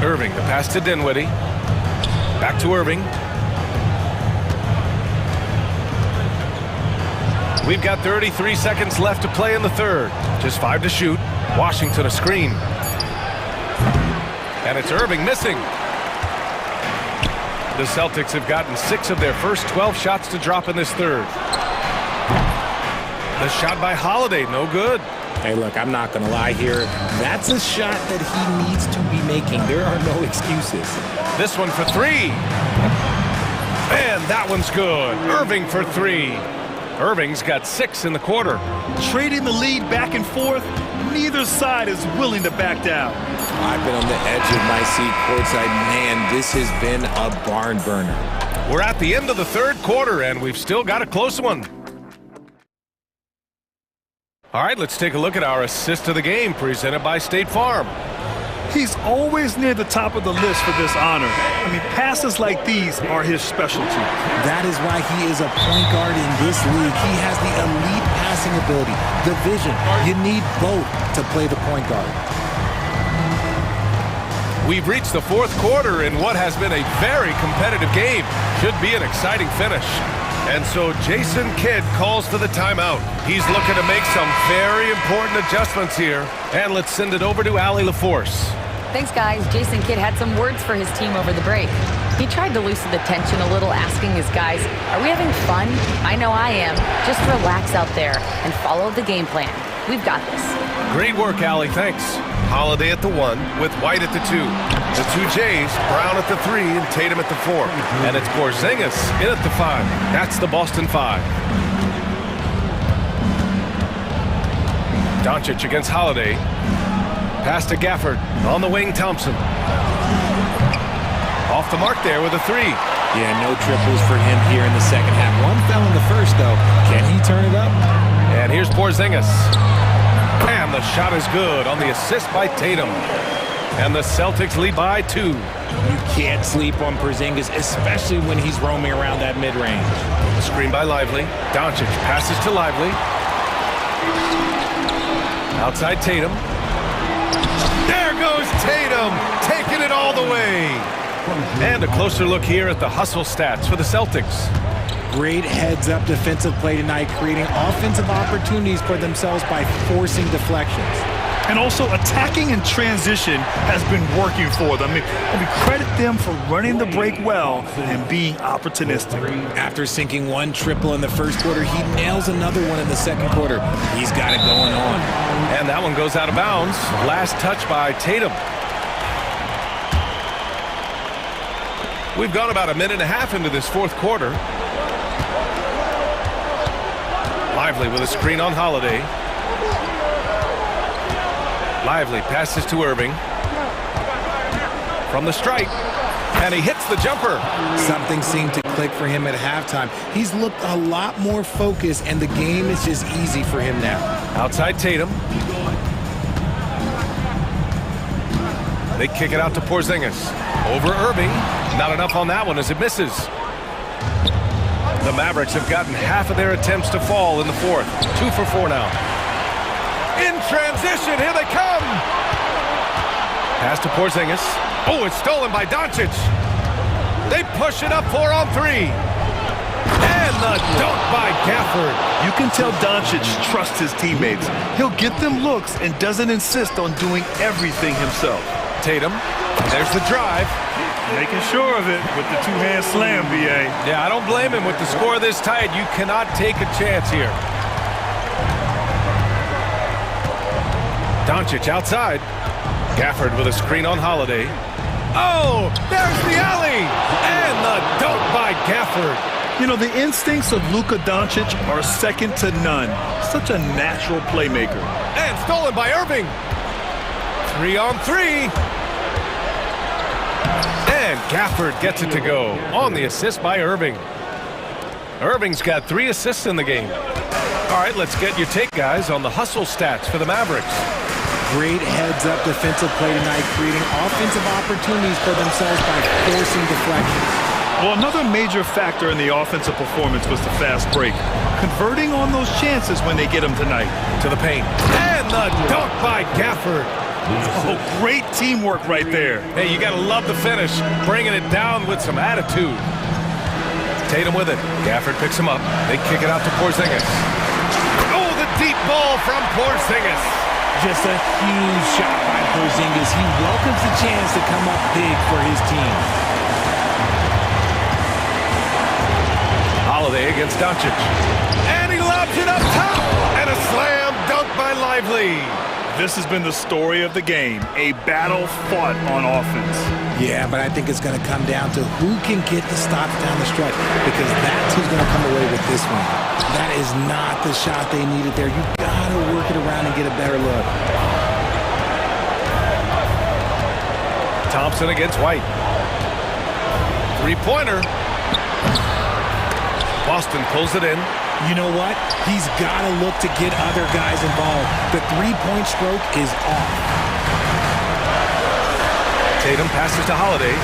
Irving, the pass to Dinwiddie. Back to Irving. We've got 33 seconds left to play in the third. Just 5 to shoot. Washington a screen. And it's Irving missing. The Celtics have gotten 6 of their first 12 shots to drop in this third. The shot by Holiday, no good. Hey, look, I'm not going to lie here. That's a shot that he needs to be making. There are no excuses. This one for 3. And that one's good. Irving for 3. Irving's got 6 in the quarter. Trading the lead back and forth, neither side is willing to back down. I've been on the edge of my seat courtside. Man, this has been a barn burner. We're at the end of the third quarter, and we've still got a close one. All right, let's take a look at our assist of the game, presented by State Farm. He's always near the top of the list for this honor. I mean, passes like these are his specialty. That is why he is a point guard in this league. He has the elite passing ability, the vision. You need both to play the point guard. We've reached the fourth quarter in what has been a very competitive game. Should be an exciting finish. And so Jason Kidd calls for the timeout. He's looking to make some very important adjustments here. And let's send it over to Allie LaForce. Thanks, guys. Jason Kidd had some words for his team over the break. He tried to loosen the tension a little, asking his guys, are we having fun? I know I am. Just relax out there and follow the game plan. We've got this. Great work, Allie. Thanks. Holiday at the 1 with White at the 2. The 2 Jays, Brown at the 3 and Tatum at the 4. And it's Porzingis in at the 5. That's the Boston 5. Doncic against Holiday. Pass to Gafford. On the wing, Thompson. Off the mark there with a 3. Yeah, no triples for him here in the second half. One fell in the first, though. Can he turn it up? And here's Porzingis. And the shot is good on the assist by Tatum. And the Celtics lead by 2. You can't sleep on Porzingis, especially when he's roaming around that mid-range. Screen by Lively. Doncic passes to Lively. Outside Tatum. There goes Tatum, taking it all the way. And a closer look here at the hustle stats for the Celtics. Great heads-up defensive play tonight, creating offensive opportunities for themselves by forcing deflections. And also attacking in transition has been working for them. I mean, credit them for running the break well and being opportunistic. After sinking 1 triple in the first quarter, he nails another one in the second quarter. He's got it going on. And that one goes out of bounds. Last touch by Tatum. We've gone about a minute and a half into this fourth quarter. Lively with a screen on Holiday. Lively passes to Irving. From the stripe. And he hits the jumper. Something seemed to click for him at halftime. He's looked a lot more focused, and the game is just easy for him now. Outside Tatum. They kick it out to Porzingis. Over Irving. Not enough on that one as it misses. The Mavericks have gotten half of their attempts to fall in the fourth. 2 for 4 now. In transition, here they come. Pass to Porzingis. Oh, it's stolen by Doncic. They push it up 4 on 3. And the dunk by Gafford. You can tell Doncic trusts his teammates. He'll get them looks and doesn't insist on doing everything himself. Tatum, there's the drive. Making sure of it with the two-hand slam, B.A. Yeah, I don't blame him. With the score this tight, you cannot take a chance here. Doncic outside. Gafford with a screen on Holiday. Oh, there's the alley! And the dunk by Gafford. You know, the instincts of Luka Doncic are second to none. Such a natural playmaker. And stolen by Irving. 3 on 3. And Gafford gets it to go on the assist by Irving. Irving's got 3 assists in the game. All right, let's get your take, guys, on the hustle stats for the Mavericks. Great heads-up defensive play tonight, creating offensive opportunities for themselves by forcing deflections. Well, another major factor in the offensive performance was the fast break. Converting on those chances when they get them tonight. To the paint. And the dunk by Gafford. Oh, great teamwork right there. Hey, you got to love the finish. Bringing it down with some attitude. Tatum with it. Gafford picks him up. They kick it out to Porzingis. Oh, the deep ball from Porzingis. Just a huge shot by Porzingis. He welcomes the chance to come up big for his team. Holiday against Doncic. And he lobs it up top. And a slam dunk by Lively. This has been the story of the game, a battle fought on offense. Yeah, but I think it's going to come down to who can get the stops down the stretch, because that's who's going to come away with this one. That is not the shot they needed there. You got to work it around and get a better look. Thompson against White. Three-pointer. Boston pulls it in. You know what? He's got to look to get other guys involved. The three-point stroke is off. Tatum passes to Holiday.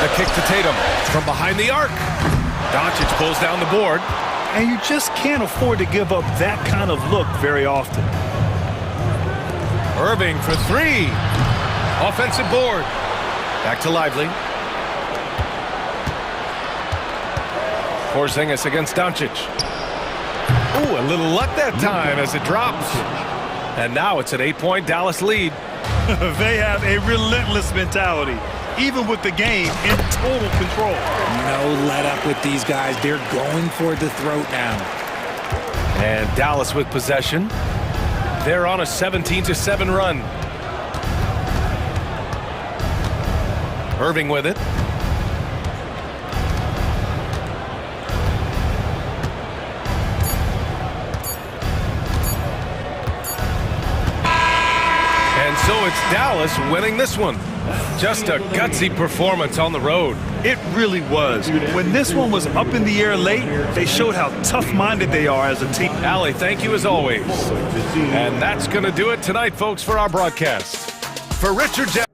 A kick to Tatum from behind the arc. Doncic pulls down the board. And you just can't afford to give up that kind of look very often. Irving for three. Offensive board. Back to Lively. Porzingis against Doncic. Ooh, a little luck that time as it drops. And now it's an 8-point Dallas lead. They have a relentless mentality, even with the game in total control. No let up with these guys. They're going for the throat now. And Dallas with possession. They're on a 17-7 run. Irving with it. And so it's Dallas winning this one. Just a gutsy performance on the road. It really was. When this one was up in the air late, they showed how tough-minded they are as a team. Allie, thank you as always. And that's going to do it tonight, folks, for our broadcast. For Richard Jackson.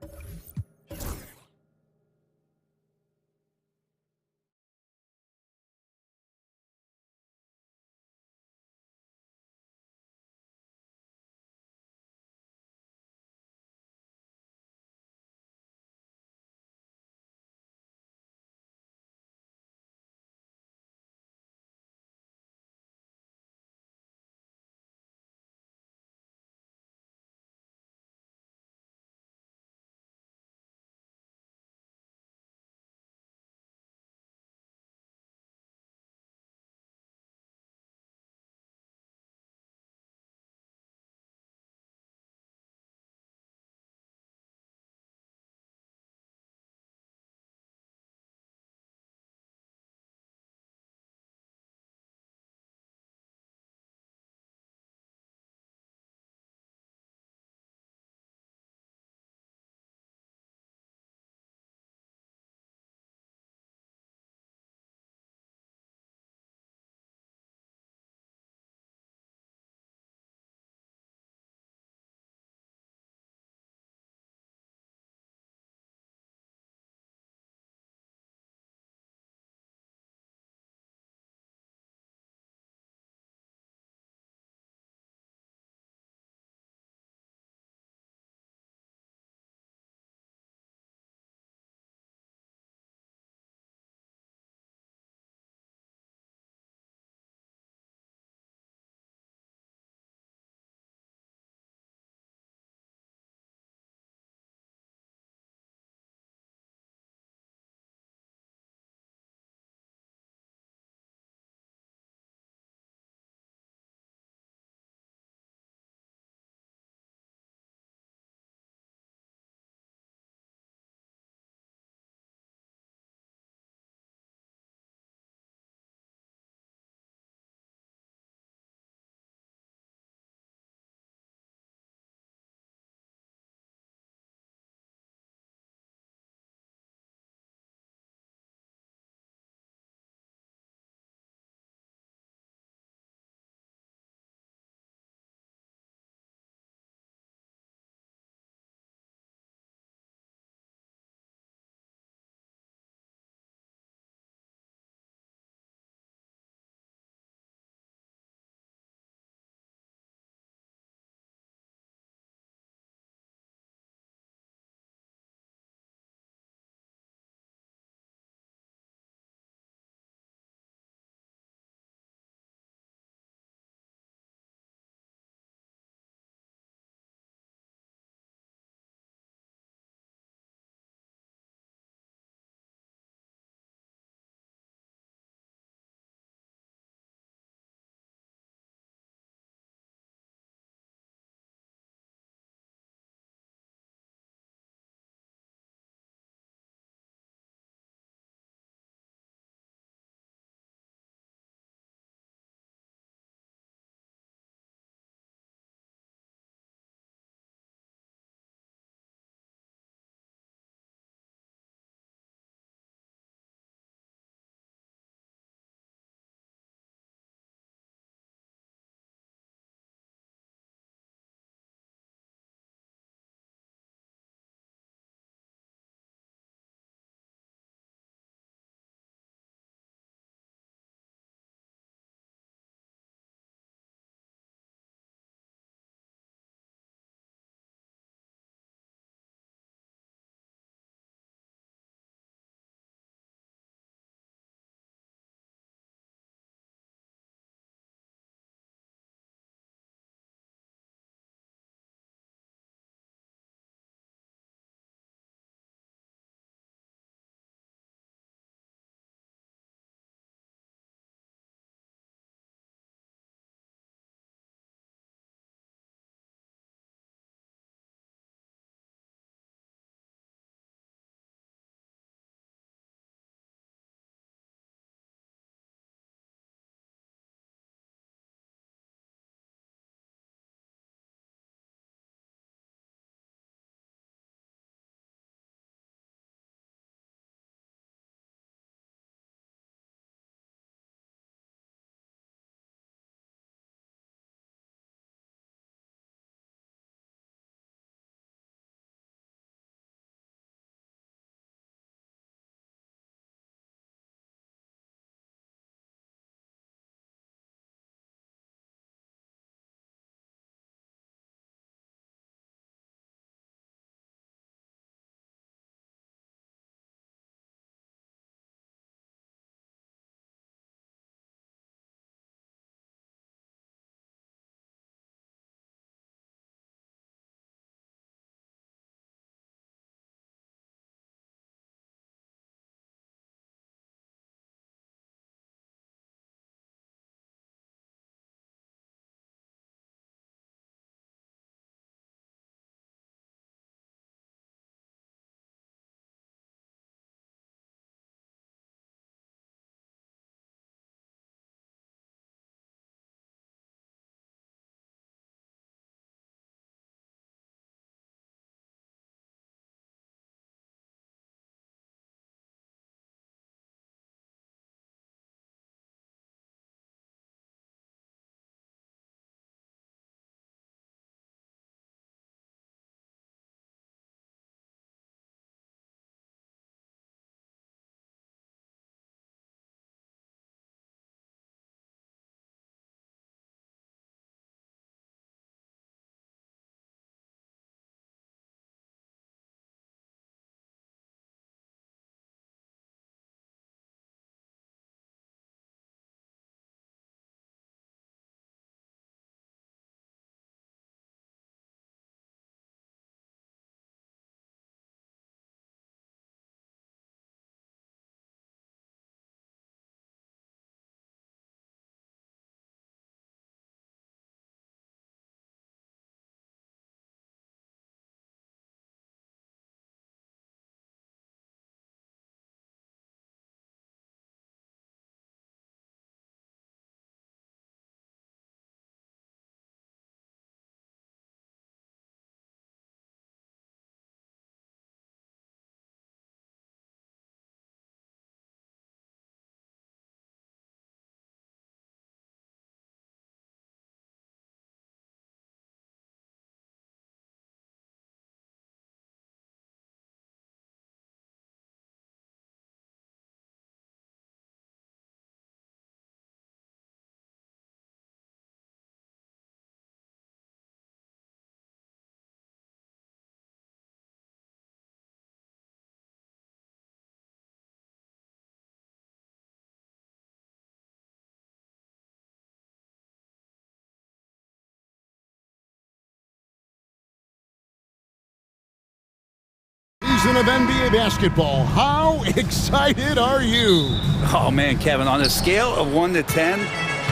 season of NBA basketball. How excited are you? Oh man, Kevin, on a scale of 1 to 10,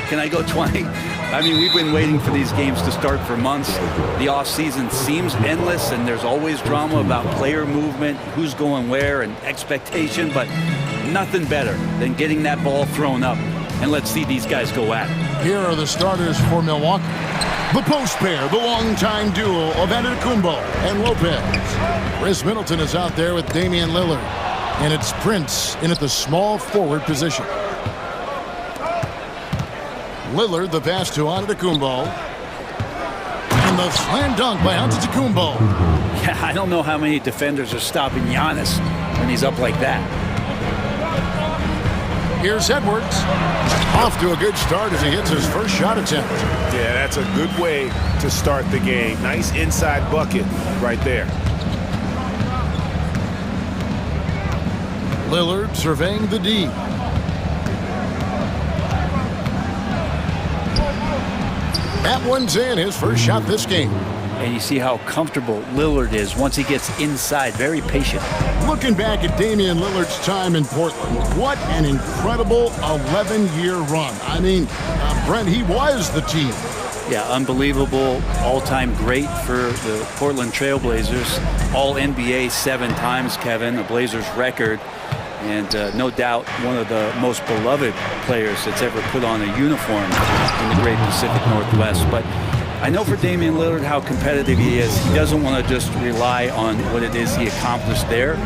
can I go 20? I mean, we've been waiting for these games to start for months. The offseason seems endless, and there's always drama about player movement, who's going where, and expectation, but nothing better than getting that ball thrown up. And let's see these guys go at it. Here are the starters for Milwaukee. The post pair, the longtime duo of Antetokounmpo and Lopez. Chris Middleton is out there with Damian Lillard. And it's Prince in at the small forward position. Lillard, the pass to Antetokounmpo. And the slam dunk by Antetokounmpo. Yeah, I don't know how many defenders are stopping Giannis when he's up like that. Here's Edwards. Off to a good start as he hits his first shot attempt. Yeah, that's a good way to start the game. Nice inside bucket right there. Lillard surveying the D. That one's in, his first shot this game. And you see how comfortable Lillard is once he gets inside. Very patient. Looking back at Damian Lillard's time in Portland, what an incredible 11-year run. I mean, Brent, he was the team. Yeah, unbelievable, all-time great for the Portland Trailblazers. All-NBA 7 times, Kevin, a Blazers record. And no doubt one of the most beloved players that's ever put on a uniform in the great Pacific Northwest. But I know for Damian Lillard how competitive he is. He doesn't want to just rely on what it is he accomplished there.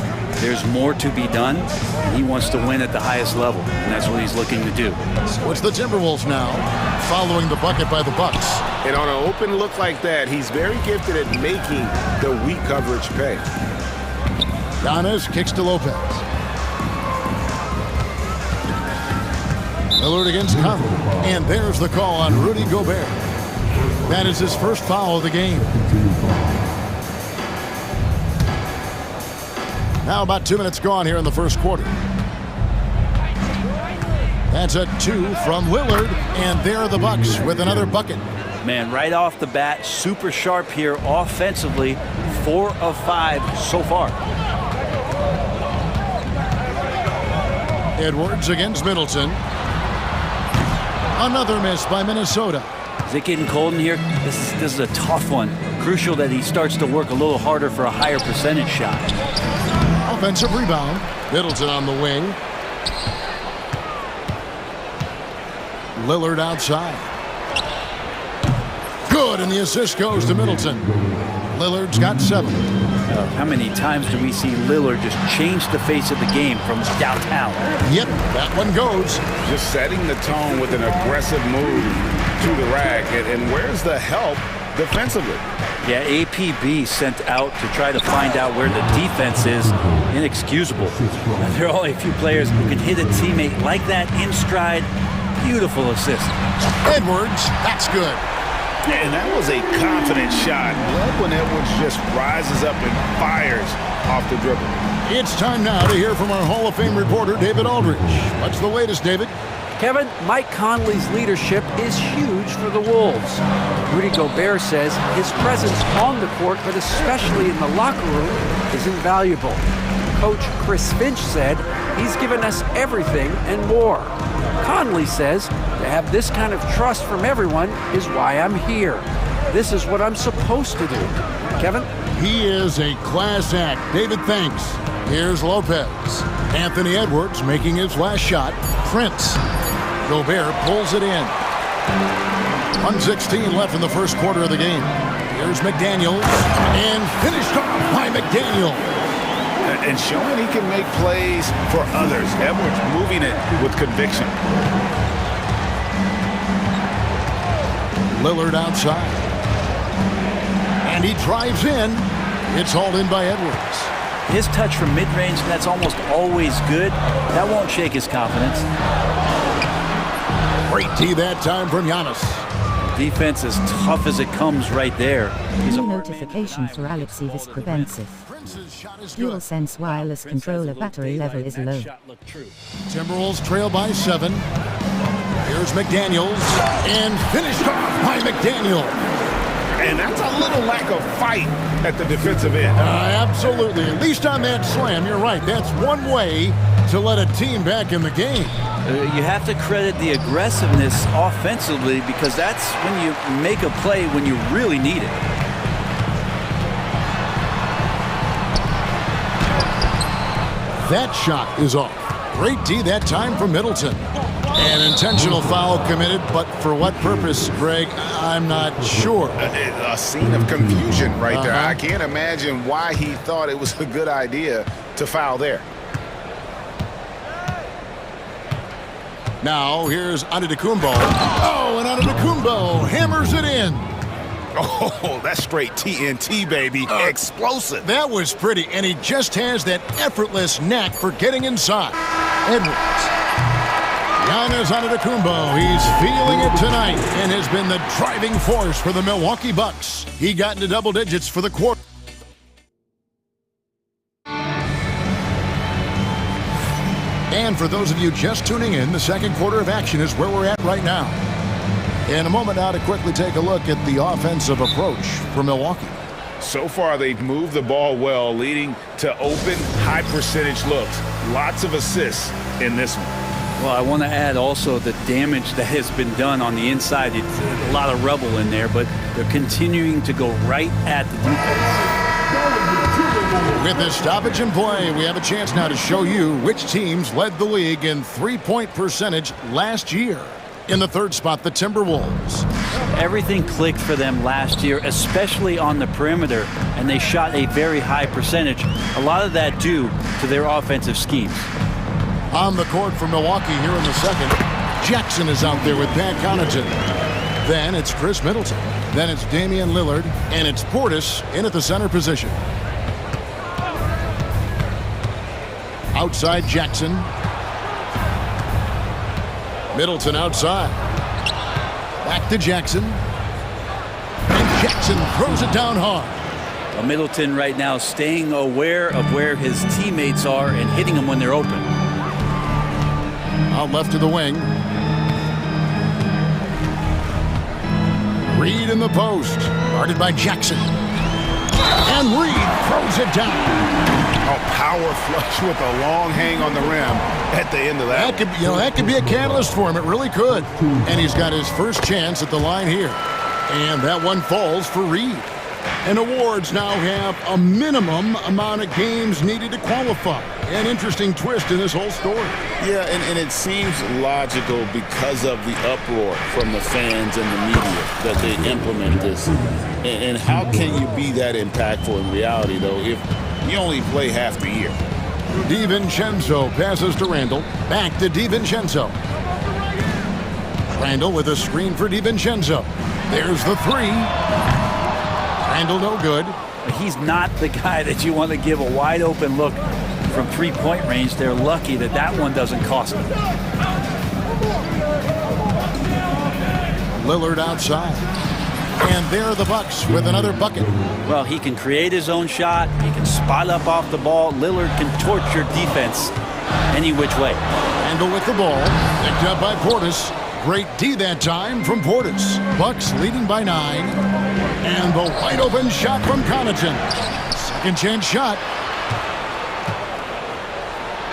There's more to be done, and he wants to win at the highest level, and that's what he's looking to do. So it's the Timberwolves now, following the bucket by the Bucks. And on an open look like that, he's very gifted at making the weak coverage pay. Giannis kicks to Lopez. Lillard against Conley, and there's the call on Rudy Gobert. That is his first foul of the game. Now about 2 minutes gone here in the first quarter. That's a 2 from Lillard, and there are the Bucks with another bucket. Man, right off the bat, super sharp here offensively. 4 of 5 so far. Edwards against Middleton. Another miss by Minnesota. Is it getting cold in here? This is a tough one. Crucial that he starts to work a little harder for a higher percentage shot. Offensive rebound. Middleton on the wing. Lillard outside. Good, and the assist goes to Middleton. Lillard's got 7. How many times do we see Lillard just change the face of the game from downtown? Yep, that one goes. Just setting the tone with an aggressive move to the rack. And where's the help defensively? Yeah, APB sent out to try to find out where the defense is. Inexcusable. There are only a few players who can hit a teammate like that in stride. Beautiful assist. Edwards, that's good. And that was a confident shot. Love when Edwards just rises up and fires off the dribble. It's time now to hear from our Hall of Fame reporter, David Aldridge. What's the latest, David? Kevin, Mike Conley's leadership is huge for the Wolves. Rudy Gobert says his presence on the court, but especially in the locker room, is invaluable. Coach Chris Finch said he's given us everything and more. Conley says to have this kind of trust from everyone is why I'm here. This is what I'm supposed to do. Kevin? He is a class act. David, thanks. Here's Lopez. Anthony Edwards making his last shot. Prince. Gobert pulls it in. 1:16 left in the first quarter of the game. Here's McDaniels. And finished off by McDaniel. And showing he can make plays for others. Edwards moving it with conviction. Lillard outside. And he drives in. It's hauled in by Edwards. His touch from mid-range, that's almost always good. That won't shake his confidence. Great D that time from Giannis. Defense as tough as it comes right there. New notification for Alex Viscrebensiv. DualSense wireless controller battery level is low. Timberwolves trail by 7. Here's McDaniels. And finished off by McDaniel. And that's a little lack of fight at the defensive end. Absolutely. At least on that slam, you're right. That's one way to let a team back in the game. You have to credit the aggressiveness offensively because that's when you make a play when you really need it. That shot is off. Great D that time from Middleton. An intentional foul committed, but for what purpose, Greg, I'm not sure. A scene of confusion right there. I can't imagine why he thought it was a good idea to foul there. Now, here's Antetokounmpo. Oh, and Antetokounmpo hammers it in. Oh, that's straight TNT, baby. Explosive. That was pretty, and he just has that effortless knack for getting inside. Edwards. Giannis Antetokounmpo, he's feeling it tonight and has been the driving force for the Milwaukee Bucks. He got into double digits for the quarter. And for those of you just tuning in, the second quarter of action is where we're at right now. In a moment now to quickly take a look at the offensive approach for Milwaukee. So far, they've moved the ball well, leading to open, high-percentage looks. Lots of assists in this one. Well, I want to add also the damage that has been done on the inside. It's a lot of rubble in there, but they're continuing to go right at the defense. With this stoppage in play, we have a chance now to show you which teams led the league in three-point percentage last year. In the third spot, the Timberwolves. Everything clicked for them last year, especially on the perimeter, and they shot a very high percentage. A lot of that due to their offensive schemes. On the court for Milwaukee here in the second, Jackson is out there with Pat Connaughton. Then it's Chris Middleton. Then it's Damian Lillard, and it's Portis in at the center position. Outside Jackson. Middleton outside. Back to Jackson. And Jackson throws it down hard. Well, Middleton right now staying aware of where his teammates are and hitting them when they're open. Out left to the wing. Reed in the post. Guarded by Jackson. And Reed throws it down. A power flush with a long hang on the rim at the end of that. That could be a catalyst for him. It really could. And he's got his first chance at the line here. And that one falls for Reed. And awards now have a minimum amount of games needed to qualify. An interesting twist in this whole story. Yeah, and it seems logical because of the uproar from the fans and the media that they implement this. And how can you be that impactful in reality, though, if you only play half the year? DiVincenzo passes to Randall. Back to DiVincenzo. Randall with a screen for DiVincenzo. There's the three. Randall no good. He's not the guy that you want to give a wide open look from three-point range. They're lucky that that one doesn't cost them. Lillard outside. And there are the Bucks with another bucket. Well, he can create his own shot. He can spot up off the ball. Lillard can torch your defense any which way. Randall with the ball. Picked up by Portis. Great D that time from Portis. Bucks leading by 9. And the wide open shot from Connaughton. Second chance shot.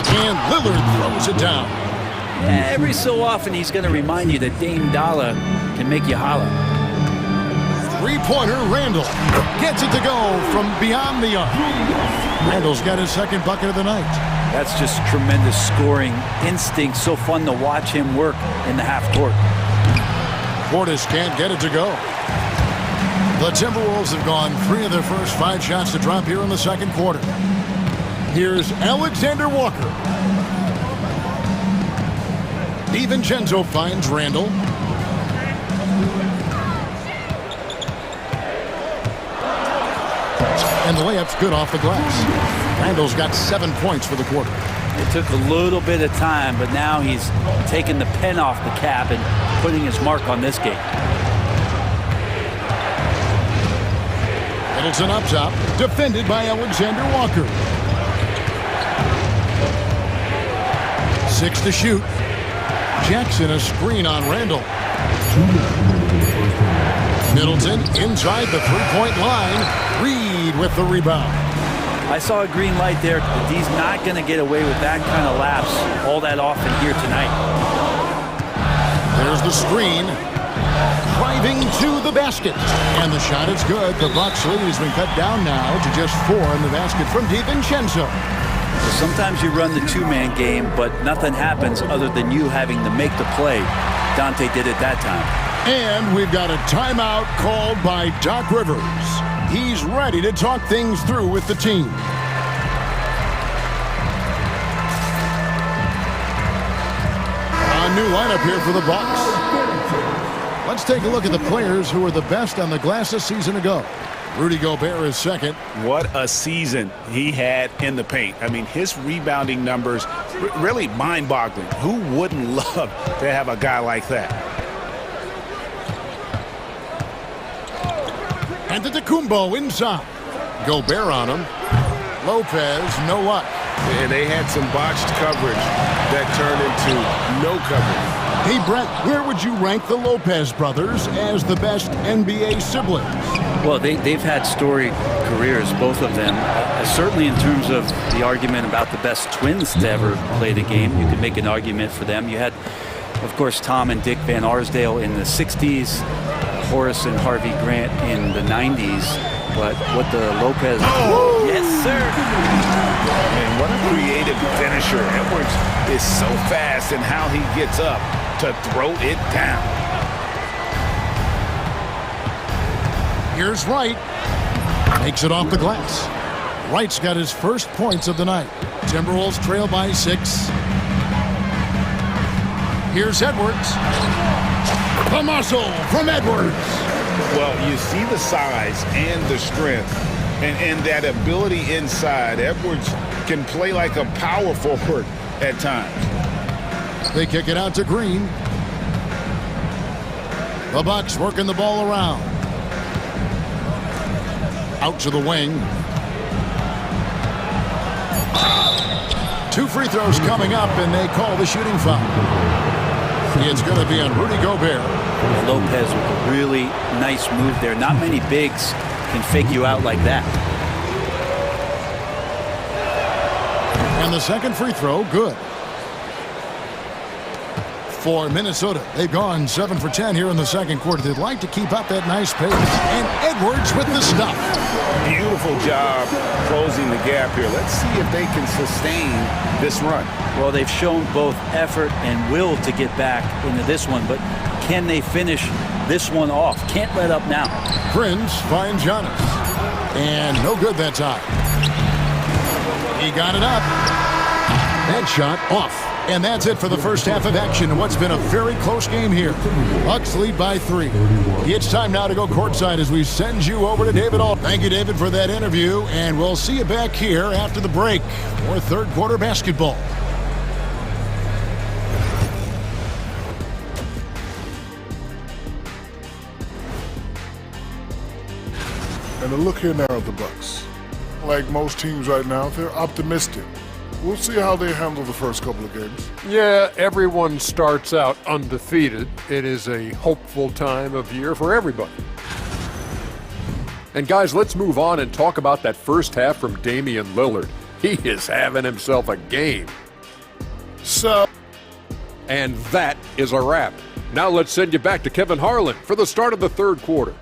And Lillard throws it down. Yeah, every so often he's going to remind you that Dame Dollar can make you holler. Three-pointer, Randall gets it to go from beyond the arc. Randall's got his second bucket of the night. That's just tremendous scoring instinct. So fun to watch him work in the half court. Portis can't get it to go. The Timberwolves have gone 3 of their first 5 shots to drop here in the second quarter. Here's Alexander Walker. DiVincenzo finds Randall. And the layup's good off the glass. Randall's got 7 points for the quarter. It took a little bit of time, but now he's taking the pen off the cap and putting his mark on this game. Middleton up top, defended by Alexander Walker. 6 to shoot. Jackson a screen on Randall. Middleton inside the three-point line. Reed with the rebound. I saw a green light there. He's not going to get away with that kind of lapse all that often here tonight. There's the screen. Driving to the basket. And the shot is good. The Bucks lead has been cut down now to just 4 in the basket from DiVincenzo. Sometimes you run the two-man game, but nothing happens other than you having to make the play. Dante did it that time. And we've got a timeout called by Doc Rivers. He's ready to talk things through with the team. A new lineup here for the Bucks. Let's take a look at the players who were the best on the glass a season ago. Rudy Gobert is second. What a season he had in the paint. I mean, his rebounding numbers, really mind-boggling. Who wouldn't love to have a guy like that? Antetokounmpo inside. Gobert on him. Lopez, no luck. And they had some botched coverage that turned into no coverage. Hey, Brett, where would you rank the Lopez brothers as the best NBA siblings? Well, they've had storied careers, both of them. Certainly in terms of the argument about the best twins to ever play the game, you could make an argument for them. You had, of course, Tom and Dick Van Arsdale in the 60s, Horace and Harvey Grant in the 90s. But what the Lopez... Oh! Yes, sir! Man, what a creative finisher. Edwards is so fast in how he gets up to throw it down. Here's Wright. Makes it off the glass. Wright's got his first points of the night. Timberwolves trail by 6. Here's Edwards. The muscle from Edwards. Well, you see the size and the strength and that ability inside. Edwards can play like a power forward at times. They kick it out to Green. The Bucks working the ball around. Out to the wing. 2 free throws coming up, and they call the shooting foul. It's going to be on Rudy Gobert. Lopez with a really nice move there. Not many bigs can fake you out like that. And the second free throw, good. For Minnesota, they've gone 7 for 10 here in the second quarter. They'd like to keep up that nice pace. And Edwards with the stuff. Beautiful job closing the gap here. Let's see if they can sustain this run. Well, they've shown both effort and will to get back into this one, but can they finish this one off? Can't let up now. Prince finds Giannis. And no good that time. He got it up. That shot off. And that's it for the first half of action in what's been a very close game here. Bucks lead by 3. It's time now to go courtside as we send you over to David All. Thank you, David, for that interview, and we'll see you back here after the break for third quarter basketball. And a look here now at the Bucks. Like most teams right now, they're optimistic. We'll see how they handle the first couple of games. Yeah, everyone starts out undefeated. It is a hopeful time of year for everybody. And guys, let's move on and talk about that first half from Damian Lillard. He is having himself a game. And that is a wrap. Now let's send you back to Kevin Harlan for the start of the third quarter.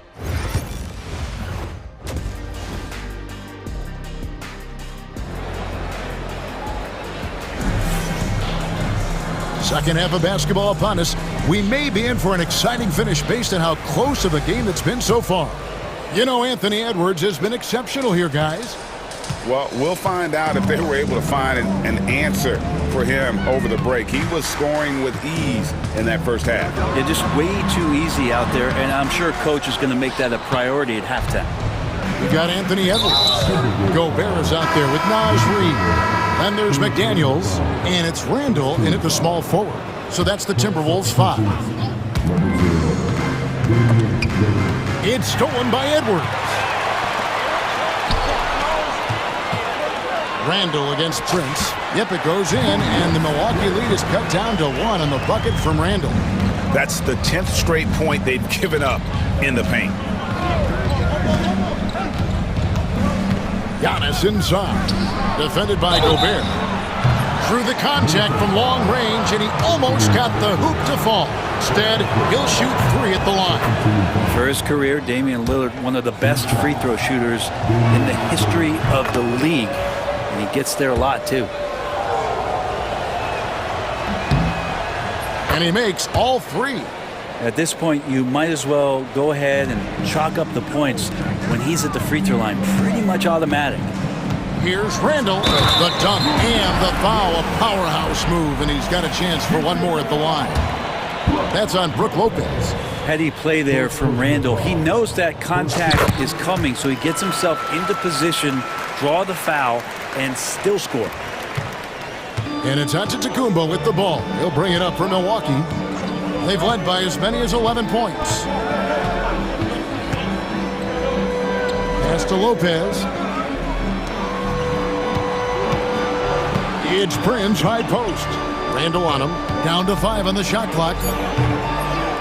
Second half of basketball upon us. We may be in for an exciting finish based on how close of a game it's been so far. You know, Anthony Edwards has been exceptional here, guys. Well, we'll find out if they were able to find an answer for him over the break. He was scoring with ease in that first half. Yeah, just way too easy out there, and I'm sure Coach is going to make that a priority at halftime. We got Anthony Edwards. Gobert is out there with Naz Reid. Then there's McDaniels, and it's Randall in at the small forward. So that's the Timberwolves 5. It's stolen by Edwards. Randall against Prince. Yep, it goes in, and the Milwaukee lead is cut down to 1 on the bucket from Randall. That's the 10th straight point they've given up in the paint. Giannis inside, defended by Gobert. Through the contact from long range, and he almost got the hoop to fall. Instead, he'll shoot 3 at the line. For his career, Damian Lillard, one of the best free throw shooters in the history of the league. And he gets there a lot, too. And he makes all 3. At this point, you might as well go ahead and chalk up the points when he's at the free throw line. Pretty much automatic. Here's Randall, the dunk and the foul, a powerhouse move, and he's got a chance for one more at the line. That's on Brook Lopez. Heady play there from Randall. He knows that contact is coming, so he gets himself into position, draw the foul, and still score. And it's Antetokounmpo with the ball. He'll bring it up for Milwaukee. They've led by as many as 11 points. Pass to Lopez. It's Prince, high post. Randall on him. Down to 5 on the shot clock.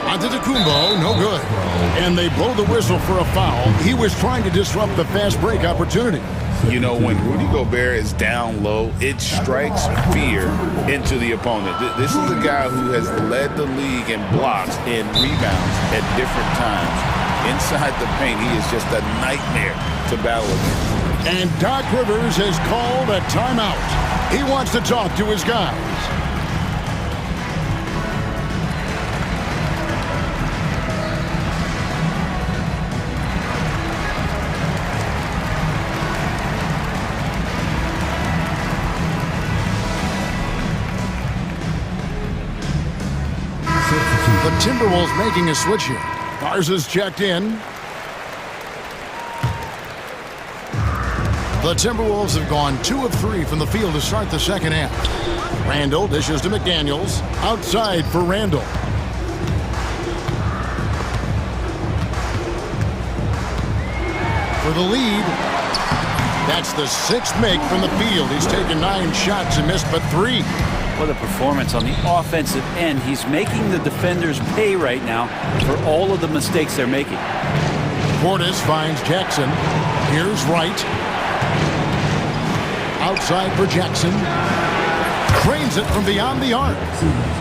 Antetokounmpo, no good. And they blow the whistle for a foul. He was trying to disrupt the fast break opportunity. You know, when Rudy Gobert is down low, it strikes fear into the opponent. This is a guy who has led the league in blocks and rebounds at different times. Inside the paint, he is just a nightmare to battle against. And Doc Rivers has called a timeout. He wants to talk to his guys. The Timberwolves making a switch here. Garza's checked in. The Timberwolves have gone 2 of 3 from the field to start the second half. Randall dishes to McDaniels. Outside for Randall. For the lead. That's the 6th make from the field. He's taken 9 shots and missed but 3. What a performance on the offensive end. He's making the defenders pay right now for all of the mistakes they're making. Portis finds Jackson. Here's Wright. Outside for Jackson. Trains it from beyond the arc.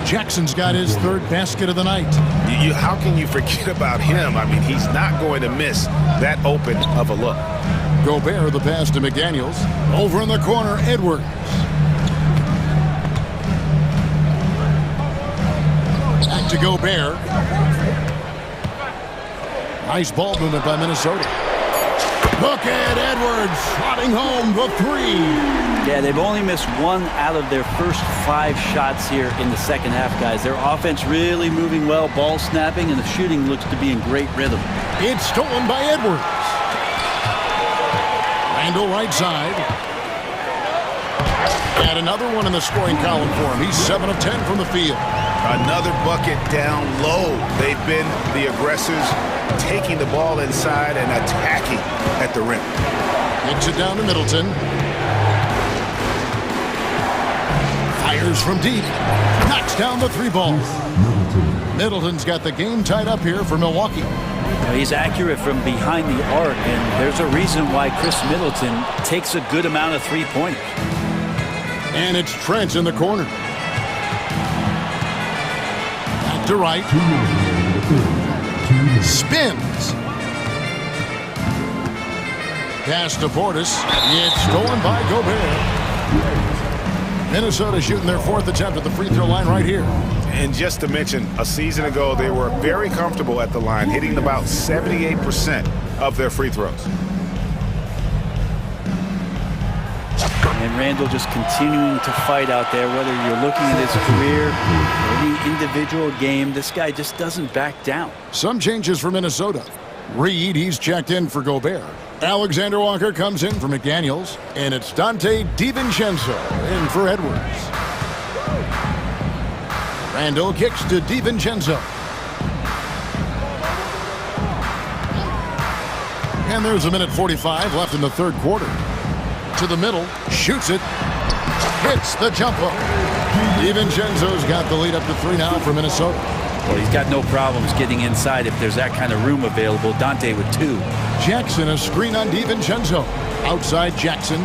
Jackson's got his 3rd basket of the night. How can you forget about him? I mean, he's not going to miss that open of a look. Gobert, the pass to McDaniels. Over in the corner, Edwards. Back to Gobert. Nice ball movement by Minnesota. Look at Edwards slotting home the 3. Yeah, they've only missed 1 out of their first 5 shots here in the second half, guys. Their offense really moving well, ball snapping, and the shooting looks to be in great rhythm. It's stolen by Edwards. Randall right side. And another one in the scoring column for him. He's 7 of 10 from the field. Another bucket down low. They've been the aggressors, taking the ball inside and attacking at the rim. Gets it down to Middleton. Fires from deep. Knocks down the 3 ball. Middleton's got the game tied up here for Milwaukee. Now, he's accurate from behind the arc, and there's a reason why Chris Middleton takes a good amount of 3-pointers. And it's Trent in the corner. Back to Wright. Spins. Pass to Portis. It's stolen by Gobert. Minnesota shooting their 4th attempt at the free throw line right here. And just to mention, a season ago, they were very comfortable at the line, hitting about 78% of their free throws. And Randall just continuing to fight out there, whether you're looking at his career or any individual game, this guy just doesn't back down. Some changes for Minnesota. Reed, he's checked in for Gobert. Alexander Walker comes in for McDaniels. And it's Dante DiVincenzo in for Edwards. Randall kicks to DiVincenzo. And there's 1:45 left in the 3rd quarter. To the middle, shoots it, hits the jump hook. DiVincenzo's got the lead up to 3 now for Minnesota. Well, he's got no problems getting inside if there's that kind of room available. Dante with 2. Jackson, a screen on DiVincenzo. Outside Jackson.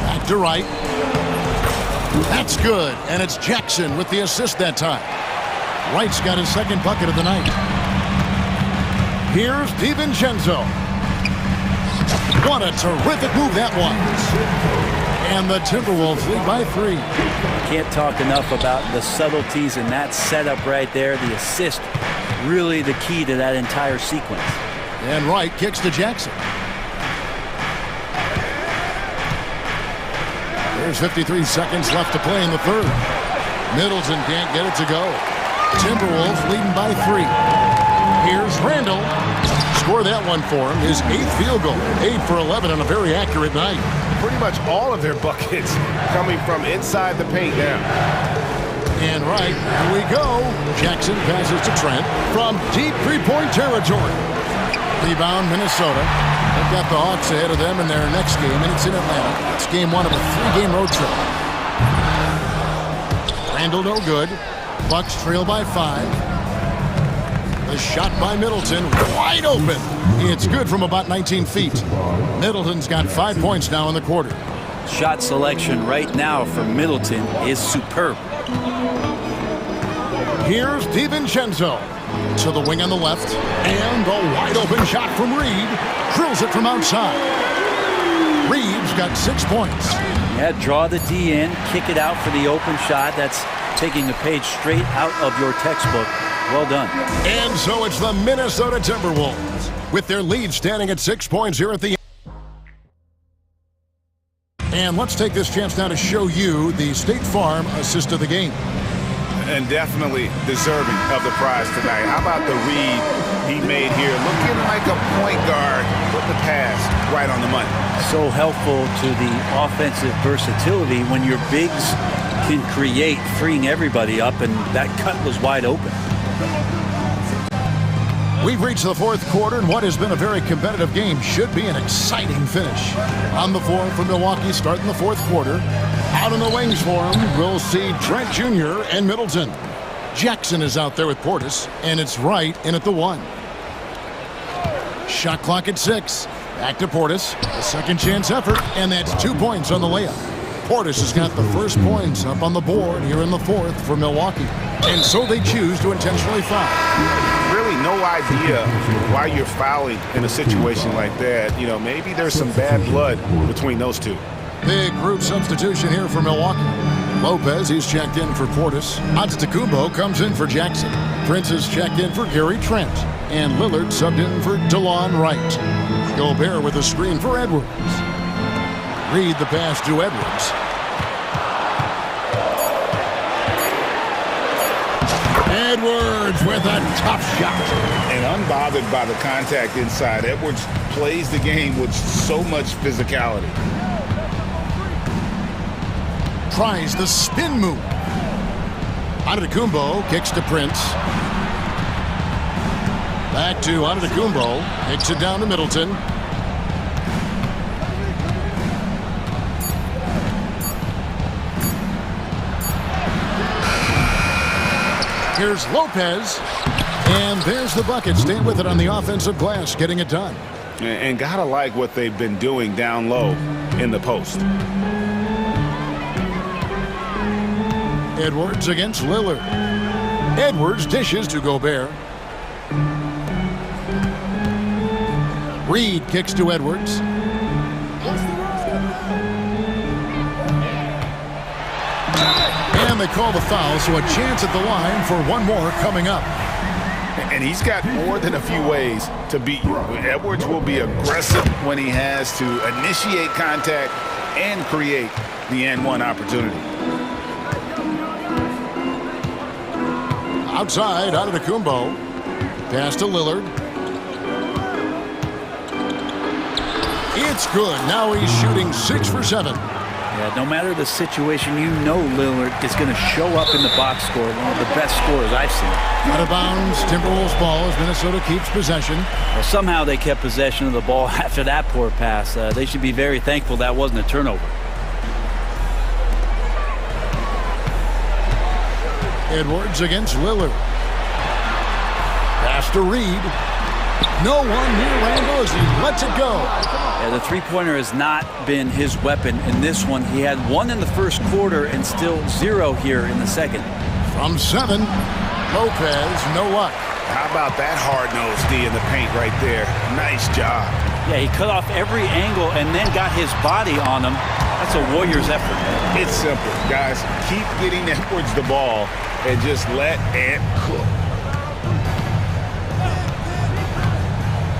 Back to Wright. That's good, and it's Jackson with the assist that time. Wright's got his second bucket of the night. Here's DiVincenzo. What a terrific move that was. And the Timberwolves lead by 3. Can't talk enough about the subtleties in that setup right there. The assist, really the key to that entire sequence. And Wright kicks to Jackson. There's 53 seconds left to play in the third. Middleton can't get it to go. Timberwolves leading by 3. Here's Randall. Score that one for him. His 8th field goal. 8 for 11 on a very accurate night. Pretty much all of their buckets coming from inside the paint now. And right, here we go. Jackson passes to Trent from deep three-point territory. Rebound, Minnesota. They've got the Hawks ahead of them in their next game, and it's in Atlanta. It's game 1 of a 3-game road trip. Randall no good. Bucks trail by 5. The shot by Middleton, wide open. It's good from about 19 feet. Middleton's got 5 points now in the quarter. Shot selection right now for Middleton is superb. Here's DiVincenzo to the wing on the left. And the wide open shot from Reed. Drills it from outside. Reed's got 6 points. Yeah, draw the D in, kick it out for the open shot. That's taking a page straight out of your textbook. Well done. And so it's the Minnesota Timberwolves with their lead standing at 6 points here at the end. And let's take this chance now to show you the State Farm assist of the game. And definitely deserving of the prize tonight. How about the read he made here? Looking like a point guard. Put the pass right on the money. So helpful to the offensive versatility when your bigs can create, freeing everybody up, and that cut was wide open. We've reached the fourth quarter, and what has been a very competitive game should be an exciting finish. On the floor for Milwaukee starting the fourth quarter. Out in the wings for him, we'll see Trent Jr. and Middleton. Jackson is out there with Portis, and it's Wright in at the 1. Shot clock at 6. Back to Portis. A second chance effort, and that's 2 points on the layup. Portis has got the first points up on the board here in the fourth for Milwaukee. And so they choose to intentionally foul. Really no idea why you're fouling in a situation like that. You know, maybe there's some bad blood between those two. Big group substitution here for Milwaukee. Lopez, he's checked in for Portis. Antetokounmpo comes in for Jackson. Prince is checked in for Gary Trent. And Lillard subbed in for DeLon Wright. Gobert with a screen for Edwards. Reed the pass to Edwards. Edwards with a tough shot. And unbothered by the contact inside. Edwards plays the game with so much physicality. Tries the spin move. Antetokounmpo kicks to Prince. Back to Antetokounmpo. Kicks it down to Middleton. Here's Lopez. And there's the bucket. Staying with it on the offensive glass, getting it done. And gotta like what they've been doing down low in the post. Edwards against Lillard. Edwards dishes to Gobert. Reed kicks to Edwards. And they call the foul, so a chance at the line for one more coming up. And he's got more than a few ways to beat you. Edwards will be aggressive when he has to initiate contact and create the and-one opportunity. Outside, Antetokounmpo. Pass to Lillard. It's good. Now he's shooting 6 for 7. Yeah, no matter the situation, you know Lillard is going to show up in the box score. One of the best scorers I've seen. Out of bounds, Timberwolves ball as Minnesota keeps possession. Well, somehow they kept possession of the ball after that poor pass. They should be very thankful that wasn't a turnover. Edwards against Lillard. Pass to Reed. No one near Randall as he lets it go. Yeah, the three-pointer has not been his weapon in this one. He had one in the first quarter and still 0 here in the second. From 7, Lopez, no luck. How about that hard-nosed D in the paint right there? Nice job. Yeah, he cut off every angle and then got his body on him. That's a Warriors effort. It's simple, guys. Keep getting Edwards the ball and just let Ant cook.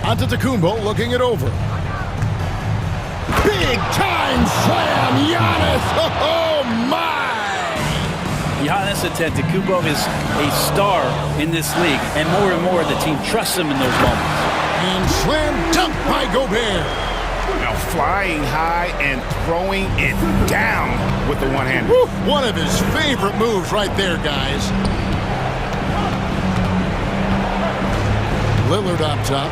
Antetokounmpo looking it over. Big time slam, Giannis! Oh my! Giannis Antetokounmpo is a star in this league, and more the team trusts him in those moments. And slam dunk by Gobert. Now flying high and throwing it down with the one-hander. One of his favorite moves right there, guys. Lillard up top.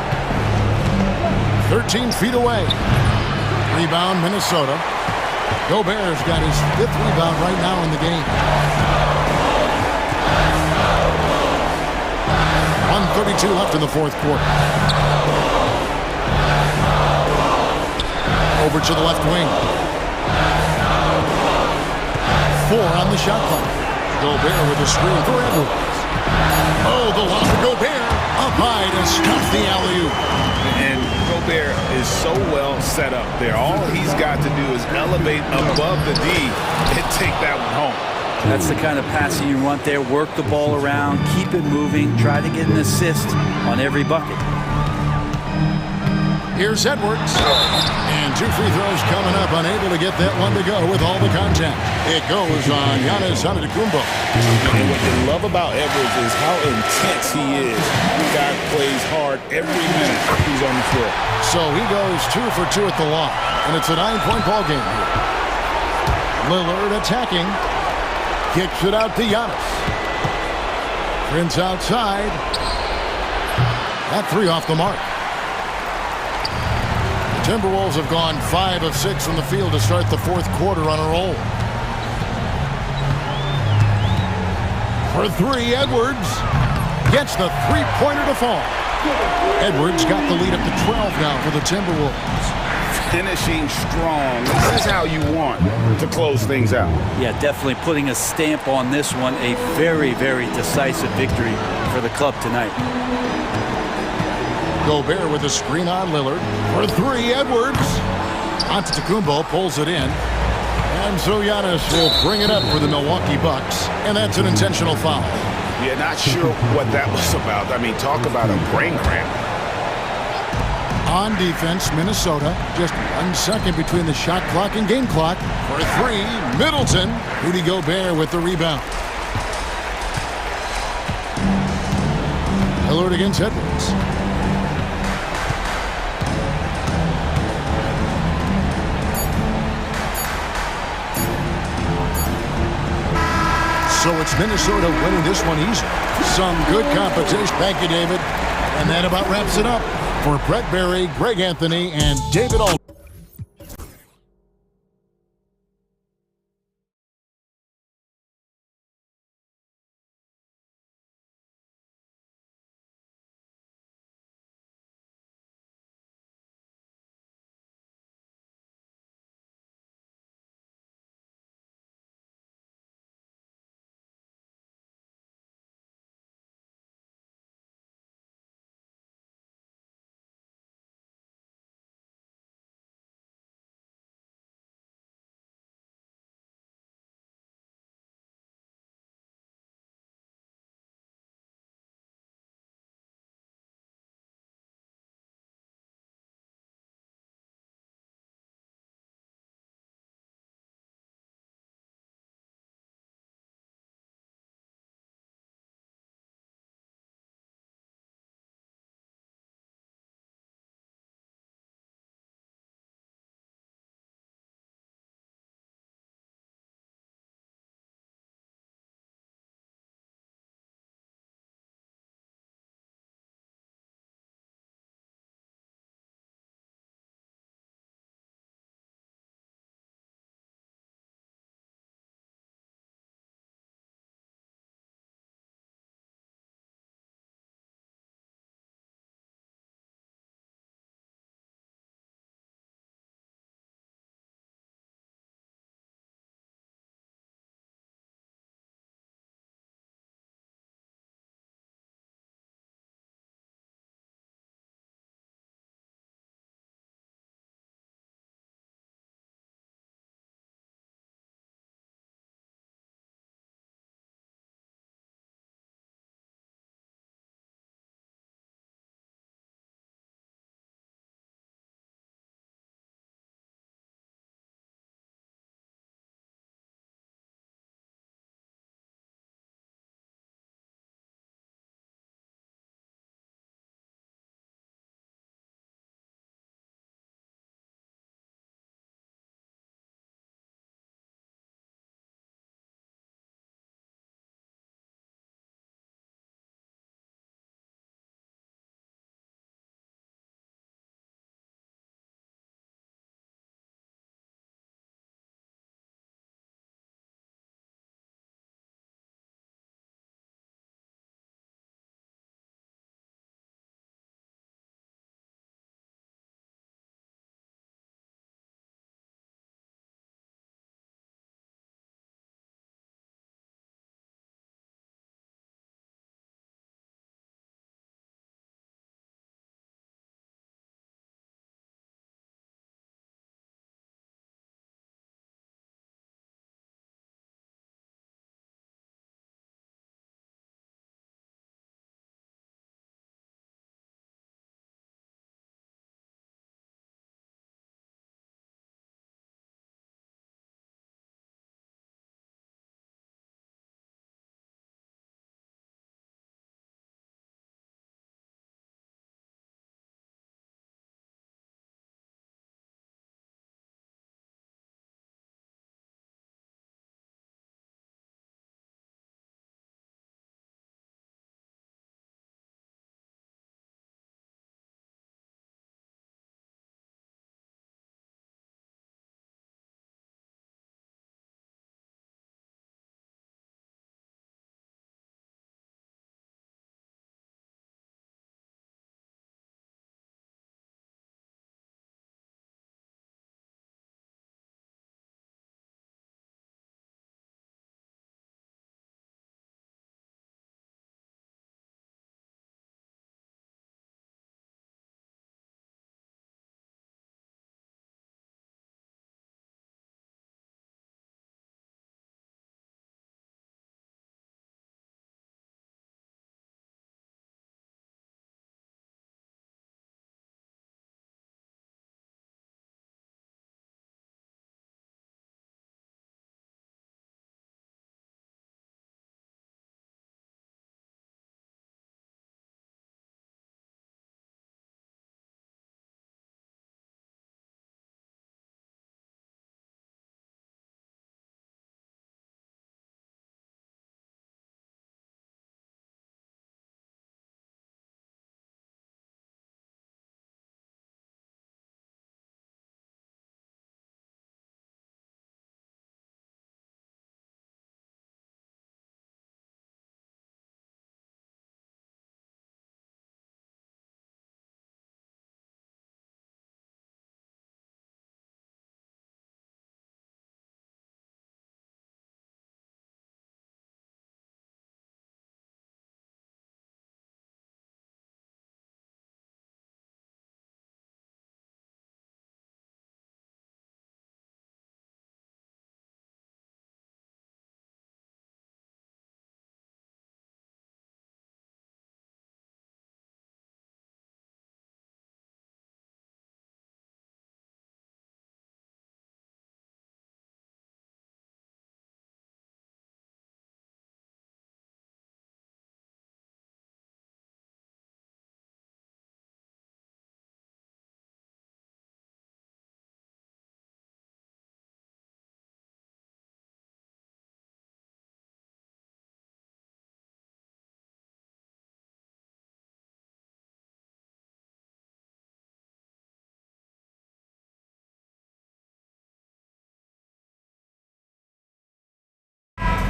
13 feet away. Rebound, Minnesota. Gobert's got his 5th rebound right now in the game. 1:32 left in the 4th quarter. Over to the left wing. 4 on the shot clock. Gobert with a screen for Edwards. Oh, the lob for Gobert. Up high to stuff the alley-oop. And Gobert is so well set up there. All he's got to do is elevate above the D and take that one home. That's the kind of passing you want there. Work the ball around, keep it moving, try to get an assist on every bucket. Here's Edwards. And 2 free throws coming up. Unable to get that one to go with all the contact. It goes on Giannis Antetokounmpo. And what they love about Edwards is how intense he is. The guy plays hard every minute he's on the floor. So he goes 2 for 2 at the line. And it's a 9-point ball game here. Lillard attacking. Kicks it out to Giannis. Prince outside. That 3 off the mark. Timberwolves have gone 5 of 6 from the field to start the 4th quarter on a roll. For 3, Edwards gets the 3-pointer to fall. Edwards got the lead up to 12 now for the Timberwolves. Finishing strong. This is how you want to close things out. Yeah, definitely putting a stamp on this one. A very decisive victory for the club tonight. Gobert with a screen on Lillard. For 3, Edwards. Antetokounmpo pulls it in. And so Giannis will bring it up for the Milwaukee Bucks. And that's an intentional foul. Yeah, not sure what that was about. I mean, talk about a brain cramp. On defense, Minnesota. Just 1 second between the shot clock and game clock. For 3, Middleton. Rudy Gobert with the rebound. Lillard against Edwards. So it's Minnesota winning this one easy. Some good competition. Thank you, David. And that about wraps it up. For Brett Berry, Greg Anthony, and David Aldridge.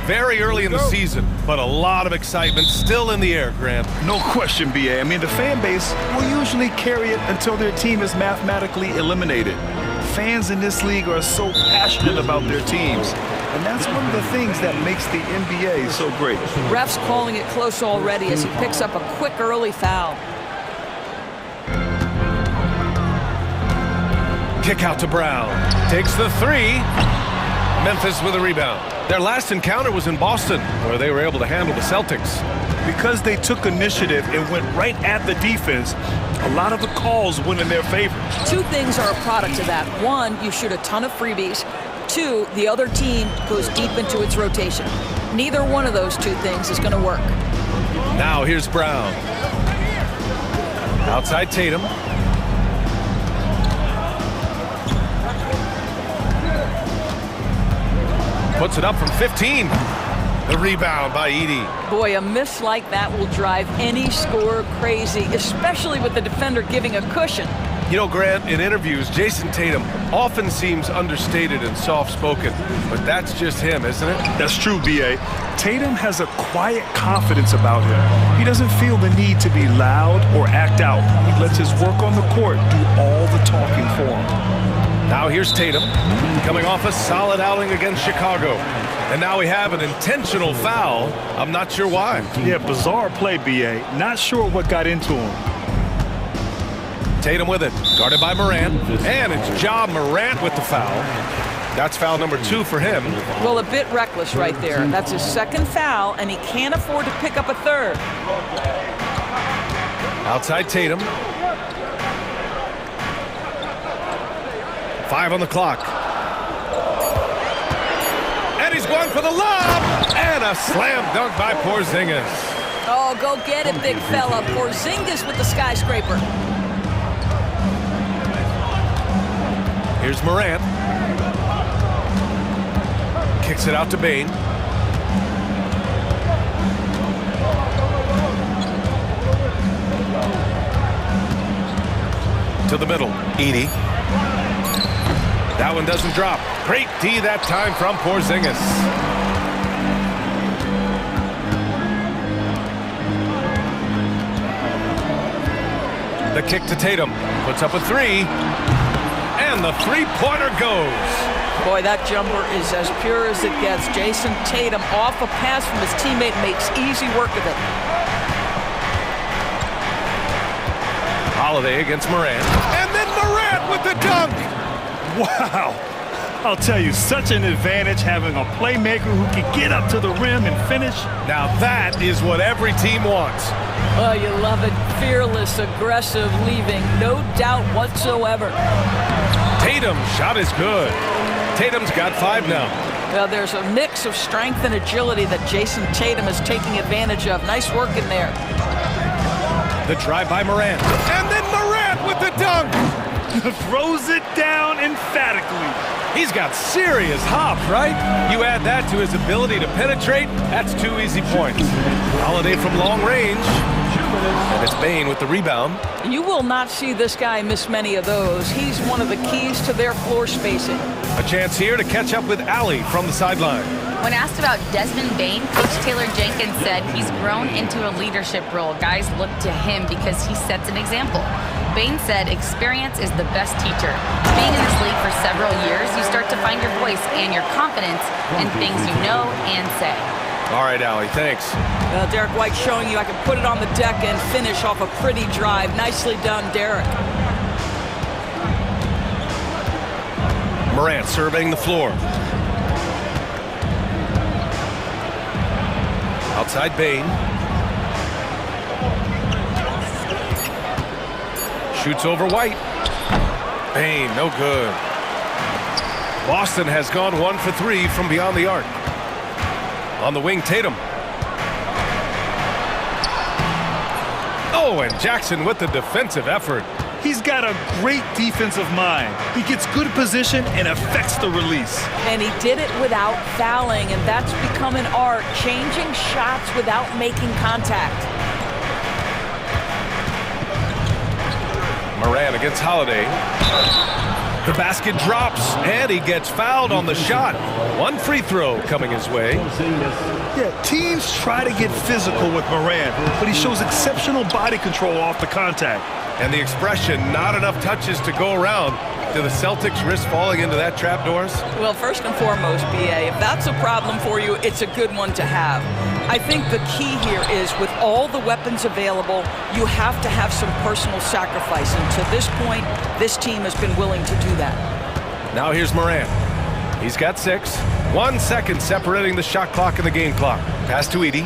Very early in the season, but a lot of excitement still in the air, Grant. No question, BA. I mean, the fan base will usually carry it until their team is mathematically eliminated. Fans in this league are so passionate about their teams. And that's one of the things that makes the NBA so great. Refs calling it close already as he picks up a quick early foul. Kick out to Brown. Takes the three. Memphis with a rebound. Their last encounter was in Boston, where they were able to handle the Celtics. Because they took initiative and went right at the defense, a lot of the calls went in their favor. Two things are a product of that. One, you shoot a ton of freebies. Two, the other team goes deep into its rotation. Neither one of those two things is going to work. Now here's Brown. Outside Tatum. Puts it up from 15. The rebound by Edey. Boy, a miss like that will drive any scorer crazy, especially with the defender giving a cushion. You know, Grant, in interviews, Jason Tatum often seems understated and soft-spoken, but that's just him, isn't it? That's true, B.A. Tatum has a quiet confidence about him. He doesn't feel the need to be loud or act out. He lets his work on the court do all the talking for him. Now here's Tatum, coming off a solid outing against Chicago. And now we have an intentional foul. I'm not sure why. Yeah, bizarre play, B.A. Not sure what got into him. Tatum with it, guarded by Morant. And it's Ja Morant with the foul. That's foul number 2 for him. Well, a bit reckless right there. That's his second foul, and he can't afford to pick up a third. Outside Tatum. 5 on the clock. And he's going for the lob. And a slam dunk by Porzingis. Oh, go get it, big fella. Porzingis with the skyscraper. Here's Morant. Kicks it out to Bane. To the middle. Edey. That one doesn't drop. Great D that time from Porzingis. The kick to Tatum. Puts up a 3. And the three-pointer goes. Boy, that jumper is as pure as it gets. Jason Tatum off a pass from his teammate makes easy work of it. Holiday against Morant. And then Morant with the dunk. Wow. I'll tell you, such an advantage having a playmaker who can get up to the rim and finish. Now that is what every team wants. Oh, you love it. Fearless, aggressive, leaving. No doubt whatsoever. Tatum's shot is good. Tatum's got 5 now. Well, there's a mix of strength and agility that Jason Tatum is taking advantage of. Nice work in there. The drive by Morant. And then Morant with the dunk. Throws it down emphatically. He's got serious hop, right? You add that to his ability to penetrate, that's 2 easy points. Holiday from long range. And it's Bane with the rebound. You will not see this guy miss many of those. He's one of the keys to their floor spacing. A chance here to catch up with Allie from the sideline. When asked about Desmond Bane, Coach Taylor Jenkins said he's grown into a leadership role. Guys look to him because he sets an example. Bane said experience is the best teacher. Being in this league for several years, you start to find your voice and your confidence in things you know and say. All right, Allie, thanks. Well, Derek White showing you I can put it on the deck and finish off a pretty drive. Nicely done, Derek. Morant surveying the floor. Outside Bane. Shoots over White. Bane, no good. Boston has gone 1 for 3 from beyond the arc. On the wing, Tatum. Oh, and Jackson with the defensive effort. He's got a great defensive mind. He gets good position and affects the release. And he did it without fouling, and that's become an art, changing shots without making contact. Morant against Holiday. The basket drops, and he gets fouled on the shot. One free throw coming his way. Yeah, teams try to get physical with Moran, but he shows exceptional body control off the contact. And the expression, not enough touches to go around. Do the Celtics risk falling into that trap, Doris? Well, first and foremost, BA, if that's a problem for you, it's a good one to have. I think the key here is with all the weapons available, you have to have some personal sacrifice. And to this point, this team has been willing to do that. Now here's Moran. He's got 6. 1 second separating the shot clock and the game clock. Pass to Edey.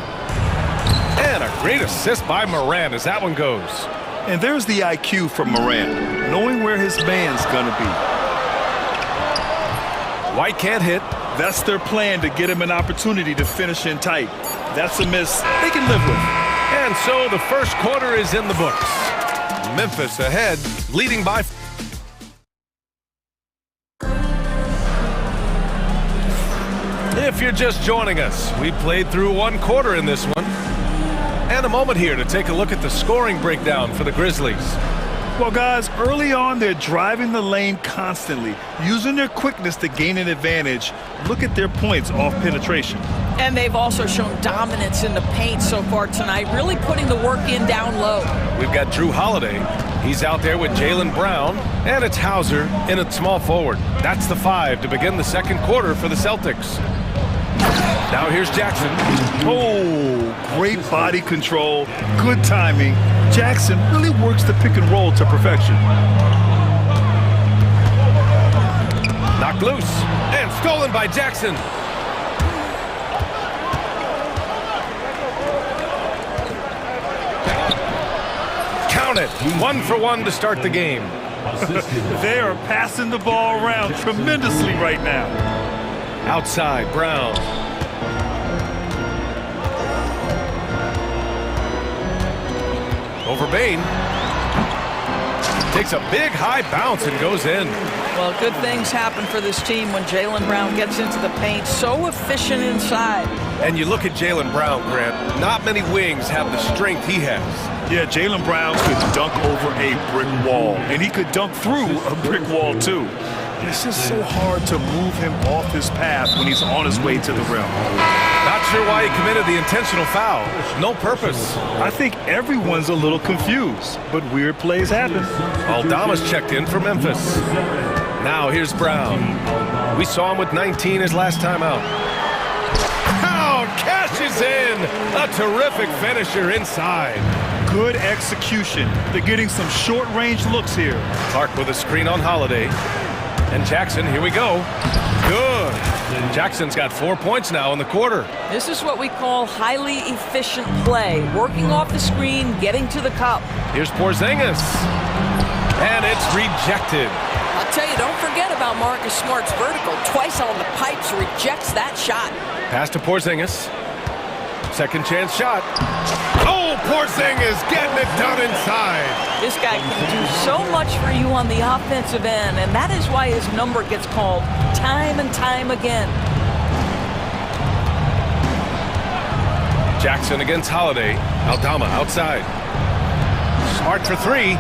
And a great assist by Moran as that one goes. And there's the IQ from Moran, knowing where his man's gonna be. White can't hit. That's their plan, to get him an opportunity to finish in tight. That's a miss they can live with. And so the first quarter is in the books. Memphis ahead, leading by... If you're just joining us, we played through 1 quarter in this one. And a moment here to take a look at the scoring breakdown for the Grizzlies. Well, guys, early on, they're driving the lane constantly, using their quickness to gain an advantage. Look at their points off penetration. And they've also shown dominance in the paint so far tonight, really putting the work in down low. We've got Drew Holiday. He's out there with Jaylen Brown, and it's Hauser in at small forward. That's the 5 to begin the second quarter for the Celtics. Now here's Jackson. Oh, great body control, good timing. Jackson really works the pick and roll to perfection. Knocked loose and stolen by Jackson. Count it. 1 for 1 to start the game. They are passing the ball around tremendously right now. Outside, Brown. Over Bain. Takes a big high bounce and goes in. Well, good things happen for this team when Jaylen Brown gets into the paint. So efficient inside. And you look at Jaylen Brown, Grant. Not many wings have the strength he has. Yeah, Jaylen Brown could dunk over a brick wall. And he could dunk through a brick wall, too. And it's just so hard to move him off his path when he's on his way to the rim. Not sure why he committed the intentional foul. No purpose. I think everyone's a little confused, but weird plays happen. Aldama's checked in for Memphis. Now here's Brown. We saw him with 19 his last time out. Brown cashes in. A terrific finisher inside. Good execution. They're getting some short-range looks here. Clark with a screen on Holiday. And Jackson, here we go. Good. Jackson's got 4 points now in the quarter. This is what we call highly efficient play. Working off the screen, getting to the cup. Here's Porzingis. And it's rejected. I'll tell you, don't forget about Marcus Smart's vertical. Twice on the pipes, rejects that shot. Pass to Porzingis. Second chance shot. Oh, Porzingis getting it done inside. This guy can do so much for you on the offensive end, and that is why his number gets called time and time again. Jackson against Holiday. Aldama outside. Smart for 3.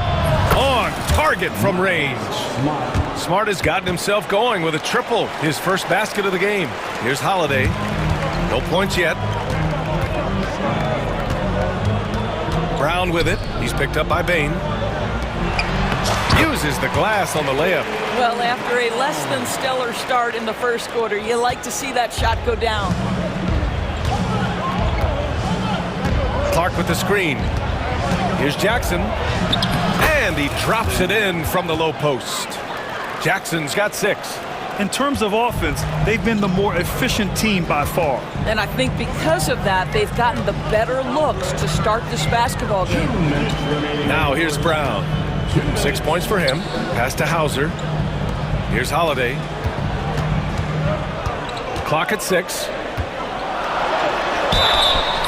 On target from range. Smart has gotten himself going with a triple. His first basket of the game. Here's Holiday. No points yet. Brown with it. He's picked up by Bain. Uses the glass on the layup. Well, after a less than stellar start in the first quarter, you like to see that shot go down. Clark with the screen. Here's Jackson. And he drops it in from the low post. Jackson's got 6. In terms of offense, they've been the more efficient team by far. And I think because of that, they've gotten the better looks to start this basketball game. Now here's Brown. 6 points for him. Pass to Hauser. Here's Holiday. Clock at 6.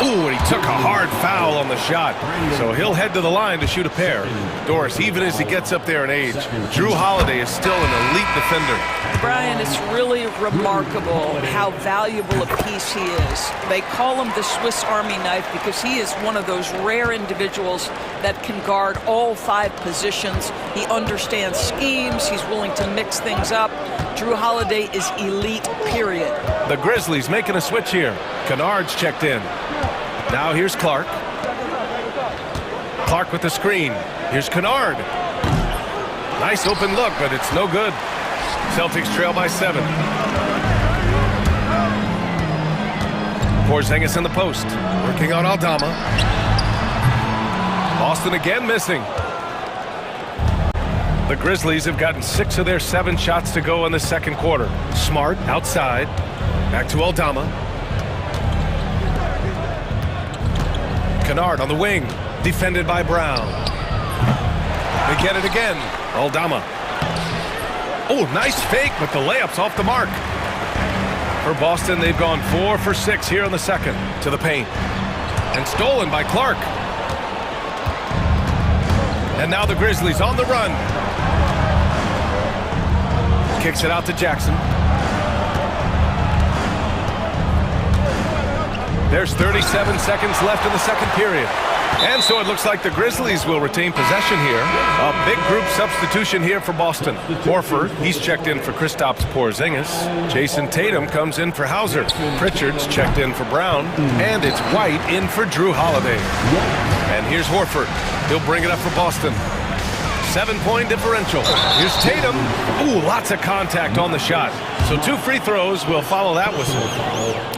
Ooh, and he took a hard foul on the shot. So he'll head to the line to shoot a pair. Doris, even as he gets up there in age, Drew Holiday is still an elite defender. Brian, it's really remarkable how valuable a piece he is. They call him the Swiss Army knife because he is one of those rare individuals that can guard all 5 positions. He understands schemes. He's willing to mix things up. Drew Holiday is elite, period. The Grizzlies making a switch here. Kennard's checked in. Now here's Clark. Clark with the screen. Here's Kennard. Nice open look, but it's no good. Celtics trail by 7. Porzingis in the post. Working on Aldama. Boston again missing. The Grizzlies have gotten 6 of their 7 shots to go in the second quarter. Smart outside. Back to Aldama. Kennard on the wing. Defended by Brown. They get it again. Aldama. Oh, nice fake, but the layup's off the mark. For Boston, they've gone 4 for 6 here in the second. To the paint. And stolen by Clark. And now the Grizzlies on the run. Kicks it out to Jackson. There's 37 seconds left in the second period. And so it looks like the Grizzlies will retain possession here. A big group substitution here for Boston. Horford, he's checked in for Kristaps Porzingis. Jason Tatum comes in for Hauser. Pritchard's checked in for Brown. And it's White in for Drew Holiday. And here's Horford. He'll bring it up for Boston. 7-point differential. Here's Tatum. Ooh, lots of contact on the shot. So 2 free throws will follow that whistle.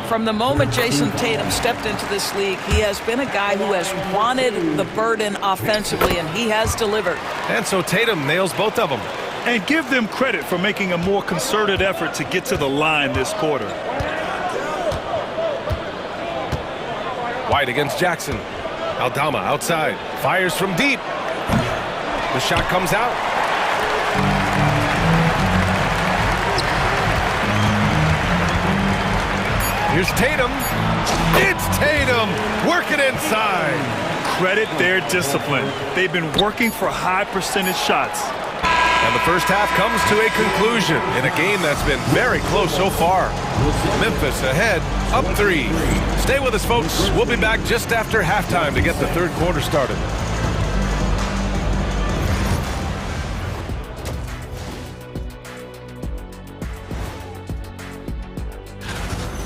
From the moment Jason Tatum stepped into this league, he has been a guy who has wanted the burden offensively, and he has delivered. And so Tatum nails both of them. And give them credit for making a more concerted effort to get to the line this quarter. White against Jackson. Aldama outside. Fires from deep. The shot comes out. Here's Tatum. It's Tatum. Working inside. Credit their discipline. They've been working for high percentage shots. And the first half comes to a conclusion in a game that's been very close so far. Memphis ahead, up 3. Stay with us, folks. We'll be back just after halftime to get the third quarter started.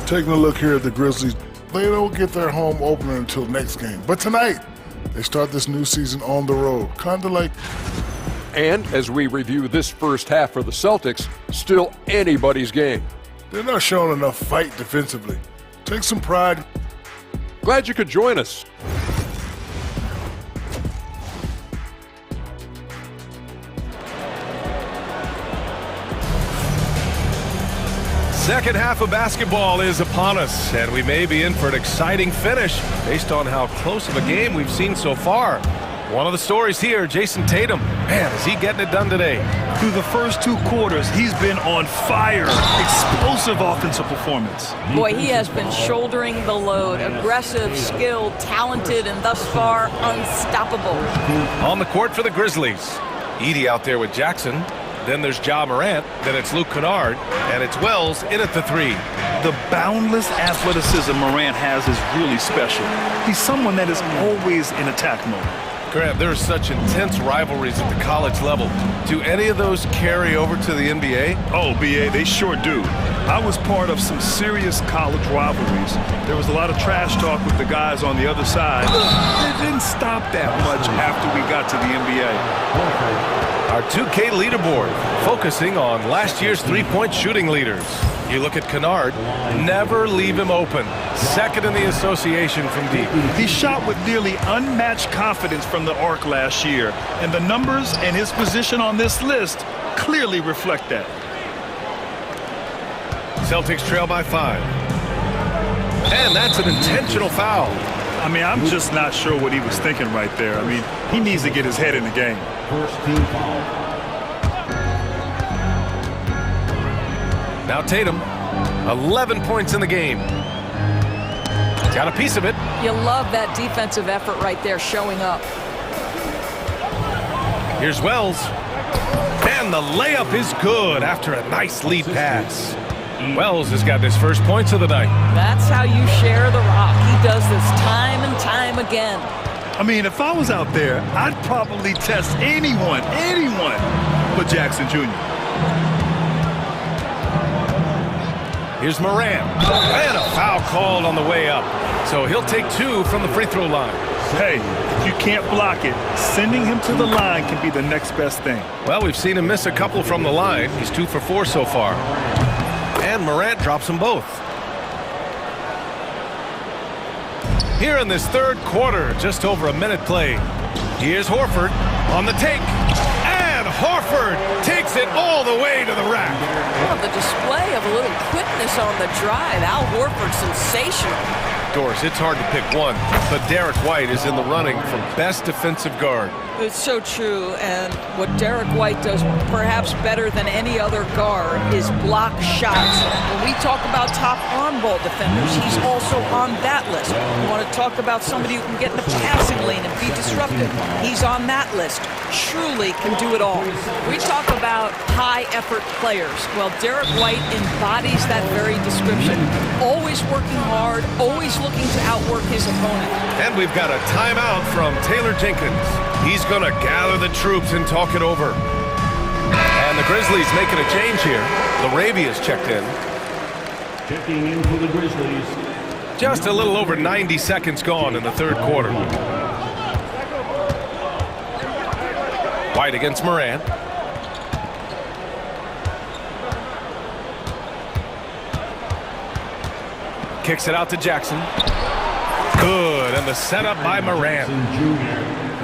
Taking a look here at the Grizzlies, they don't get their home opener until next game. But tonight, they start this new season on the road, kind of like... And as we review this first half for the Celtics, still anybody's game. They're not showing enough fight defensively. Take some pride. Glad you could join us. Second half of basketball is upon us, and we may be in for an exciting finish based on how close of a game we've seen so far. One of the stories here, Jason Tatum. Man, is he getting it done today? Through the first 2 quarters, he's been on fire. Explosive offensive performance. Boy, he has been shouldering the load. Aggressive, skilled, talented, and thus far, unstoppable. On the court for the Grizzlies. Edey out there with Jackson. Then there's Ja Morant, then it's Luke Kennard, and it's Wells in at the 3. The boundless athleticism Morant has is really special. He's someone that is always in attack mode. Grant, there are such intense rivalries at the college level. Do any of those carry over to the NBA? Oh, BA, they sure do. I was part of some serious college rivalries. There was a lot of trash talk with the guys on the other side. It didn't stop that much after we got to the NBA. Our 2K leaderboard, focusing on last year's 3-point shooting leaders. You look at Kennard, never leave him open. Second in the association from deep. He shot with nearly unmatched confidence from the arc last year, and the numbers and his position on this list clearly reflect that. Celtics trail by 5. And that's an intentional foul. I mean, I'm just not sure what he was thinking right there. I mean, he needs to get his head in the game. First team foul. Now Tatum, 11 points in the game. Got a piece of it. You love that defensive effort right there showing up. Here's Wells. And the layup is good after a nice lead pass. Wells has got his first points of the night. That's how you share the rock. He does this time and time again. I mean, if I was out there, I'd probably test anyone but Jackson Jr. Here's Moran. And a foul called on the way up. So he'll take 2 from the free throw line. Hey, if you can't block it, sending him to the line can be the next best thing. Well, we've seen him miss a couple from the line. He's 2 for 4 so far. And Morant drops them both. Here in this third quarter, just over a minute played. Here's Horford on the take. And Horford takes it all the way to the rack. Well, the display of a little quickness on the drive. Al Horford, sensational. Doris, it's hard to pick one, but Derek White is in the running for best defensive guard. It's so true, and what Derek White does perhaps better than any other guard is block shots. When we talk about top on-ball defenders, he's also on that list. You want to talk about somebody who can get in the passing lane and be disruptive. He's on that list. Truly can do it all. We talk about high-effort players. Well, Derek White embodies that very description. Always working hard, always looking to outwork his opponent. And we've got a timeout from Taylor Jenkins. He's going to gather the troops and talk it over. And the Grizzlies making a change here. Laravia's checked in. Checking in for the Grizzlies. Just a little over 90 seconds gone in the third quarter. White against Moran. Kicks it out to Jackson. Good, and the setup by Moran.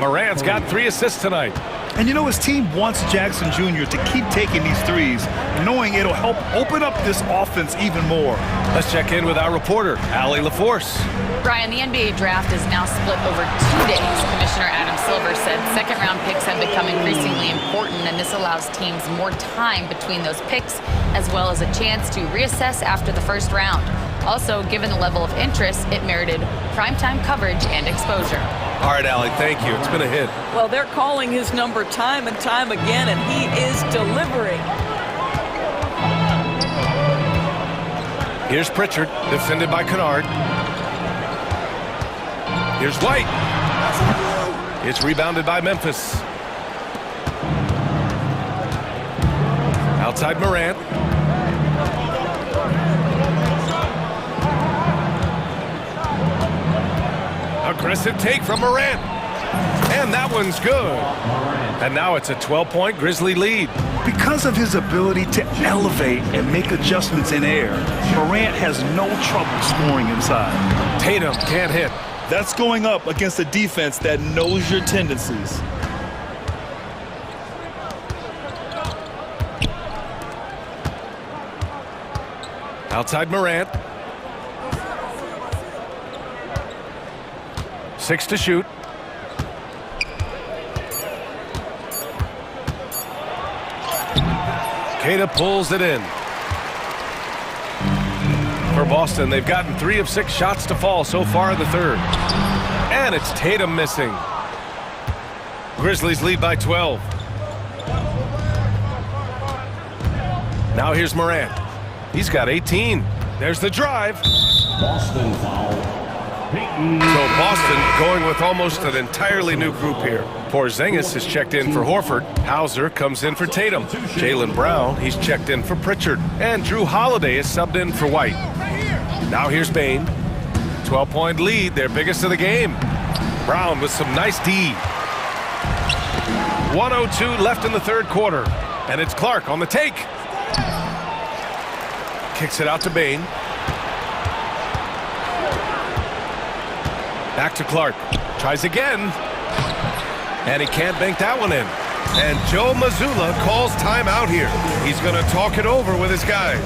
Moran's got 3 assists tonight. And you know, his team wants Jackson Jr. to keep taking these threes, knowing it'll help open up this offense even more. Let's check in with our reporter, Allie LaForce. Brian, the NBA draft is now split over 2 days. Commissioner Adam Silver said second-round picks have become increasingly important, and this allows teams more time between those picks, as well as a chance to reassess after the first round. Also, given the level of interest, it merited primetime coverage and exposure. All right, Allie, thank you. It's been a hit. Well, they're calling his number time and time again, and he is delivering. Here's Pritchard, defended by Kennard. Here's White. It's rebounded by Memphis. Outside Morant. Aggressive take from Morant. And that one's good. And now it's a 12-point Grizzly lead. Because of his ability to elevate and make adjustments in air, Morant has no trouble scoring inside. Tatum can't hit. That's going up against a defense that knows your tendencies. Outside Morant. 6 to shoot. Queta pulls it in. For Boston, they've gotten 3 of 6 shots to fall so far in the third. And it's Tatum missing. Grizzlies lead by 12. Now here's Morant. He's got 18. There's the drive. Boston foul. So Boston going with almost an entirely new group here. Porzingis is checked in for Horford. Hauser comes in for Tatum. Jaylen Brown, he's checked in for Pritchard. And Drew Holiday is subbed in for White. Now here's Bane. 12-point lead, their biggest of the game. Brown with some nice D. 1:02 left in the third quarter. And it's Clark on the take. Kicks it out to Bane. Back to Clark. Tries again. And he can't bank that one in. And Joe Mazzulla calls timeout here. He's going to talk it over with his guys.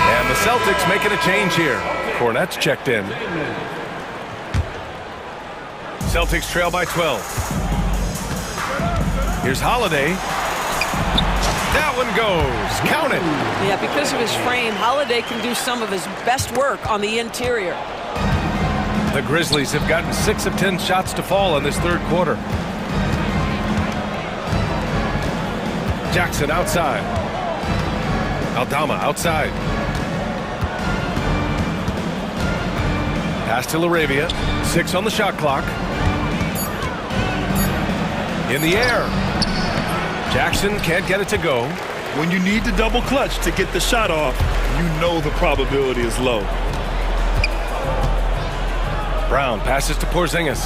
And the Celtics making a change here. Cornette's checked in. Celtics trail by 12. Here's Holiday. That one goes. Count it. Yeah, because of his frame, Holiday can do some of his best work on the interior. The Grizzlies have gotten 6 of 10 shots to fall in this third quarter. Jackson outside. Aldama outside. Pass to LaRavia. 6 on the shot clock. In the air. Jackson can't get it to go. When you need to double clutch to get the shot off, you know the probability is low. Brown passes to Porzingis.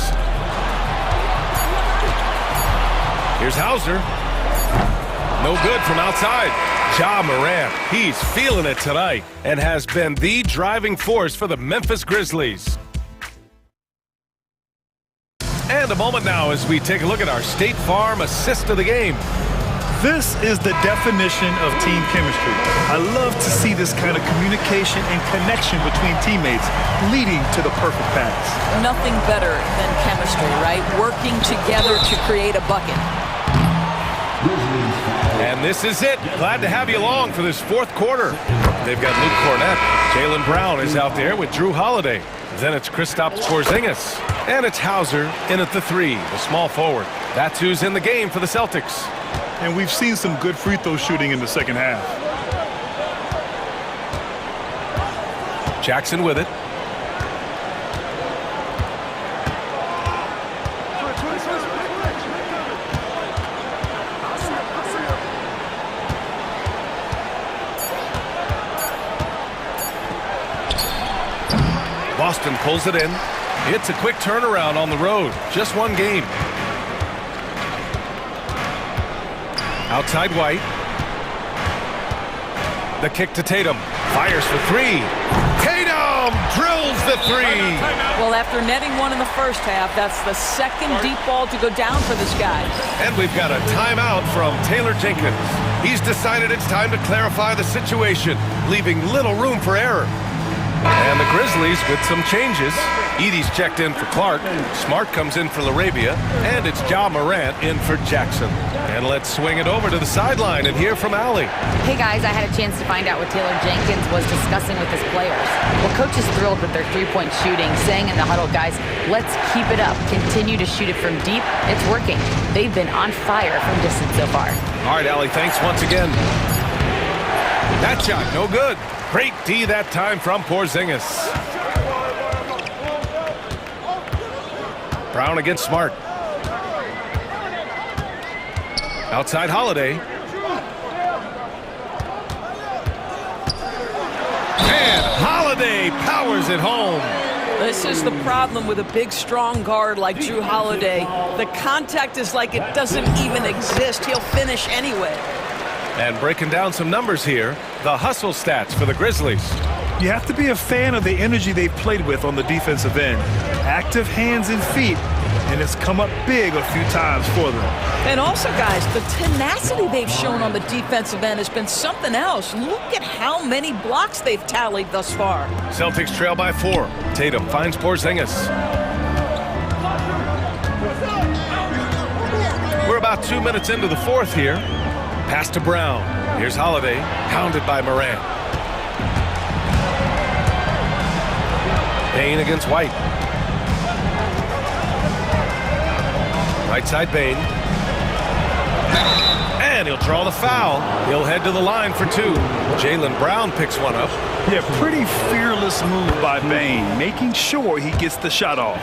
Here's Hauser. No good from outside. Ja Morant, he's feeling it tonight and has been the driving force for the Memphis Grizzlies. And a moment now as we take a look at our State Farm assist of the game. This is the definition of team chemistry. I love to see this kind of communication and connection between teammates leading to the perfect pass. Nothing better than chemistry, right? Working together to create a bucket. And this is it. Glad to have you along for this fourth quarter. They've got Luke Cornett. Jaylen Brown is out there with Drew Holiday. Then it's Kristaps Porzingis. And it's Hauser in at the 3, the small forward. That's who's in the game for the Celtics. And we've seen some good free throw shooting in the second half. Jackson with it. Boston pulls it in. It's a quick turnaround on the road. Just one game. Outside White. The kick to Tatum. Fires for 3. Tatum drills the 3. Well, after netting one in the first half, that's the second deep ball to go down for this guy. And we've got a timeout from Taylor Jenkins. He's decided it's time to clarify the situation, leaving little room for error. And the Grizzlies with some changes. Edey's checked in for Clark. Smart comes in for LaRavia. And it's Ja Morant in for Jackson. And let's swing it over to the sideline and hear from Allie. Hey guys, I had a chance to find out what Taylor Jenkins was discussing with his players. Well, coach is thrilled with their three-point shooting, saying in the huddle, guys, let's keep it up. Continue to shoot it from deep. It's working. They've been on fire from distance so far. All right, Allie, thanks once again. That shot, no good. Great D that time from Porzingis. Brown against Smart. Outside Holiday. And Holiday powers it home. This is the problem with a big, strong guard like Drew Holiday. The contact is like it doesn't even exist. He'll finish anyway. And breaking down some numbers here, the hustle stats for the Grizzlies. You have to be a fan of the energy they've played with on the defensive end. Active hands and feet, and it's come up big a few times for them. And also, guys, the tenacity they've shown on the defensive end has been something else. Look at how many blocks they've tallied thus far. Celtics trail by 4. Tatum finds Porzingis. We're about 2 minutes into the fourth here. Pass to Brown. Here's Holiday, pounded by Morant. Bane against White. Right side Bane. And he'll draw the foul. He'll head to the line for 2. Jaylen Brown picks one up. Yeah, pretty fearless move by Bane, making sure he gets the shot off.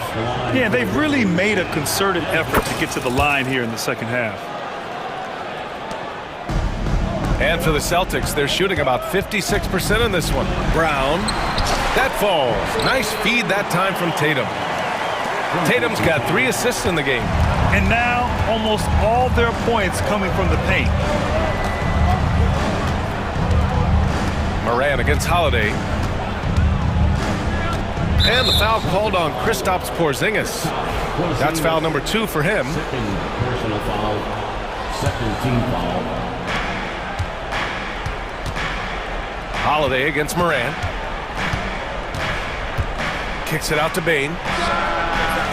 Yeah, they've really made a concerted effort to get to the line here in the second half. And for the Celtics, they're shooting about 56% in this one. Brown, that falls. Nice feed that time from Tatum. Tatum's got 3 assists in the game. And now, almost all their points coming from the paint. Morant against Holiday. And the foul called on Kristaps Porzingis. That's foul number 2 for him. Second personal foul. Second team foul. Holiday against Morant. Kicks it out to Bane.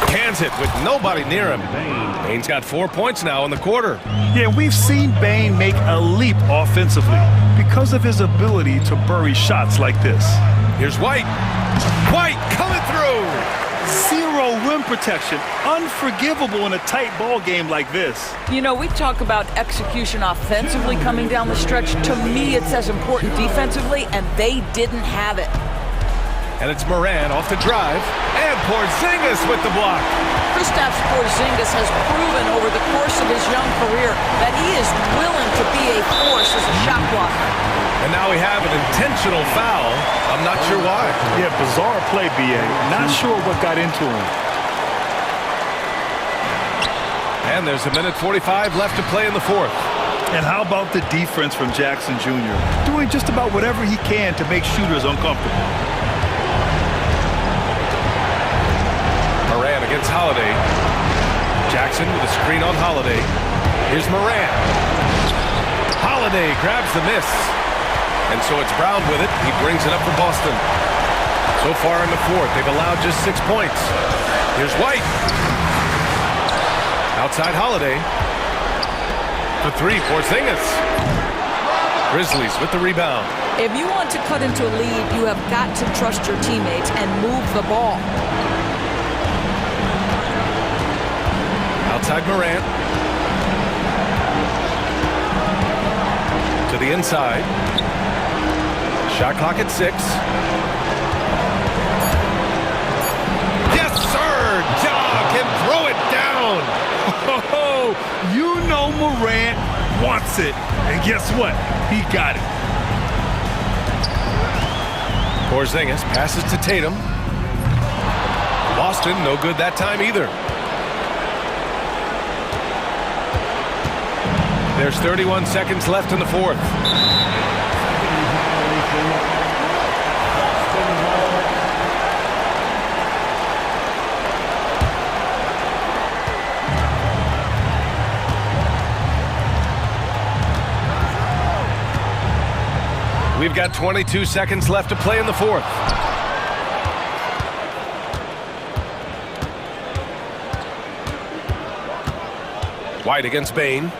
Cans it with nobody near him. Bain's got 4 points now in the quarter. Yeah, we've seen Bain make a leap offensively because of his ability to bury shots like this. Here's White. White coming through. Zero rim protection. Unforgivable in a tight ball game like this. You know, we talk about execution offensively coming down the stretch. To me, it's as important defensively, and they didn't have it. And it's Moran off the drive. And Porzingis with the block. Kristaps Porzingis has proven over the course of his young career that he is willing to be a force as a shot blocker. And now we have an intentional foul. I'm not sure why. Yeah, bizarre play, B.A. Not sure what got into him. And there's a minute 45 left to play in the fourth. And how about the defense from Jackson Jr.? Doing just about whatever he can to make shooters uncomfortable. Moran against Holiday. Jackson with a screen on Holiday. Here's Moran. Holiday grabs the miss. And so it's Brown with it. He brings it up for Boston. So far in the fourth, they've allowed just 6 points. Here's White. Outside Holiday. The three, Porzingis. Grizzlies with the rebound. If you want to cut into a lead, you have got to trust your teammates and move the ball. Outside Morant. To the inside. Shot clock at 6. Yes, sir! Ja can throw it down! Oh, you know Morant wants it. And guess what? He got it. Porzingis passes to Tatum. Boston, no good that time either. There's 31 seconds left in the fourth. We've got 22 seconds left to play in the fourth. White against Bain.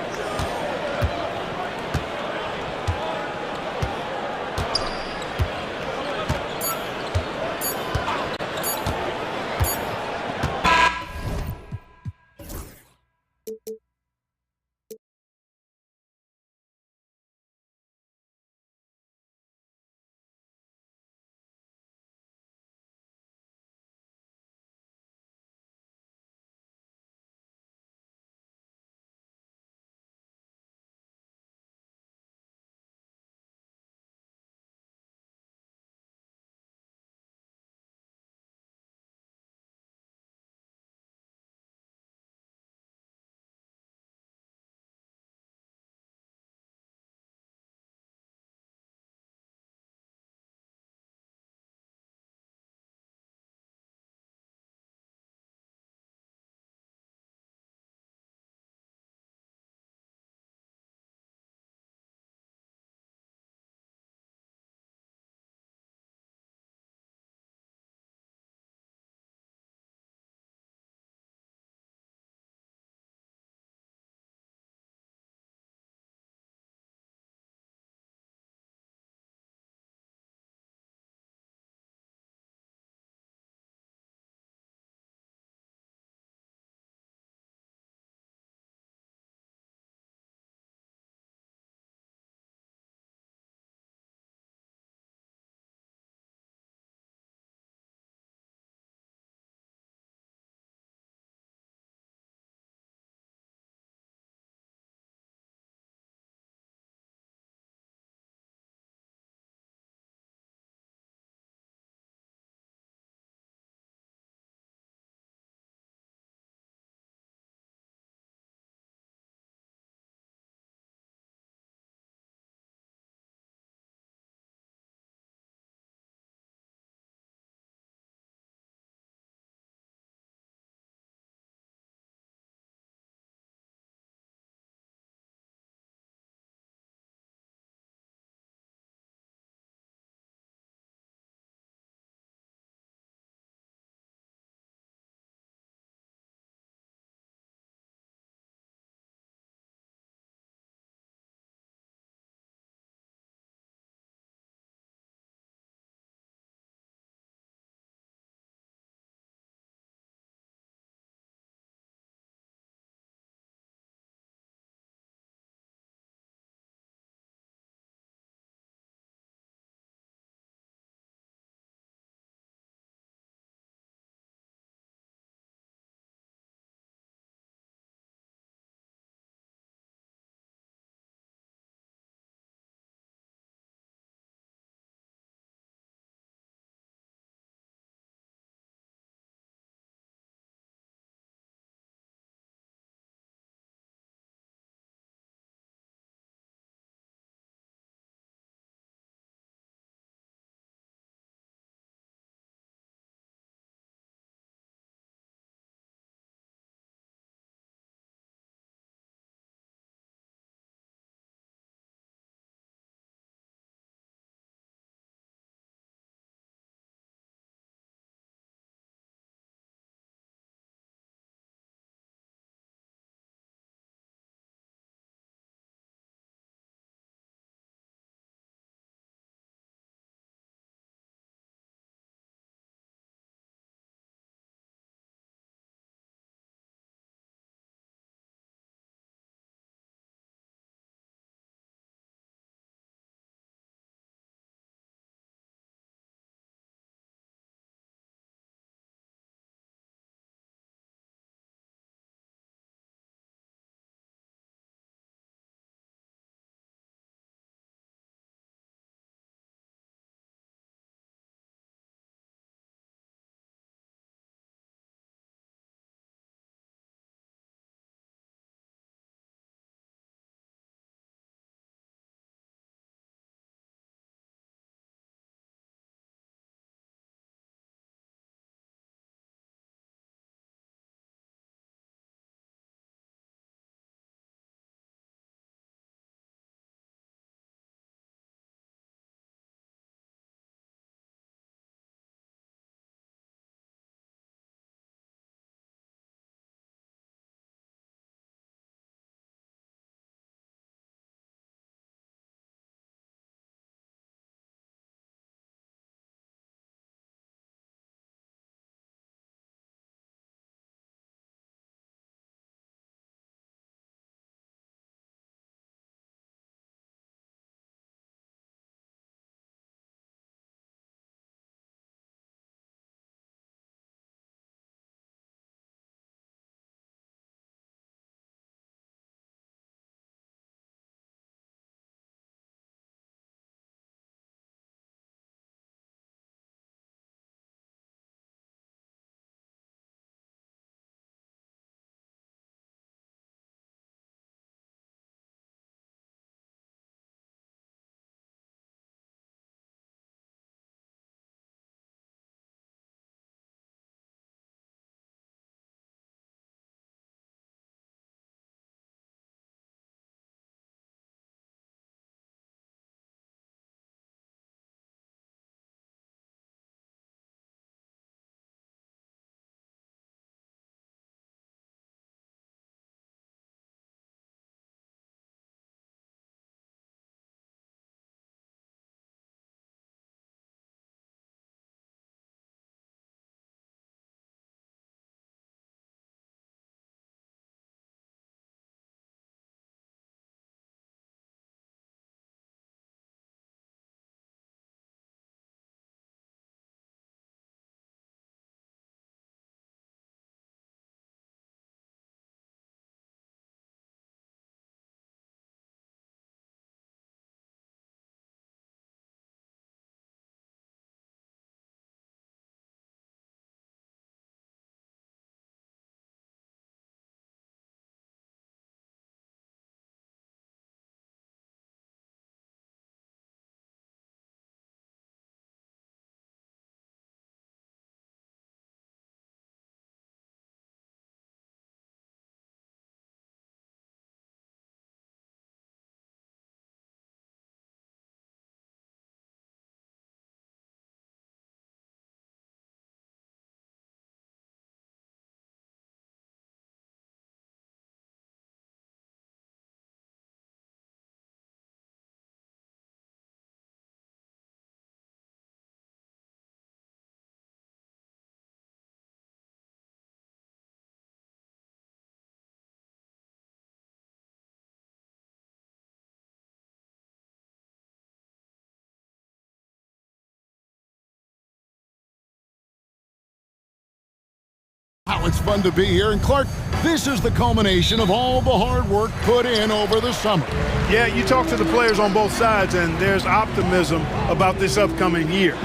Wow, it's fun to be here. And Clark, this is the culmination of all the hard work put in over the summer. Yeah, you talk to the players on both sides, and there's optimism about this upcoming year.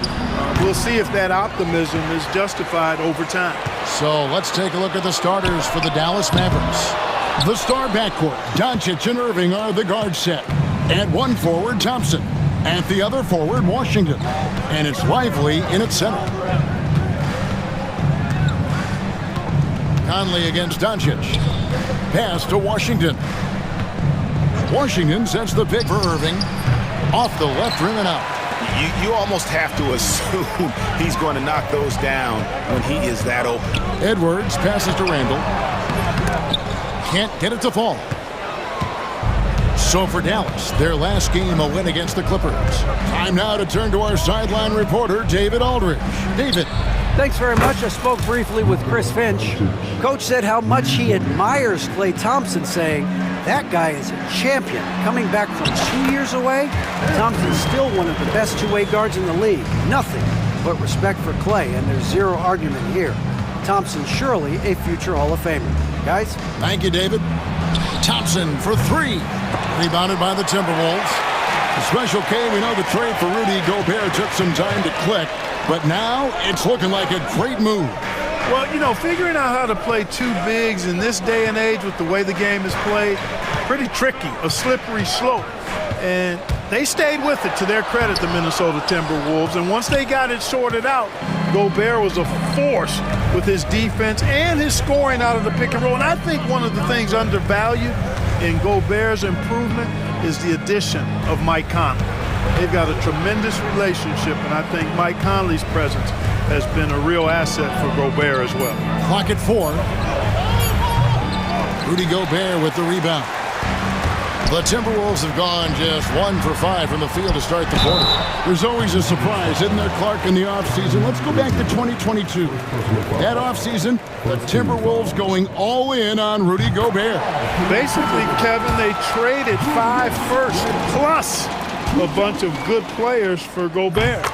We'll see if that optimism is justified over time. So let's take a look at the starters for the Dallas Mavericks. The star backcourt, Doncic and Irving, are the guard set. At one forward, Thompson. At the other forward, Washington. And it's Lively in its center. Conley against Doncic. Pass to Washington. Washington sets the pick for Irving. Off the left rim and out. You almost have to assume he's going to knock those down when he is that open. Edwards passes to Randall. Can't get it to fall. So for Dallas, their last game a win against the Clippers. Time now to turn to our sideline reporter, David Aldridge. David. Thanks very much. I spoke briefly with Chris Finch. Coach said how much he admires Klay Thompson, saying, that guy is a champion. Coming back from 2 years away, Thompson's still one of the best two-way guards in the league. Nothing but respect for Klay, and there's zero argument here. Thompson surely a future Hall of Famer. Guys? Thank you, David. Thompson for three. Rebounded by the Timberwolves. The Special K, we know the trade for Rudy Gobert took some time to click, but now it's looking like a great move. Well, you know, figuring out how to play two bigs in this day and age with the way the game is played, pretty tricky, a slippery slope. And they stayed with it, to their credit, the Minnesota Timberwolves. And once they got it sorted out, Gobert was a force with his defense and his scoring out of the pick and roll. And I think one of the things undervalued in Gobert's improvement is the addition of Mike Conley. They've got a tremendous relationship, and I think Mike Conley's presence has been a real asset for Gobert as well. Clock at 4. Rudy Gobert with the rebound. The Timberwolves have gone just 1 for 5 from the field to start the quarter. There's always a surprise, isn't there, Clark, in the offseason? Let's go back to 2022. That offseason, the Timberwolves going all in on Rudy Gobert. Basically, Kevin, they traded 5 firsts plus a bunch of good players for Gobert.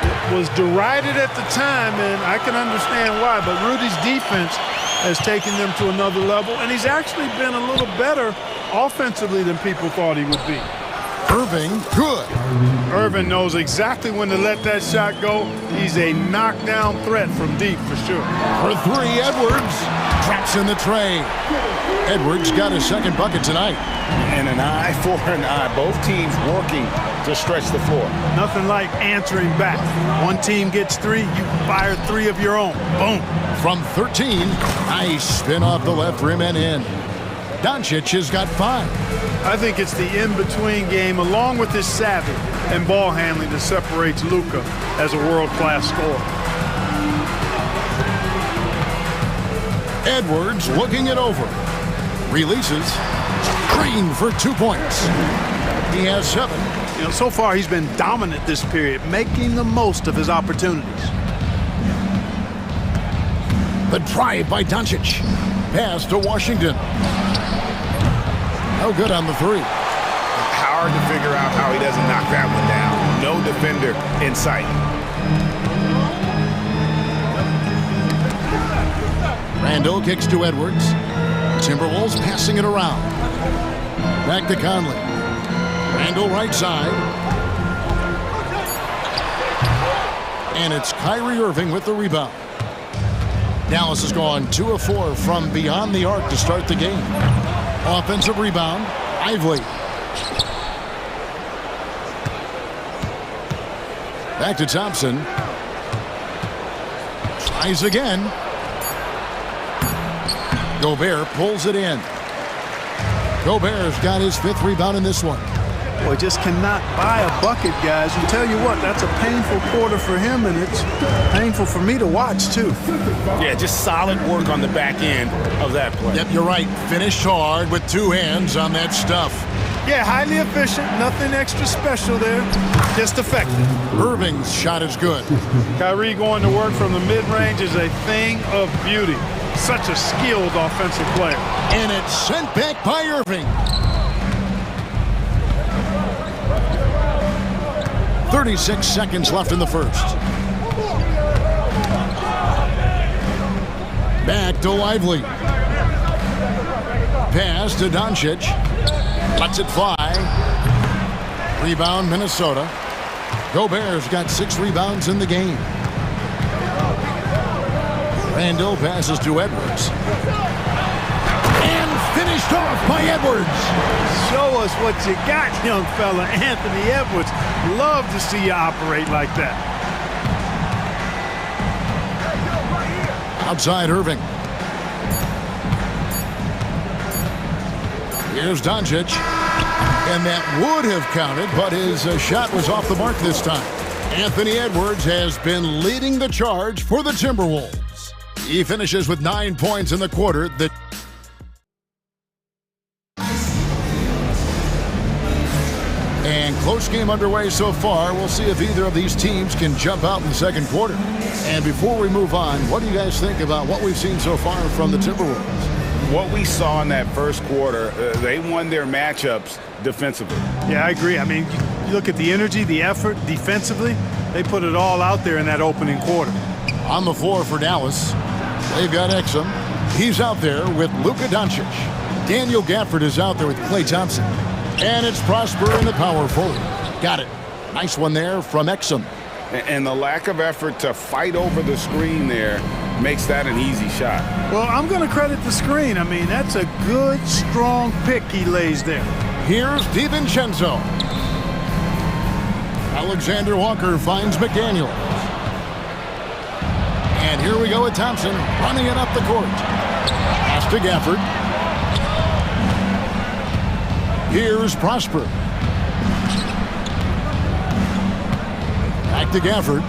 It was derided at the time, and I can understand why, but Rudy's defense has taken them to another level, and he's actually been a little better offensively than people thought he would be. Irving, good. Irving knows exactly when to let that shot go. He's a knockdown threat from deep for sure. For 3, Edwards traps in the tray. Edwards got his second bucket tonight. And an eye for an eye. Both teams working to stretch the floor. Nothing like answering back. One team gets 3, you fire 3 of your own. Boom. From 13, nice spin off the left rim and in. Doncic has got 5. I think it's the in-between game, along with his savvy and ball handling, that separates Luka as a world-class scorer. Edwards looking it over. Releases. Green for 2 points. He has 7. You know, so far he's been dominant this period, making the most of his opportunities. The drive by Doncic. Pass to Washington. No good on the 3. Hard to figure out how he doesn't knock that one down. No defender in sight. Randall kicks to Edwards. Timberwolves passing it around. Back to Conley. Randall right side. And it's Kyrie Irving with the rebound. Dallas has gone 2 of 4 from beyond the arc to start the game. Offensive rebound, Lively. Back to Thompson. Tries again. Gobert pulls it in. Gobert's got his 5th rebound in this one. Boy, just cannot buy a bucket, guys. And tell you what, that's a painful quarter for him, and it's painful for me to watch, too. Yeah, just solid work on the back end of that play. Yep, you're right. Finished hard with 2 hands on that stuff. Yeah, highly efficient. Nothing extra special there. Just effective. Irving's shot is good. Kyrie going to work from the mid-range is a thing of beauty. Such a skilled offensive player. And it's sent back by Irving. 36 seconds left in the first. Back to Lively. Pass to Doncic. Lets it fly. Rebound, Minnesota. Gobert's got 6 rebounds in the game. Randall passes to Edwards. And finished off by Edwards. Show us what you got, young fella. Anthony Edwards. Love to see you operate like that. Outside Irving. Here's Doncic. And that would have counted, but his shot was off the mark this time. Anthony Edwards has been leading the charge for the Timberwolves. He finishes with 9 points in the quarter. And close game underway so far. We'll see if either of these teams can jump out in the second quarter. And before we move on, what do you guys think about what we've seen so far from the Timberwolves? What we saw in that first quarter, they won their matchups defensively. Yeah, I agree. I mean, you look at the energy, the effort defensively, they put it all out there in that opening quarter. On the floor for Dallas, they've got Exum. He's out there with Luka Doncic. Daniel Gafford is out there with Klay Thompson. And it's Prosper in the power forward. Got it. Nice one there from Exum. And the lack of effort to fight over the screen there makes that an easy shot. Well, I'm going to credit the screen. I mean, that's a good, strong pick he lays there. Here's DiVincenzo. Alexander Walker finds McDaniel. And here we go with Thompson running it up the court. Pass to Gafford. Here's Prosper. Back to Gafford.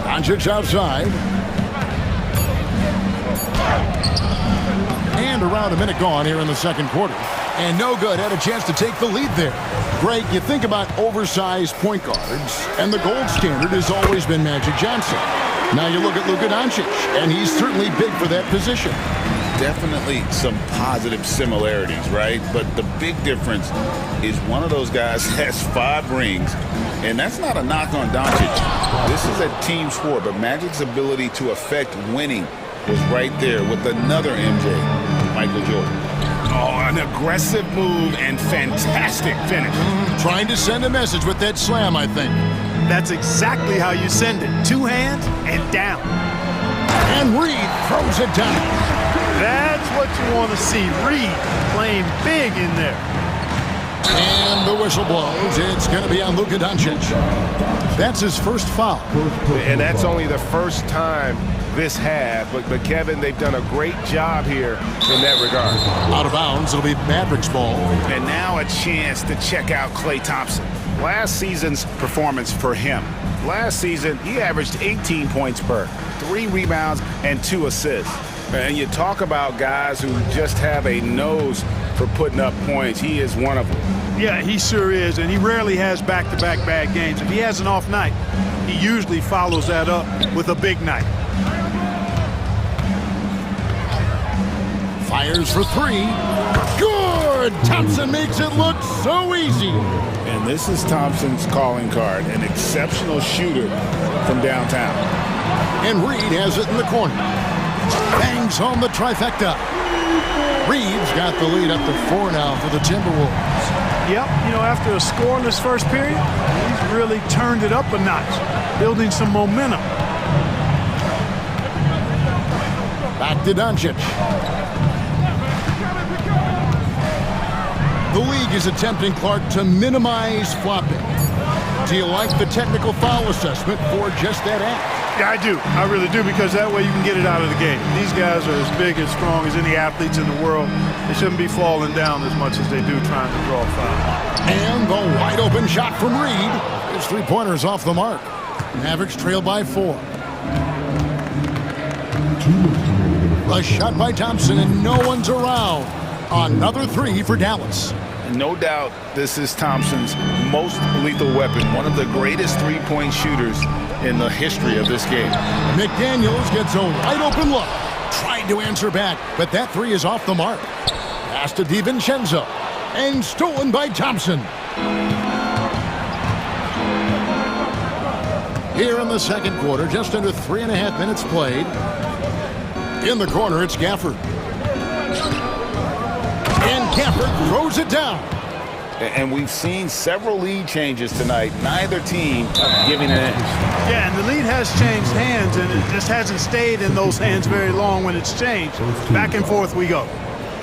Doncic outside. And around a minute gone here in the second quarter. And no good. Had a chance to take the lead there. Greg, you think about oversized point guards, and the gold standard has always been Magic Johnson. Now you look at Luka Doncic, and he's certainly big for that position. Definitely some positive similarities, right? But the big difference is one of those guys has 5 rings, and that's not a knock on Doncic. This is a team sport, but Magic's ability to affect winning was right there with another MJ, Michael Jordan. Oh, an aggressive move and fantastic finish. Trying to send a message with that slam, I think. That's exactly how you send it. 2 hands and down. And Reed throws it down. That's what you want to see. Reed playing big in there. And the whistle blows. It's going to be on Luka Doncic. That's his first foul. And that's only the first time this half. But Kevin, they've done a great job here in that regard. Out of bounds, it'll be Mavericks ball. And now a chance to check out Klay Thompson. Last season's performance for him. Last season, he averaged 18 points per, 3 rebounds, and 2 assists. And you talk about guys who just have a nose for putting up points. He is one of them. Yeah, he sure is, and he rarely has back-to-back bad games. If he has an off night, he usually follows that up with a big night. Fires for 3. Good! Thompson makes it look so easy. And this is Thompson's calling card, an exceptional shooter from downtown. And Reed has it in the corner. Bangs home the trifecta. Reed's got the lead up to 4 now for the Timberwolves. Yep, you know, after a scoreless first period, he's really turned it up a notch, building some momentum. Back to Doncic. The league is attempting, Clark, to minimize flopping. Do you like the technical foul assessment for just that act? Yeah, I do. I really do, because that way you can get it out of the game. These guys are as big and strong as any athletes in the world. They shouldn't be falling down as much as they do trying to draw a foul. And the wide open shot from Reed. His 3-pointers off the mark. Mavericks trail by 4. A shot by Thompson, and no one's around. Another 3 for Dallas. No doubt this is Thompson's most lethal weapon, one of the greatest 3-point shooters in the history of this game. McDaniels gets a wide open look. Tried to answer back, but that 3 is off the mark. Pass to DiVincenzo. And stolen by Thompson. Here in the second quarter, just under 3.5 minutes played. In the corner, it's Gafford. And Gafford throws it down. And we've seen several lead changes tonight. Neither team giving an inch. Yeah, and the lead has changed hands, and it just hasn't stayed in those hands very long when it's changed. Back and forth we go.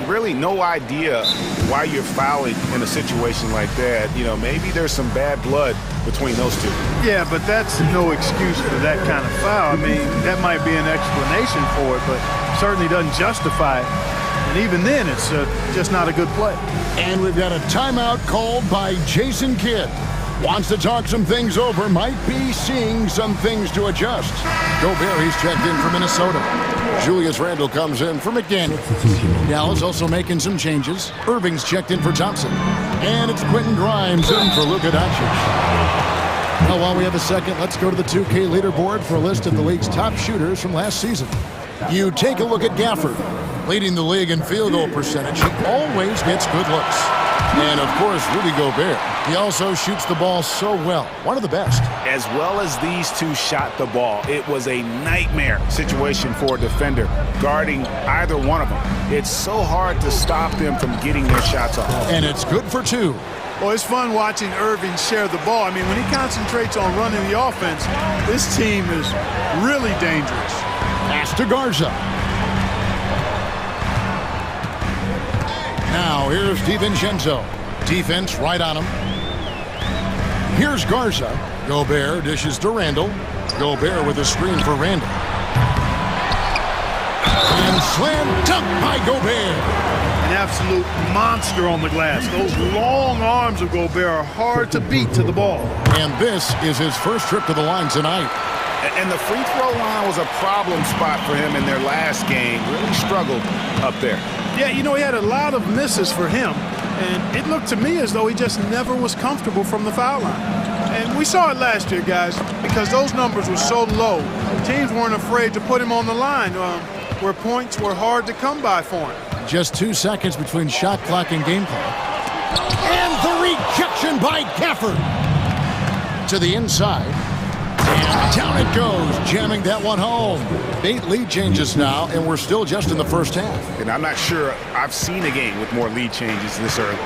Really no idea why you're fouling in a situation like that. You know, maybe there's some bad blood between those two. Yeah, but that's no excuse for that kind of foul. I mean, that might be an explanation for it, but certainly doesn't justify it. And even then, it's just not a good play. And we've got a timeout called by Jason Kidd. Wants to talk some things over, might be seeing some things to adjust. Gobert, he's checked in for Minnesota. Julius Randle comes in for McDaniel. Dallas also making some changes. Irving's checked in for Thompson. And it's Quentin Grimes in for Luka Doncic. Now, while we have a second, let's go to the 2K leaderboard for a list of the league's top shooters from last season. You take a look at Gafford, leading the league in field goal percentage. He always gets good looks. And, of course, Rudy Gobert. He also shoots the ball so well. One of the best. As well as these two shot the ball, it was a nightmare situation for a defender guarding either one of them. It's so hard to stop them from getting their shots off. And it's good for two. Well, it's fun watching Irving share the ball. I mean, when he concentrates on running the offense, this team is really dangerous. Pass to Garza. Now, here's DiVincenzo. Defense right on him. Here's Garza. Gobert dishes to Randle. Gobert with a screen for Randle. And slam dunk by Gobert. An absolute monster on the glass. Those long arms of Gobert are hard to beat to the ball. And this is his first trip to the line tonight. And the free throw line was a problem spot for him in their last game. Really struggled up there. Yeah, you know, he had a lot of misses for him. And it looked to me as though he just never was comfortable from the foul line. And we saw it last year, guys, because those numbers were so low. Teams weren't afraid to put him on the line where points were hard to come by for him. Just 2 seconds between shot clock and game clock. And the rejection by Gafford. To the inside. And down it goes, jamming that one home. 8 lead changes now, and we're still just in the first half. And I'm not sure I've seen a game with more lead changes this early.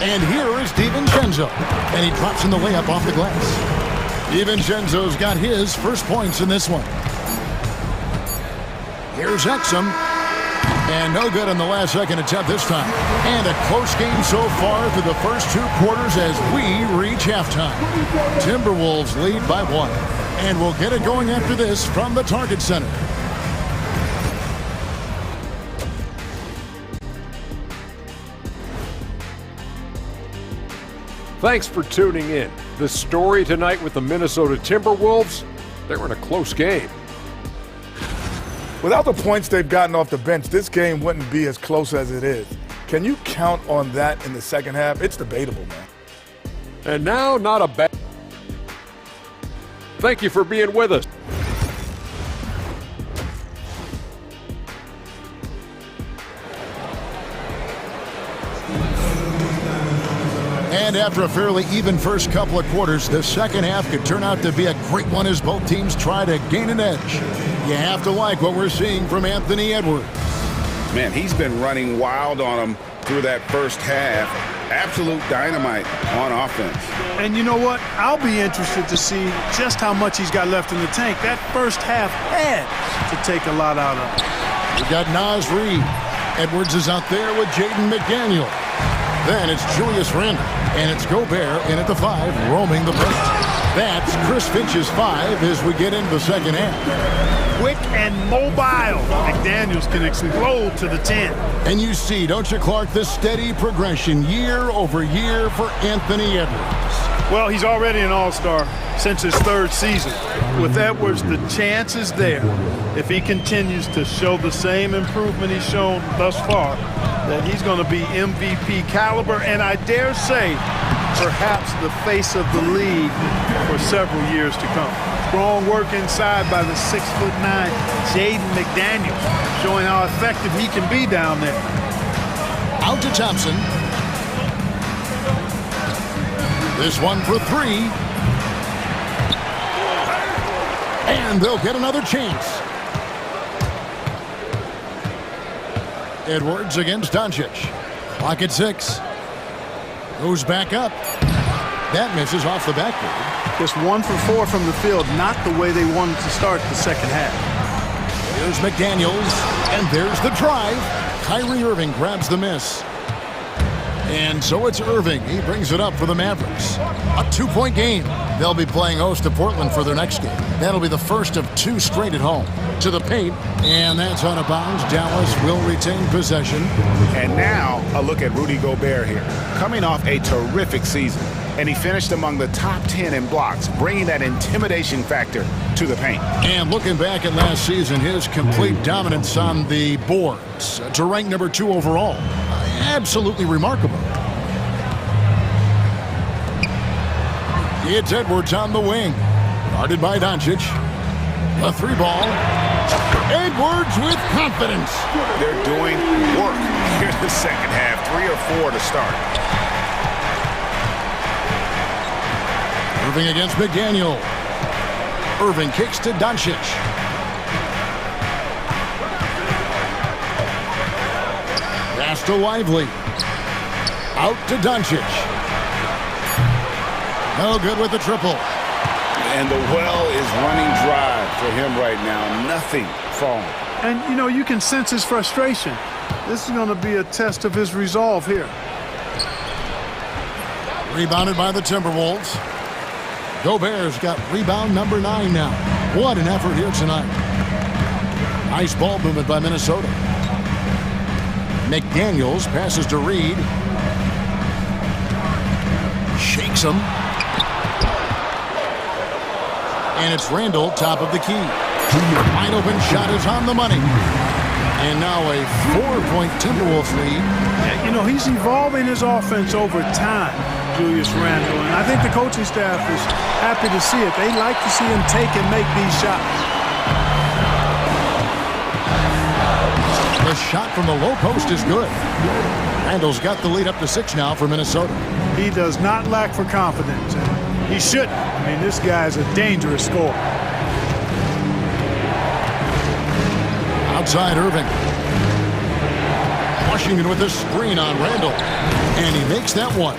And here is DiVincenzo. And he drops in the layup off the glass. DiVincenzo's got his first points in this one. Here's Exum. And no good on the last second attempt this time. And a close game so far through the first 2 quarters as we reach halftime. Timberwolves lead by 1. And we'll get it going after this from the Target Center. Thanks for tuning in. The story tonight with the Minnesota Timberwolves, they were in a close game. Without the points they've gotten off the bench, this game wouldn't be as close as it is. Can you count on that in the second half? It's debatable, man. And now, not a bad... Thank you for being with us. And after a fairly even first couple of quarters, the second half could turn out to be a great one as both teams try to gain an edge. You have to like what we're seeing from Anthony Edwards. Man, he's been running wild on him through that first half. Absolute dynamite on offense. And you know what? I'll be interested to see just how much he's got left in the tank. That first half had to take a lot out of him. We got Naz Reid. Edwards is out there with Jaden McDaniel. Then it's Julius Randle, and it's Gobert in at the 5, roaming the paint. That's Chris Finch's 5 as we get into the second half. Quick and mobile. McDaniels can explode to the 10. And you see, don't you, Clark, the steady progression year over year for Anthony Edwards. Well, he's already an all-star since his 3rd season. With Edwards, the chance is there, if he continues to show the same improvement he's shown thus far, that he's going to be MVP caliber, and I dare say, perhaps the face of the league for several years to come. Strong work inside by the 6'9" Jaden McDaniels, showing how effective he can be down there. Out to Thompson. This one for 3. And they'll get another chance. Edwards against Doncic. Clock at 6. Goes back up. That misses off the backboard. Just 1 for 4 from the field, not the way they wanted to start the second half. Here's McDaniels, and there's the drive. Kyrie Irving grabs the miss. And so it's Irving. He brings it up for the Mavericks. A 2-point game. They'll be playing host to Portland for their next game. That'll be the first of 2 straight at home. To the paint, and that's out of bounds. Dallas will retain possession. And now a look at Rudy Gobert here. Coming off a terrific season. And he finished among the top 10 in blocks, bringing that intimidation factor to the paint. And looking back at last season, his complete dominance on the boards to rank number 2 overall. Absolutely remarkable. It's Edwards on the wing. Guarded by Doncic. A 3-ball. Edwards with confidence. They're doing work here in the second half. 3 or 4 to start. Irving against McDaniel. Irving kicks to Doncic. Pass to Lively. Out to Doncic. No good with the triple. And the well is running dry for him right now. Nothing falling. And, you know, you can sense his frustration. This is going to be a test of his resolve here. Rebounded by the Timberwolves. Gobert's got rebound number 9 now. What an effort here tonight. Nice ball movement by Minnesota. McDaniels passes to Reed. Shakes him. And it's Randall, top of the key. Wide open shot is on the money. And now a 4-point Timberwolves lead. Yeah, you know, he's evolving his offense over time, Julius Randle. And I think the coaching staff is happy to see it. They like to see him take and make these shots. The shot from the low post is good. Randall's got the lead up to 6 now for Minnesota. He does not lack for confidence. He shouldn't. I mean, this guy's a dangerous scorer. Outside Irving. Washington with a screen on Randall. And he makes that one.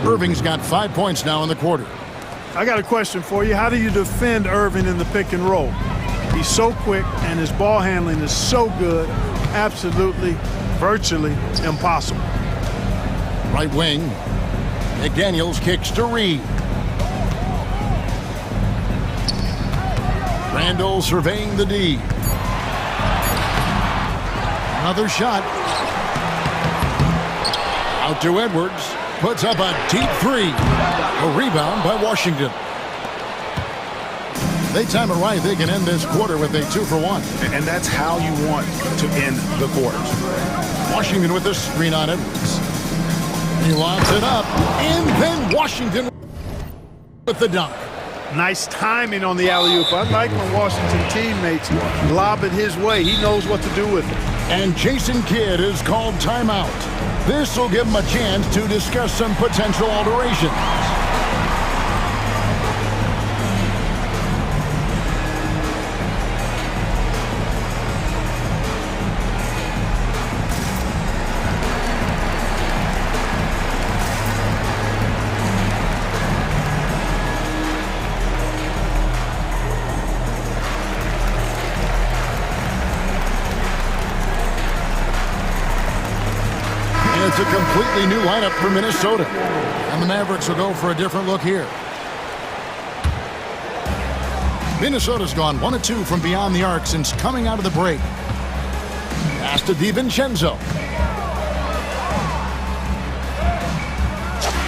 Irving's got 5 points now in the quarter. I got a question for you. How do you defend Irving in the pick and roll? He's so quick and his ball handling is so good. Absolutely, virtually impossible. Right wing. McDaniels kicks to Reed. Randall surveying the D. Another shot. Out to Edwards. Puts up a deep 3. A rebound by Washington. They time it right. They can end this quarter with a 2 for 1. And that's how you want to end the quarters. Washington with the screen on Edwards. He lobs it up. And then Washington with the dunk. Nice timing on the alley-oop. I like when Washington teammates lob it his way. He knows what to do with it. And Jason Kidd is called timeout. This will give him a chance to discuss some potential alterations. It's a completely new lineup for Minnesota. And the Mavericks will go for a different look here. Minnesota's gone 1 of 2 from beyond the arc since coming out of the break. Pass to DiVincenzo.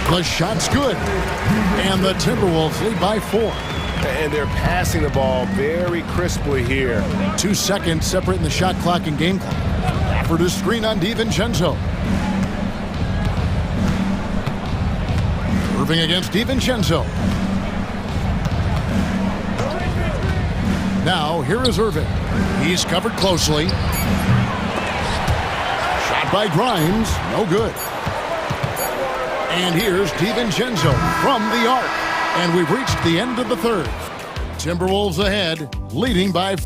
The shot's good. And the Timberwolves lead by 4. And they're passing the ball very crisply here. 2 seconds separating the shot clock and game clock. After the screen on DiVincenzo. Irving against DiVincenzo. Now, here is Irving. He's covered closely. Shot by Grimes. No good. And here's DiVincenzo from the arc. And we've reached the end of the third. Timberwolves ahead, leading by...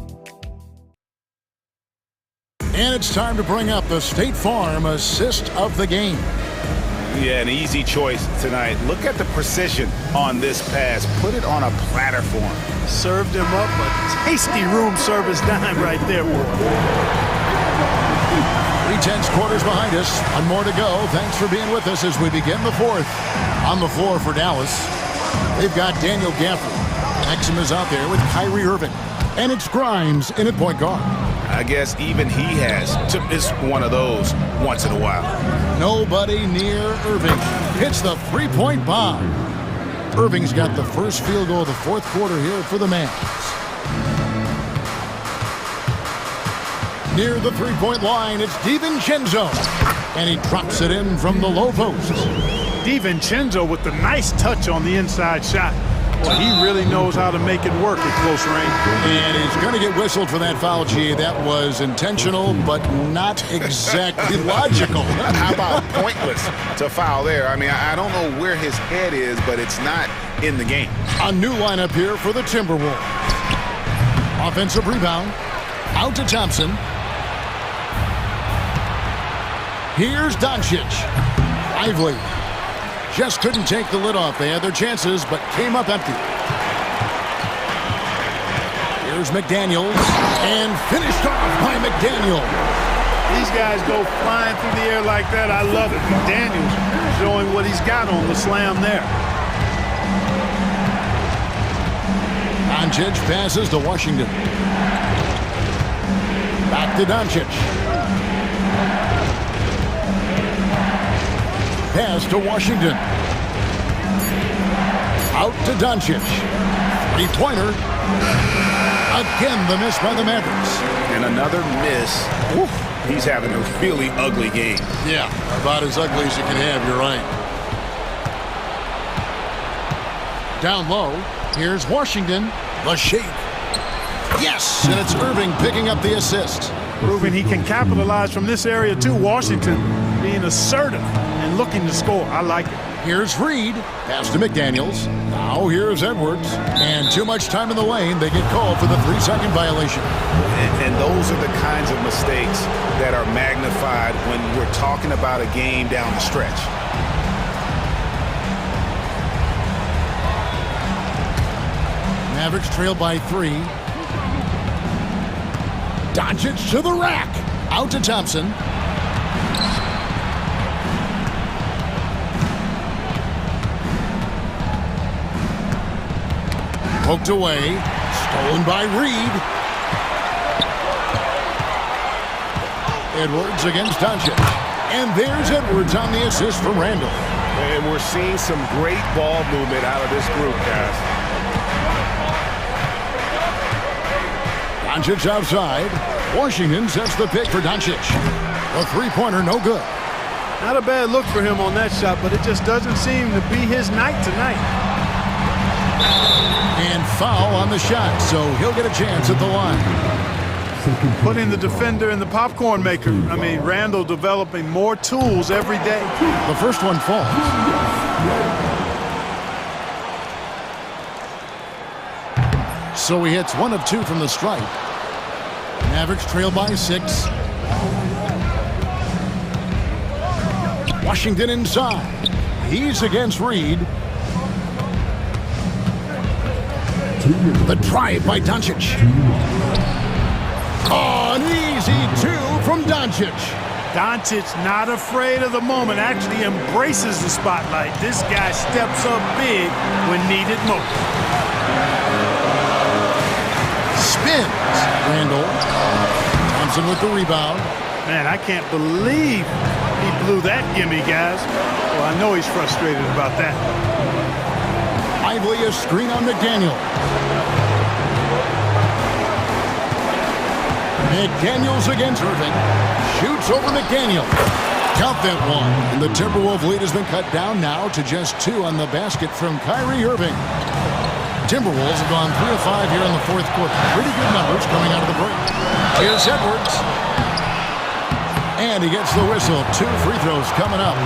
And it's time to bring up the State Farm assist of the game. Yeah, an easy choice tonight. Look at the precision on this pass. Put it on a platter for him. Served him up a tasty room service dime right there, boy. 3/10 quarters behind us. One more to go. Thanks for being with us as we begin the fourth. On the floor for Dallas, they've got Daniel Gafford. Exum is out there with Kyrie Irving. And it's Grimes in at point guard. I guess even he has to miss one of those once in a while. Nobody near Irving. Hits the three-point bomb. Irving's got the first field goal of the fourth quarter here for the Mavs. Near the three-point line, it's DiVincenzo. And he drops it in from the low post. DiVincenzo with the nice touch on the inside shot. Well, he really knows how to make it work at close range. And he's going to get whistled for that foul, G. That was intentional, but not exactly logical. How about pointless to foul there? I mean, I don't know where his head is, but it's not in the game. A new lineup here for the Timberwolves. Offensive rebound. Out to Thompson. Here's Doncic. Lively. Just couldn't take the lid off. They had their chances, but came up empty. Here's McDaniels, and finished off by McDaniel. These guys go flying through the air like that. I love it. McDaniels showing what he's got on the slam there. Doncic passes to Washington. Back to Doncic. Pass to Washington. Out to Doncic. Three-pointer. Again, the miss by the Mavericks. And another miss. Oof, he's having a really ugly game. Yeah, about as ugly as you can have, you're right. Down low, here's Washington. The shake. Yes, and it's Irving picking up the assist. Proving he can capitalize from this area too. Washington being assertive and looking to score. I like it. Here's Reed. Pass to McDaniels. Now here's Edwards. And too much time in the lane. They get called for the 3-second violation. And those are the kinds of mistakes that are magnified when we're talking about a game down the stretch. Mavericks trail by 3. Doncic to the rack. Out to Thompson. Poked away. Stolen by Reed. Edwards against Doncic. And there's Edwards on the assist from Randall. And we're seeing some great ball movement out of this group, guys. Doncic outside. Washington sets the pick for Doncic. A three-pointer, no good. Not a bad look for him on that shot, but it just doesn't seem to be his night tonight. And foul on the shot, so he'll get a chance at the line. Putting the defender in the popcorn maker. I mean, Randall developing more tools every day. The first one falls. So he hits 1 of 2 from the stripe. Mavericks trail by 6. Washington inside. He's against Reed. The drive by Doncic. Oh, an easy 2 from Doncic. Doncic not afraid of the moment, actually embraces the spotlight. This guy steps up big when needed most. Spins. Randall. Thompson with the rebound. Man, I can't believe he blew that gimme, guys. Well, I know he's frustrated about that. Lively a screen on McDaniel. McDaniels against Irving. Shoots over McDaniel. Count that one. And the Timberwolves lead has been cut down now to just 2 on the basket from Kyrie Irving. Timberwolves have gone 3 of 5 here in the fourth quarter. Pretty good numbers coming out of the break. Here's Edwards. And he gets the whistle. 2 free throws coming up.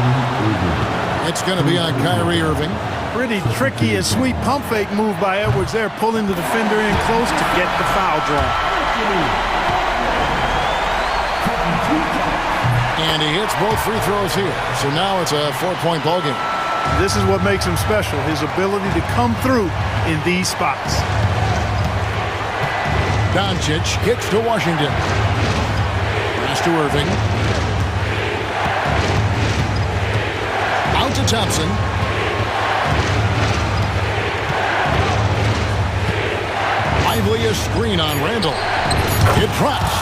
It's going to be on Kyrie Irving. Pretty tricky and sweet pump fake move by Edwards there, pulling the defender in close to get the foul drawn. And he hits both free throws here. So now it's a 4-point ball game. This is what makes him special, his ability to come through in these spots. Doncic kicks to Washington. Pass to Irving. Out to Thompson. Lively a screen on Randall. It drops.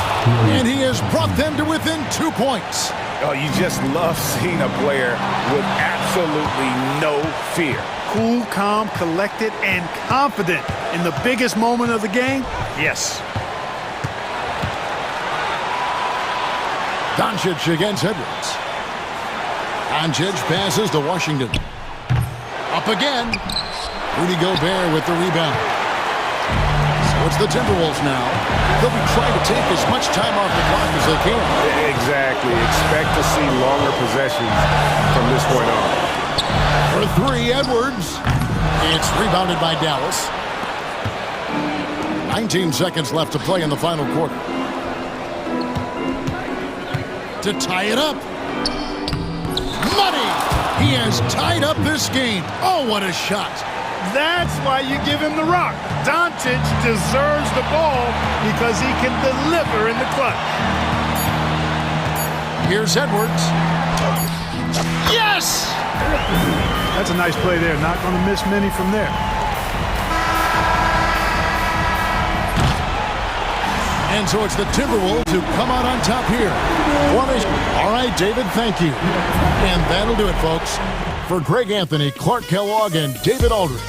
And he has brought them to within 2 points. Oh, you just love seeing a player with absolutely no fear. Cool, calm, collected, and confident in the biggest moment of the game? Yes. Doncic against Edwards. Doncic passes to Washington. Up again. Rudy Gobert with the rebound. So it's the Timberwolves now. They'll be trying to take as much time off the clock as they can. Exactly. Expect to see longer possessions from this point on. For three, Edwards. It's rebounded by Dallas. 19 seconds left to play in the final quarter. To tie it up. Money! He has tied up this game. Oh, what a shot. That's why you give him the rock. Doncic deserves the ball because he can deliver in the clutch. Here's Edwards. Yes! That's a nice play there. Not going to miss many from there. And so it's the Timberwolves who come out on top here. All right, David, thank you. And that'll do it, folks. For Greg Anthony, Clark Kellogg, and David Aldridge,